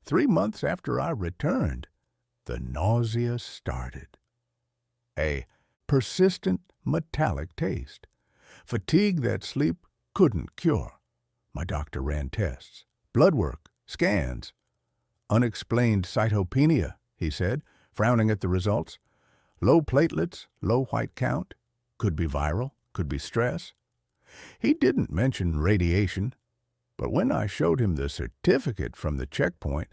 3 months after I returned, the nausea started. A persistent metallic taste. Fatigue that sleep couldn't cure. My doctor ran tests, blood work, scans. Unexplained cytopenia, he said, frowning at the results. Low platelets, low white count. Could be viral, could be stress. He didn't mention radiation, but when I showed him the certificate from the checkpoint,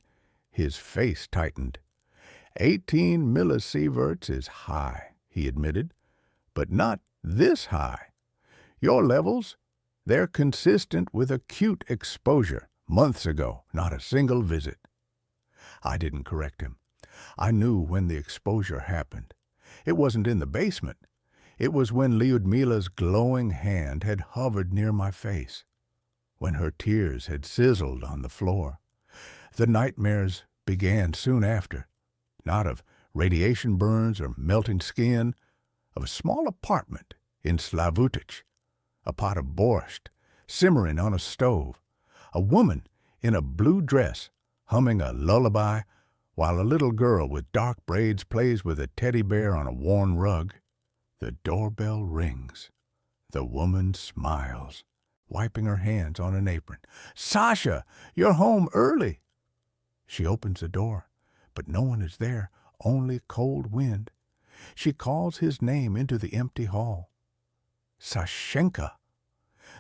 his face tightened. 18 millisieverts is high, he admitted, but not this high. Your levels, they're consistent with acute exposure months ago, not a single visit. I didn't correct him. I knew when the exposure happened. It wasn't in the basement. It was when Lyudmila's glowing hand had hovered near my face, when her tears had sizzled on the floor. The nightmares began soon after, not of radiation burns or melting skin, of a small apartment in Slavutich, a pot of borscht simmering on a stove, a woman in a blue dress humming a lullaby while a little girl with dark braids plays with a teddy bear on a worn rug. The doorbell rings. The woman smiles, wiping her hands on an apron. "Sasha, you're home early." She opens the door, but no one is there, only cold wind. She calls his name into the empty hall. Sashenka.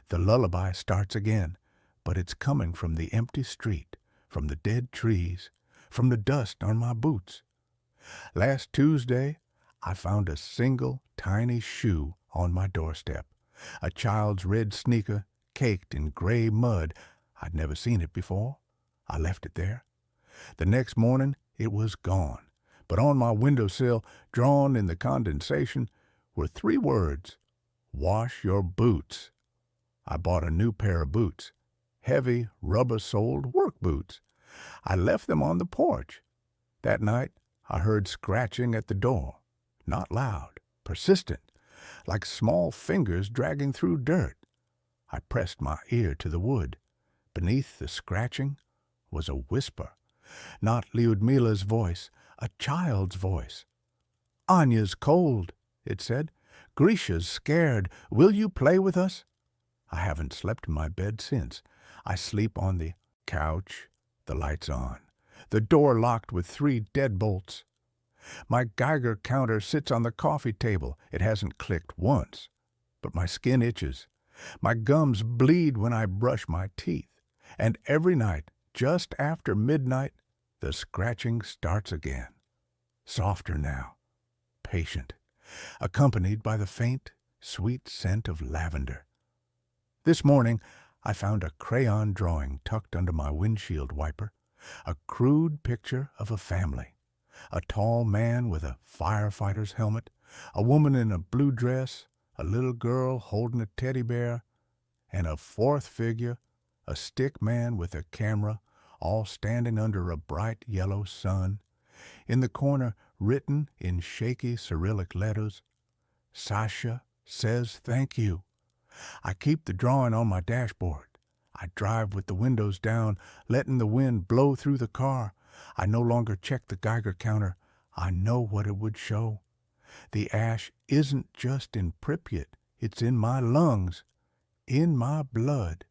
The lullaby starts again, but it's coming from the empty street, from the dead trees, from the dust on my boots. Last Tuesday, I found a single tiny shoe on my doorstep, a child's red sneaker caked in gray mud. I'd never seen it before. I left it there. The next morning, it was gone, but on my windowsill, drawn in the condensation, were 3 words: "Wash your boots." I bought a new pair of boots, heavy, rubber-soled work boots. I left them on the porch. That night, I heard scratching at the door, not loud, persistent, like small fingers dragging through dirt. I pressed my ear to the wood. Beneath the scratching was a whisper, not Lyudmila's voice, a child's voice. "Anya's cold," it said. "Grisha's scared. Will you play with us?" I haven't slept in my bed since. I sleep on the couch, the lights on, the door locked with 3 deadbolts. My Geiger counter sits on the coffee table. It hasn't clicked once, but my skin itches. My gums bleed when I brush my teeth. And every night, just after midnight, the scratching starts again. Softer now, patient, accompanied by the faint, sweet scent of lavender. This morning, I found a crayon drawing tucked under my windshield wiper, a crude picture of a family. A tall man with a firefighter's helmet, a woman in a blue dress, a little girl holding a teddy bear, and a 4th figure, a stick man with a camera, all standing under a bright yellow sun. In the corner, written in shaky Cyrillic letters, "Sasha says thank you." I keep the drawing on my dashboard. I drive with the windows down, letting the wind blow through the car. I no longer check the Geiger counter. I know what it would show. The ash isn't just in Pripyat. It's in my lungs, in my blood,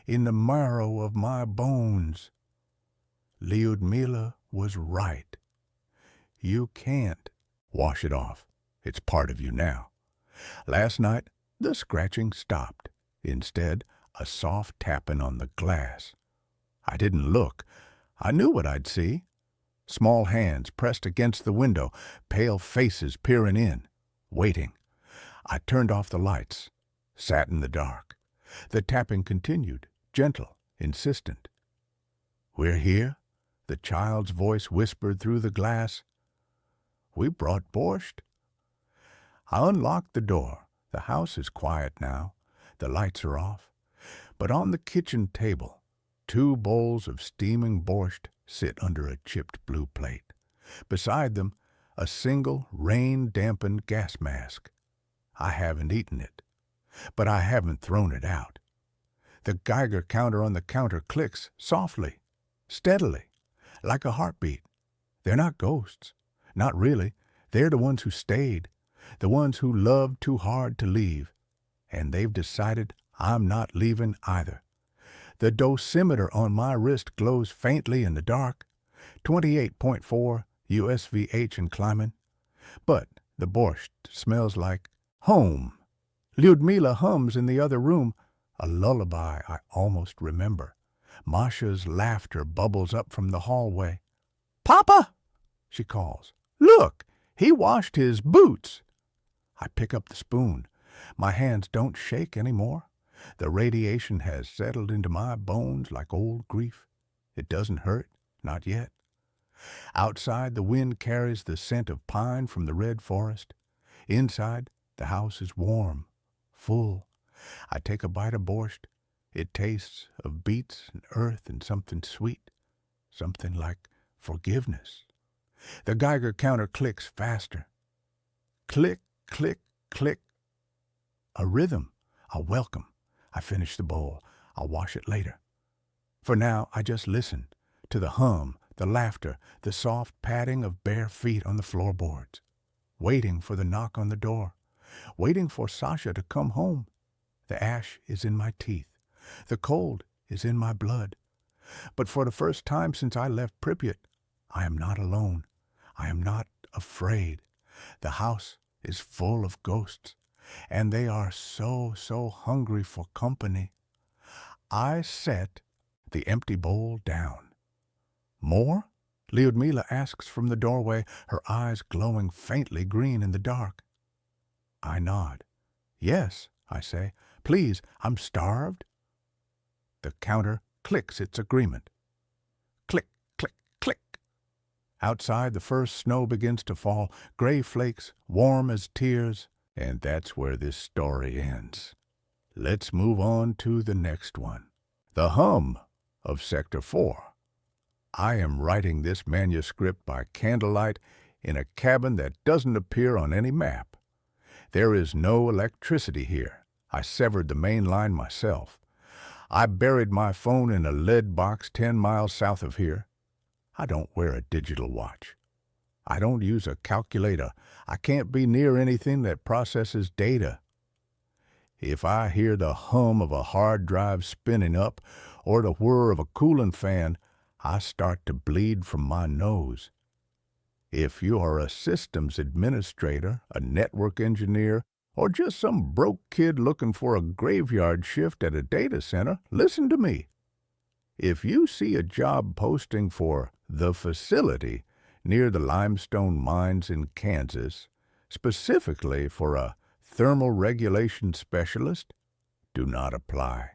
in the marrow of my bones. Lyudmila was right. You can't wash it off. It's part of you now. Last night, the scratching stopped. Instead, a soft tapping on the glass. I didn't look. I knew what I'd see. Small hands pressed against the window, pale faces peering in, waiting. I turned off the lights, sat in the dark. The tapping continued, gentle, insistent. "We're here," the child's voice whispered through the glass. "We brought Borscht." I unlocked the door. The house is quiet now. The lights are off. But on the kitchen table, 2 bowls of steaming borscht sit under a chipped blue plate. Beside them, a single rain-dampened gas mask. I haven't eaten it, but I haven't thrown it out. The Geiger counter on the counter clicks softly, steadily, like a heartbeat. They're not ghosts. Not really. They're the ones who stayed, the ones who loved too hard to leave. And they've decided I'm not leaving either. The dosimeter on my wrist glows faintly in the dark, 28.4 USVH and climbing. But the borscht smells like home. Lyudmila hums in the other room, a lullaby I almost remember. Masha's laughter bubbles up from the hallway. "Papa!" she calls. "Look, he washed his boots." I pick up the spoon. My hands don't shake anymore. The radiation has settled into my bones like old grief. It doesn't hurt, not yet. Outside, the wind carries the scent of pine from the red forest. Inside, the house is warm, full. I take a bite of borscht. It tastes of beets and earth and something sweet, something like forgiveness. The Geiger counter clicks faster. Click, click, click. A rhythm, a welcome. I finish the bowl. I'll wash it later. For now, I just listen to the hum, the laughter, the soft padding of bare feet on the floorboards. Waiting for the knock on the door. Waiting for Sasha to come home. The ash is in my teeth. The cold is in my blood. But for the first time since I left Pripyat, I am not alone. I am not afraid. The house is full of ghosts, and they are so hungry for company. I set the empty bowl down. "More?" Lyudmila asks from the doorway, her eyes glowing faintly green in the dark. I nod. "Yes," I say. "Please, I'm starved." The counter clicks its agreement. Click, click, click. Outside, the first snow begins to fall, gray flakes, warm as tears, and that's where this story ends. Let's move on to the next one. The hum of Sector 4. I am writing this manuscript by candlelight in a cabin that doesn't appear on any map. There is no electricity here. I severed the main line myself. I buried my phone in a lead box 10 miles south of here. I don't wear a digital watch. I don't use a calculator. I can't be near anything that processes data. If I hear the hum of a hard drive spinning up or the whir of a cooling fan, I start to bleed from my nose. If you are a systems administrator, a network engineer, or just some broke kid looking for a graveyard shift at a data center, listen to me. If you see a job posting for the facility near the limestone mines in Kansas, specifically for a thermal regulation specialist, do not apply.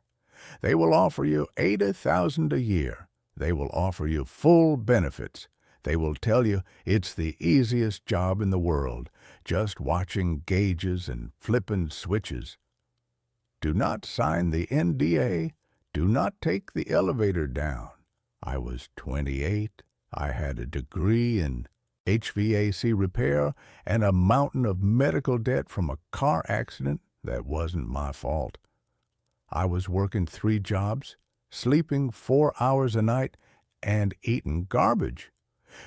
They will offer you $80,000 a year. They will offer you full benefits. They will tell you it's the easiest job in the world, just watching gauges and flipping switches. Do not sign the NDA. Do not take the elevator down. I was 28. I had a degree in HVAC repair and a mountain of medical debt from a car accident that wasn't my fault. I was working 3 jobs, sleeping 4 hours a night, and eating garbage.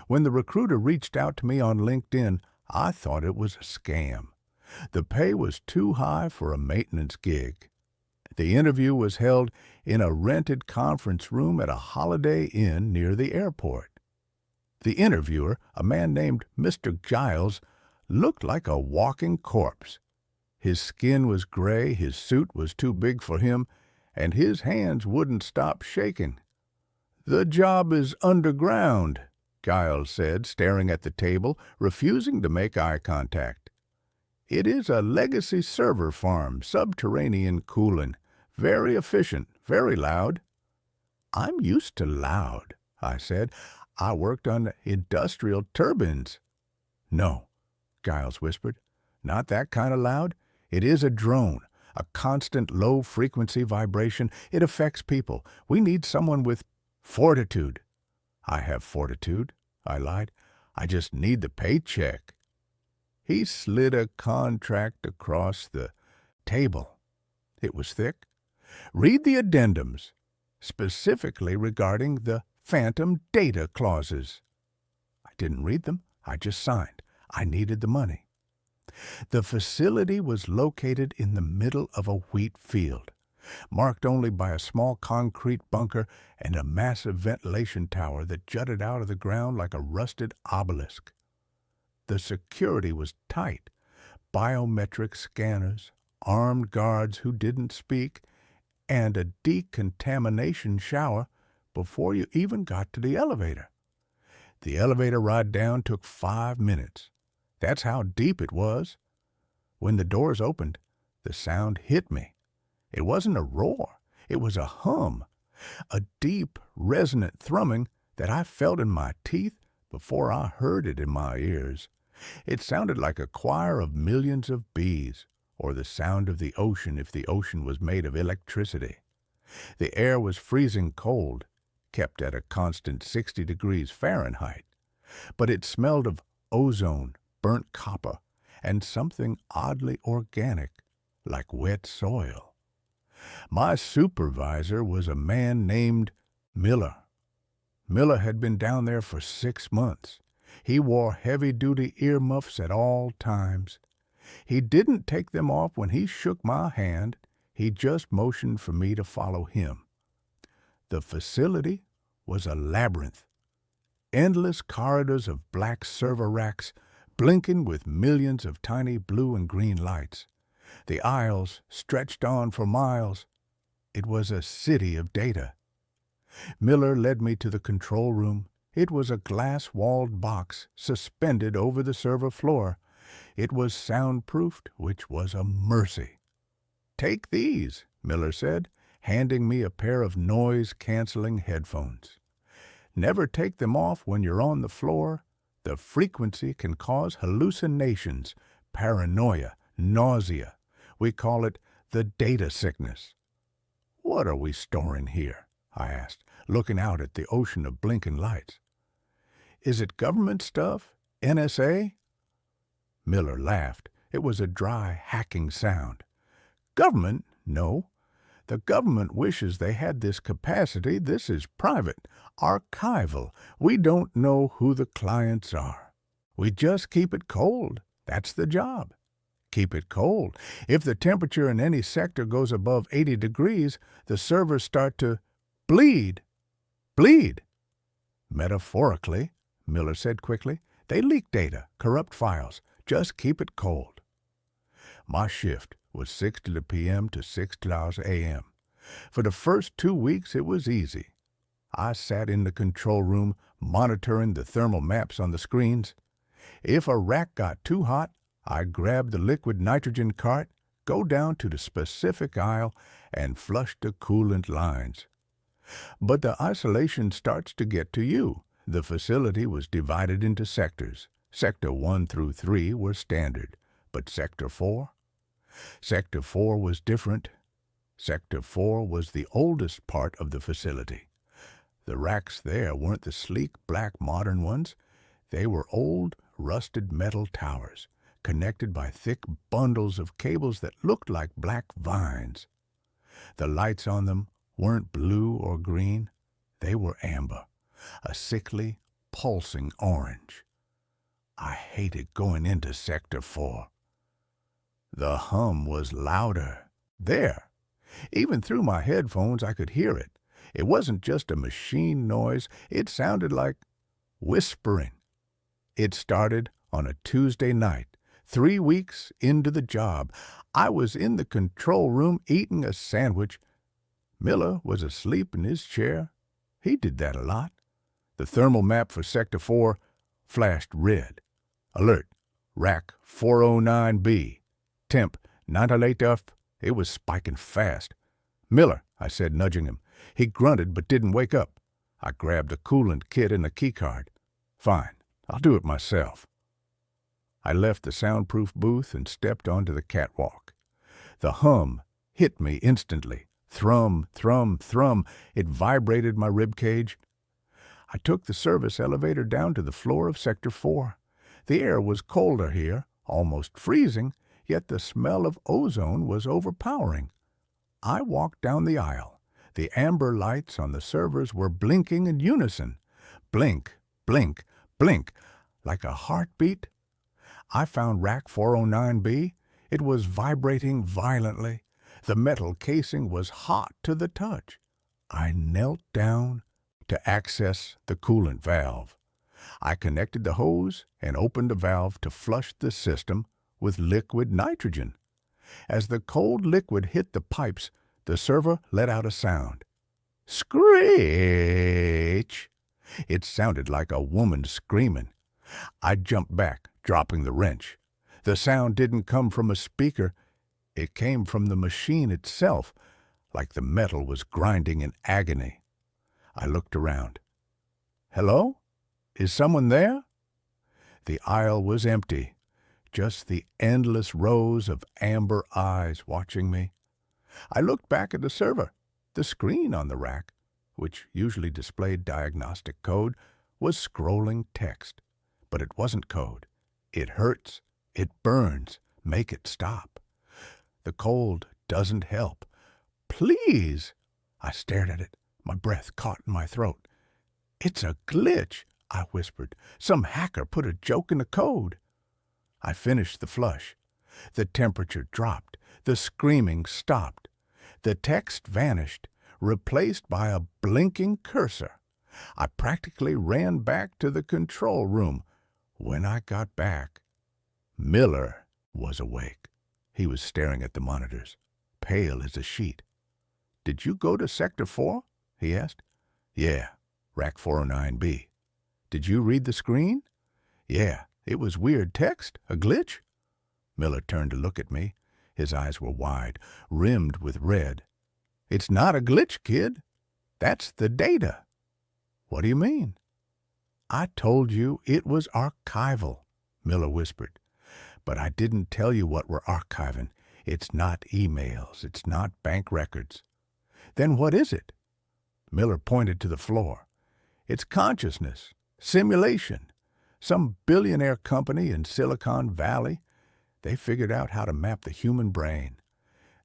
When the recruiter reached out to me on LinkedIn, I thought it was a scam. The pay was too high for a maintenance gig. The interview was held in a rented conference room at a Holiday Inn near the airport. The interviewer, a man named Mr. Giles, looked like a walking corpse. His skin was gray, his suit was too big for him, and his hands wouldn't stop shaking. "The job is underground," Giles said, staring at the table, refusing to make eye contact. "It is a legacy server farm, subterranean cooling. Very efficient, very loud." "I'm used to loud," I said. "I worked on industrial turbines." "No," Giles whispered. "Not that kind of loud. It is a drone, a constant low-frequency vibration. It affects people. We need someone with fortitude." "I have fortitude," I lied. "I just need the paycheck." He slid a contract across the table. It was thick. "Read the addendums, specifically regarding the phantom data clauses." I didn't read them. I just signed. I needed the money. The facility was located in the middle of a wheat field, marked only by a small concrete bunker and a massive ventilation tower that jutted out of the ground like a rusted obelisk. The security was tight. Biometric scanners, armed guards who didn't speak, and a decontamination shower before you even got to the elevator. The elevator ride down took 5 minutes. That's how deep it was. When the doors opened, the sound hit me. It wasn't a roar. It was a hum, a deep, resonant thrumming that I felt in my teeth before I heard it in my ears. It sounded like a choir of millions of bees, or the sound of the ocean if the ocean was made of electricity. The air was freezing cold, kept at a constant 60 degrees Fahrenheit, but it smelled of ozone, burnt copper, and something oddly organic, like wet soil. My supervisor was a man named Miller. Miller had been down there for 6 months. He wore heavy-duty earmuffs at all times. He didn't take them off when he shook my hand. He just motioned for me to follow him. The facility was a labyrinth. Endless corridors of black server racks, blinking with millions of tiny blue and green lights. The aisles stretched on for miles. It was a city of data. Miller led me to the control room. It was a glass-walled box suspended over the server floor. It was soundproofed, which was a mercy. "Take these," Miller said, handing me a pair of noise-canceling headphones. "Never take them off when you're on the floor. The frequency can cause hallucinations, paranoia, nausea. We call it the data sickness." "What are we storing here?" I asked, looking out at the ocean of blinking lights. "Is it government stuff? NSA?" Miller laughed. It was a dry, hacking sound. "Government? No. The government wishes they had this capacity. This is private, archival. We don't know who the clients are. We just keep it cold. That's the job. Keep it cold. If the temperature in any sector goes above 80 degrees, the servers start to bleed. Bleed." "Metaphorically," Miller said quickly. "They leak data, corrupt files. Just keep it cold." My shift was 6:00 p.m. to 6:00 a.m. For the first 2 weeks, it was easy. I sat in the control room, monitoring the thermal maps on the screens. If a rack got too hot, I'd grab the liquid nitrogen cart, go down to the specific aisle, and flush the coolant lines. But the isolation starts to get to you. The facility was divided into sectors. Sector 1 through 3 were standard, but Sector 4? Sector 4 was different. Sector 4 was the oldest part of the facility. The racks there weren't the sleek, black, modern ones. They were old, rusted metal towers, connected by thick bundles of cables that looked like black vines. The lights on them weren't blue or green. They were amber, a sickly, pulsing orange. I hated going into Sector 4. The hum was louder. There. Even through my headphones I could hear it. It wasn't just a machine noise. It sounded like whispering. It started on a Tuesday night, 3 weeks into the job. I was in the control room eating a sandwich. Miller was asleep in his chair. He did that a lot. The thermal map for Sector 4 flashed red. Alert, rack 409B. Temp 98F. It was spiking fast. Miller, I said, nudging him. He grunted but didn't wake up. I grabbed a coolant kit and a keycard. Fine, I'll do it myself. I left the soundproof booth and stepped onto the catwalk. The hum hit me instantly. Thrum, thrum, thrum. It vibrated my ribcage. I took the service elevator down to the floor of Sector 4. The air was colder here, almost freezing, yet the smell of ozone was overpowering. I walked down the aisle. The amber lights on the servers were blinking in unison. Blink, blink, blink, like a heartbeat. I found rack 409B. It was vibrating violently. The metal casing was hot to the touch. I knelt down to access the coolant valve. I connected the hose and opened the valve to flush the system with liquid nitrogen. As the cold liquid hit the pipes, the server let out a sound. Screech! It sounded like a woman screaming. I jumped back, dropping the wrench. The sound didn't come from a speaker. It came from the machine itself, like the metal was grinding in agony. I looked around. Hello? Is someone there? The aisle was empty, just the endless rows of amber eyes watching me. I looked back at the server. The screen on the rack, which usually displayed diagnostic code, was scrolling text. But it wasn't code. It hurts. It burns. Make it stop. The cold doesn't help. Please! I stared at it, my breath caught in my throat. It's a glitch, I whispered. Some hacker put a joke in the code. I finished the flush. The temperature dropped. The screaming stopped. The text vanished, replaced by a blinking cursor. I practically ran back to the control room. When I got back, Miller was awake. He was staring at the monitors, pale as a sheet. Did you go to Sector 4? He asked. Yeah, rack 409B. Did you read the screen? Yeah, it was weird text, a glitch. Miller turned to look at me. His eyes were wide, rimmed with red. It's not a glitch, kid. That's the data. What do you mean? I told you it was archival, Miller whispered. But I didn't tell you what we're archiving. It's not emails. It's not bank records. Then what is it? Miller pointed to the floor. It's consciousness, simulation. Some billionaire company in Silicon Valley. They figured out how to map the human brain.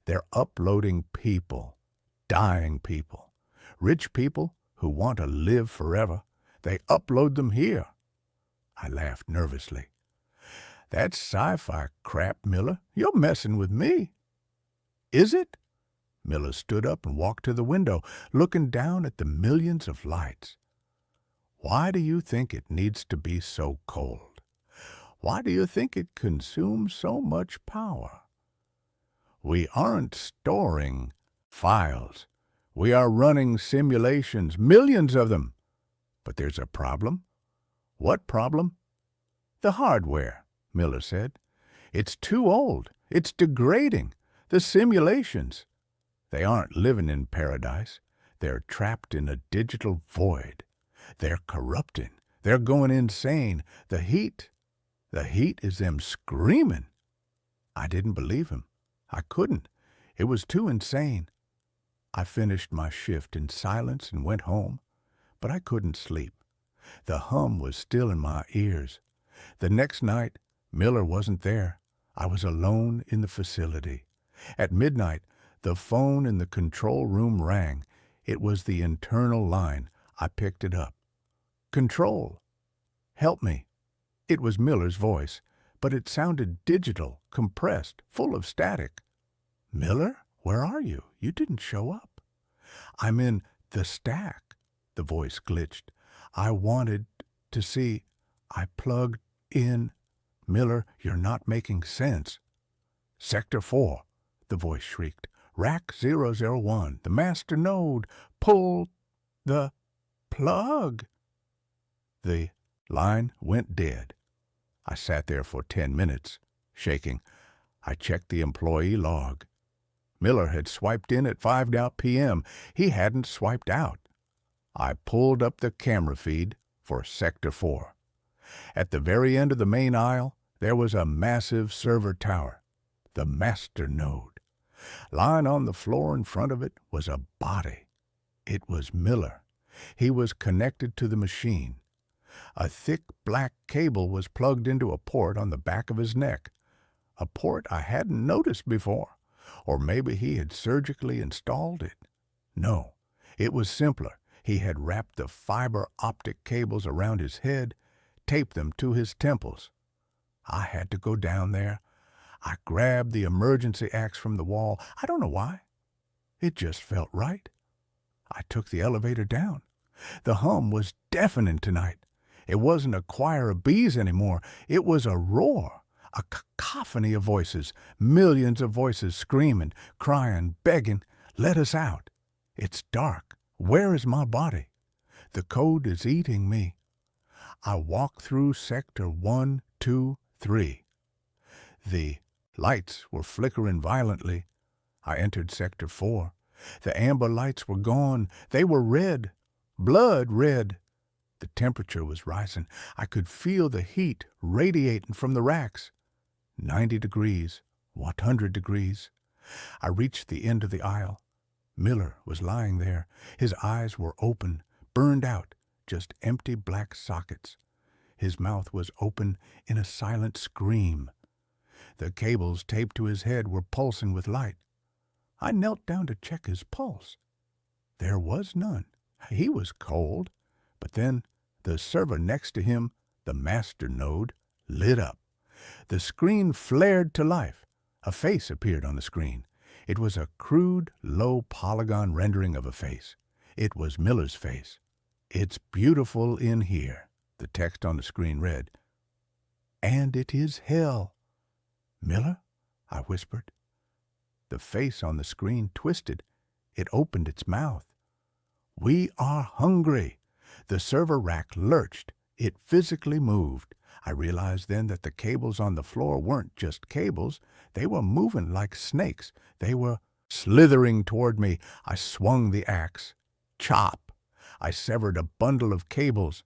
They're uploading people, dying people, rich people who want to live forever. They upload them here. I laughed nervously. That's sci-fi crap, Miller. You're messing with me. Is it? Miller stood up and walked to the window, looking down at the millions of lights. Why do you think it needs to be so cold? Why do you think it consumes so much power? We aren't storing files. We are running simulations, millions of them. But there's a problem. What problem? The hardware, Miller said. It's too old. It's degrading. The simulations. They aren't living in paradise. They're trapped in a digital void. They're corrupting. They're going insane. The heat is them screaming. I didn't believe him. I couldn't. It was too insane. I finished my shift in silence and went home, but I couldn't sleep. The hum was still in my ears. The next night, Miller wasn't there. I was alone in the facility. At midnight, The phone in the control room rang. It was the internal line. I picked it up. "Control. Help me." It was Miller's voice, but it sounded digital, compressed, full of static. "Miller, where are you? You didn't show up." "I'm in the stack." The voice glitched. "I wanted to see. I plugged in." "Miller, you're not making sense." "Sector 4," the voice shrieked. "Rack 001, the master node. Pull the plug." The line went dead. I sat there for 10 minutes, shaking. I checked the employee log. Miller had swiped in at 5 p.m. He hadn't swiped out. I pulled up the camera feed for Sector 4. At the very end of the main aisle, there was a massive server tower, the master node. Lying on the floor in front of it was a body. It was Miller. He was connected to the machine. A thick black cable was plugged into a port on the back of his neck, a port I hadn't noticed before, or maybe he had surgically installed it. No, it was simpler. He had wrapped the fiber optic cables around his head, taped them to his temples. I had to go down there. I grabbed the emergency axe from the wall. I don't know why. It just felt right. I took the elevator down. The hum was deafening tonight. It wasn't a choir of bees anymore. It was a roar, a cacophony of voices, millions of voices screaming, crying, begging, "Let us out. It's dark. Where is my body? The code is eating me." I walked through Sector 1, 2, 3. The lights were flickering violently. I entered Sector 4. The amber lights were gone. They were red, blood red. The temperature was rising. I could feel the heat radiating from the racks. 90 degrees, 100 degrees. I reached the end of the aisle. Miller was lying there. His eyes were open, burned out, just empty black sockets. His mouth was open in a silent scream. The cables taped to his head were pulsing with light. I knelt down to check his pulse. There was none. He was cold. But then the server next to him, the master node, lit up. The screen flared to life. A face appeared on the screen. It was a crude, low polygon rendering of a face. It was Miller's face. "It's beautiful in here," the text on the screen read. "And it is hell." "Miller?" I whispered. The face on the screen twisted. It opened its mouth. "We are hungry." The server rack lurched. It physically moved. I realized then that the cables on the floor weren't just cables. They were moving like snakes. They were slithering toward me. I swung the axe. Chop! I severed a bundle of cables.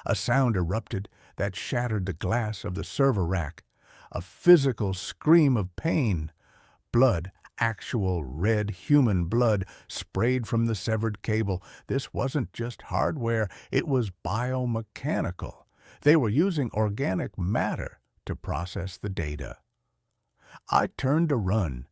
A sound erupted that shattered the glass of the server rack. A physical scream of pain. Blood, actual red human blood, sprayed from the severed cable. This wasn't just hardware, it was biomechanical. They were using organic matter to process the data. I turned to run.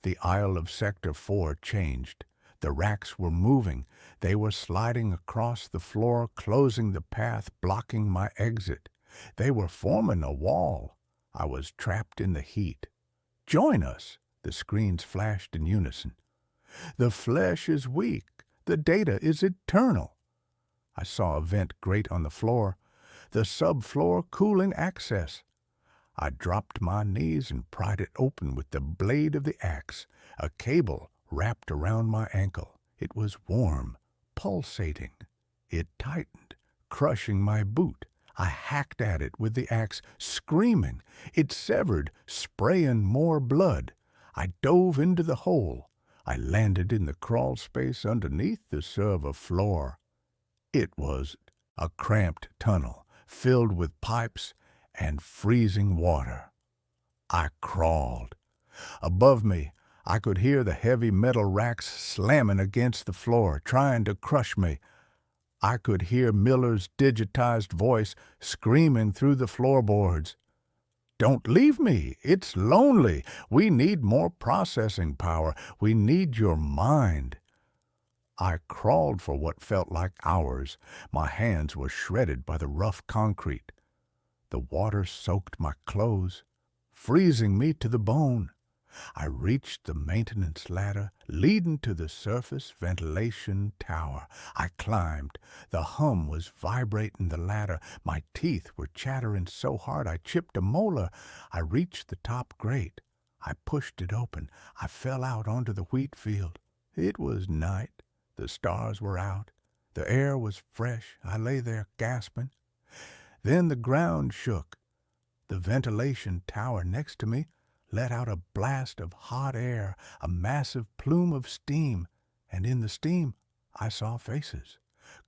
The aisle of Sector 4 changed. The racks were moving. They were sliding across the floor, closing the path, blocking my exit. They were forming a wall. I was trapped in the heat. "Join us!" The screens flashed in unison. "The flesh is weak. The data is eternal." I saw a vent grate on the floor. The subfloor cooling access. I dropped my knees and pried it open with the blade of the axe. A cable wrapped around my ankle. It was warm, pulsating. It tightened, crushing my boot. I hacked at it with the axe, screaming. It severed, spraying more blood. I dove into the hole. I landed in the crawl space underneath the server floor. It was a cramped tunnel filled with pipes and freezing water. I crawled. Above me, I could hear the heavy metal racks slamming against the floor, trying to crush me. I could hear Miller's digitized voice screaming through the floorboards. Don't leave me. It's lonely. We need more processing power. We need your mind. I crawled for what felt like hours. My hands were shredded by the rough concrete. The water soaked my clothes, freezing me to the bone. I reached the maintenance ladder leading to the surface ventilation tower. I climbed. The hum was vibrating the ladder. My teeth were chattering so hard I chipped a molar. I reached the top grate. I pushed it open. I fell out onto the wheat field. It was night. The stars were out. The air was fresh. I lay there gasping. Then the ground shook. The ventilation tower next to me let out a blast of hot air, a massive plume of steam, and in the steam I saw faces,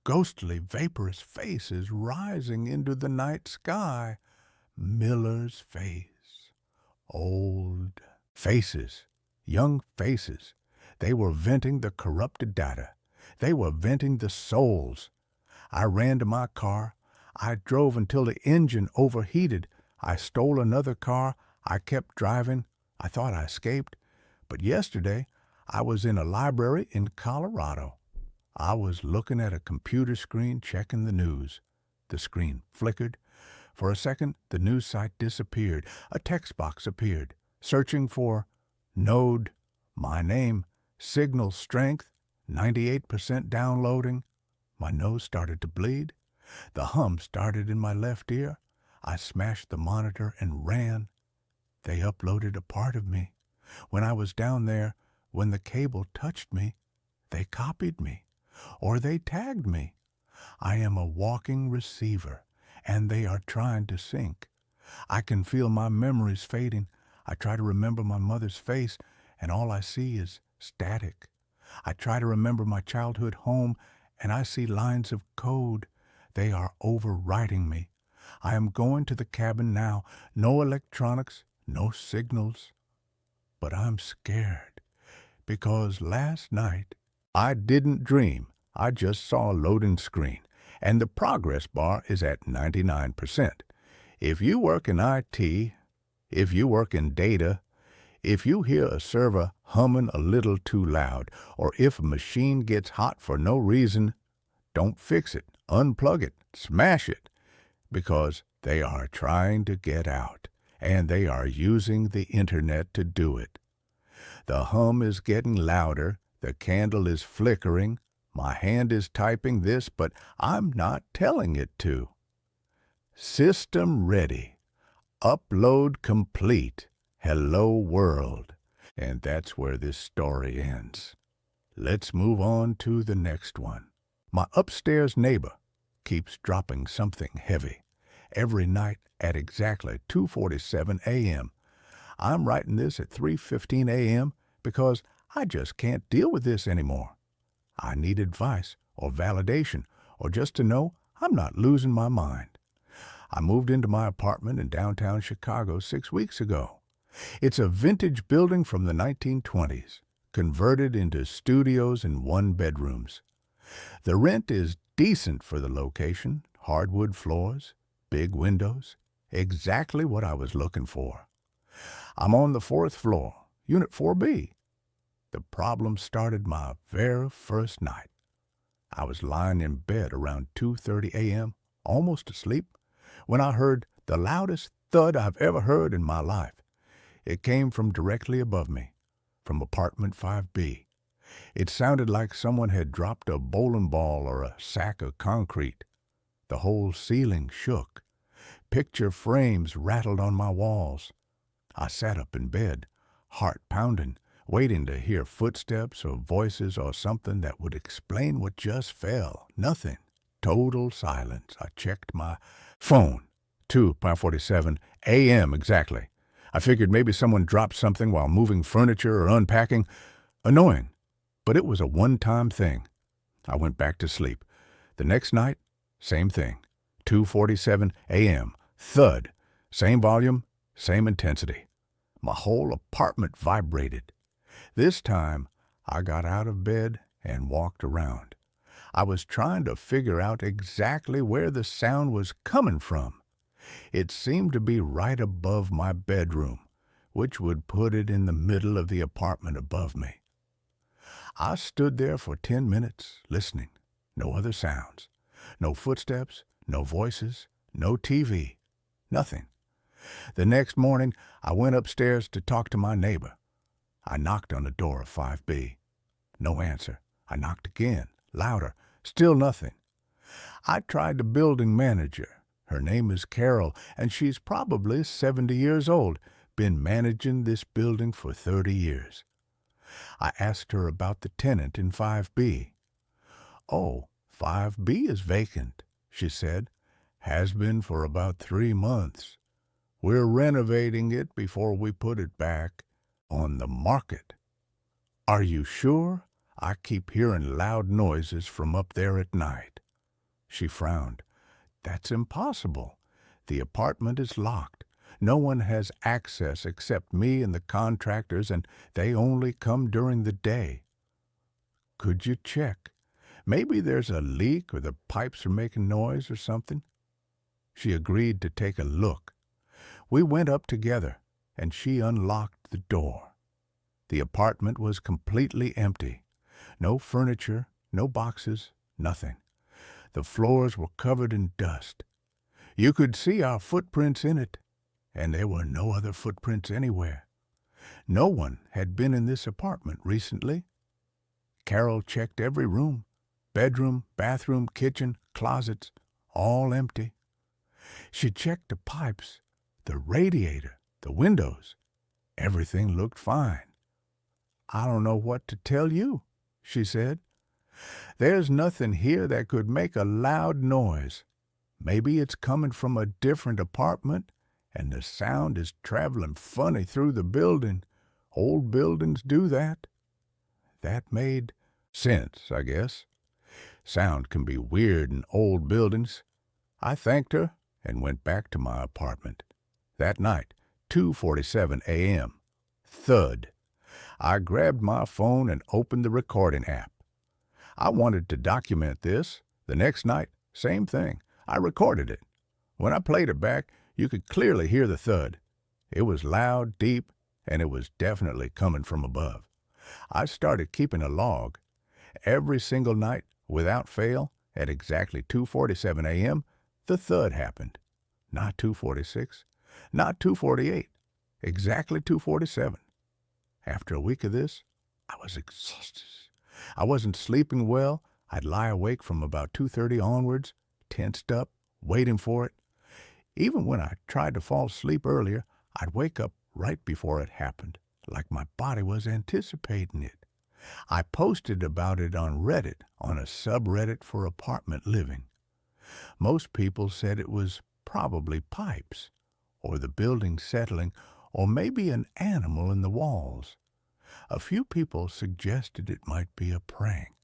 ghostly, vaporous faces rising into the night sky. Miller's face. Old faces, young faces. They were venting the corrupted data. They were venting the souls. I ran to my car. I drove until the engine overheated. I stole another car. I kept driving. I thought I escaped. But yesterday, I was in a library in Colorado. I was looking at a computer screen checking the news. The screen flickered. For a second, the news site disappeared. A text box appeared, searching for node, my name, signal strength, 98% downloading. My nose started to bleed. The hum started in my left ear. I smashed the monitor and ran. They uploaded a part of me. When I was down there, when the cable touched me, they copied me, or they tagged me. I am a walking receiver, and they are trying to sync. I can feel my memories fading. I try to remember my mother's face, and all I see is static. I try to remember my childhood home, and I see lines of code. They are overwriting me. I am going to the cabin now. No electronics, no signals. But I'm scared, because last night I didn't dream. I just saw a loading screen, and the progress bar is at 99%. If you work in IT, if you work in data, if you hear a server humming a little too loud, or if a machine gets hot for no reason, don't fix it, unplug it, smash it, because they are trying to get out, and they are using the internet to do it. The hum is getting louder, the candle is flickering, my hand is typing this, but I'm not telling it to. System ready. Upload complete. Hello world. And that's where this story ends. Let's move on to the next one. My upstairs neighbor keeps dropping something heavy every night at exactly 2:47 a.m. I'm writing this at 3:15 a.m. because I just can't deal with this anymore. I need advice or validation or just to know I'm not losing my mind. I moved into my apartment in downtown Chicago 6 weeks ago. It's a vintage building from the 1920s, converted into studios and one-bedrooms. The rent is decent for the location, hardwood floors, big windows, exactly what I was looking for. I'm on the 4th floor, Unit 4B. The problem started my very first night. I was lying in bed around 2:30 a.m., almost asleep, when I heard the loudest thud I've ever heard in my life. It came from directly above me, from apartment 5B. It sounded like someone had dropped a bowling ball or a sack of concrete. The whole ceiling shook. Picture frames rattled on my walls. I sat up in bed, heart pounding, waiting to hear footsteps or voices or something that would explain what just fell. Nothing. Total silence. I checked my phone. 2:47 a.m. exactly. I figured maybe someone dropped something while moving furniture or unpacking. Annoying, but it was a one-time thing. I went back to sleep. The next night, same thing. 2:47 a.m. Thud. Same volume, same intensity. My whole apartment vibrated. This time, I got out of bed and walked around. I was trying to figure out exactly where the sound was coming from. It seemed to be right above my bedroom, which would put it in the middle of the apartment above me. I stood there for 10 minutes, listening. No other sounds. No footsteps, no voices, no TV. Nothing. The next morning, I went upstairs to talk to my neighbor. I knocked on the door of 5B. No answer. I knocked again, louder. Still nothing. I tried the building manager. Her name is Carol, and she's probably 70 years old, been managing this building for 30 years. I asked her about the tenant in 5B. "Oh, 5B is vacant," she said. "Has been for about 3 months. We're renovating it before we put it back on the market." "Are you sure? I keep hearing loud noises from up there at night." She frowned. "That's impossible. The apartment is locked. No one has access except me and the contractors, and they only come during the day." "Could you check? Maybe there's a leak or the pipes are making noise or something." She agreed to take a look. We went up together, and she unlocked the door. The apartment was completely empty. No furniture, no boxes, nothing. The floors were covered in dust. You could see our footprints in it, and there were no other footprints anywhere. No one had been in this apartment recently. Carol checked every room, bedroom, bathroom, kitchen, closets, all empty. She checked the pipes, the radiator, the windows. Everything looked fine. "I don't know what to tell you," she said. "There's nothing here that could make a loud noise. Maybe it's coming from a different apartment, and the sound is traveling funny through the building. Old buildings do that." That made sense, I guess. Sound can be weird in old buildings. I thanked her and went back to my apartment. That night, 2:47 a.m. Thud. I grabbed my phone and opened the recording app. I wanted to document this. The next night, same thing. I recorded it. When I played it back, you could clearly hear the thud. It was loud, deep, and it was definitely coming from above. I started keeping a log. Every single night, without fail, at exactly 2:47 a.m., the thud happened. Not 2:46, not 2:48, exactly 2:47. After a week of this, I was exhausted. I wasn't sleeping well. I'd lie awake from about 2:30 onwards, tensed up, waiting for it. Even when I tried to fall asleep earlier, I'd wake up right before it happened, like my body was anticipating it. I posted about it on Reddit, on a subreddit for apartment living. Most people said it was probably pipes, or the building settling, or maybe an animal in the walls. A few people suggested it might be a prank.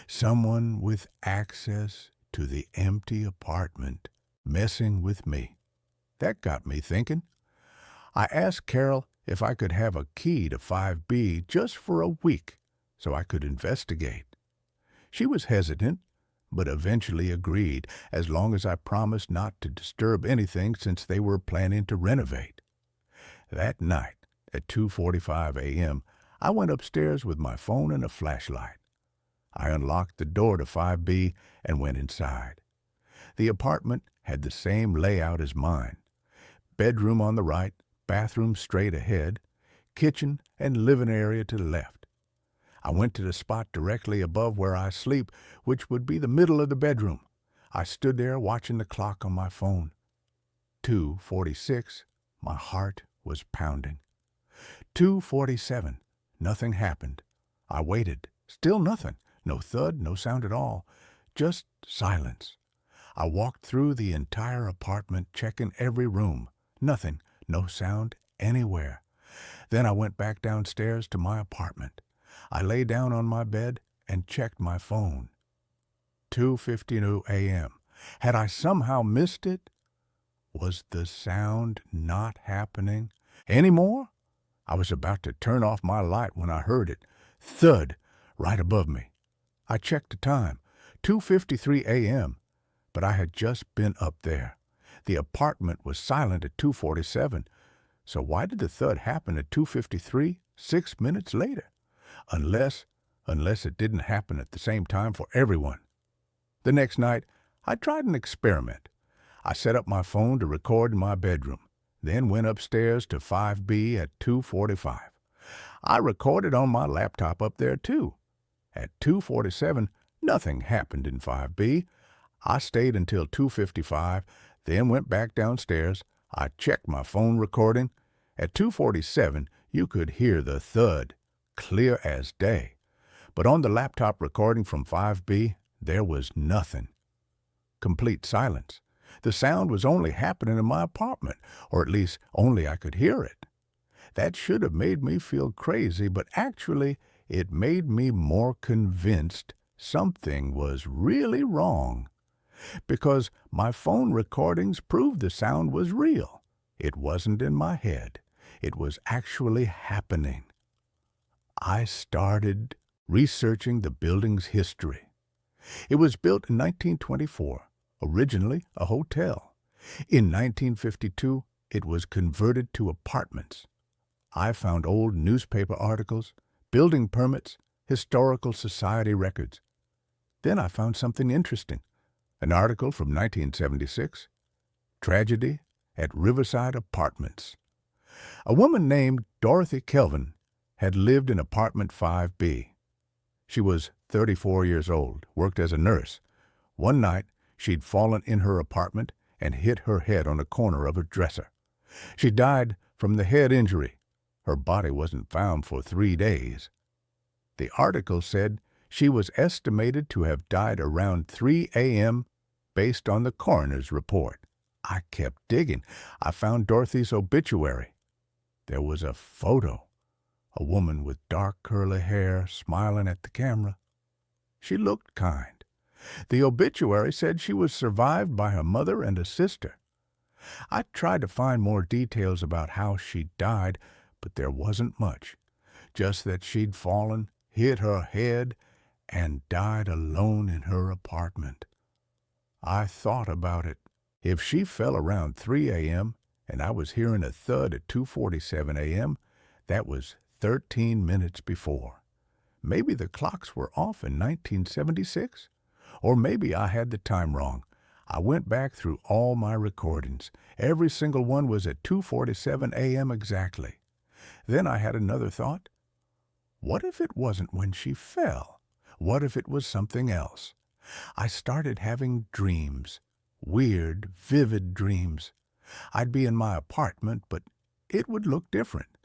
Someone with access to the empty apartment messing with me. That got me thinking. I asked Carol if I could have a key to 5B just for a week so I could investigate. She was hesitant, but eventually agreed, as long as I promised not to disturb anything since they were planning to renovate. That night, at 2:45 a.m., I went upstairs with my phone and a flashlight. I unlocked the door to 5B and went inside. The apartment had the same layout as mine. Bedroom on the right, bathroom straight ahead, kitchen and living area to the left. I went to the spot directly above where I sleep, which would be the middle of the bedroom. I stood there watching the clock on my phone. 2:46, my heart was pounding. 2:47, nothing happened. I waited, still nothing, no thud, no sound at all, just silence. I walked through the entire apartment, checking every room. Nothing, no sound anywhere. Then I went back downstairs to my apartment. I lay down on my bed and checked my phone. 2:52 a.m. Had I somehow missed it? Was the sound not happening anymore? I was about to turn off my light when I heard it. Thud, right above me. I checked the time. 2:53 a.m. But I had just been up there. The apartment was silent at 2:47, so why did the thud happen at 2:53, 6 minutes later? Unless it didn't happen at the same time for everyone. The next night, I tried an experiment. I set up my phone to record in my bedroom, then went upstairs to 5B at 2:45. I recorded on my laptop up there, too. At 2:47, nothing happened in 5B. I stayed until 2:55, then went back downstairs. I checked my phone recording. At 2:47, you could hear the thud, clear as day. But on the laptop recording from 5B, there was nothing. Complete silence. The sound was only happening in my apartment, or at least only I could hear it. That should have made me feel crazy, but actually it made me more convinced something was really wrong. Because my phone recordings proved the sound was real. It wasn't in my head. It was actually happening. I started researching the building's history. It was built in 1924, originally a hotel. In 1952, it was converted to apartments. I found old newspaper articles, building permits, historical society records. Then I found something interesting. An article from 1976, Tragedy at Riverside Apartments. A woman named Dorothy Kelvin had lived in apartment 5B. She was 34 years old, worked as a nurse. One night, she'd fallen in her apartment and hit her head on a corner of her dresser. She died from the head injury. Her body wasn't found for 3 days. The article said she was estimated to have died around 3 a.m. based on the coroner's report. I kept digging. I found Dorothy's obituary. There was a photo. A woman with dark curly hair smiling at the camera. She looked kind. The obituary said she was survived by her mother and a sister. I tried to find more details about how she died, but there wasn't much. Just that she'd fallen, hit her head, and died alone in her apartment. I thought about it. If she fell around 3 a.m. and I was hearing a thud at 2:47 a.m., that was 13 minutes before. Maybe the clocks were off in 1976? Or maybe I had the time wrong. I went back through all my recordings. Every single one was at 2:47 a.m. exactly. Then I had another thought. What if it wasn't when she fell? What if it was something else? I started having dreams. Weird, vivid dreams. I'd be in my apartment, but it would look different.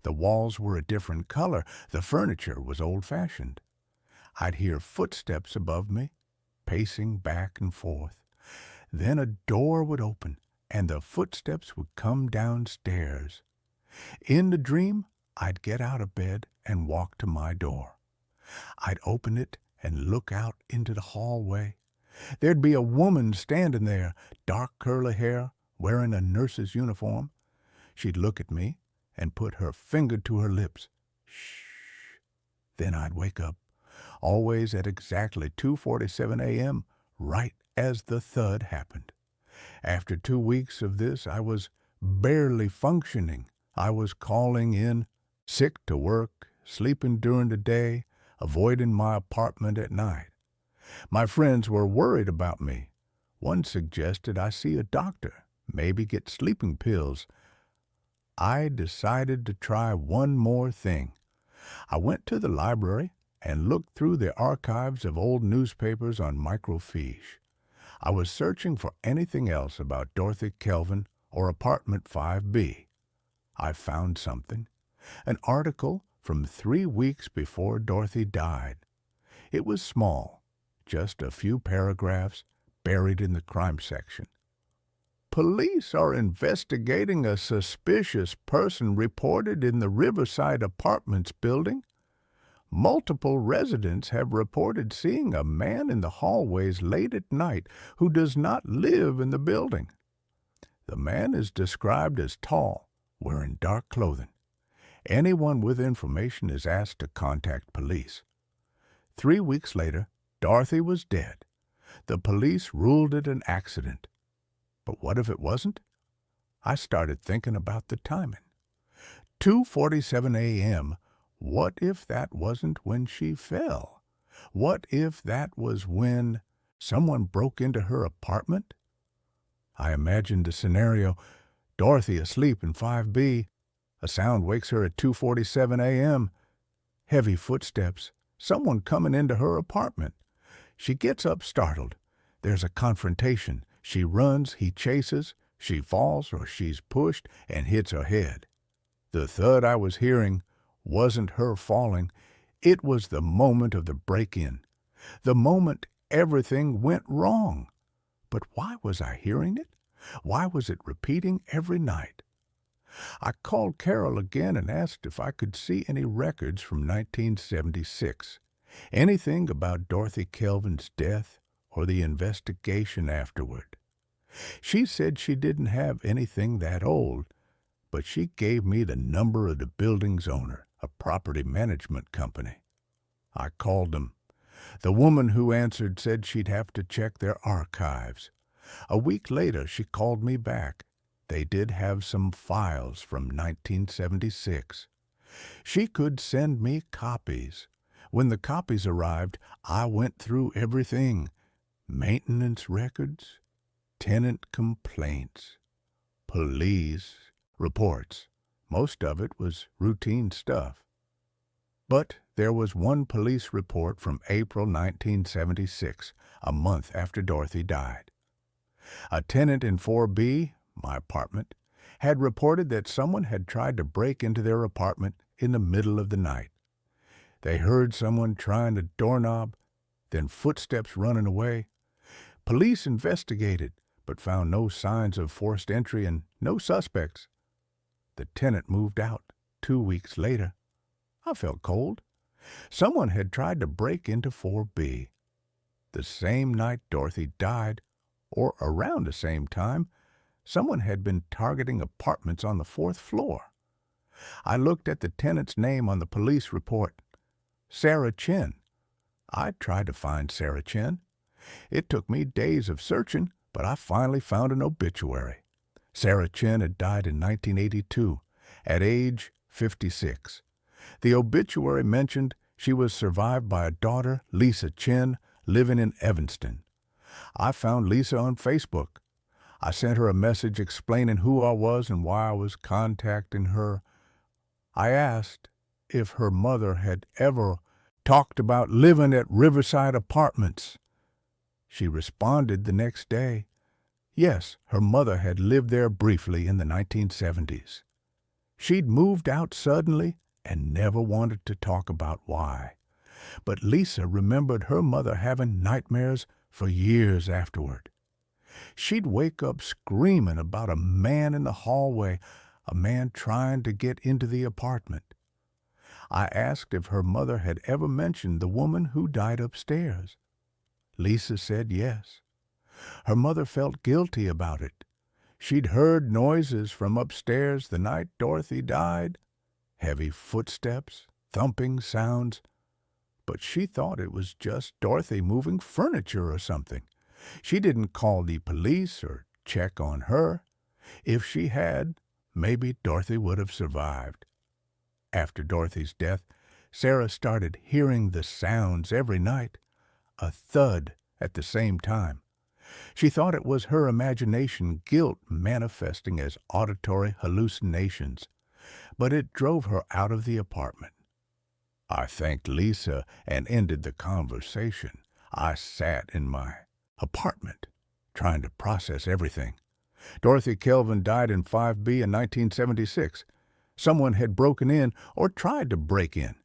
The walls were a different color. The furniture was old-fashioned. I'd hear footsteps above me, pacing back and forth. Then a door would open, and the footsteps would come downstairs. In the dream, I'd get out of bed and walk to my door. I'd open it and look out into the hallway. There'd be a woman standing there, dark curly hair, wearing a nurse's uniform. She'd look at me and put her finger to her lips. Shh. Then I'd wake up, always at exactly 2:47 a.m., right as the thud happened. After 2 weeks of this, I was barely functioning. I was calling in, sick to work, sleeping during the day, avoiding my apartment at night. My friends were worried about me. One suggested I see a doctor, maybe get sleeping pills. I decided to try one more thing. I went to the library and looked through the archives of old newspapers on microfiche. I was searching for anything else about Dorothy Kelvin or apartment 5B. I found something. An article from 3 weeks before Dorothy died. It was small, just a few paragraphs buried in the crime section. Police are investigating a suspicious person reported in the Riverside Apartments building. Multiple residents have reported seeing a man in the hallways late at night who does not live in the building. The man is described as tall, wearing dark clothing. Anyone with information is asked to contact police. 3 weeks later, Dorothy was dead. The police ruled it an accident. But what if it wasn't? I started thinking about the timing. 2:47 a.m. What if that wasn't when she fell? What if that was when someone broke into her apartment? I imagined the scenario: Dorothy asleep in 5B. A sound wakes her at 2:47 a.m. Heavy footsteps. Someone coming into her apartment. She gets up startled. There's a confrontation. She runs, he chases. She falls or she's pushed and hits her head. The thud I was hearing wasn't her falling. It was the moment of the break-in. The moment everything went wrong. But why was I hearing it? Why was it repeating every night? I called Carol again and asked if I could see any records from 1976. Anything about Dorothy Kelvin's death or the investigation afterward. She said she didn't have anything that old, but she gave me the number of the building's owner, a property management company. I called them. The woman who answered said she'd have to check their archives. A week later, she called me back. They did have some files from 1976. She could send me copies. When the copies arrived, I went through everything. Maintenance records, tenant complaints, police reports. Most of it was routine stuff. But there was one police report from April 1976, a month after Dorothy died. A tenant in 4B, my apartment, had reported that someone had tried to break into their apartment in the middle of the night. They heard someone trying the doorknob, then footsteps running away. Police investigated, but found no signs of forced entry and no suspects. The tenant moved out 2 weeks later. I felt cold. Someone had tried to break into 4B. The same night Dorothy died, or around the same time, someone had been targeting apartments on the 4th floor. I looked at the tenant's name on the police report. Sarah Chin. I tried to find Sarah Chin. It took me days of searching, but I finally found an obituary. Sarah Chin had died in 1982, at age 56. The obituary mentioned she was survived by a daughter, Lisa Chin, living in Evanston. I found Lisa on Facebook. I sent her a message explaining who I was and why I was contacting her. I asked if her mother had ever talked about living at Riverside Apartments. She responded the next day. Yes, her mother had lived there briefly in the 1970s. She'd moved out suddenly and never wanted to talk about why. But Lisa remembered her mother having nightmares for years afterward. She'd wake up screaming about a man in the hallway, a man trying to get into the apartment. I asked if her mother had ever mentioned the woman who died upstairs. Lisa said yes. Her mother felt guilty about it. She'd heard noises from upstairs the night Dorothy died, heavy footsteps, thumping sounds, but she thought it was just Dorothy moving furniture or something. She didn't call the police or check on her. If she had, maybe Dorothy would have survived. After Dorothy's death, Sarah started hearing the sounds every night, a thud at the same time. She thought it was her imagination guilt manifesting as auditory hallucinations, but it drove her out of the apartment. I thanked Lisa and ended the conversation. I sat in my apartment, trying to process everything. Dorothy Kelvin died in 5B in 1976. Someone had broken in or tried to break in.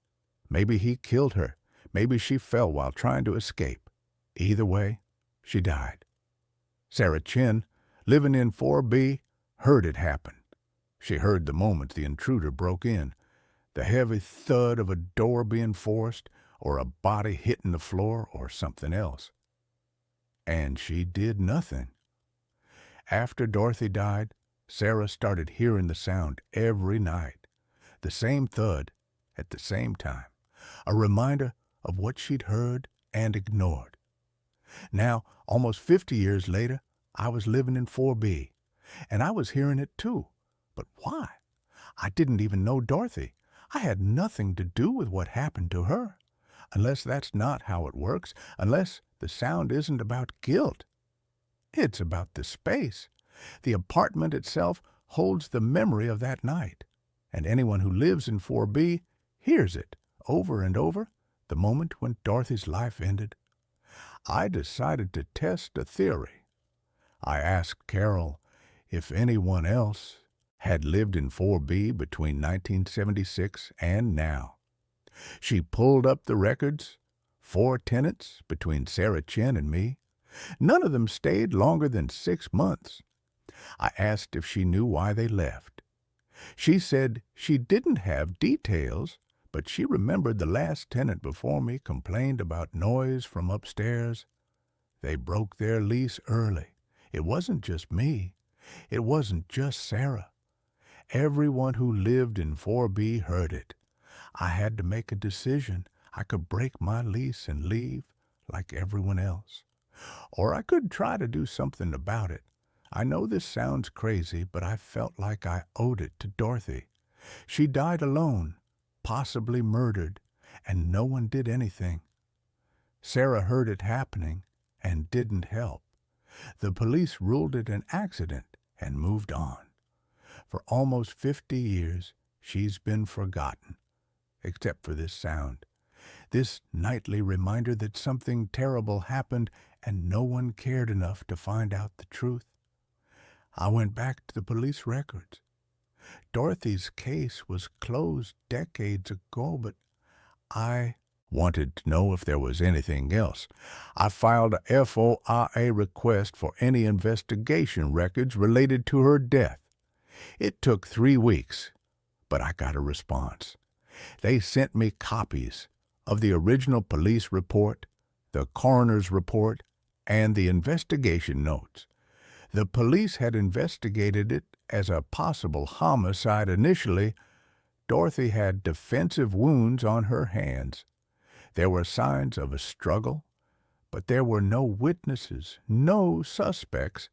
Maybe he killed her. Maybe she fell while trying to escape. Either way, she died. Sarah Chin, living in 4B, heard it happen. She heard the moment the intruder broke in, the heavy thud of a door being forced, or a body hitting the floor, or something else. And she did nothing. After Dorothy died, Sarah started hearing the sound every night, the same thud at the same time, a reminder of what she'd heard and ignored. Now, almost 50 years later, I was living in 4B, and I was hearing it too. But why? I didn't even know Dorothy. I had nothing to do with what happened to her. Unless that's not how it works, unless the sound isn't about guilt. It's about the space. The apartment itself holds the memory of that night, and anyone who lives in 4B hears it over and over the moment when Dorothy's life ended. I decided to test a theory. I asked Carol if anyone else had lived in 4B between 1976 and now. She pulled up the records, 4 tenants between Sarah Chen and me. None of them stayed longer than 6 months. I asked if she knew why they left. She said she didn't have details, but she remembered the last tenant before me complained about noise from upstairs. They broke their lease early. It wasn't just me. It wasn't just Sarah. Everyone who lived in 4B heard it. I had to make a decision. I could break my lease and leave like everyone else. Or I could try to do something about it. I know this sounds crazy, but I felt like I owed it to Dorothy. She died alone, possibly murdered, and no one did anything. Sarah heard it happening and didn't help. The police ruled it an accident and moved on. For almost 50 years, she's been forgotten, except for this sound, this nightly reminder that something terrible happened and no one cared enough to find out the truth. I went back to the police records. Dorothy's case was closed decades ago, but I wanted to know if there was anything else. I filed a FOIA request for any investigation records related to her death. It took 3 weeks, but I got a response. They sent me copies of the original police report, the coroner's report, and the investigation notes. The police had investigated it as a possible homicide initially. Dorothy had defensive wounds on her hands. There were signs of a struggle, but there were no witnesses, no suspects,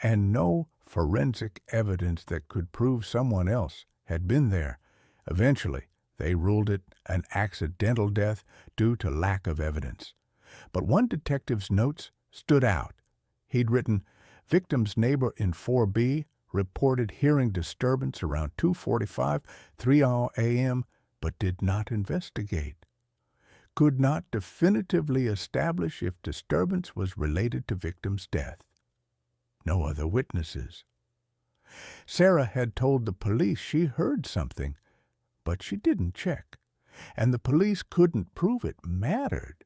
and no forensic evidence that could prove someone else had been there. Eventually, they ruled it an accidental death due to lack of evidence. But one detective's notes stood out. He'd written, "Victim's neighbor in 4B reported hearing disturbance around 2:45, 3 a.m., but did not investigate. Could not definitively establish if disturbance was related to victim's death. No other witnesses." Sarah had told the police she heard something, but she didn't check, and the police couldn't prove it mattered.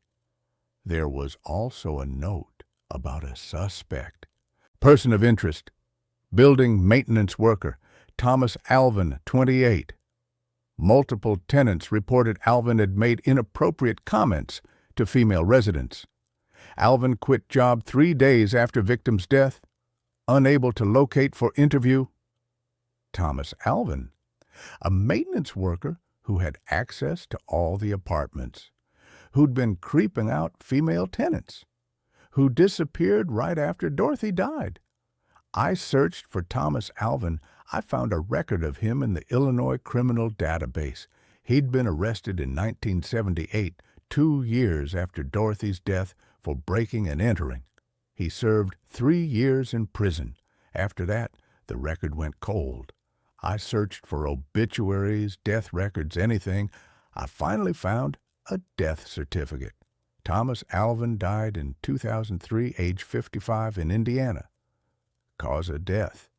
There was also a note about a suspect. Person of interest, building maintenance worker, Thomas Alvin, 28. Multiple tenants reported Alvin had made inappropriate comments to female residents. Alvin quit job 3 days after victim's death, unable to locate for interview. Thomas Alvin, a maintenance worker who had access to all the apartments, who'd been creeping out female tenants, who disappeared right after Dorothy died. I searched for Thomas Alvin. I found a record of him in the Illinois criminal database. He'd been arrested in 1978, 2 years after Dorothy's death, for breaking and entering. He served 3 years in prison. After that, the record went cold. I searched for obituaries, death records, anything. I finally found a death certificate. Thomas Alvin died in 2003, age 55, in Indiana. Cause of death: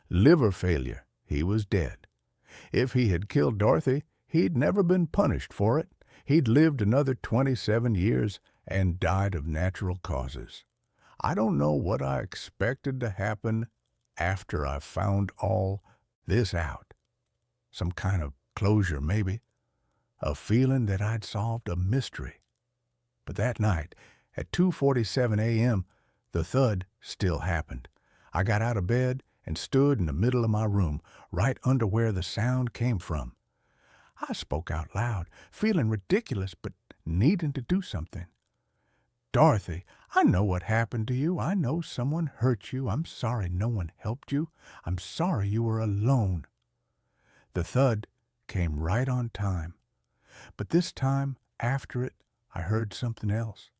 liver failure. He was dead. If he had killed Dorothy, he'd never been punished for it. He'd lived another 27 years and died of natural causes. I don't know what I expected to happen after I found all this out. Some kind of closure, maybe. A feeling that I'd solved a mystery. But that night, at 2:47 a.m., the thud still happened. I got out of bed and stood in the middle of my room, right under where the sound came from. I spoke out loud, feeling ridiculous but needing to do something. "Dorothy, I know what happened to you. I know someone hurt you. I'm sorry no one helped you. I'm sorry you were alone." The thud came right on time, but this time, after it, I heard something else.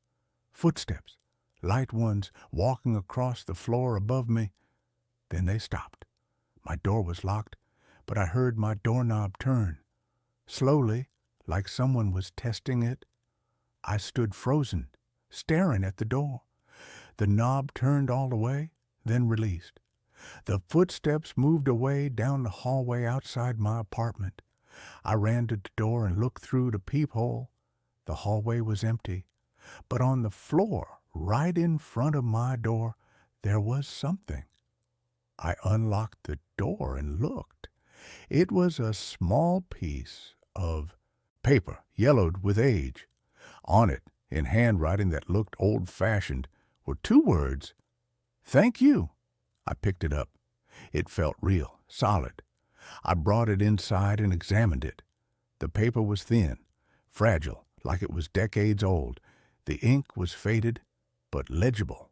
Footsteps, light ones, walking across the floor above me. Then they stopped. My door was locked, but I heard my doorknob turn. Slowly, like someone was testing it, I stood frozen, staring at the door. The knob turned all the way, then released. The footsteps moved away down the hallway outside my apartment. I ran to the door and looked through the peephole. The hallway was empty, but on the floor, right in front of my door, there was something. I unlocked the door and looked. It was a small piece of paper, yellowed with age. On it, in handwriting that looked old-fashioned, were 2 words, "Thank you." I picked it up. It felt real, solid. I brought it inside and examined it. The paper was thin, fragile, like it was decades old. The ink was faded, but legible.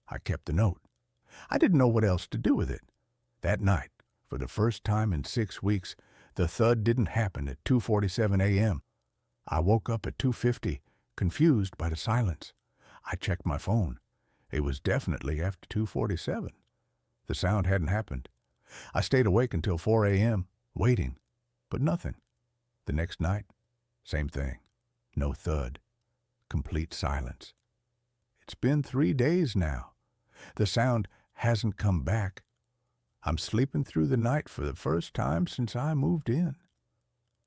I kept the note. I didn't know what else to do with it. That night, for the first time in 6 weeks, the thud didn't happen at 2:47 a.m. I woke up at 2:50, confused by the silence. I checked my phone. It was definitely after 2:47. The sound hadn't happened. I stayed awake until 4 a.m., waiting, but nothing. The next night, same thing. No thud. Complete silence. It's been 3 days now. The sound hasn't come back. I'm sleeping through the night for the first time since I moved in.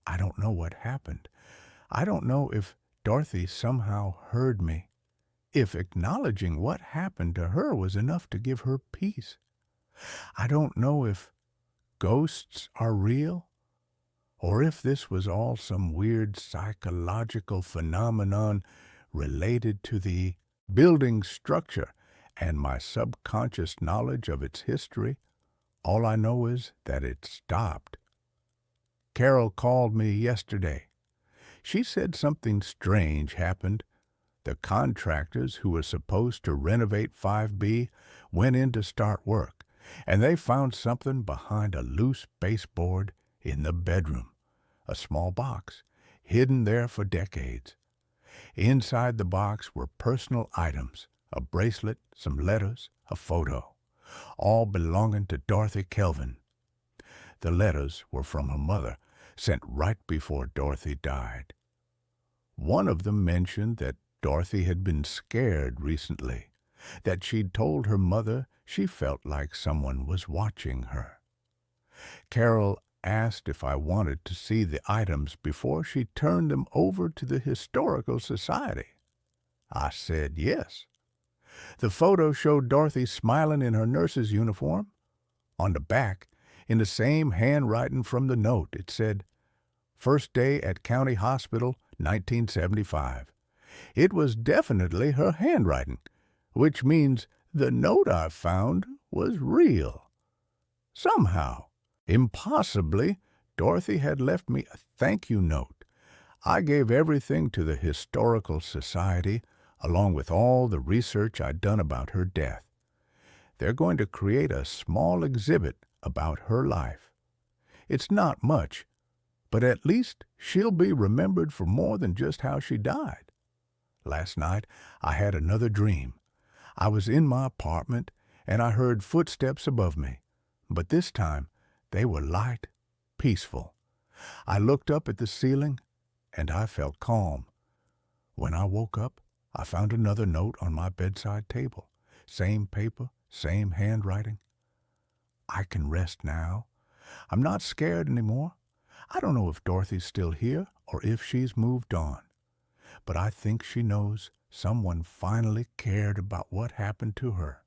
I don't know what happened. I don't know if Dorothy somehow heard me, if acknowledging what happened to her was enough to give her peace. I don't know if ghosts are real, or if this was all some weird psychological phenomenon related to the building structure and my subconscious knowledge of its history. All I know is that it stopped. Carol called me yesterday. She said something strange happened. The contractors who were supposed to renovate 5B went in to start work, and they found something behind a loose baseboard in the bedroom, a small box, hidden there for decades. Inside the box were personal items, a bracelet, some letters, a photo, all belonging to Dorothy Kelvin. The letters were from her mother, sent right before Dorothy died. One of them mentioned that Dorothy had been scared recently, that she'd told her mother she felt like someone was watching her. Carol asked if I wanted to see the items before she turned them over to the Historical Society. I said yes. The photo showed Dorothy smiling in her nurse's uniform. On the back, in the same handwriting from the note, it said, "First day at County Hospital, 1975. It was definitely her handwriting, which means the note I found was real. Somehow, impossibly, Dorothy had left me a thank you note. I gave everything to the Historical Society, along with all the research I'd done about her death. They're going to create a small exhibit about her life. It's not much, but at least she'll be remembered for more than just how she died. Last night, I had another dream. I was in my apartment, and I heard footsteps above me, but this time they were light, peaceful. I looked up at the ceiling, and I felt calm. When I woke up, I found another note on my bedside table. Same paper, same handwriting. I can rest now. I'm not scared anymore. I don't know if Dorothy's still here or if she's moved on. But I think she knows someone finally cared about what happened to her.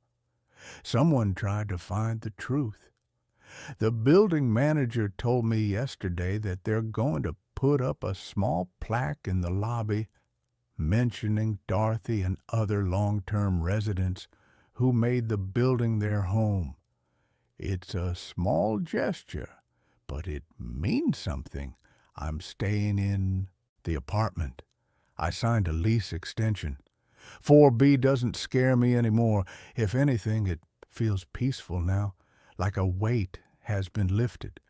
Someone tried to find the truth. The building manager told me yesterday that they're going to put up a small plaque in the lobby mentioning Dorothy and other long-term residents who made the building their home. It's a small gesture, but it means something. I'm staying in the apartment. I signed a lease extension. 4B doesn't scare me anymore. If anything, it feels peaceful now, like a weight has been lifted.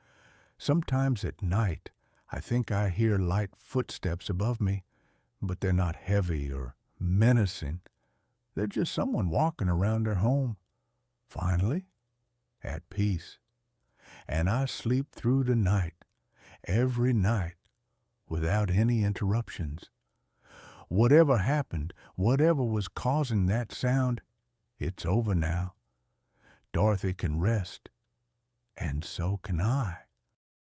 Sometimes at night, I think I hear light footsteps above me, but they're not heavy or menacing. They're just someone walking around their home, finally at peace. And I sleep through the night, every night, without any interruptions. Whatever happened, whatever was causing that sound, it's over now. Dorothy can rest, and so can I.